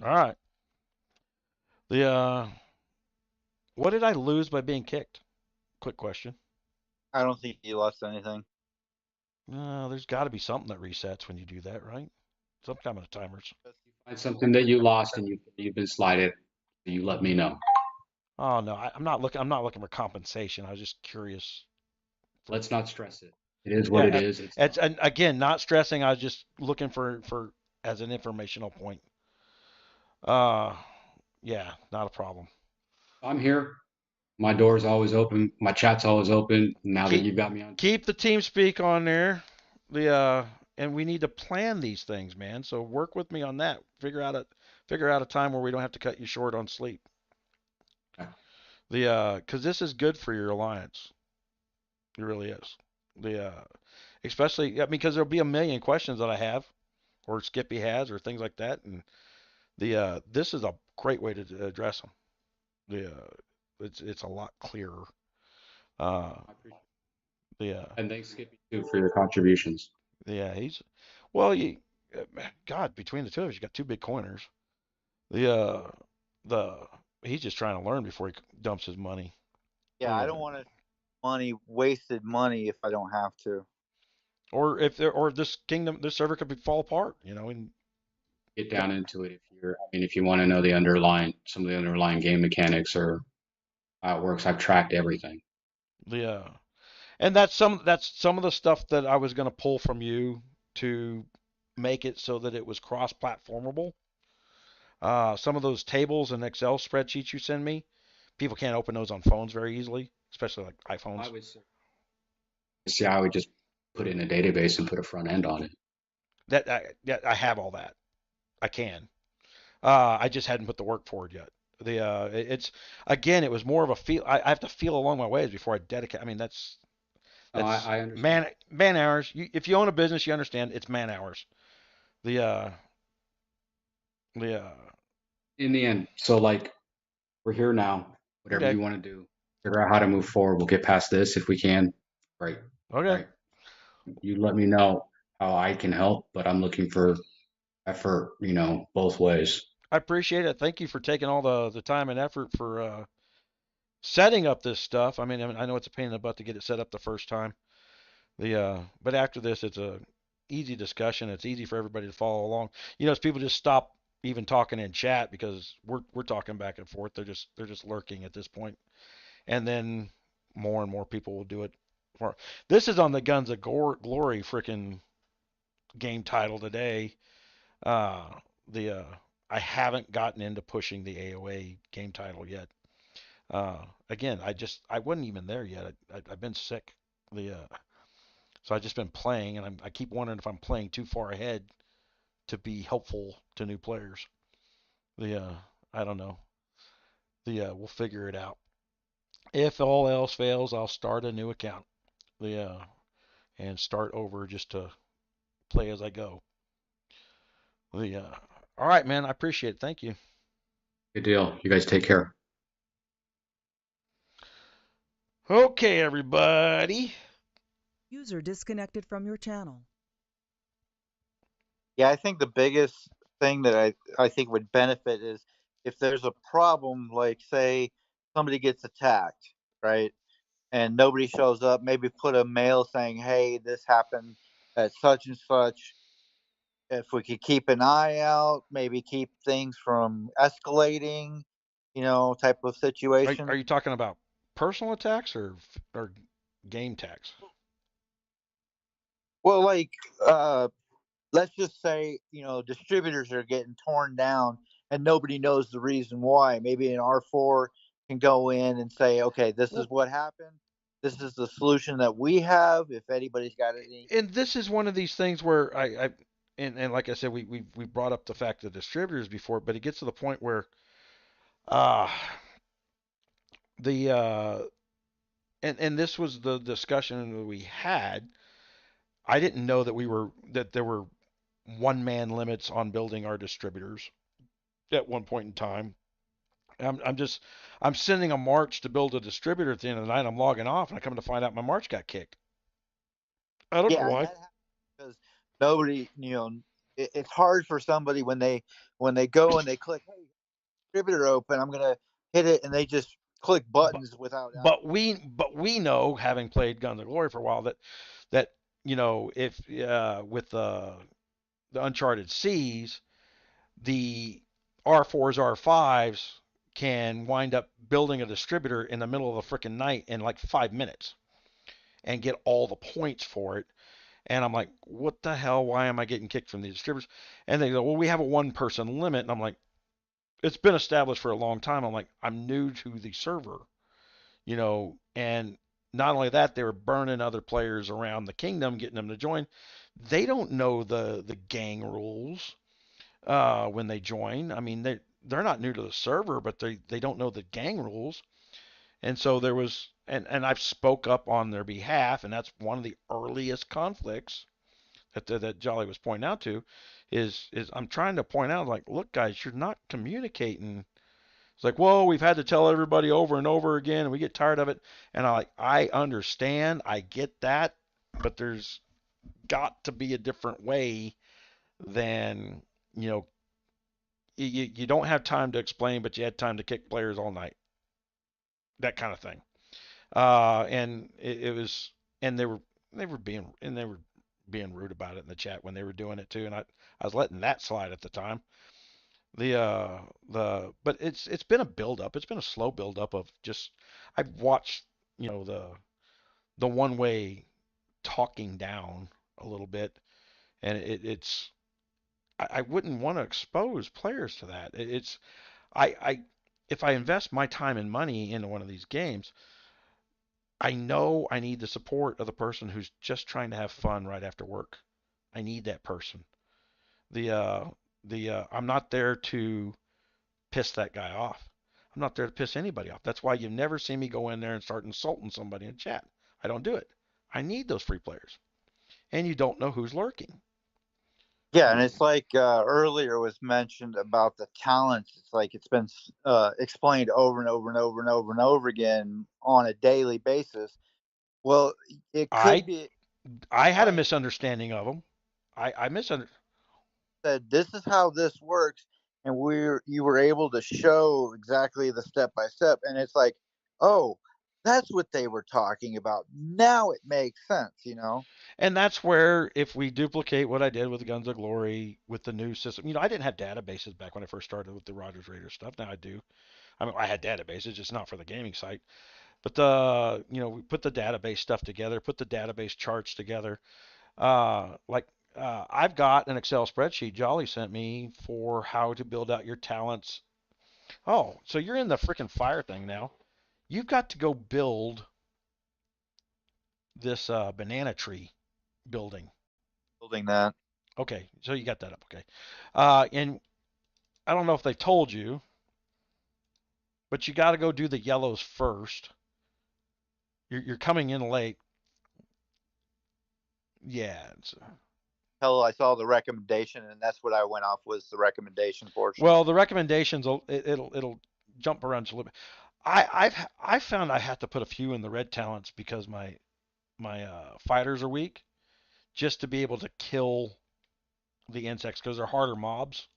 All right. The what did I lose by being kicked? Quick question. I don't think you lost anything. There's got to be something that resets when you do that, right? Some kind of timers. Find something that you lost and you've been slighted, you let me know. Oh no, I'm not looking. I'm not looking for compensation. I was just curious. Let's not stress it. It is what it Yeah, is. It's and again, not stressing. I was just looking for as an informational point. Uh, yeah, not a problem. I'm here. My door's always open. My chat's always open. Now that Keep you've got me on. keep the team speak on there. And we need to plan these things, man. So work with me on that. Figure out a time where we don't have to cut you short on sleep. Because this is good for your alliance. It really is. Especially, I mean, because there'll be a million questions that I have, or Skippy has, or things like that, and this is a great way to address them. It's a lot clearer. Uh, I appreciate the it. And thanks, Skippy, too, for your contributions. Yeah, well, God, between the two of us, you got two big coiners. The uh, the he's just trying to learn before he dumps his money. Yeah, I don't want to wasted money if I don't have to. Or this server could fall apart, and Get down into it if you want to know some of the underlying game mechanics or how it works. I've tracked everything. the and that's some of the stuff that I was going to pull from you to make it so that it was cross-platformable. Some of those tables and Excel spreadsheets you send me, people can't open those on phones very easily, especially like iPhones. I would just put it in a database and put a front end on it. I have all that. I can. I just hadn't put the work forward yet. It was more of a feel. I have to feel along my ways before I dedicate. I mean, that's I understand. man hours. If you own a business, you understand it's man hours. The uh, the In the end, so like we're here now. Whatever Okay. you want to do, figure out how to move forward. We'll get past this if we can. Right. Okay. Right. You let me know how I can help, but I'm looking for effort, both ways. I appreciate it. Thank you for taking all the time and effort for setting up this stuff. I know it's a pain in the butt to get it set up the first time. But after this, it's a easy discussion. It's easy for everybody to follow along. As people just stop even talking in chat because we're talking back and forth. They're just lurking at this point, and then more and more people will do it. This is on the Guns of Glory freaking game title today. Uh, the I haven't gotten into pushing the AOA game title yet. Again, I wasn't even there yet. I've been sick. So I've just been playing, and I keep wondering if I'm playing too far ahead to be helpful to new players. I don't know. We'll figure it out. If all else fails, I'll start a new account. And start over just to play as I go. All right, man. I appreciate it. Thank you. Good deal. You guys take care. Okay, everybody. User disconnected from your channel. Yeah, I think the biggest thing that I think would benefit is if there's a problem, like say somebody gets attacked, right? And nobody shows up, maybe put a mail saying, hey, this happened at such and such. If we could keep an eye out, maybe keep things from escalating, type of situation. Are you talking about personal attacks or game attacks? Well, like, let's just say, distributors are getting torn down and nobody knows the reason why. Maybe an R4 can go in and say, okay, this is what happened. This is the solution that we have. If anybody's got any. And this is one of these things where and like I said, we brought up the fact of distributors before, but it gets to the point where uh the and this was the discussion that we had. I didn't know that there were one man limits on building our distributors at one point in time. I'm sending a March to build a distributor at the end of the night. I'm logging off, and I come to find out my March got kicked. I don't know Yeah, and why. that happens because nobody, it's hard for somebody when they go and they click, hey, distributor open, I'm gonna hit it, and they just click buttons without. But we know, having played Guns of Glory for a while, that if with the Uncharted Seas, the R4s, R5s can wind up building a distributor in the middle of the freaking night in like 5 minutes. and get all the points for it. And I'm like, what the hell? Why am I getting kicked from these distributors? And they go, well, we have a 1-person limit. And I'm like, it's been established for a long time. I'm like, I'm new to the server, and not only that, they were burning other players around the kingdom, getting them to join. They don't know the gang rules when they join. I mean, they're not new to the server, but they don't know the gang rules. And so there was, and I've spoke up on their behalf, and that's one of the earliest conflicts that Jolly was pointing out to, is I'm trying to point out, like, look, guys, you're not communicating. It's like, whoa, we've had to tell everybody over and over again, and we get tired of it. And I understand, I get that, but there's got to be a different way than, you know, you don't have time to explain, but you had time to kick players all night, that kind of thing. And it was, and they were being rude about it in the chat when they were doing it too, and I was letting that slide at the time. But it's been a build up. It's been a slow build up of just I've watched, the one way talking down a little bit, and it's I wouldn't want to expose players to that. It's I if I invest my time and money into one of these games, I know I need the support of the person who's just trying to have fun right after work. I need that person. The I'm not there to piss that guy off. I'm not there to piss anybody off. That's why you never see me go in there and start insulting somebody in chat. I don't do it. I need those free players. And you don't know who's lurking. Yeah, and it's like earlier was mentioned about the talents. It's like it's been explained over and over and over and over and over again on a daily basis. Well, it could be I had a explained misunderstanding of them. I misunderstood. that this is how this works, and you were able to show exactly the step by step, and it's like, oh, that's what they were talking about. Now it makes sense. And that's where, if we duplicate what I did with the Guns of Glory with the new system, I didn't have databases back when I first started with the Rogers Raiders stuff. Now I do. I mean, I had databases, just not for the gaming site. But we put the database stuff together, put the database charts together. I've got an Excel spreadsheet Jolly sent me for how to build out your talents. Oh, so you're in the freaking fire thing now. You've got to go build this banana tree building. Building that. Okay, so you got that up. Okay. And I don't know if they told you, but you got to go do the yellows first. You're coming in late. Yeah. Hell, I saw the recommendation, and that's what I went off was the recommendation portion. Well, the recommendations it'll jump around a little bit. I've found I have to put a few in the red talents because my fighters are weak, just to be able to kill the insects because they're harder mobs.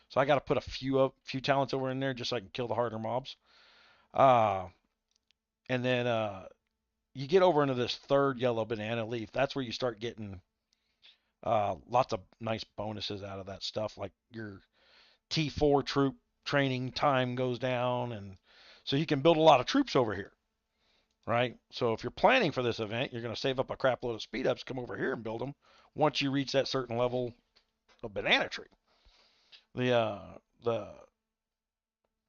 So I got to put a few talents over in there just so I can kill the harder mobs. And then you get over into this third yellow banana leaf. That's where you start getting lots of nice bonuses out of that stuff, like your T4 troop training time goes down, and so you can build a lot of troops over here, right? So if you're planning for this event, you're going to save up a crap load of speed ups, come over here and build them once you reach that certain level of banana tree. The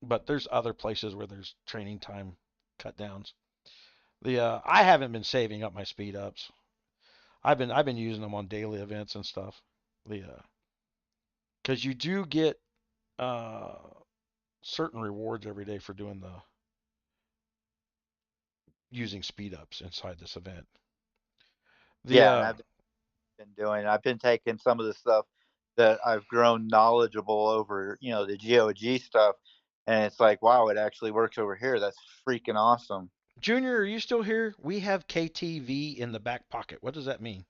but there's other places where there's training time cut downs. I haven't been saving up my speed ups. I've been using them on daily events and stuff. Because you do get uh certain rewards every day for doing the using speed ups inside this event. Yeah, and I've been taking some of the stuff that I've grown knowledgeable over, the GOG stuff, and it's like, wow, it actually works over here. That's freaking awesome. Junior, are you still here? We have KTV in the back pocket. What does that mean?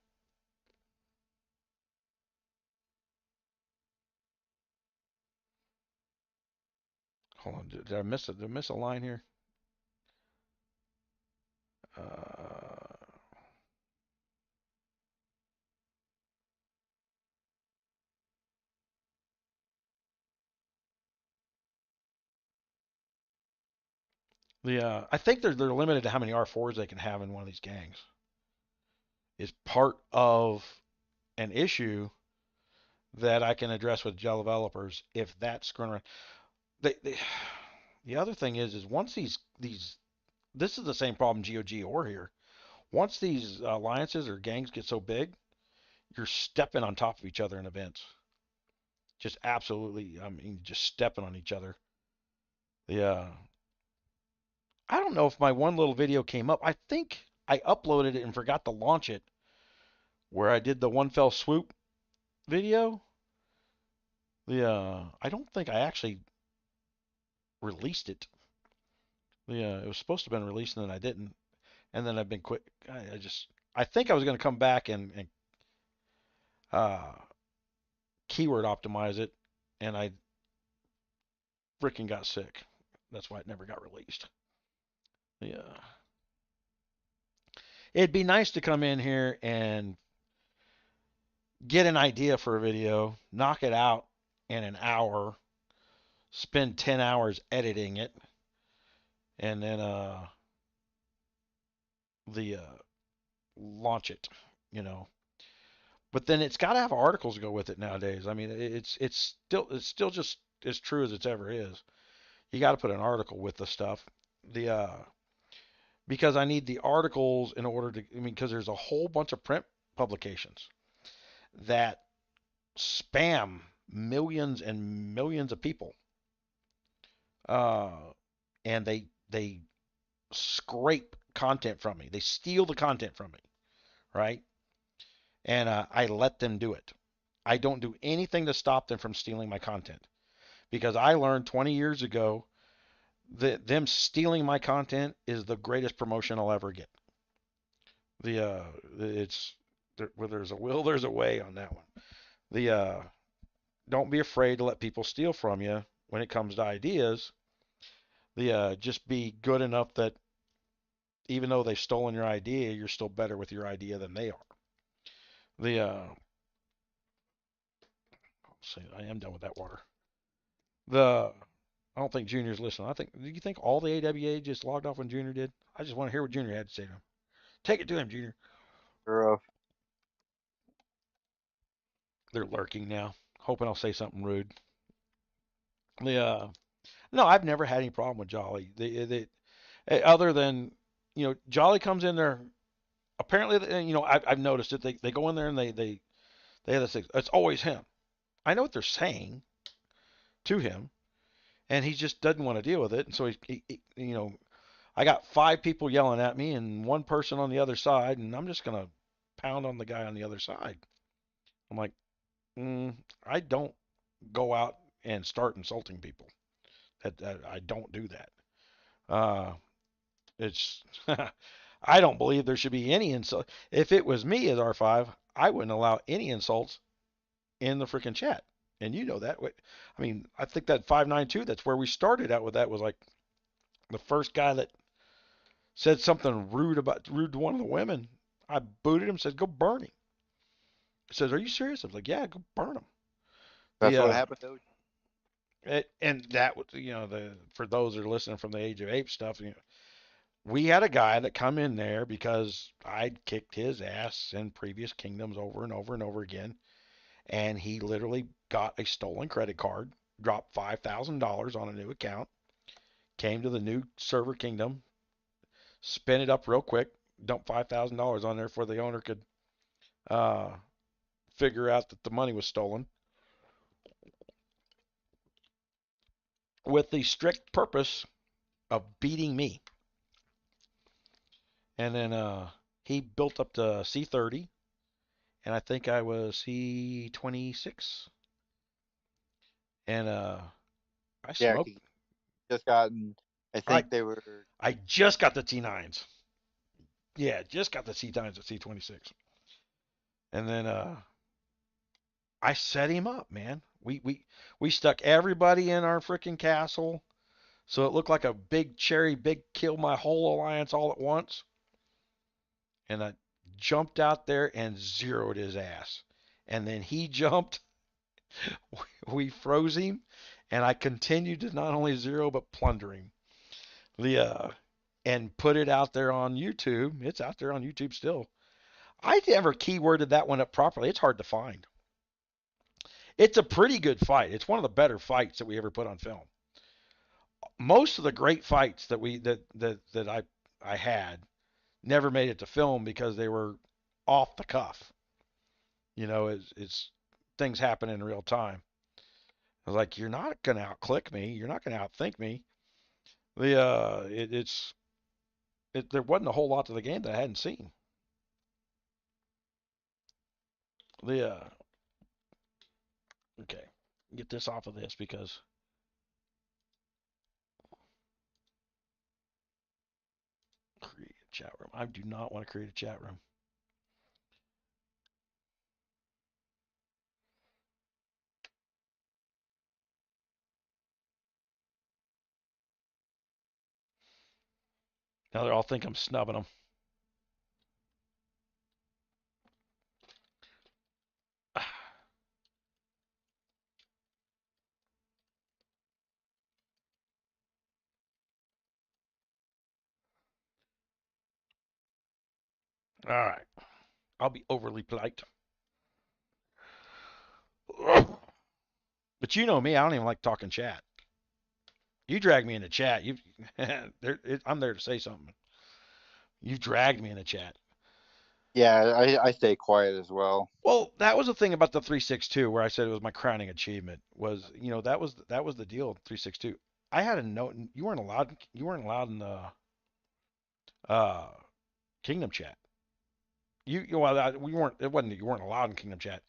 Hold on, did I miss it? Did I miss a line here? Uh, I think they're limited to how many R4s they can have in one of these gangs. is part of an issue that I can address with developers if that's going to. The other thing is once these this is the same problem GOG or here. Once these alliances or gangs get so big, you're stepping on top of each other in events. Just absolutely, I mean, just stepping on each other. Yeah. I don't know if my one little video came up. I think I uploaded it and forgot to launch it where I did the one fell swoop video. I don't think I actually released it. It was supposed to have been released and then I didn't. And then I've been quick. I think I was going to come back and uh, keyword optimize it, and I freaking got sick. That's why it never got released. Yeah. It'd be nice to come in here and get an idea for a video, knock it out in an hour, spend 10 hours editing it, and then launch it, you know. But then it's got to have articles to go with it nowadays. I mean, it's still just as true as it's ever is. You got to put an article with the stuff. Because I need the articles in order to, I mean, because there's a whole bunch of print publications that spam millions and millions of people, and they scrape content from me. They steal the content from me, right? And I let them do it. I don't do anything to stop them from stealing my content because I learned 20 years ago that them stealing my content is the greatest promotion I'll ever get. It's where there's a will, there's a way on that one. Don't be afraid to let people steal from you when it comes to ideas. Just be good enough that even though they've stolen your idea, you're still better with your idea than they are. See, I am done with that water. I don't think Junior's listening. Do you think all the AWA just logged off when Junior did? I just want to hear what Junior had to say to him. Take it to him, Junior. They're lurking now, hoping I'll say something rude. No, I've never had any problem with Jolly. Other than, Jolly comes in there. Apparently, I've noticed it. They go in there and they have this thing. It's always him. I know what they're saying to him, and he just doesn't want to deal with it. And so he I got 5 people yelling at me and 1 person on the other side, and I'm just gonna pound on the guy on the other side. I'm like, I don't go out and start insulting people. I don't do that. It's I don't believe there should be any insult. If it was me as R5, I wouldn't allow any insults in the freaking chat. And you know that. I mean, I think that 592, that's where we started out with that, was like the first guy that said something rude to one of the women. I booted him, said, go burn him. He says, are you serious? I was like, yeah, go burn him. That's what happened to. And that was, for those that are listening from the Age of Apes stuff, we had a guy that come in there because I'd kicked his ass in previous kingdoms over and over and over again. And he literally got a stolen credit card, dropped $5,000 on a new account, came to the new server kingdom, spin it up real quick, dumped $5,000 on there before the owner could figure out that the money was stolen, with the strict purpose of beating me. And then he built up to C30, and I think I was C26. And I smoked. Just gotten, I just got the T9s. Yeah, just got the C9s at C26. And then I set him up, man. We stuck everybody in our freaking castle, so it looked like a big kill my whole alliance all at once. And I jumped out there and zeroed his ass. And then he jumped. We froze him, and I continued to not only zero but plunder him. And put it out there on YouTube. It's out there on YouTube still. I never keyworded that one up properly. It's hard to find. It's a pretty good fight. It's one of the better fights that we ever put on film. Most of the great fights that I had never made it to film because they were off the cuff. It's things happen in real time. I was like, you're not gonna outclick me. You're not gonna outthink me. There wasn't a whole lot to the game that I hadn't seen. The Okay, get this off of this because create a chat room. I do not want to create a chat room. Now they all think I'm snubbing them. All right, I'll be overly polite. But you know me, I don't even like talking chat. You drag me into chat, I'm there to say something. You've dragged me into chat. Yeah, I stay quiet as well. Well, that was the thing about the 362 where I said it was my crowning achievement was, that was the deal with 362. I had a note you weren't allowed in the uh Kingdom chat. We weren't it wasn't you weren't allowed in Kingdom chat.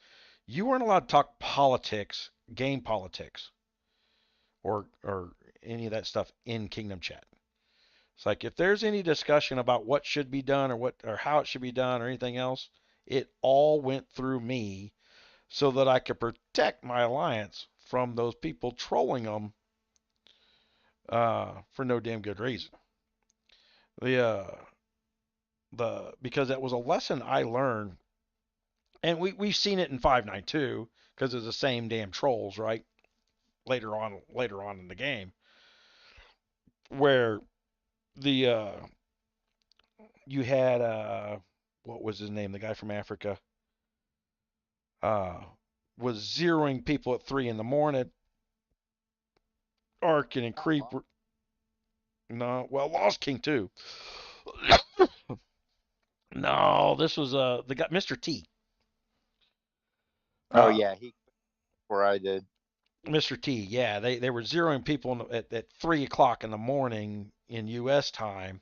You weren't allowed to talk politics, game politics or any of that stuff in Kingdom chat. It's like if there's any discussion about what should be done or how it should be done or anything else, it all went through me so that I could protect my alliance from those people trolling them for no damn good reason. Because that was a lesson I learned, and we've seen it in 592 because it's the same damn trolls, right? Later on in the game, where the you had what was his name? The guy from Africa uh, was zeroing people at 3 in the morning. Arkin and Creep were no, well, Lost King too. No, this was the guy, Mr. T. Oh yeah, he before I did. Mr. T. Yeah, they were zeroing people at 3 o'clock in the morning in U.S. time,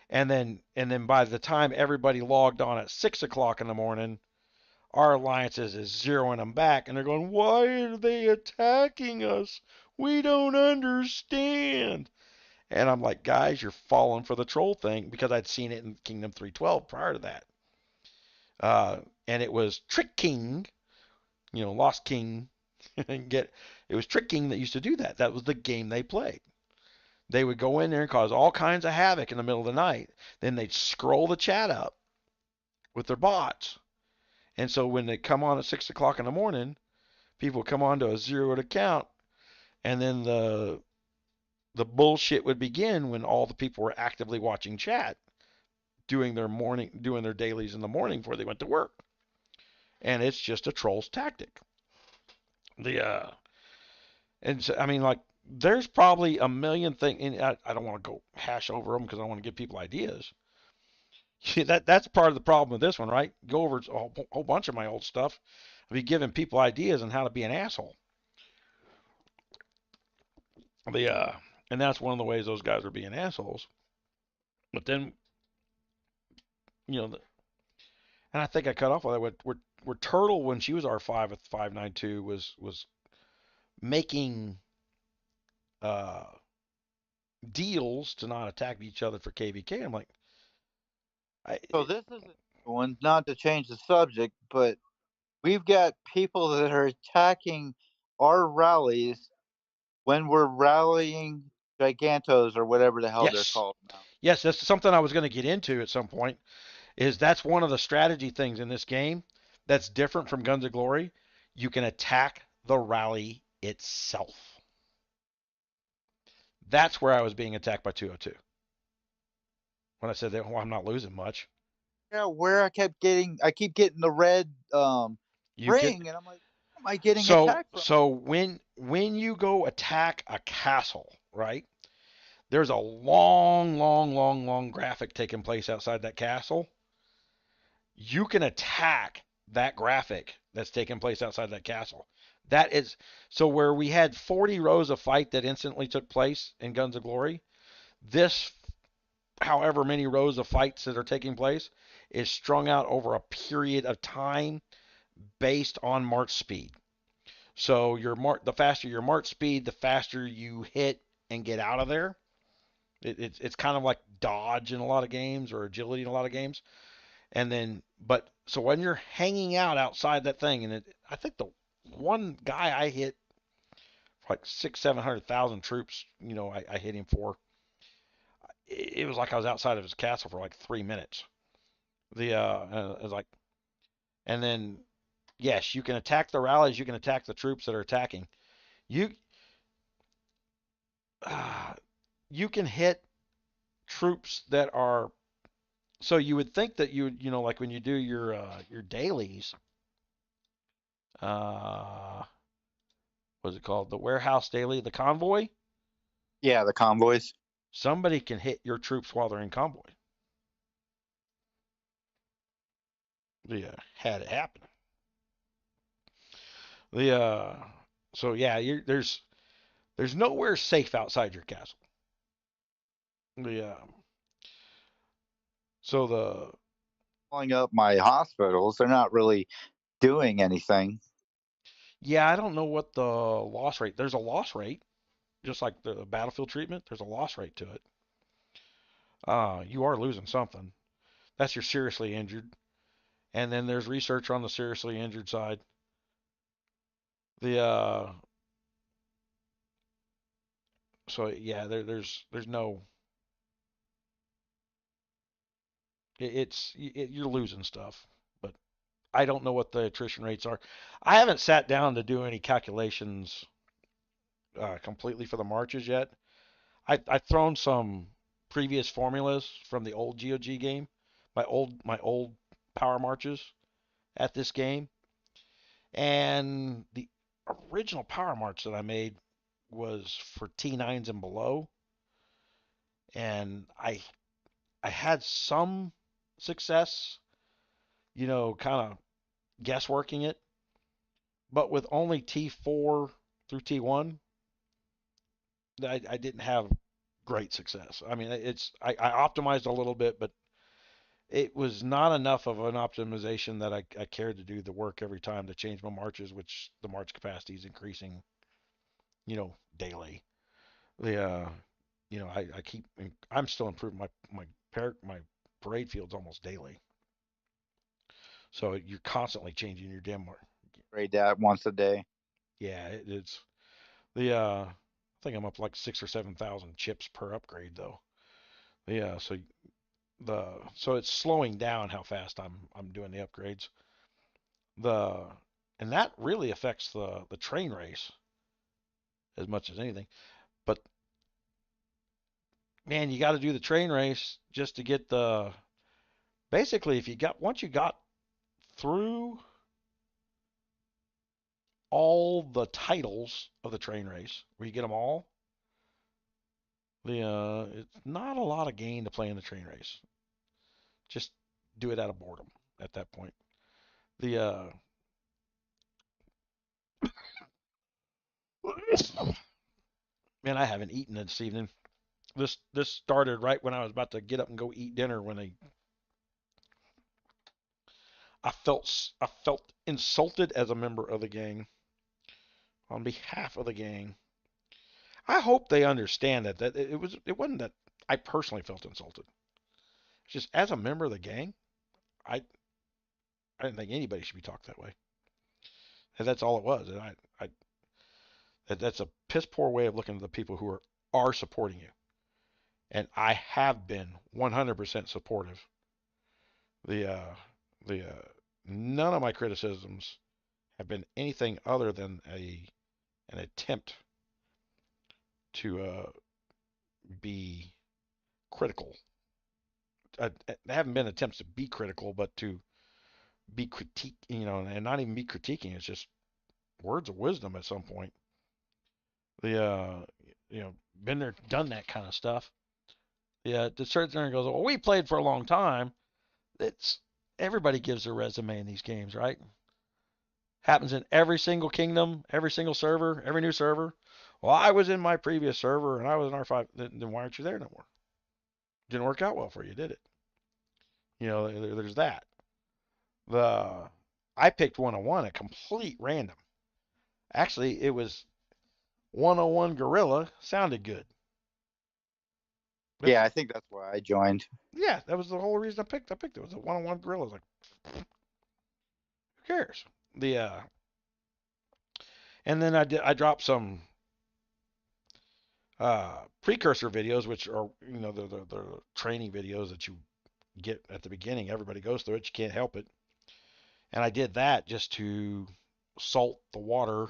and then by the time everybody logged on at 6 o'clock in the morning, our alliances is zeroing them back, and they're going, "Why are they attacking us? We don't understand." And I'm like, guys, you're falling for the troll thing because I'd seen it in Kingdom 312 prior to that. And it was Trick King, Lost King. It was Trick King that used to do that. That was the game they played. They would go in there and cause all kinds of havoc in the middle of the night. Then they'd scroll the chat up with their bots. And so when they come on at 6 o'clock in the morning, people would come on to a zeroed account, and then the bullshit would begin when all the people were actively watching chat, doing their dailies in the morning before they went to work. And it's just a troll's tactic. And so, I mean, like, there's probably a million things, and I don't want to go hash over them because I want to give people ideas. That's part of the problem with this one, right? Go over a whole bunch of my old stuff. I'll be giving people ideas on how to be an asshole. And that's one of the ways those guys are being assholes. But then, you know, and I think I cut off with that. Where Turtle, when she was R5 at 592, was making uh, deals to not attack each other for KVK. I'm like, So this is one, not to change the subject, but we've got people that are attacking our rallies when we're rallying Gigantos or whatever the hell they're yes, called now. yes, that's something I was going to get into at some point. That's one of the strategy things in this game that's different from Guns of Glory. You can attack the rally itself. That's where I was being attacked by 202. When I said that, well, I'm not losing much. Yeah, where I keep getting the red You get ring, and I'm like, where am I getting so attacked from? so when you go attack a castle, right? There's a long, long, long, long graphic taking place outside that castle. You can attack that graphic that's taking place outside that castle. That is so where we had 40 rows of fight that instantly took place in Guns of Glory. This, however many rows of fights that are taking place, is strung out over a period of time based on march speed. So the faster your march speed, the faster you hit and get out of there. It's kind of like dodge in a lot of games or agility in a lot of games. And then, but so when you're hanging out outside that thing, and I think the one guy I hit like 700,000 troops, I hit him for. It was like I was outside of his castle for like 3 minutes. It was like, and then yes, you can attack the rallies, you can attack the troops that are attacking. You, uh, you can hit troops that are. So you would think that like when you do your dailies, uh, what's it called? The warehouse daily, the convoy. Yeah, the convoys. Somebody can hit your troops while they're in convoy. Yeah, had it happen. The so yeah, there's nowhere safe outside your castle. The so the Calling up my hospitals, they're not really doing anything. yeah, I don't know what the loss rate. There's a loss rate, just like the battlefield treatment. There's a loss rate to it. You are losing something. That's your seriously injured, and then there's research on the seriously injured side. The so yeah, there's no you're losing stuff, but I don't know what the attrition rates are. I haven't sat down to do any calculations completely for the marches yet. I've thrown some previous formulas from the old GOG game, my old power marches at this game, and the original power march that I made was for T9s and below, and I had some success, kind of guessworking it, but with only T4 through T1, I didn't have great success. I mean, I optimized a little bit, but it was not enough of an optimization that I cared to do the work every time to change my marches, which the march capacity is increasing, daily. The I'm still improving my parade fields almost daily. So you're constantly changing your damn march. Trade that once a day. Yeah, it's the I think I'm up like 6 or 7 thousand chips per upgrade though. Yeah, so it's slowing down how fast I'm doing the upgrades. The and that really affects the train race as much as anything. But man, you got to do the train race just to get the basically if you got once you got through all the titles of the train race, where you get them all, it's not a lot of gain to play in the train race. Just do it out of boredom at that point. The man, I haven't eaten this evening. This started right when I was about to get up and go eat dinner when I felt insulted as a member of the gang on behalf of the gang. I hope they understand that it wasn't that I personally felt insulted. It's just as a member of the gang, I I didn't think anybody should be talked that way. And that's all it was. And that's a piss poor way of looking at the people who are supporting you. And I have been 100% supportive. The the none of my criticisms have been anything other than an attempt to be critical there haven't been attempts to be critical, but to be critique, and not even be critiquing. It's just words of wisdom at some point. The been there, done that kind of stuff. Yeah, the certain there goes, well, we played for a long time. It's everybody gives their resume in these games, right? Happens in every single kingdom, every single server, every new server. Well, I was in my previous server and I was in R5. Then why aren't you there no more? Didn't work out well for you, did it? There's that. The I picked 101 at complete random. Actually, it was 101 Gorilla. Sounded good. Yeah, I think that's why I joined. Yeah, that was the whole reason I picked. It was a 101 Gorilla. I was like, who cares? And then I dropped some precursor videos, which are the training videos that you get at the beginning. Everybody goes through it. You can't help it. And I did that just to salt the water,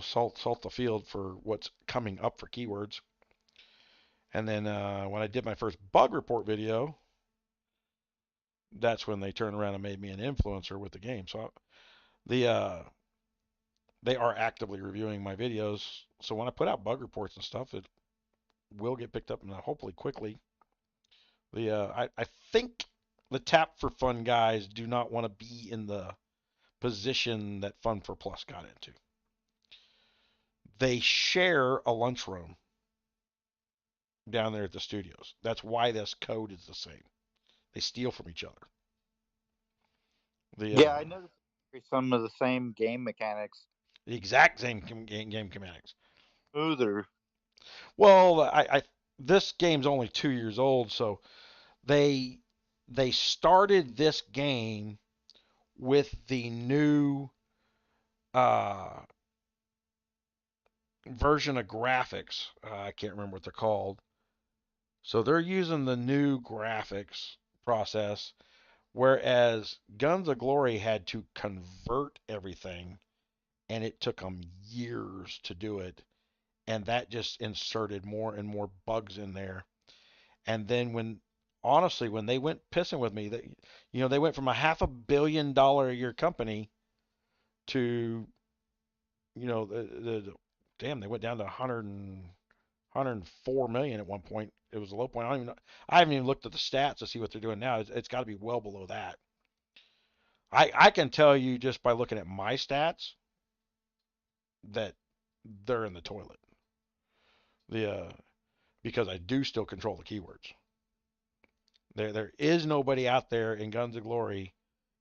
salt the field for what's coming up for keywords. And then when I did my first bug report video, that's when they turned around and made me an influencer with the game. So they are actively reviewing my videos. So when I put out bug reports and stuff, it will get picked up and hopefully quickly. I think the Tap for Fun guys do not want to be in the position that Fun for Plus got into. They share a lunchroom down there at the studios. That's why this code is the same. They steal from each other. Yeah, I noticed some of the same game mechanics. The exact same game mechanics. Smoother. Well, this game's only 2 years old, so they started this game with the new version of graphics. I can't remember what they're called. So they're using the new graphics process, whereas Guns of Glory had to convert everything, and it took them years to do it. And that just inserted more and more bugs in there. And then honestly, when they went pissing with me, they went from a $500 million a year company to, damn, they went down to 104 million at one point. It was a low point. I haven't even looked at the stats to see what they're doing now. It's got to be well below that. I can tell you just by looking at my stats that they're in the toilet. Because I do still control the keywords. There is nobody out there in Guns of Glory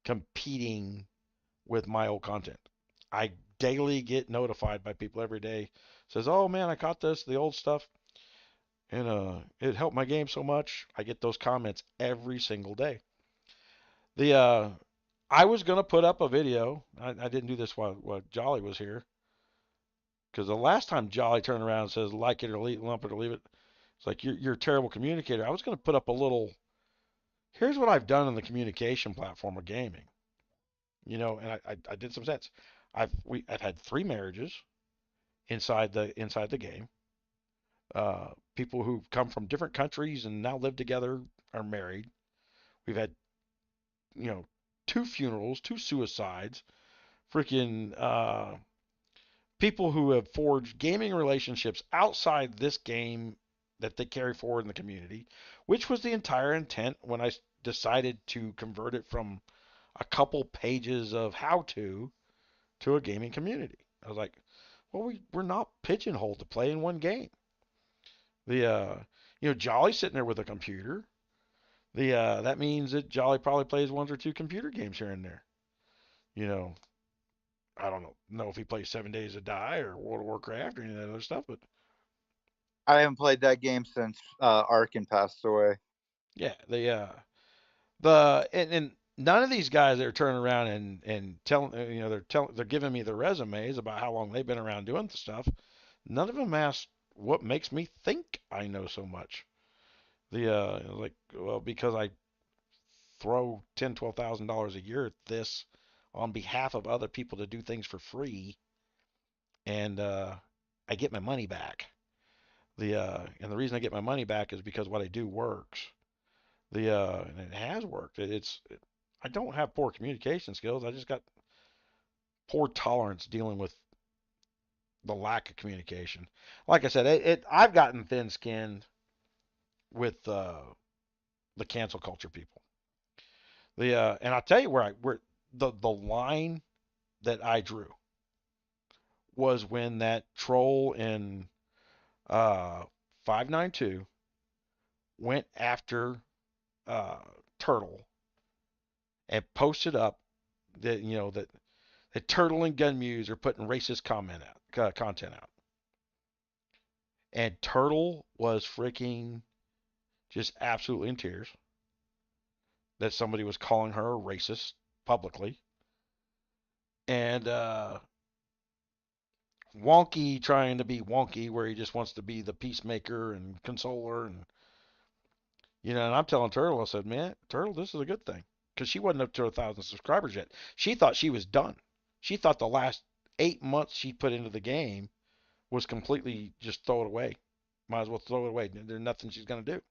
competing with my old content. I daily get notified by people every day. Says, "Oh man, I caught the old stuff, and it helped my game so much." I get those comments every single day. I was gonna put up a video. I didn't do this while Jolly was here, because the last time Jolly turned around and says, "Like it or lump it or leave it," it's like you're a terrible communicator. I was gonna put up a little. Here's what I've done in the communication platform of gaming. And I did some sets. I've had 3 marriages inside the game. People who've come from different countries and now live together are married. We've had 2 funerals, 2 suicides, freaking people who have forged gaming relationships outside this game that they carry forward in the community, which was the entire intent when I decided to convert it from a couple pages of how-to a gaming community. I was like, well, we're not pigeonholed to play in one game. Jolly's sitting there with a computer. That means that Jolly probably plays 1 or 2 computer games here and there. I don't know if he plays 7 Days to Die or World of Warcraft or any of that other stuff, but I haven't played that game since Arkin passed away. yeah, and none of these guys that are turning around and telling, they're giving me the resumes about how long they've been around doing the stuff. None of them asked what makes me think I know so much. Because I throw $10,000-$12,000 a year at this on behalf of other people to do things for free, and I get my money back. And the reason I get my money back is because what I do works. And it has worked. I don't have poor communication skills. I just got poor tolerance dealing with the lack of communication. Like I said, I've gotten thin-skinned with the cancel culture people. And I'll tell you where the line that I drew was when that troll in 592 went after uh, Turtle and posted up that that Turtle and Gunmuse are putting racist content out, and Turtle was freaking just absolutely in tears that somebody was calling her a racist publicly, and Wonky trying to be Wonky, where he just wants to be the peacemaker and consoler, and and I'm telling Turtle, I said, man, Turtle, this is a good thing, because she wasn't up to 1,000 subscribers yet. She thought she was done. She thought the last 8 months she put into the game was completely just throw it away. Might as well throw it away. There's nothing she's gonna do.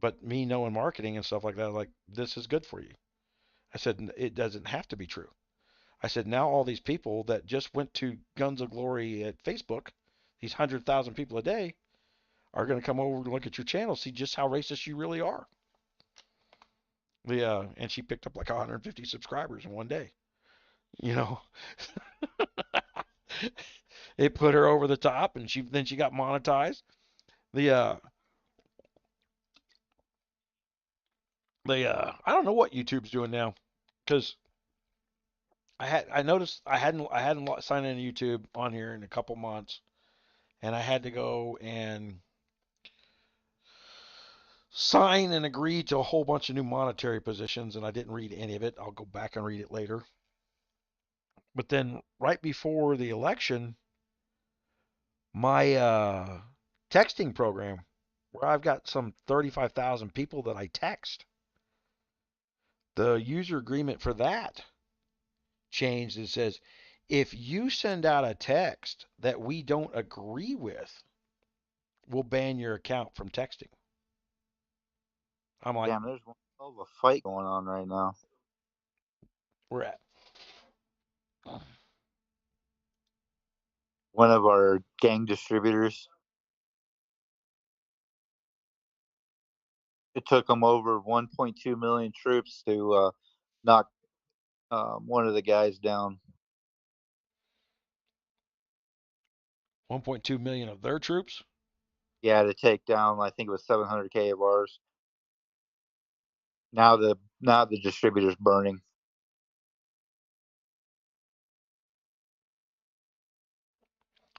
But me knowing marketing and stuff like that, like, this is good for you. I said it doesn't have to be true. I said, now all these people that just went to Guns of Glory at Facebook, these 100,000 people a day, are going to come over and look at your channel, see just how racist you really are. And she picked up like 150 subscribers in one day. You know, it put her over the top, and she got monetized. The I don't know what YouTube's doing now, because I noticed I hadn't signed in YouTube on here in a couple months, and I had to go and sign and agree to a whole bunch of new monetary positions, and I didn't read any of it. I'll go back and read it later. But then right before the election, my texting program, where I've got some 35,000 people that I text, the user agreement for that changed. It says, if you send out a text that we don't agree with, we'll ban your account from texting. I'm like, Damn, there's one hell of a fight going on right now. we're at. One of our gang distributors. It took them over 1.2 million troops to knock one of the guys down. 1.2 million of their troops. Yeah, to take down, I think it was 700K of ours. Now the distributor's burning.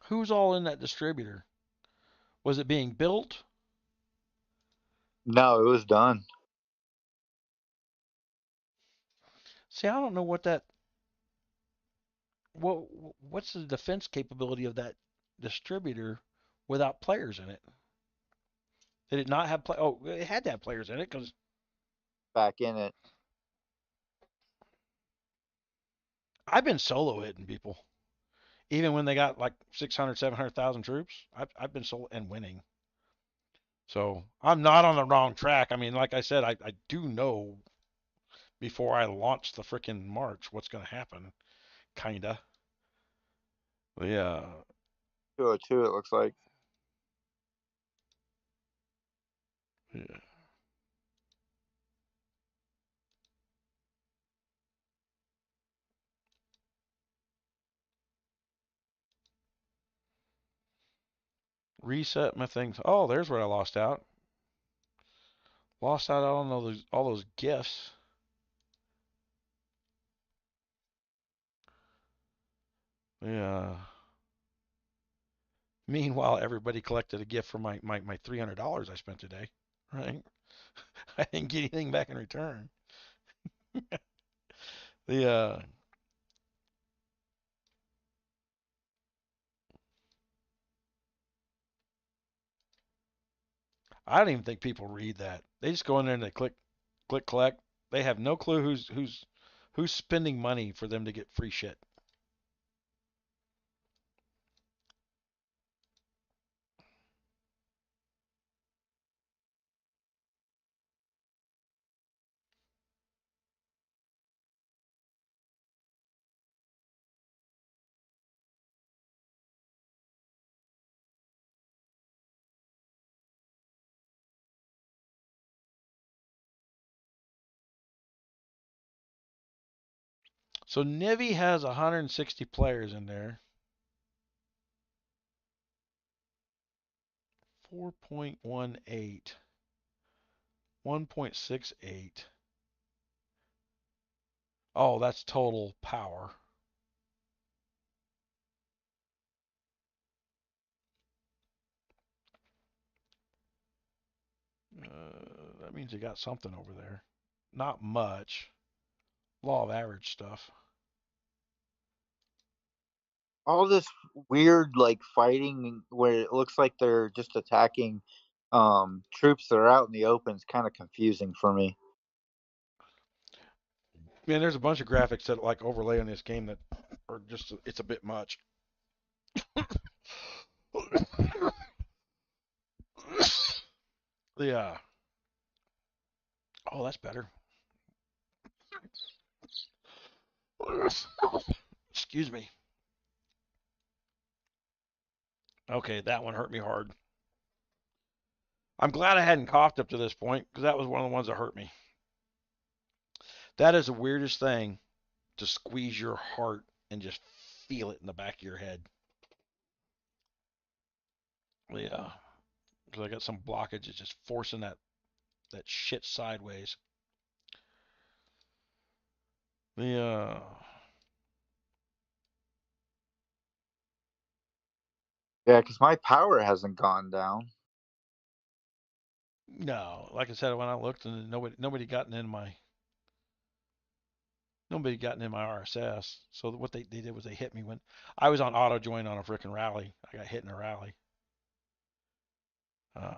Who's all in that distributor? Was it being built? No, it was done. See, I don't know what's the defense capability of that distributor without players in it. Did it not have play? Oh, it had to have players in it, because Back in it. I've been solo hitting people, even when they got like 600, 700,000 troops. I've been solo and winning. So I'm not on the wrong track. I mean, like I said, I do know before I launch the frickin' march what's going to happen, kinda. Yeah. 202, it looks like. Yeah. Reset my things. Oh, there's where I lost out. Lost out on all those gifts. Yeah. Meanwhile, everybody collected a gift for my $300 I spent today. Right? I didn't get anything back in return. the I don't even think people read that. They just go in there and they click collect. They have no clue who's spending money for them to get free shit. So Nivi has 160 players in there. 4.18. 1.68. Oh, that's total power. That means you got something over there. Not much. Law of average stuff. All this weird like fighting where it looks like they're just attacking troops that are out in the open is kind of confusing for me. Man, there's a bunch of graphics that like overlay on this game that are just, it's a bit much. Yeah. Oh, that's better. Excuse me. Okay, that one hurt me hard. I'm glad I hadn't coughed up to this point because that was one of the ones that hurt me. That is the weirdest thing, to squeeze your heart and just feel it in the back of your head. Yeah, because I got some blockage. It's just forcing that shit sideways. Yeah. Yeah, because my power hasn't gone down. No, like I said, when I looked and nobody gotten in my RSS. So what they did was they hit me when I was on auto join on a freaking rally. I got hit in a rally. I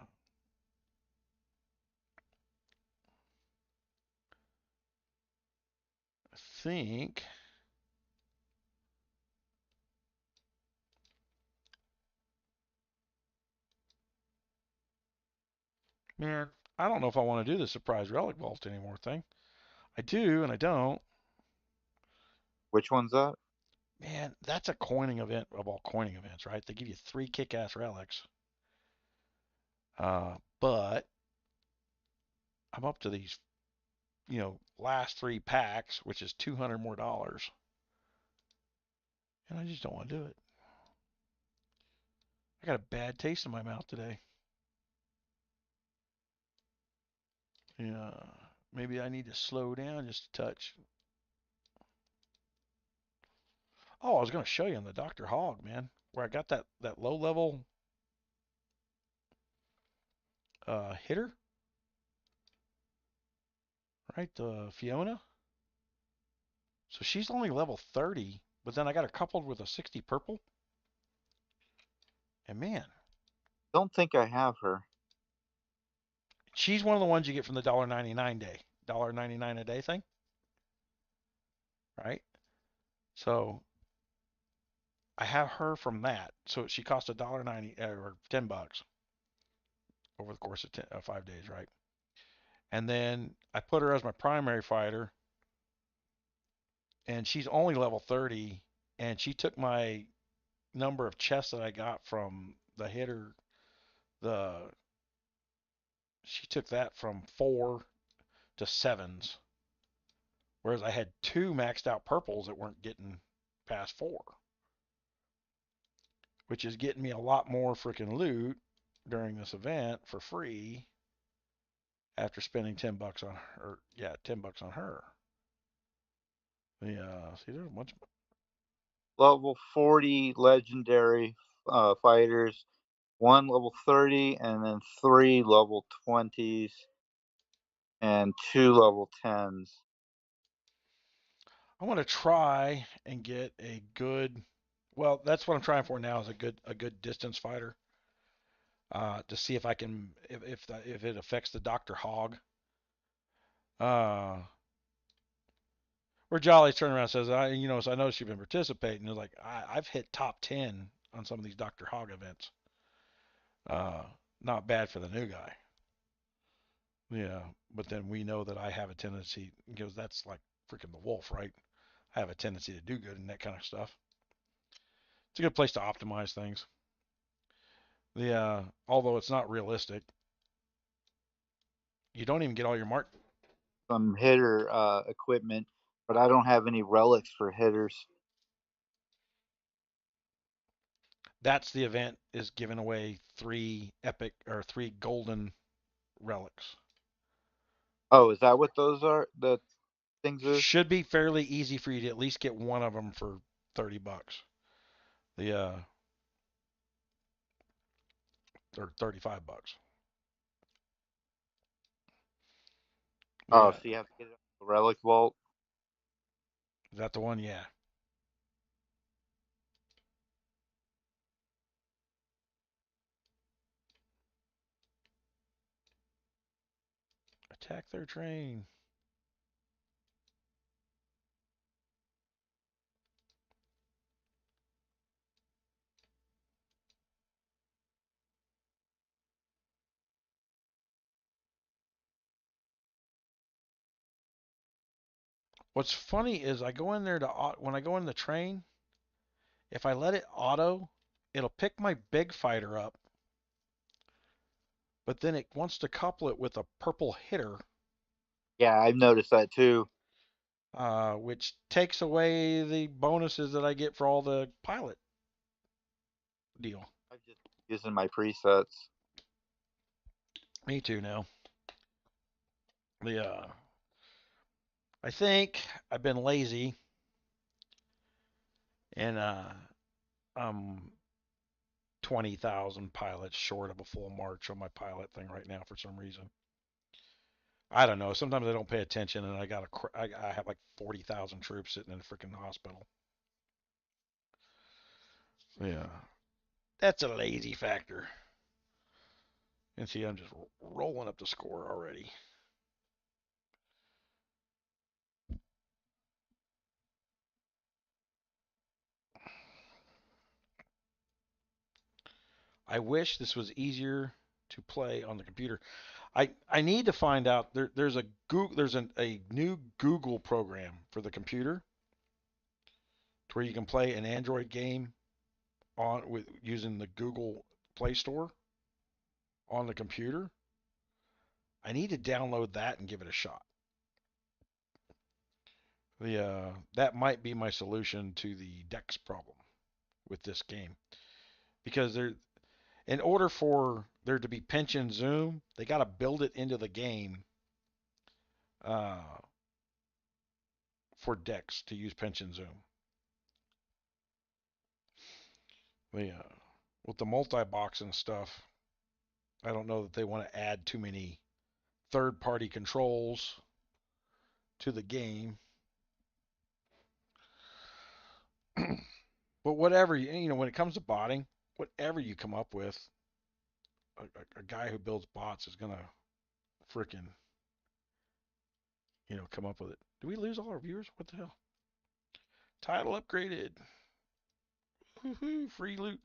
think. Man, I don't know if I want to do the surprise relic vault anymore thing. I do and I don't. Which one's that? Man, that's a coining event of all coining events, right? They give you 3 kick-ass relics. But I'm up to these, last 3 packs, which is $200 more. And I just don't want to do it. I got a bad taste in my mouth today. Yeah, maybe I need to slow down just a touch. Oh, I was going to show you on the Dr. Hog, man, where I got that low level hitter, right? The Fiona. So she's only level 30, but then I got her coupled with a 60 purple. And man, Don't think I have her. she's one of the ones you get from the $1.99 day, $1.99 a day thing, right? So I have her from that. So she cost $1.90 or $10 over the course of 5 days, right? And then I put her as my primary fighter, and she's only level 30, and she took my number of chests that I got from the hitter. She took that from 4 to 7s, whereas I had 2 maxed out purples that weren't getting past 4, which is getting me a lot more freaking loot during this event for free after spending $10 on her. Yeah, $10 on her. Yeah, see, there's a bunch. Level 40 legendary fighters, 1 level 30, and then 3 level 20s, and 2 level 10s. I want to try and get a good. Well, that's what I'm trying for now, is a good distance fighter. To see if I can, if it affects the Dr. Hog. Where Jolly's turning around and says, so I noticed you've been participating. It's like, I've hit top 10 on some of these Dr. Hog events. Not bad for the new guy. Yeah, but then we know that I have a tendency, because that's like freaking the wolf, right? I have a tendency to do good in that kind of stuff. It's a good place to optimize things. Although it's not realistic, you don't even get all your mark. Some hitter equipment but I don't have any relics for hitters. That's the event is giving away 3 epic or 3 golden relics. Oh, is that what those are? The things is? Should be fairly easy for you to at least get one of them for $30. The or $35. Oh, Yeah, so you have to get it on the relic vault. is that the one? Yeah. Attack their train. What's funny is I go in there to when I go in the train, if I let it auto, it'll pick my big fighter up, but then it wants to couple it with a purple hitter, Yeah, I've noticed that too. which takes away the bonuses that I get for all the pilot deal. I'm just using my presets. Me too now. The I think I've been lazy and I'm 20,000 pilots short of a full march on my pilot thing right now for some reason. I don't know. Sometimes I don't pay attention, and I have like 40,000 troops sitting in a freaking hospital. Yeah, that's a lazy factor. And see, I'm just rolling up the score already. I wish this was easier to play on the computer. I need to find out. There's a Google there's a new Google program for the computer to where you can play an Android game on with using the Google Play Store on the computer. I need to download that and give it a shot. That might be my solution to the Dex problem with this game because in order for there to be pinch and zoom, they got to build it into the game uh, for Dex to use pinch and zoom. With the multi-box and stuff, I don't know that they want to add too many third-party controls to the game. But whatever when it comes to botting, whatever you come up with, a guy who builds bots is gonna freaking come up with it. Do we lose all our viewers? What the hell? Title upgraded. Woohoo! Free loot.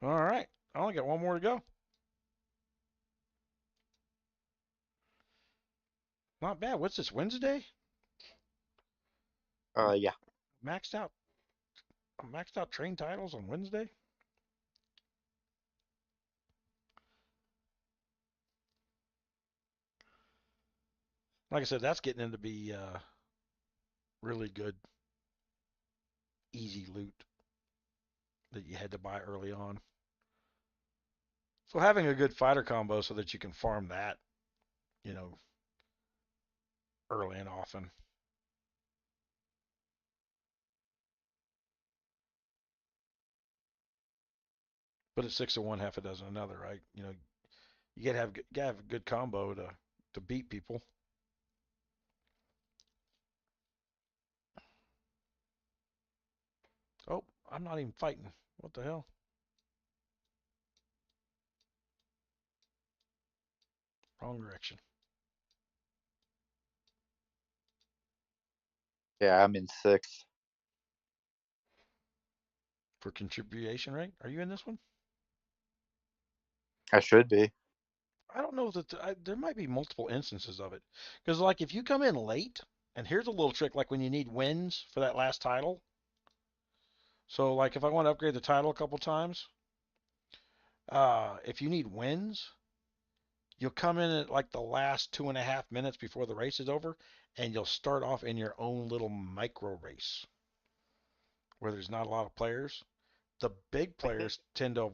All right, I only got one more to go. Not bad. What's this, Wednesday? Yeah. Maxed out. Maxed out train titles on Wednesday. Like I said, that's getting into be really good, easy loot that you had to buy early on. So having a good fighter combo so that you can farm that, you know, early and often. But it's 6 of one, half a dozen another, right? You gotta have a good combo to beat people. Oh, I'm not even fighting. What the hell? Wrong direction. Yeah, I'm in 6. For contribution rate, are you in this one? I should be. I don't know that there might be multiple instances of it. Because like if you come in late, and here's a little trick, like when you need wins for that last title. So like if I want to upgrade the title a couple times, if you need wins, You'll come in at like the last 2.5 minutes before the race is over, and you'll start off in your own little micro race where there's not a lot of players. The big players tend to,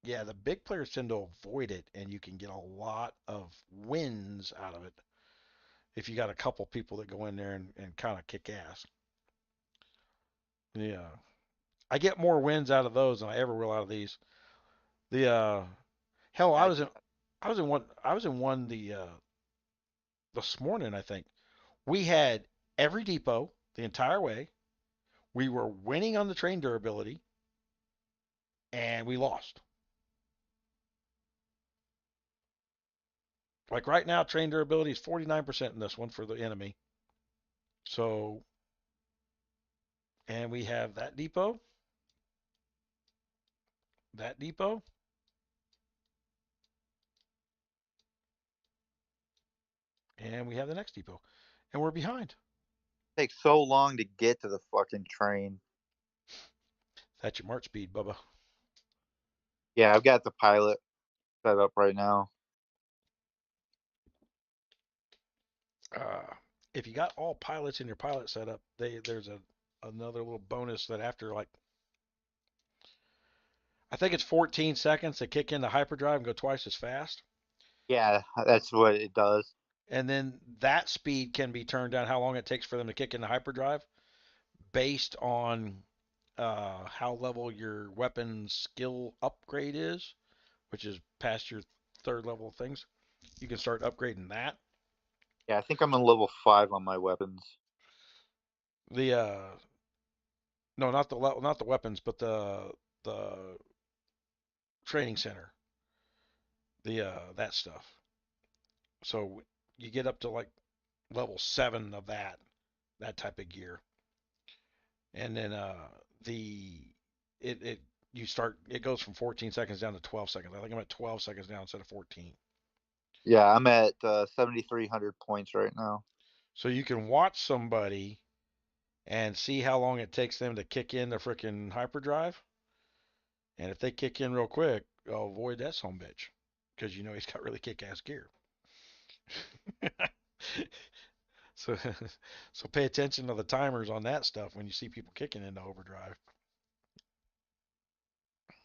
yeah, the big players tend to avoid it, and you can get a lot of wins out of it if you got a couple people that go in there and kind of kick ass. Yeah, I get more wins out of those than I ever will out of these. The hell, I was in one this morning, I think. We had every depot the entire way. We were winning on the train durability, and we lost. Like right now, train durability is 49% in this one for the enemy. So, and we have that depot, and we have the next depot, and we're behind. Takes so long to get to the fucking train. That's your March speed, Bubba. Yeah, I've got the pilot set up right now. If you got all pilots in your pilot setup, there's another little bonus that after like I think it's 14 seconds to kick into hyperdrive and go twice as fast. Yeah, that's what it does. And then that speed can be turned down, how long it takes for them to kick into hyperdrive, based on how level your weapon skill upgrade is, which is past your third level of things. You can start upgrading that. Yeah, I think I'm on level 5 on my weapons. The no, not the weapons, but the training center. The that stuff. So you get up to like level 7 of that type of gear, and then the it you start it goes from 14 seconds down to 12 seconds. I think I'm at 12 seconds now instead of 14. Yeah, I'm at 7,300 points right now. So you can watch somebody and see how long it takes them to kick in the freaking hyperdrive. And if they kick in real quick, I'll avoid that son bitch, because you know he's got really kick-ass gear. So, so pay attention to the timers on that stuff when you see people kicking into overdrive.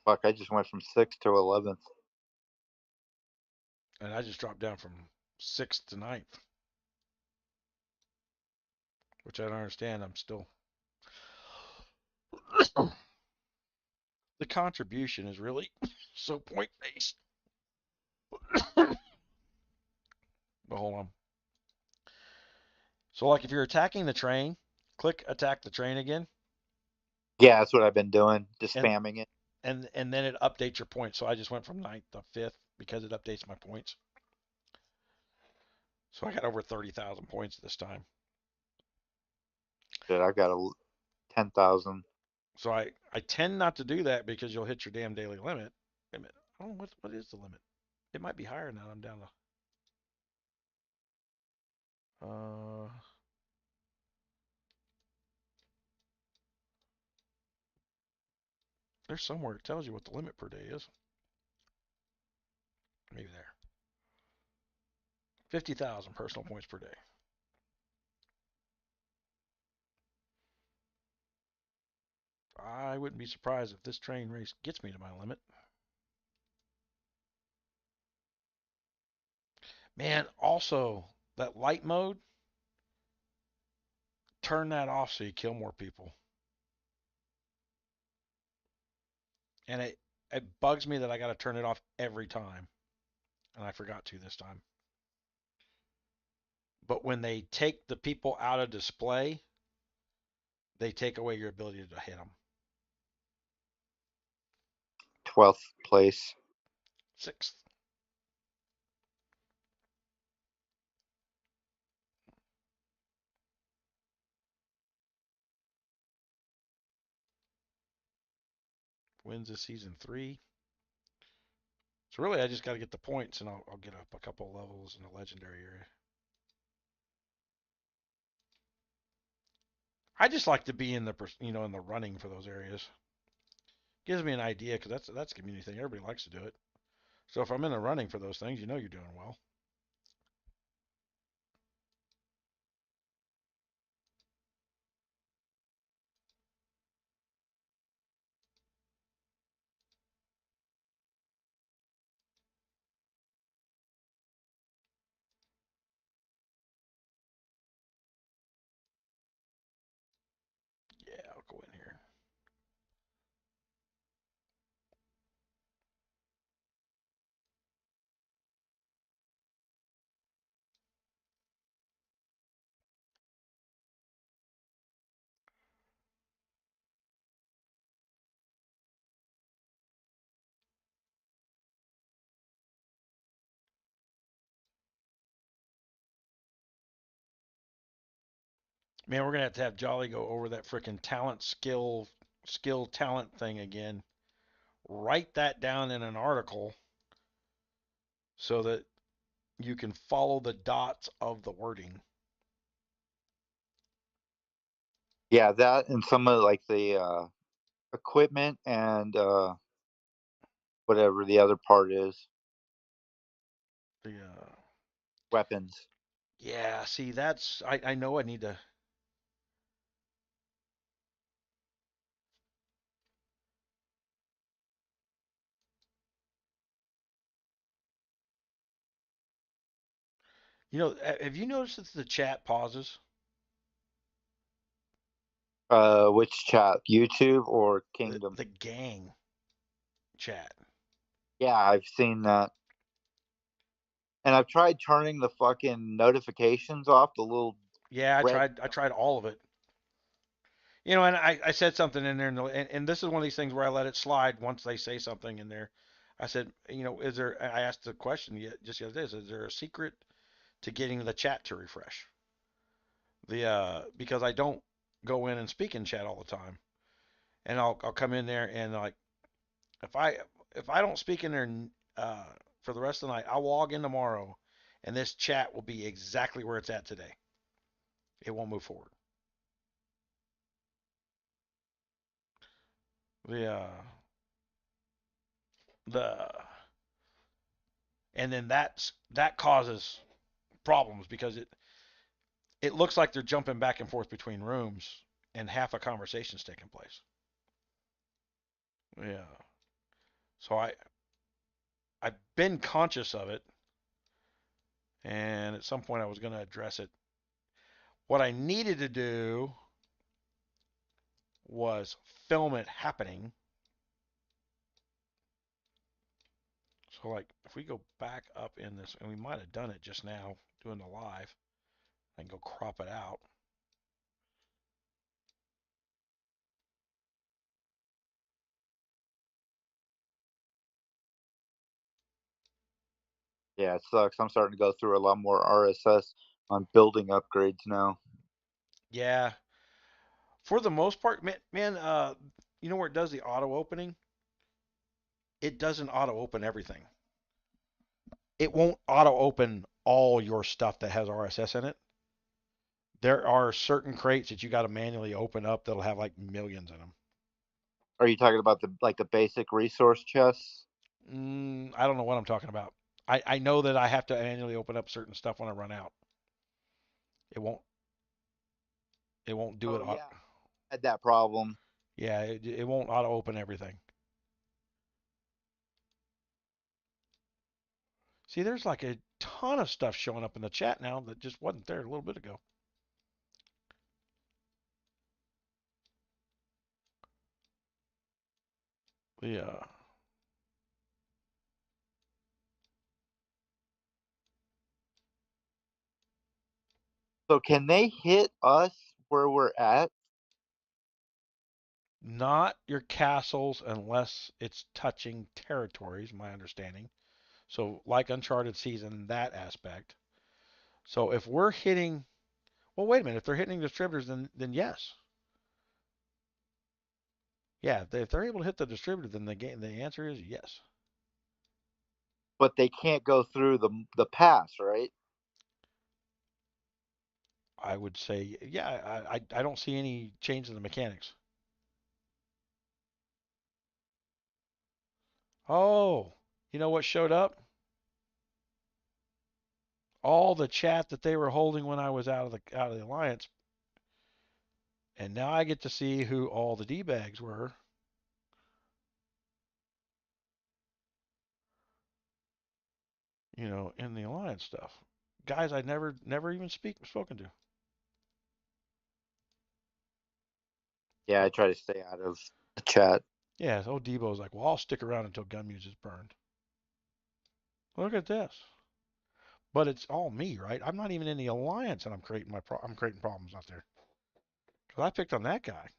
Fuck, I just went from 6th to 11th. And I just dropped down from 6th to 9th, which I don't understand. I'm still. The contribution is really so point based. But hold on. So, like, if you're attacking the train, click attack the train again, Yeah, that's what I've been doing, just and spamming it. and then it updates your points. So I just went from 9th to 5th because it updates my points. So I got over 30,000 points this time. Shit, I got 10,000. So I tend not to do that because you'll hit your damn daily limit. Wait a minute. I don't know what is the limit. It might be higher now. I'm down to there's somewhere it tells you what the limit per day is. Maybe there. 50,000 personal points per day. I wouldn't be surprised if this train race gets me to my limit. Man, also, that light mode, turn that off so you kill more people. And it bugs me that I got to turn it off every time. And I forgot to this time. But when they take the people out of display, they take away your ability to hit them. 12th place. 6th. Wins this season 3. So really, I just got to get the points, and I'll get up a couple levels in the legendary area. I just like to be in the in the running for those areas. Gives me an idea because that's a community thing. Everybody likes to do it. So if I'm in the running for those things, you know you're doing well. Yeah, I'll go in here. Man, we're gonna have to have Jolly go over that freaking skill talent thing again. Write that down in an article so that you can follow the dots of the wording. Yeah, that and some of like the equipment and whatever the other part is, The weapons. yeah, see that's I know I need to. You know, have you noticed that the chat pauses? Which chat? YouTube or The Kingdom? the gang chat. Yeah, I've seen that. And I've tried turning the fucking notifications off, the little Yeah, red. I tried all of it. You know, and I said something in there, and this is one of these things where I let it slide once they say something in there. I said, you know, is there? I asked the question just the other day. Is there a secret to getting the chat to refresh? Because I don't go in and speak in chat all the time, and I'll come in there and like if I if I don't speak in there uh, for the rest of the night, I'll log in tomorrow, and this chat will be exactly where it's at today. It won't move forward. The the and then that causes problems because it looks like they're jumping back and forth between rooms and half a conversation's taking place. Yeah. So I've been conscious of it, and at some point I was going to address it. What I needed to do was film it happening. So like if we go back up in this, and we might have done it just now doing the live, I can go crop it out. Yeah, it sucks. I'm starting to go through a lot more RSS on building upgrades now. Yeah. For the most part, man, you know where it does the auto opening? It doesn't auto open everything. It won't auto open all your stuff that has RSS in it. There are certain crates that you got to manually open up that'll have like millions in them. Are you talking about the basic resource chests? I don't know what I'm talking about. I know that I have to manually open up certain stuff when I run out. It won't it won't do it. Oh yeah, I had that problem. Yeah, it won't auto open everything. See, there's like a ton of stuff showing up in the chat now that just wasn't there a little bit ago. Yeah. So can they hit us where we're at? Not your castles unless it's touching territories, my understanding. So like Uncharted sees in that aspect. So if we're hitting, well, wait a minute. If they're hitting distributors, then yes. Yeah, if they're able to hit the distributor, then the answer is yes. But they can't go through the pass, right? I would say, yeah. I don't see any change in the mechanics. Oh, You know what showed up? All the chat that they were holding when I was out of the alliance, and now I get to see who all the D-bags were. In the alliance stuff, guys I'd never even spoken to. Yeah, I try to stay out of the chat. Yeah, old Debo's like, well, I'll stick around until Gunmuse is burned. Look at this. But it's all me, right? I'm not even in the alliance, and I'm creating I'm creating problems out there because I picked on that guy.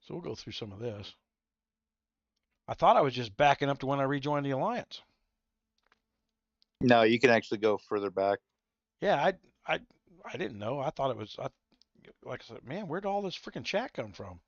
So we'll go through some of this. I thought I was just backing up to when I rejoined the alliance. No, you can actually go further back. Yeah, I didn't know. I thought it was. Like I said, man, where'd all this freaking chat come from?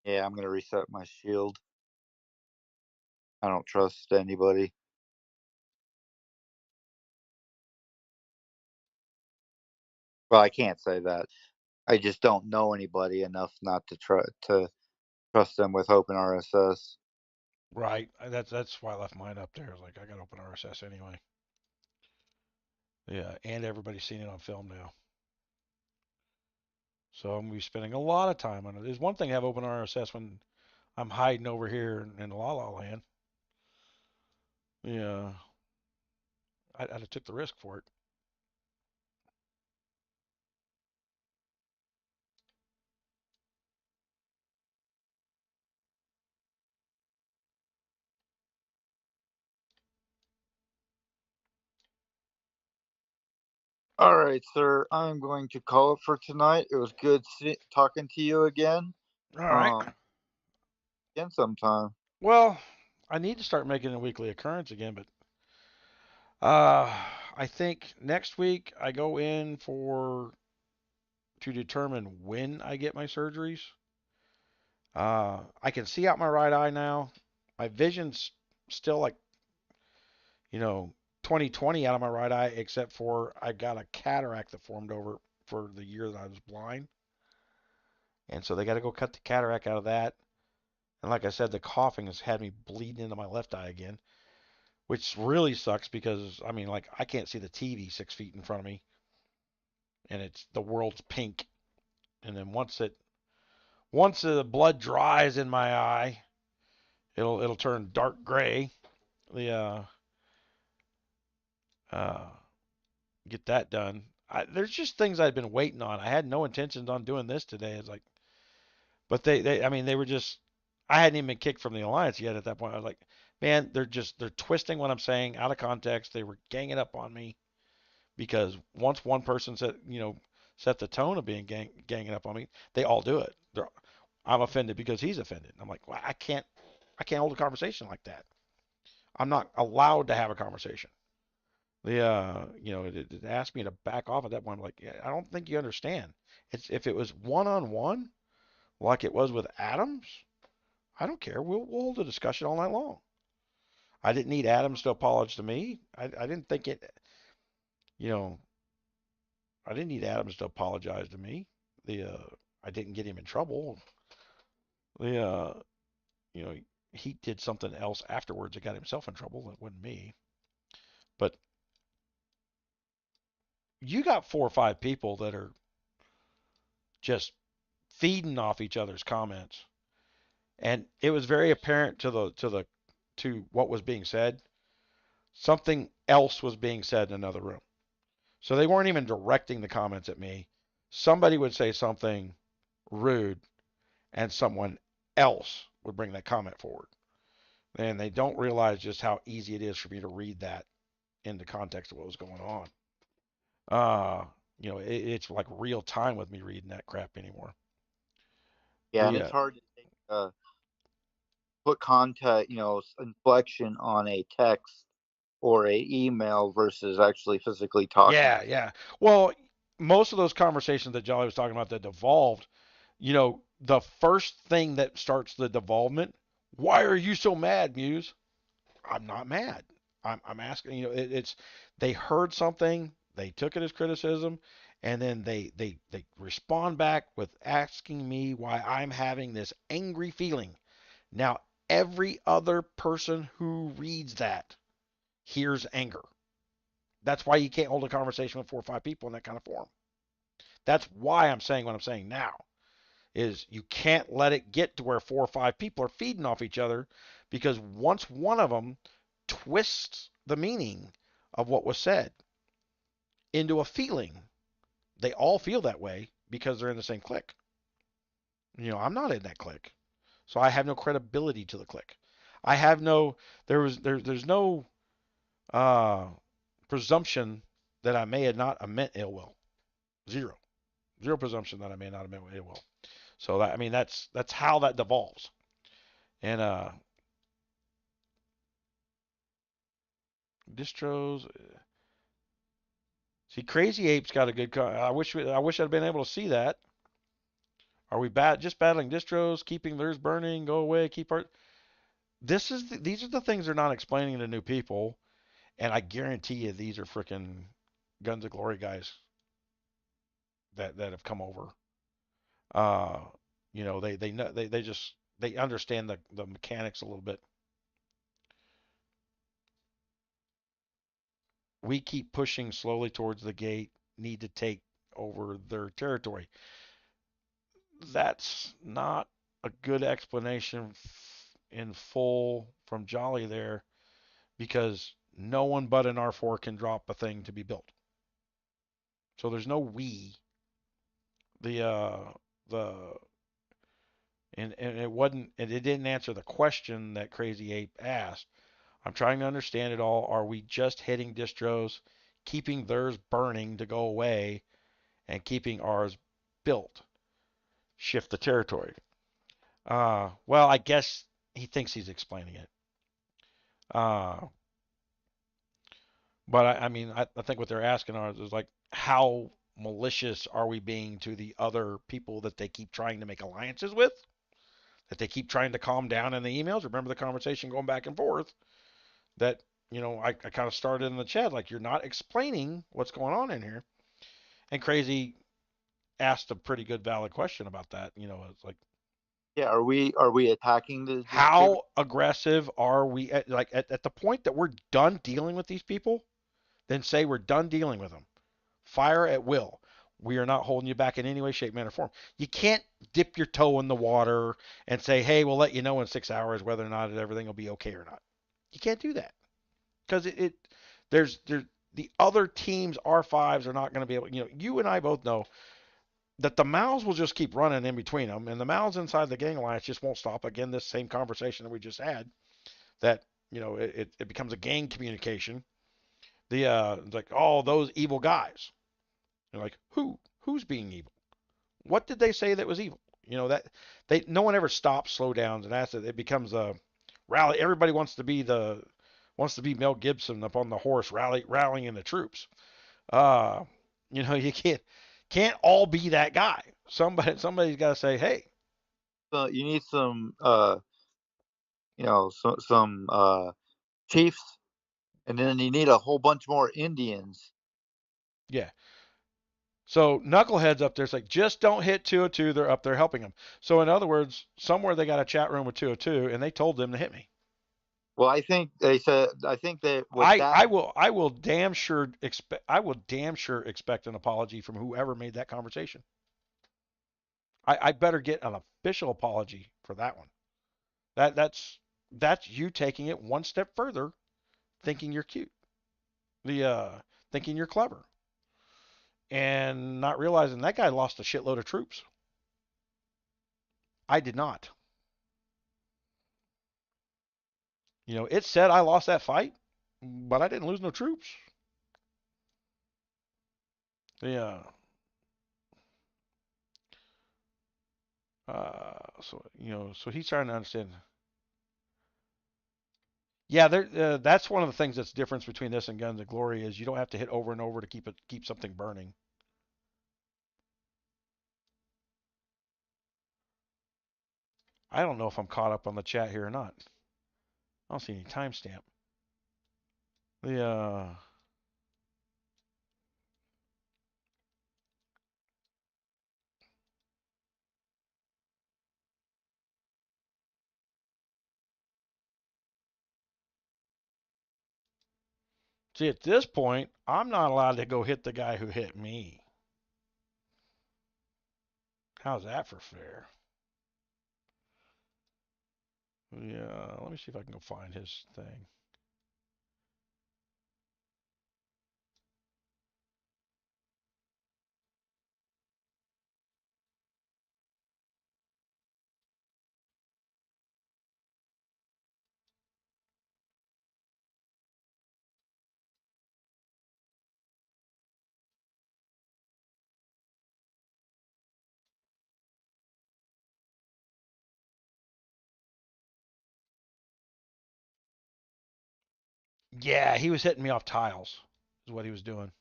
Yeah, I'm gonna reset my shield. I don't trust anybody. Well, I can't say that. I just don't know anybody enough not to trust them with open RSS. Right. That's why I left mine up there. I was like, I got open RSS anyway. Yeah, and everybody's seen it on film now. So I'm gonna be spending a lot of time on it. There's one thing to have open RSS when I'm hiding over here in La La Land. Yeah, I'd have took the risk for it. All right, sir. I'm going to call it for tonight. It was good talking to you again. All right. Again sometime. Well, I need to start making a weekly occurrence again, but I think next week I go in to determine when I get my surgeries. I can see out my right eye now. My vision's still like, you know, 20/20 out of my right eye, except for I got a cataract that formed over for the year that I was blind. And so they got to go cut the cataract out of that. And like I said, the coughing has had me bleeding into my left eye again, which really sucks because, I mean, like, I can't see the TV 6 feet in front of me. And it's the world's pink. And then once the blood dries in my eye, it'll turn dark gray. The uh, get that done. There's just things I've been waiting on. I had no intentions on doing this today. It's like, but I mean, they were just, I hadn't even been kicked from the alliance yet at that point. I was like, man, they're twisting what I'm saying out of context. They were ganging up on me because once one person set the tone of being ganging up on me, they all do it. I'm offended because he's offended. I'm like, well, I can't hold a conversation like that. I'm not allowed to have a conversation. It asked me to back off at that point. I'm like, yeah, I don't think you understand. If it was one on one, like it was with Adams, I don't care. We'll hold a discussion all night long. I didn't need Adams to apologize to me. I didn't think it. You know, I didn't need Adams to apologize to me. I didn't get him in trouble. The you know, he did something else afterwards that got himself in trouble. That wasn't me. But you got 4 or 5 people that are just feeding off each other's comments, and it was very apparent to what was being said. Something else was being said in another room. So they weren't even directing the comments at me. Somebody would say something rude, and someone else would bring that comment forward. And they don't realize just how easy it is for me to read that in the context of what was going on. it's like real time with me reading that crap anymore. Yeah, and it's hard to take, put content, inflection on a text or a email versus actually physically talking. Yeah. Well, most of those conversations that Jolly was talking about that devolved, the first thing that starts the devolvement, why are you so mad, Muse? I'm not mad. I'm asking, it's they heard something, they took it as criticism, and then they respond back with asking me why I'm having this angry feeling. Now, every other person who reads that hears anger. That's why you can't hold a conversation with 4 or 5 people in that kind of form. That's why I'm saying what I'm saying now is you can't let it get to where 4 or 5 people are feeding off each other, because once one of them twists the meaning of what was said into a feeling, they all feel that way because they're in the same clique. I'm not in that clique, so I have no credibility to the clique. I have no there's no uh, presumption that I may have not meant ill will. Zero presumption that I may not have meant ill will. So that's how that devolves. And distros. See, Crazy Ape's got a good. I wish I'd been able to see that. Are we just battling distros, keeping theirs burning, go away, keep our. These are the things they're not explaining to new people, and I guarantee you these are freaking Guns of Glory guys that have come over. Uh, they know they understand the mechanics a little bit. We keep pushing slowly towards the gate, need to take over their territory. That's not a good explanation in full from Jolly there, because no one but an R4 can drop a thing to be built. So there's no we. The and it didn't answer the question that Crazy Ape asked. I'm trying to understand it all. Are we just hitting distros, keeping theirs burning to go away, and keeping ours built? Shift the territory. Well, I guess he thinks he's explaining it. Uh, but I think what they're asking is like, how malicious are we being to the other people that they keep trying to make alliances with, that they keep trying to calm down in the emails? Remember the conversation going back and forth that, I kind of started in the chat, like, you're not explaining what's going on in here. And Crazy asked a pretty good valid question about that. It's like, Yeah, are we attacking the distributor? how aggressive are we at the point that we're done dealing with these people? Then say we're done dealing with them. Fire at will. We are not holding you back in any way, shape, manner, form. You can't dip your toe in the water and say, hey, we'll let you know in 6 hours whether or not everything will be okay or not. You can't do that, because there's the other teams R5s are not going to be able. You and I both know that the mouths will just keep running in between them, and the mouths inside the gang alliance just won't stop. Again, this same conversation that we just had, that it becomes a gang communication. It's like, oh, those evil guys. You're like, who's being evil? What did they say that was evil? That no one ever stops, slow downs, and asks it. It becomes a rally. Everybody wants to be Mel Gibson up on the horse, rallying the troops. Uh, you can't all be that guy. Somebody's got to say, hey. So you need some chiefs, and then you need a whole bunch more Indians. Yeah. So Knucklehead's up there. It's like, just don't hit 202. They're up there helping them. So in other words, somewhere they got a chat room with 202, and they told them to hit me. Well, I think they said. I think that I will damn sure expect an apology from whoever made that conversation. I better get an official apology for that one. That's you taking it one step further, thinking you're cute, thinking you're clever, and not realizing that guy lost a shitload of troops. I did not. It said I lost that fight, but I didn't lose no troops. Yeah. So so he's trying to understand. Yeah, that's one of the things that's the difference between this and Guns of Glory is you don't have to hit over and over to keep something burning. I don't know if I'm caught up on the chat here or not. I don't see any timestamp. The See, at this point, I'm not allowed to go hit the guy who hit me. How's that for fair? Yeah, let me see if I can go find his thing. Yeah, he was hitting me off tiles, is what he was doing.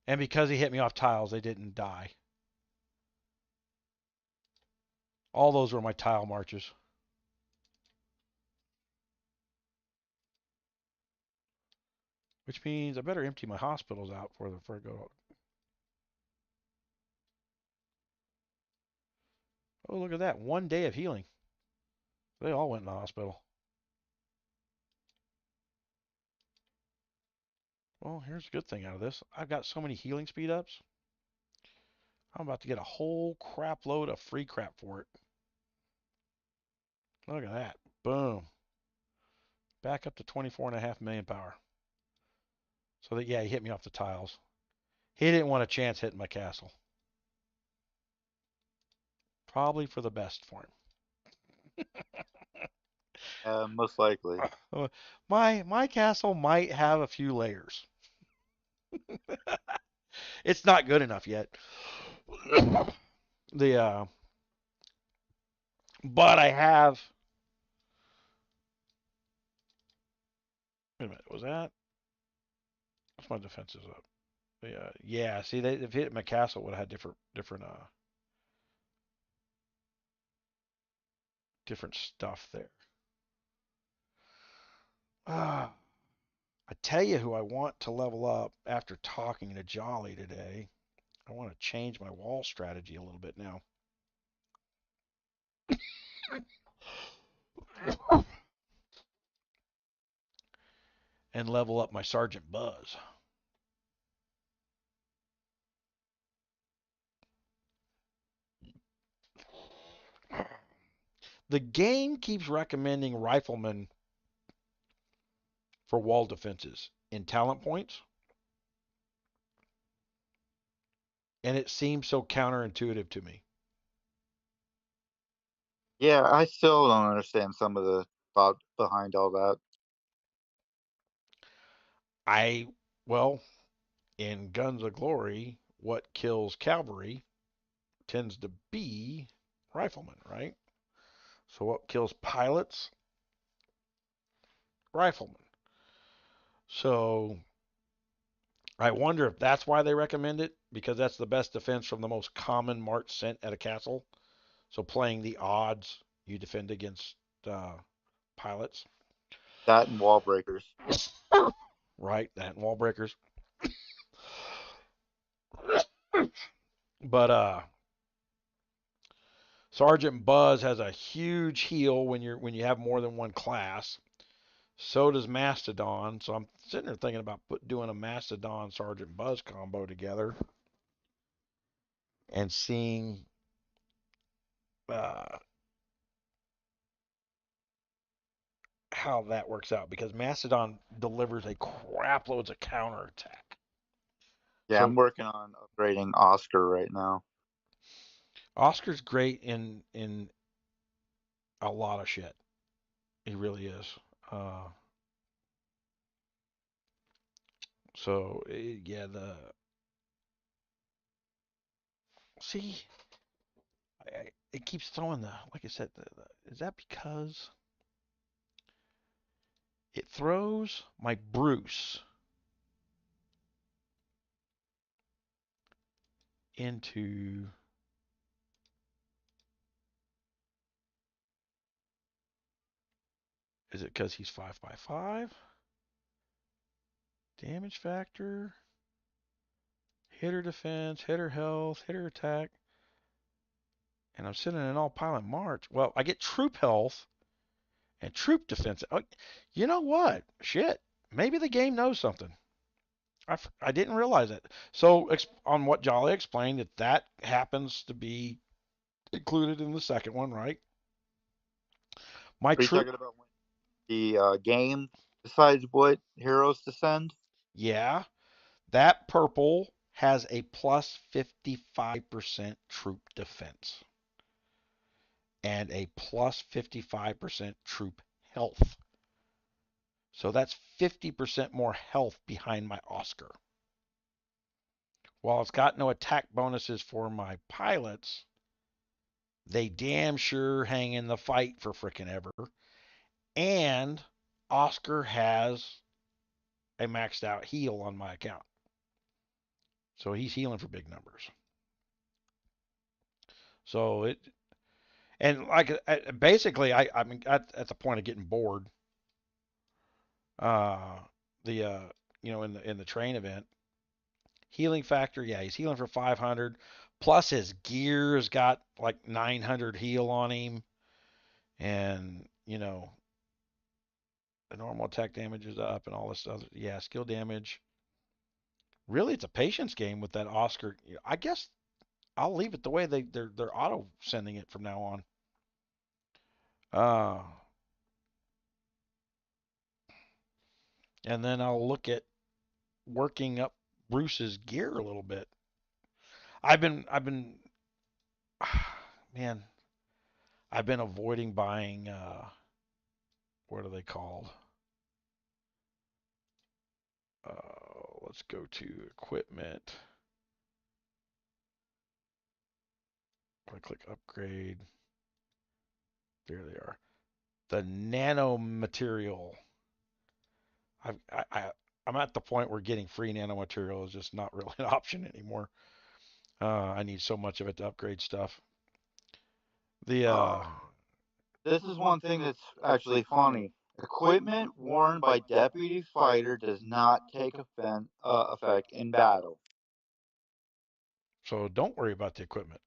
And because he hit me off tiles, they didn't die. All those were my tile marches. Which means I better empty my hospitals out before I go. Oh, look at that. 1 day of healing. They all went in the hospital. Well, here's a good thing out of this. I've got so many healing speed ups. I'm about to get a whole crap load of free crap for it. Look at that. Boom. Back up to 24.5 million power. So that, yeah, he hit me off the tiles. He didn't want a chance hitting my castle. Probably for the best for Most likely. him. My castle might have a few layers. It's not good enough yet. the But I have. Wait a minute. Was that? What's my defenses up? Yeah. See, if hit my castle, would have had different stuff there. Ah. I tell you who I want to level up after talking to Jolly today. I want to change my wall strategy a little bit now. And level up my Sergeant Buzz. The game keeps recommending Rifleman for wall defenses in talent points. And it seems so counterintuitive to me. Yeah, I still don't understand some of the thought behind all that. Well, in Guns of Glory, what kills cavalry tends to be riflemen, right? So what kills pilots? Riflemen. So I wonder if that's why they recommend it, because that's the best defense from the most common march sent at a castle. So playing the odds, you defend against pilots. That and wall breakers. Right, that and wall breakers. But Sergeant Buzz has a huge heal when you have more than one class. So does Mastodon. So I'm sitting there thinking about doing a Mastodon Sergeant Buzz combo together and seeing uh, how that works out, because Mastodon delivers a crap loads of counterattack. Yeah, So I'm working on upgrading Oscar right now. Oscar's great in a lot of shit. He really is. So yeah, see, it keeps throwing like I said, is that because it throws my Bruce into is it because he's 5/5? Damage factor, hitter defense, hitter health, hitter attack, and I'm sitting in all pilot March. Well, I get troop health and troop defense. Oh, you know what? Shit. Maybe the game knows something. I didn't realize it. So on what Jolly explained, that happens to be included in the second one, right? My Are you troop, talking about when the game decides what heroes to send? yeah, that purple has a plus 55% troop defense and a plus 55% troop health. So that's 50% more health behind my Oscar. While it's got no attack bonuses for my pilots, they damn sure hang in the fight for frickin' ever. And Oscar has a maxed out heal on my account. So he's healing for big numbers. So and like basically, I mean, at the point of getting bored, uh, in the train event, healing factor, yeah, he's healing for 500. Plus his gear's got like 900 heal on him. And, the normal attack damage is up and all this other, yeah, skill damage. Really, it's a patience game with that Oscar. I guess I'll leave it the way they're auto sending it from now on. Uh, and then I'll look at working up Bruce's gear a little bit. I've been, man, I've been avoiding buying. What are they called? Let's go to equipment. If I click upgrade, there they are. The nano material. I've, I'm at the point where getting free nanomaterial is just not really an option anymore. I need so much of it to upgrade stuff. The This is one thing that's actually funny. Equipment worn by deputy fighter does not take effect in battle. So don't worry about the equipment.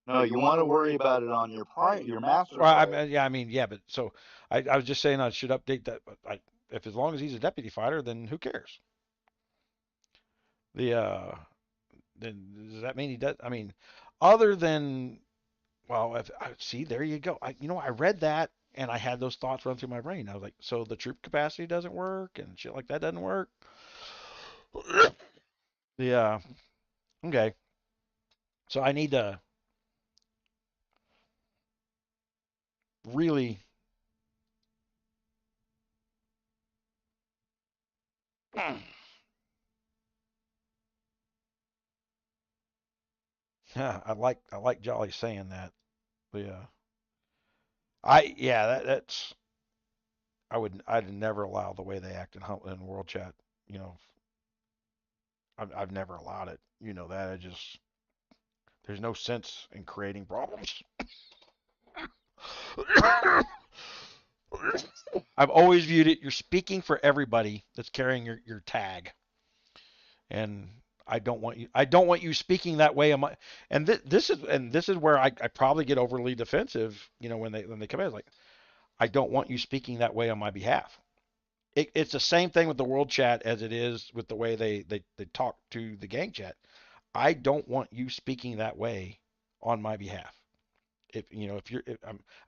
No, you want to worry about it on your master Well, file. yeah, but so I was just saying I should update that. But if as long as he's a deputy fighter, then who cares? The then does that mean he does? I mean, other than well, if see, there you go. I read that and I had those thoughts run through my brain. I was like, so the troop capacity doesn't work and shit like that doesn't work. Yeah. Okay. So I need to really. Yeah, I like Jolly saying that. Yeah. That's I'd never allow the way they act in World Chat. You know, I've never allowed it. You know that. There's no sense in creating problems. I've always viewed it. You're speaking for everybody that's carrying your tag, and I don't want you speaking that way. This is where I probably get overly defensive. When they come in, it's like I don't want you speaking that way on my behalf. It's the same thing with the world chat as it is with the way they talk to the gang chat. I don't want you speaking that way on my behalf.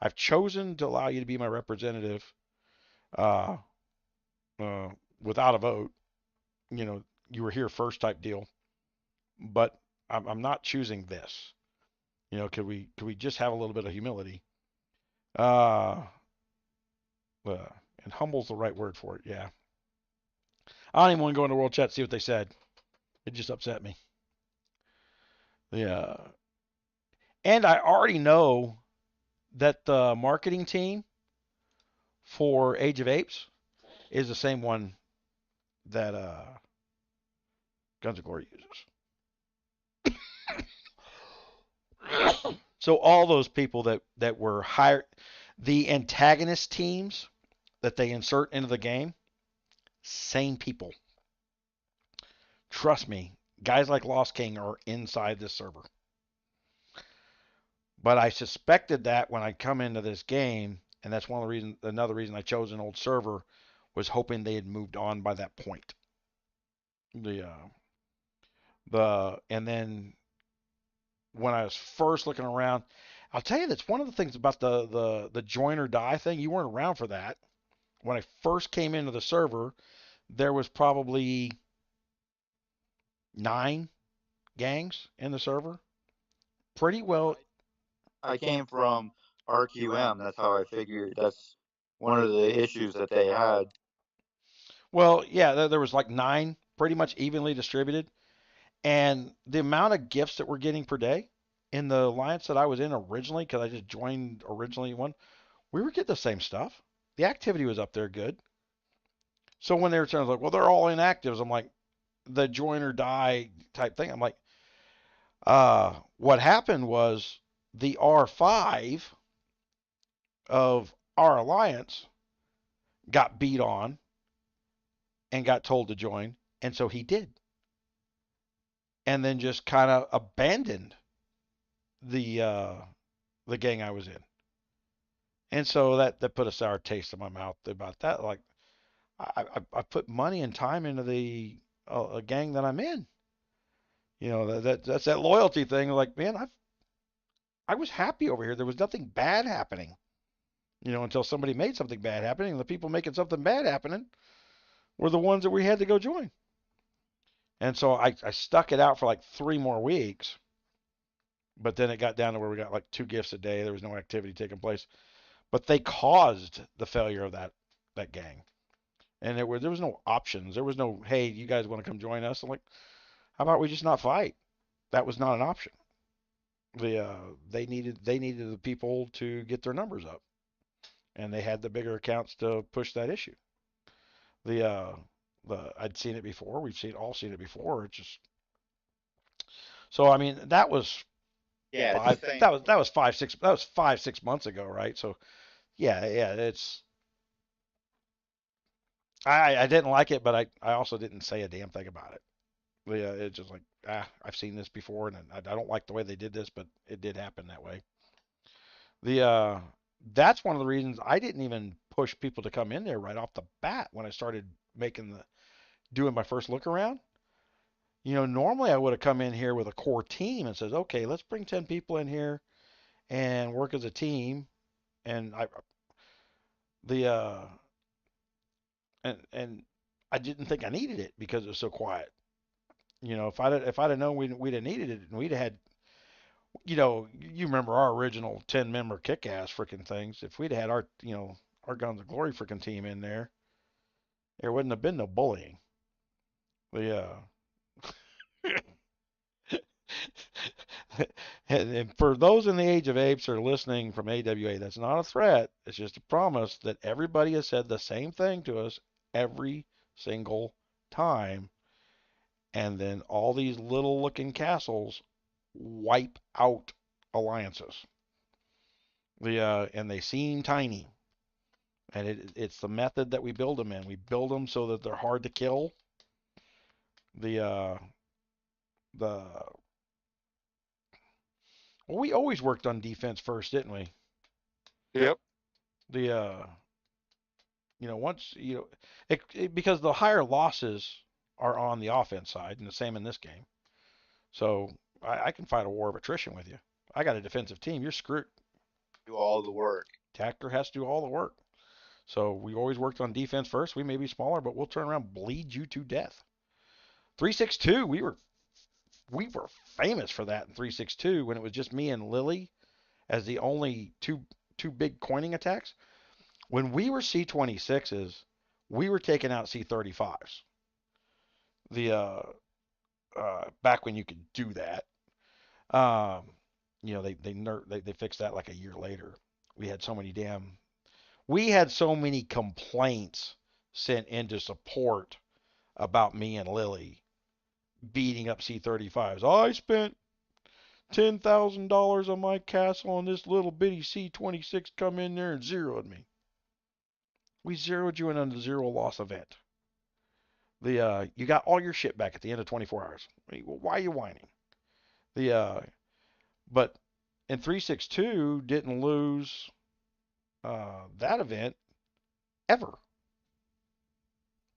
I've chosen to allow you to be my representative, uh, uh, without a vote. You were here first type deal, but I'm not choosing this. Could we just have a little bit of humility? Uh, and humble's the right word for it. Yeah. I don't even want to go into world chat to see what they said. It just upset me. Yeah. And I already know that the marketing team for Age of Apes is the same one that Guns of Glory uses. So all those people that were hired, the antagonist teams that they insert into the game, same people. Trust me, guys like Lost King are inside this server. But I suspected that when I come into this game, and that's one of the reasons. Another reason I chose an old server was hoping they had moved on by that point. And then when I was first looking around, I'll tell you that's one of the things about the join or die thing. You weren't around for that. When I first came into the server, there was probably 9 gangs in the server. Pretty well. I came from RQM. That's how I figured. That's one of the issues that they had. Well, yeah, there was like 9, pretty much evenly distributed. And the amount of gifts that we're getting per day in the alliance that I was in originally, because I just joined originally one, we were getting the same stuff. The activity was up there good. So when they were trying to like, well, they're all inactives, I'm like, the join or die type thing. I'm like, what happened was the R5 of our alliance got beat on and got told to join, and so he did. And then just kind of abandoned the gang I was in. And so that put a sour taste in my mouth about that. Like, I put money and time into the a gang that I'm in. You know, that's that loyalty thing. Like, man, I was happy over here. There was nothing bad happening. You know, until somebody made something bad happening. And the people making something bad happening were the ones that we had to go join. And so I stuck it out for like 3 more weeks. But then it got down to where we got like 2 gifts a day. There was no activity taking place. But they caused the failure of that gang. And there was no options. There was no, hey, you guys want to come join us? I'm like, how about we just not fight? That was not an option. They needed the people to get their numbers up, and they had the bigger accounts to push that issue. I'd seen it before. We've all seen it before. It's just so. I mean, that was Yeah, five. That was 5-6 months ago, right? So yeah. It's I didn't like it, but I also didn't say a damn thing about it. It's just like, I've seen this before, and I don't like the way they did this, but it did happen that way. That's one of the reasons I didn't even push people to come in there right off the bat when I started doing my first look around. You know, normally I would have come in here with a core team and says, okay, let's bring 10 people in here and work as a team. And and I didn't think I needed it because it was so quiet. You know, if I'd have known we'd have needed it, and we'd have had, you know, you remember our original 10-member kick-ass freaking things. If we'd had our, you know, our Guns of Glory freaking team in there, there wouldn't have been no bullying. The and for those in the Age of Apes are listening from AWA, that's not a threat. It's just a promise that everybody has said the same thing to us every single time, and then all these little looking castles wipe out alliances. And they seem tiny, and it's the method that we build them in. We build them so that they're hard to kill. The Well, we always worked on defense first, didn't we? Yep. You know, once you know, because the higher losses are on the offense side, and the same in this game. So I can fight a war of attrition with you. I got a defensive team. You're screwed. Do all the work. Tactor has to do all the work. So we always worked on defense first. We may be smaller, but we'll turn around and bleed you to death. 362, we were famous for that in 362 when it was just me and Lily as the only two big coining attacks. When we were C26s, we were taking out C35s. the back when you could do that. Um, they fixed that like a year later. We had so many complaints sent into support about me and Lily beating up C-35s. I spent $10,000 on my castle and this little bitty C-26 come in there and zeroed me. We zeroed you in a zero loss event. You got all your shit back at the end of 24 hours. Why are you whining? But in 362 didn't lose that event ever.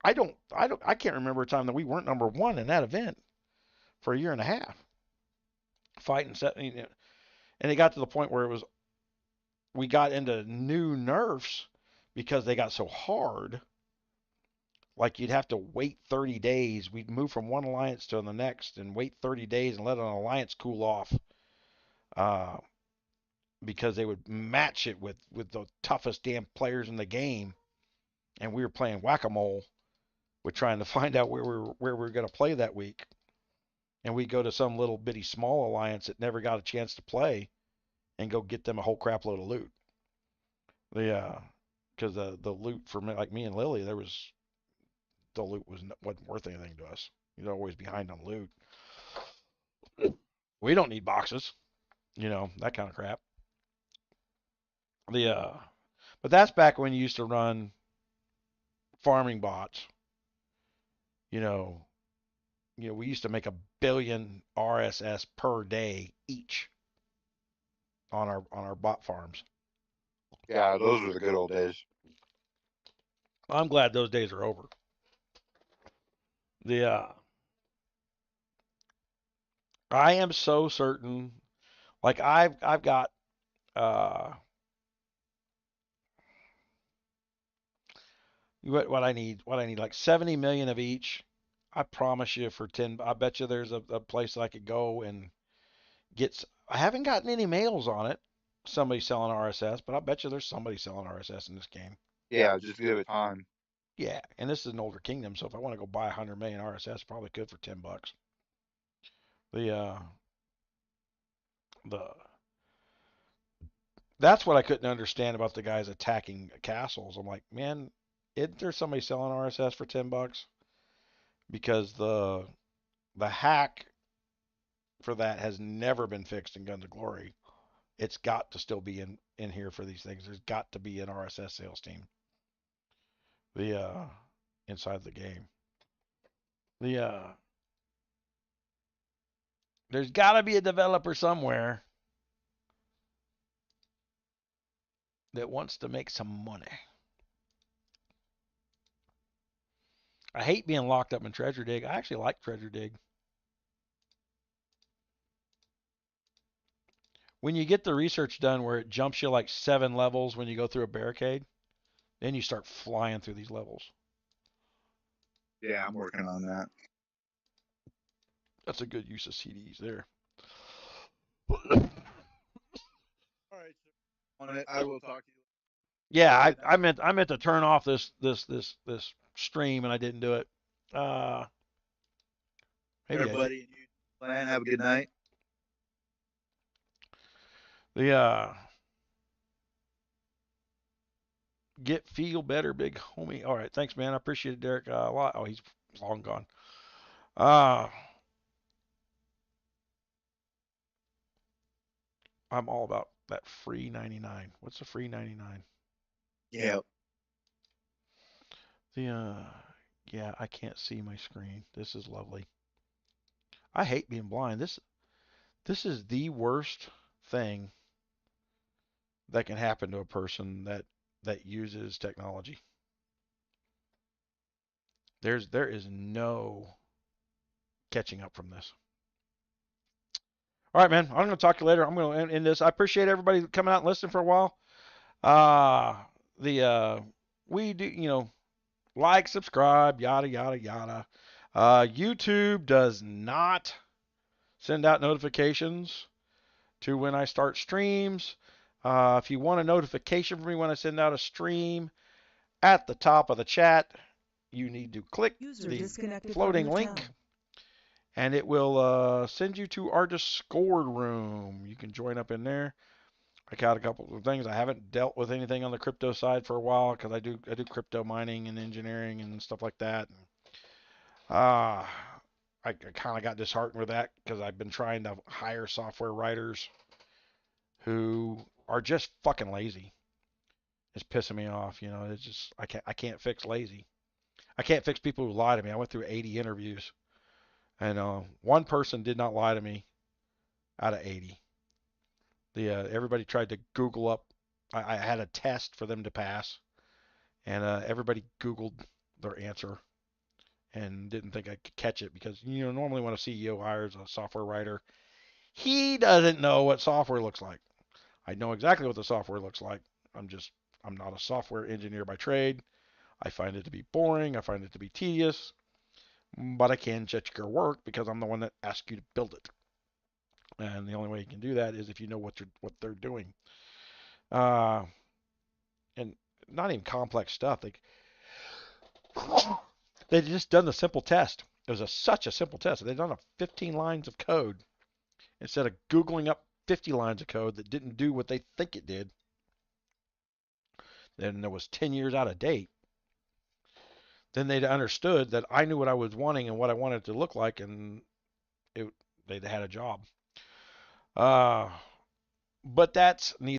I can't remember a time that we weren't number one in that event for a year and a half. Fighting, and it got to the point where we got into new nerfs because they got so hard. Like you'd have to wait 30 days. We'd move from one alliance to the next and wait 30 days and let an alliance cool off. Because they would match it with the toughest damn players in the game, and we were playing whack-a-mole with trying to find out where we were going to play that week, and we'd go to some little bitty small alliance that never got a chance to play, and go get them a whole crap load of loot. Because the loot for me and Lily, the loot wasn't worth anything to us. You're always behind on loot. We don't need boxes, that kind of crap. But that's back when you used to run farming bots. We used to make 1 billion RSS per day each on our bot farms. Yeah, those were the good old days. I'm glad those days are over. I am so certain. Like I've got what I need like 70 million of each. I promise you for 10. I bet you there's a place I could go and get. I haven't gotten any mails on it. Somebody selling RSS, but I bet you there's somebody selling RSS in this game. Yeah, just give it time. Yeah, and this is an older kingdom, so if I want to go buy 100 million RSS, probably could for $10. That's what I couldn't understand about the guys attacking castles. I'm like, man, isn't there somebody selling RSS for $10? Because the hack for that has never been fixed in Guns of Glory. It's got to still be in here for these things. There's got to be an RSS sales team. Inside the game. There's got to be a developer somewhere that wants to make some money. I hate being locked up in Treasure Dig. I actually like Treasure Dig. When you get the research done where it jumps you like 7 levels when you go through a barricade, then you start flying through these levels. Yeah, I'm working on that. That's a good use of CDs there. All right. On it, I will talk to you. Yeah, I meant to turn off this stream and I didn't do it. Maybe Everybody, you plan. Have a good night. Feel better, big homie. All right, thanks, man. I appreciate it, Derek. A lot. Oh, he's long gone. I'm all about that free 99. What's a free 99? Yeah. Yeah, I can't see my screen. This is lovely. I hate being blind. This is the worst thing that can happen to a person that uses technology. There is no catching up from this. All right, man. I'm going to talk to you later. I'm going to end this. I appreciate everybody coming out and listening for a while. We do, like, subscribe, yada, yada, yada. YouTube does not send out notifications to when I start streams. If you want a notification from me when I send out a stream, at the top of the chat, you need to click User the disconnected from floating your link, channel. and it will send you to our Discord room. You can join up in there. I got a couple of things. I haven't dealt with anything on the crypto side for a while because I do crypto mining and engineering and stuff like that. I kind of got disheartened with that because I've been trying to hire software writers who are just fucking lazy. It's pissing me off. You know, it's just I can't fix lazy. I can't fix people who lie to me. I went through 80 interviews, and one person did not lie to me out of 80. Everybody tried to Google up. I had a test for them to pass, and everybody Googled their answer and didn't think I could catch it because normally when a CEO hires a software writer, he doesn't know what software looks like. I know exactly what the software looks like. I'm not a software engineer by trade. I find it to be boring. I find it to be tedious, but I can judge your work because I'm the one that asked you to build it. And the only way you can do that is if you know what they're doing. And not even complex stuff. They'd just done the simple test. It was such a simple test. They'd done 15 lines of code instead of Googling up 50 lines of code that didn't do what they think it did. Then it was 10 years out of date. Then they'd understood that I knew what I was wanting and what I wanted it to look like, and they'd had a job. But that's neither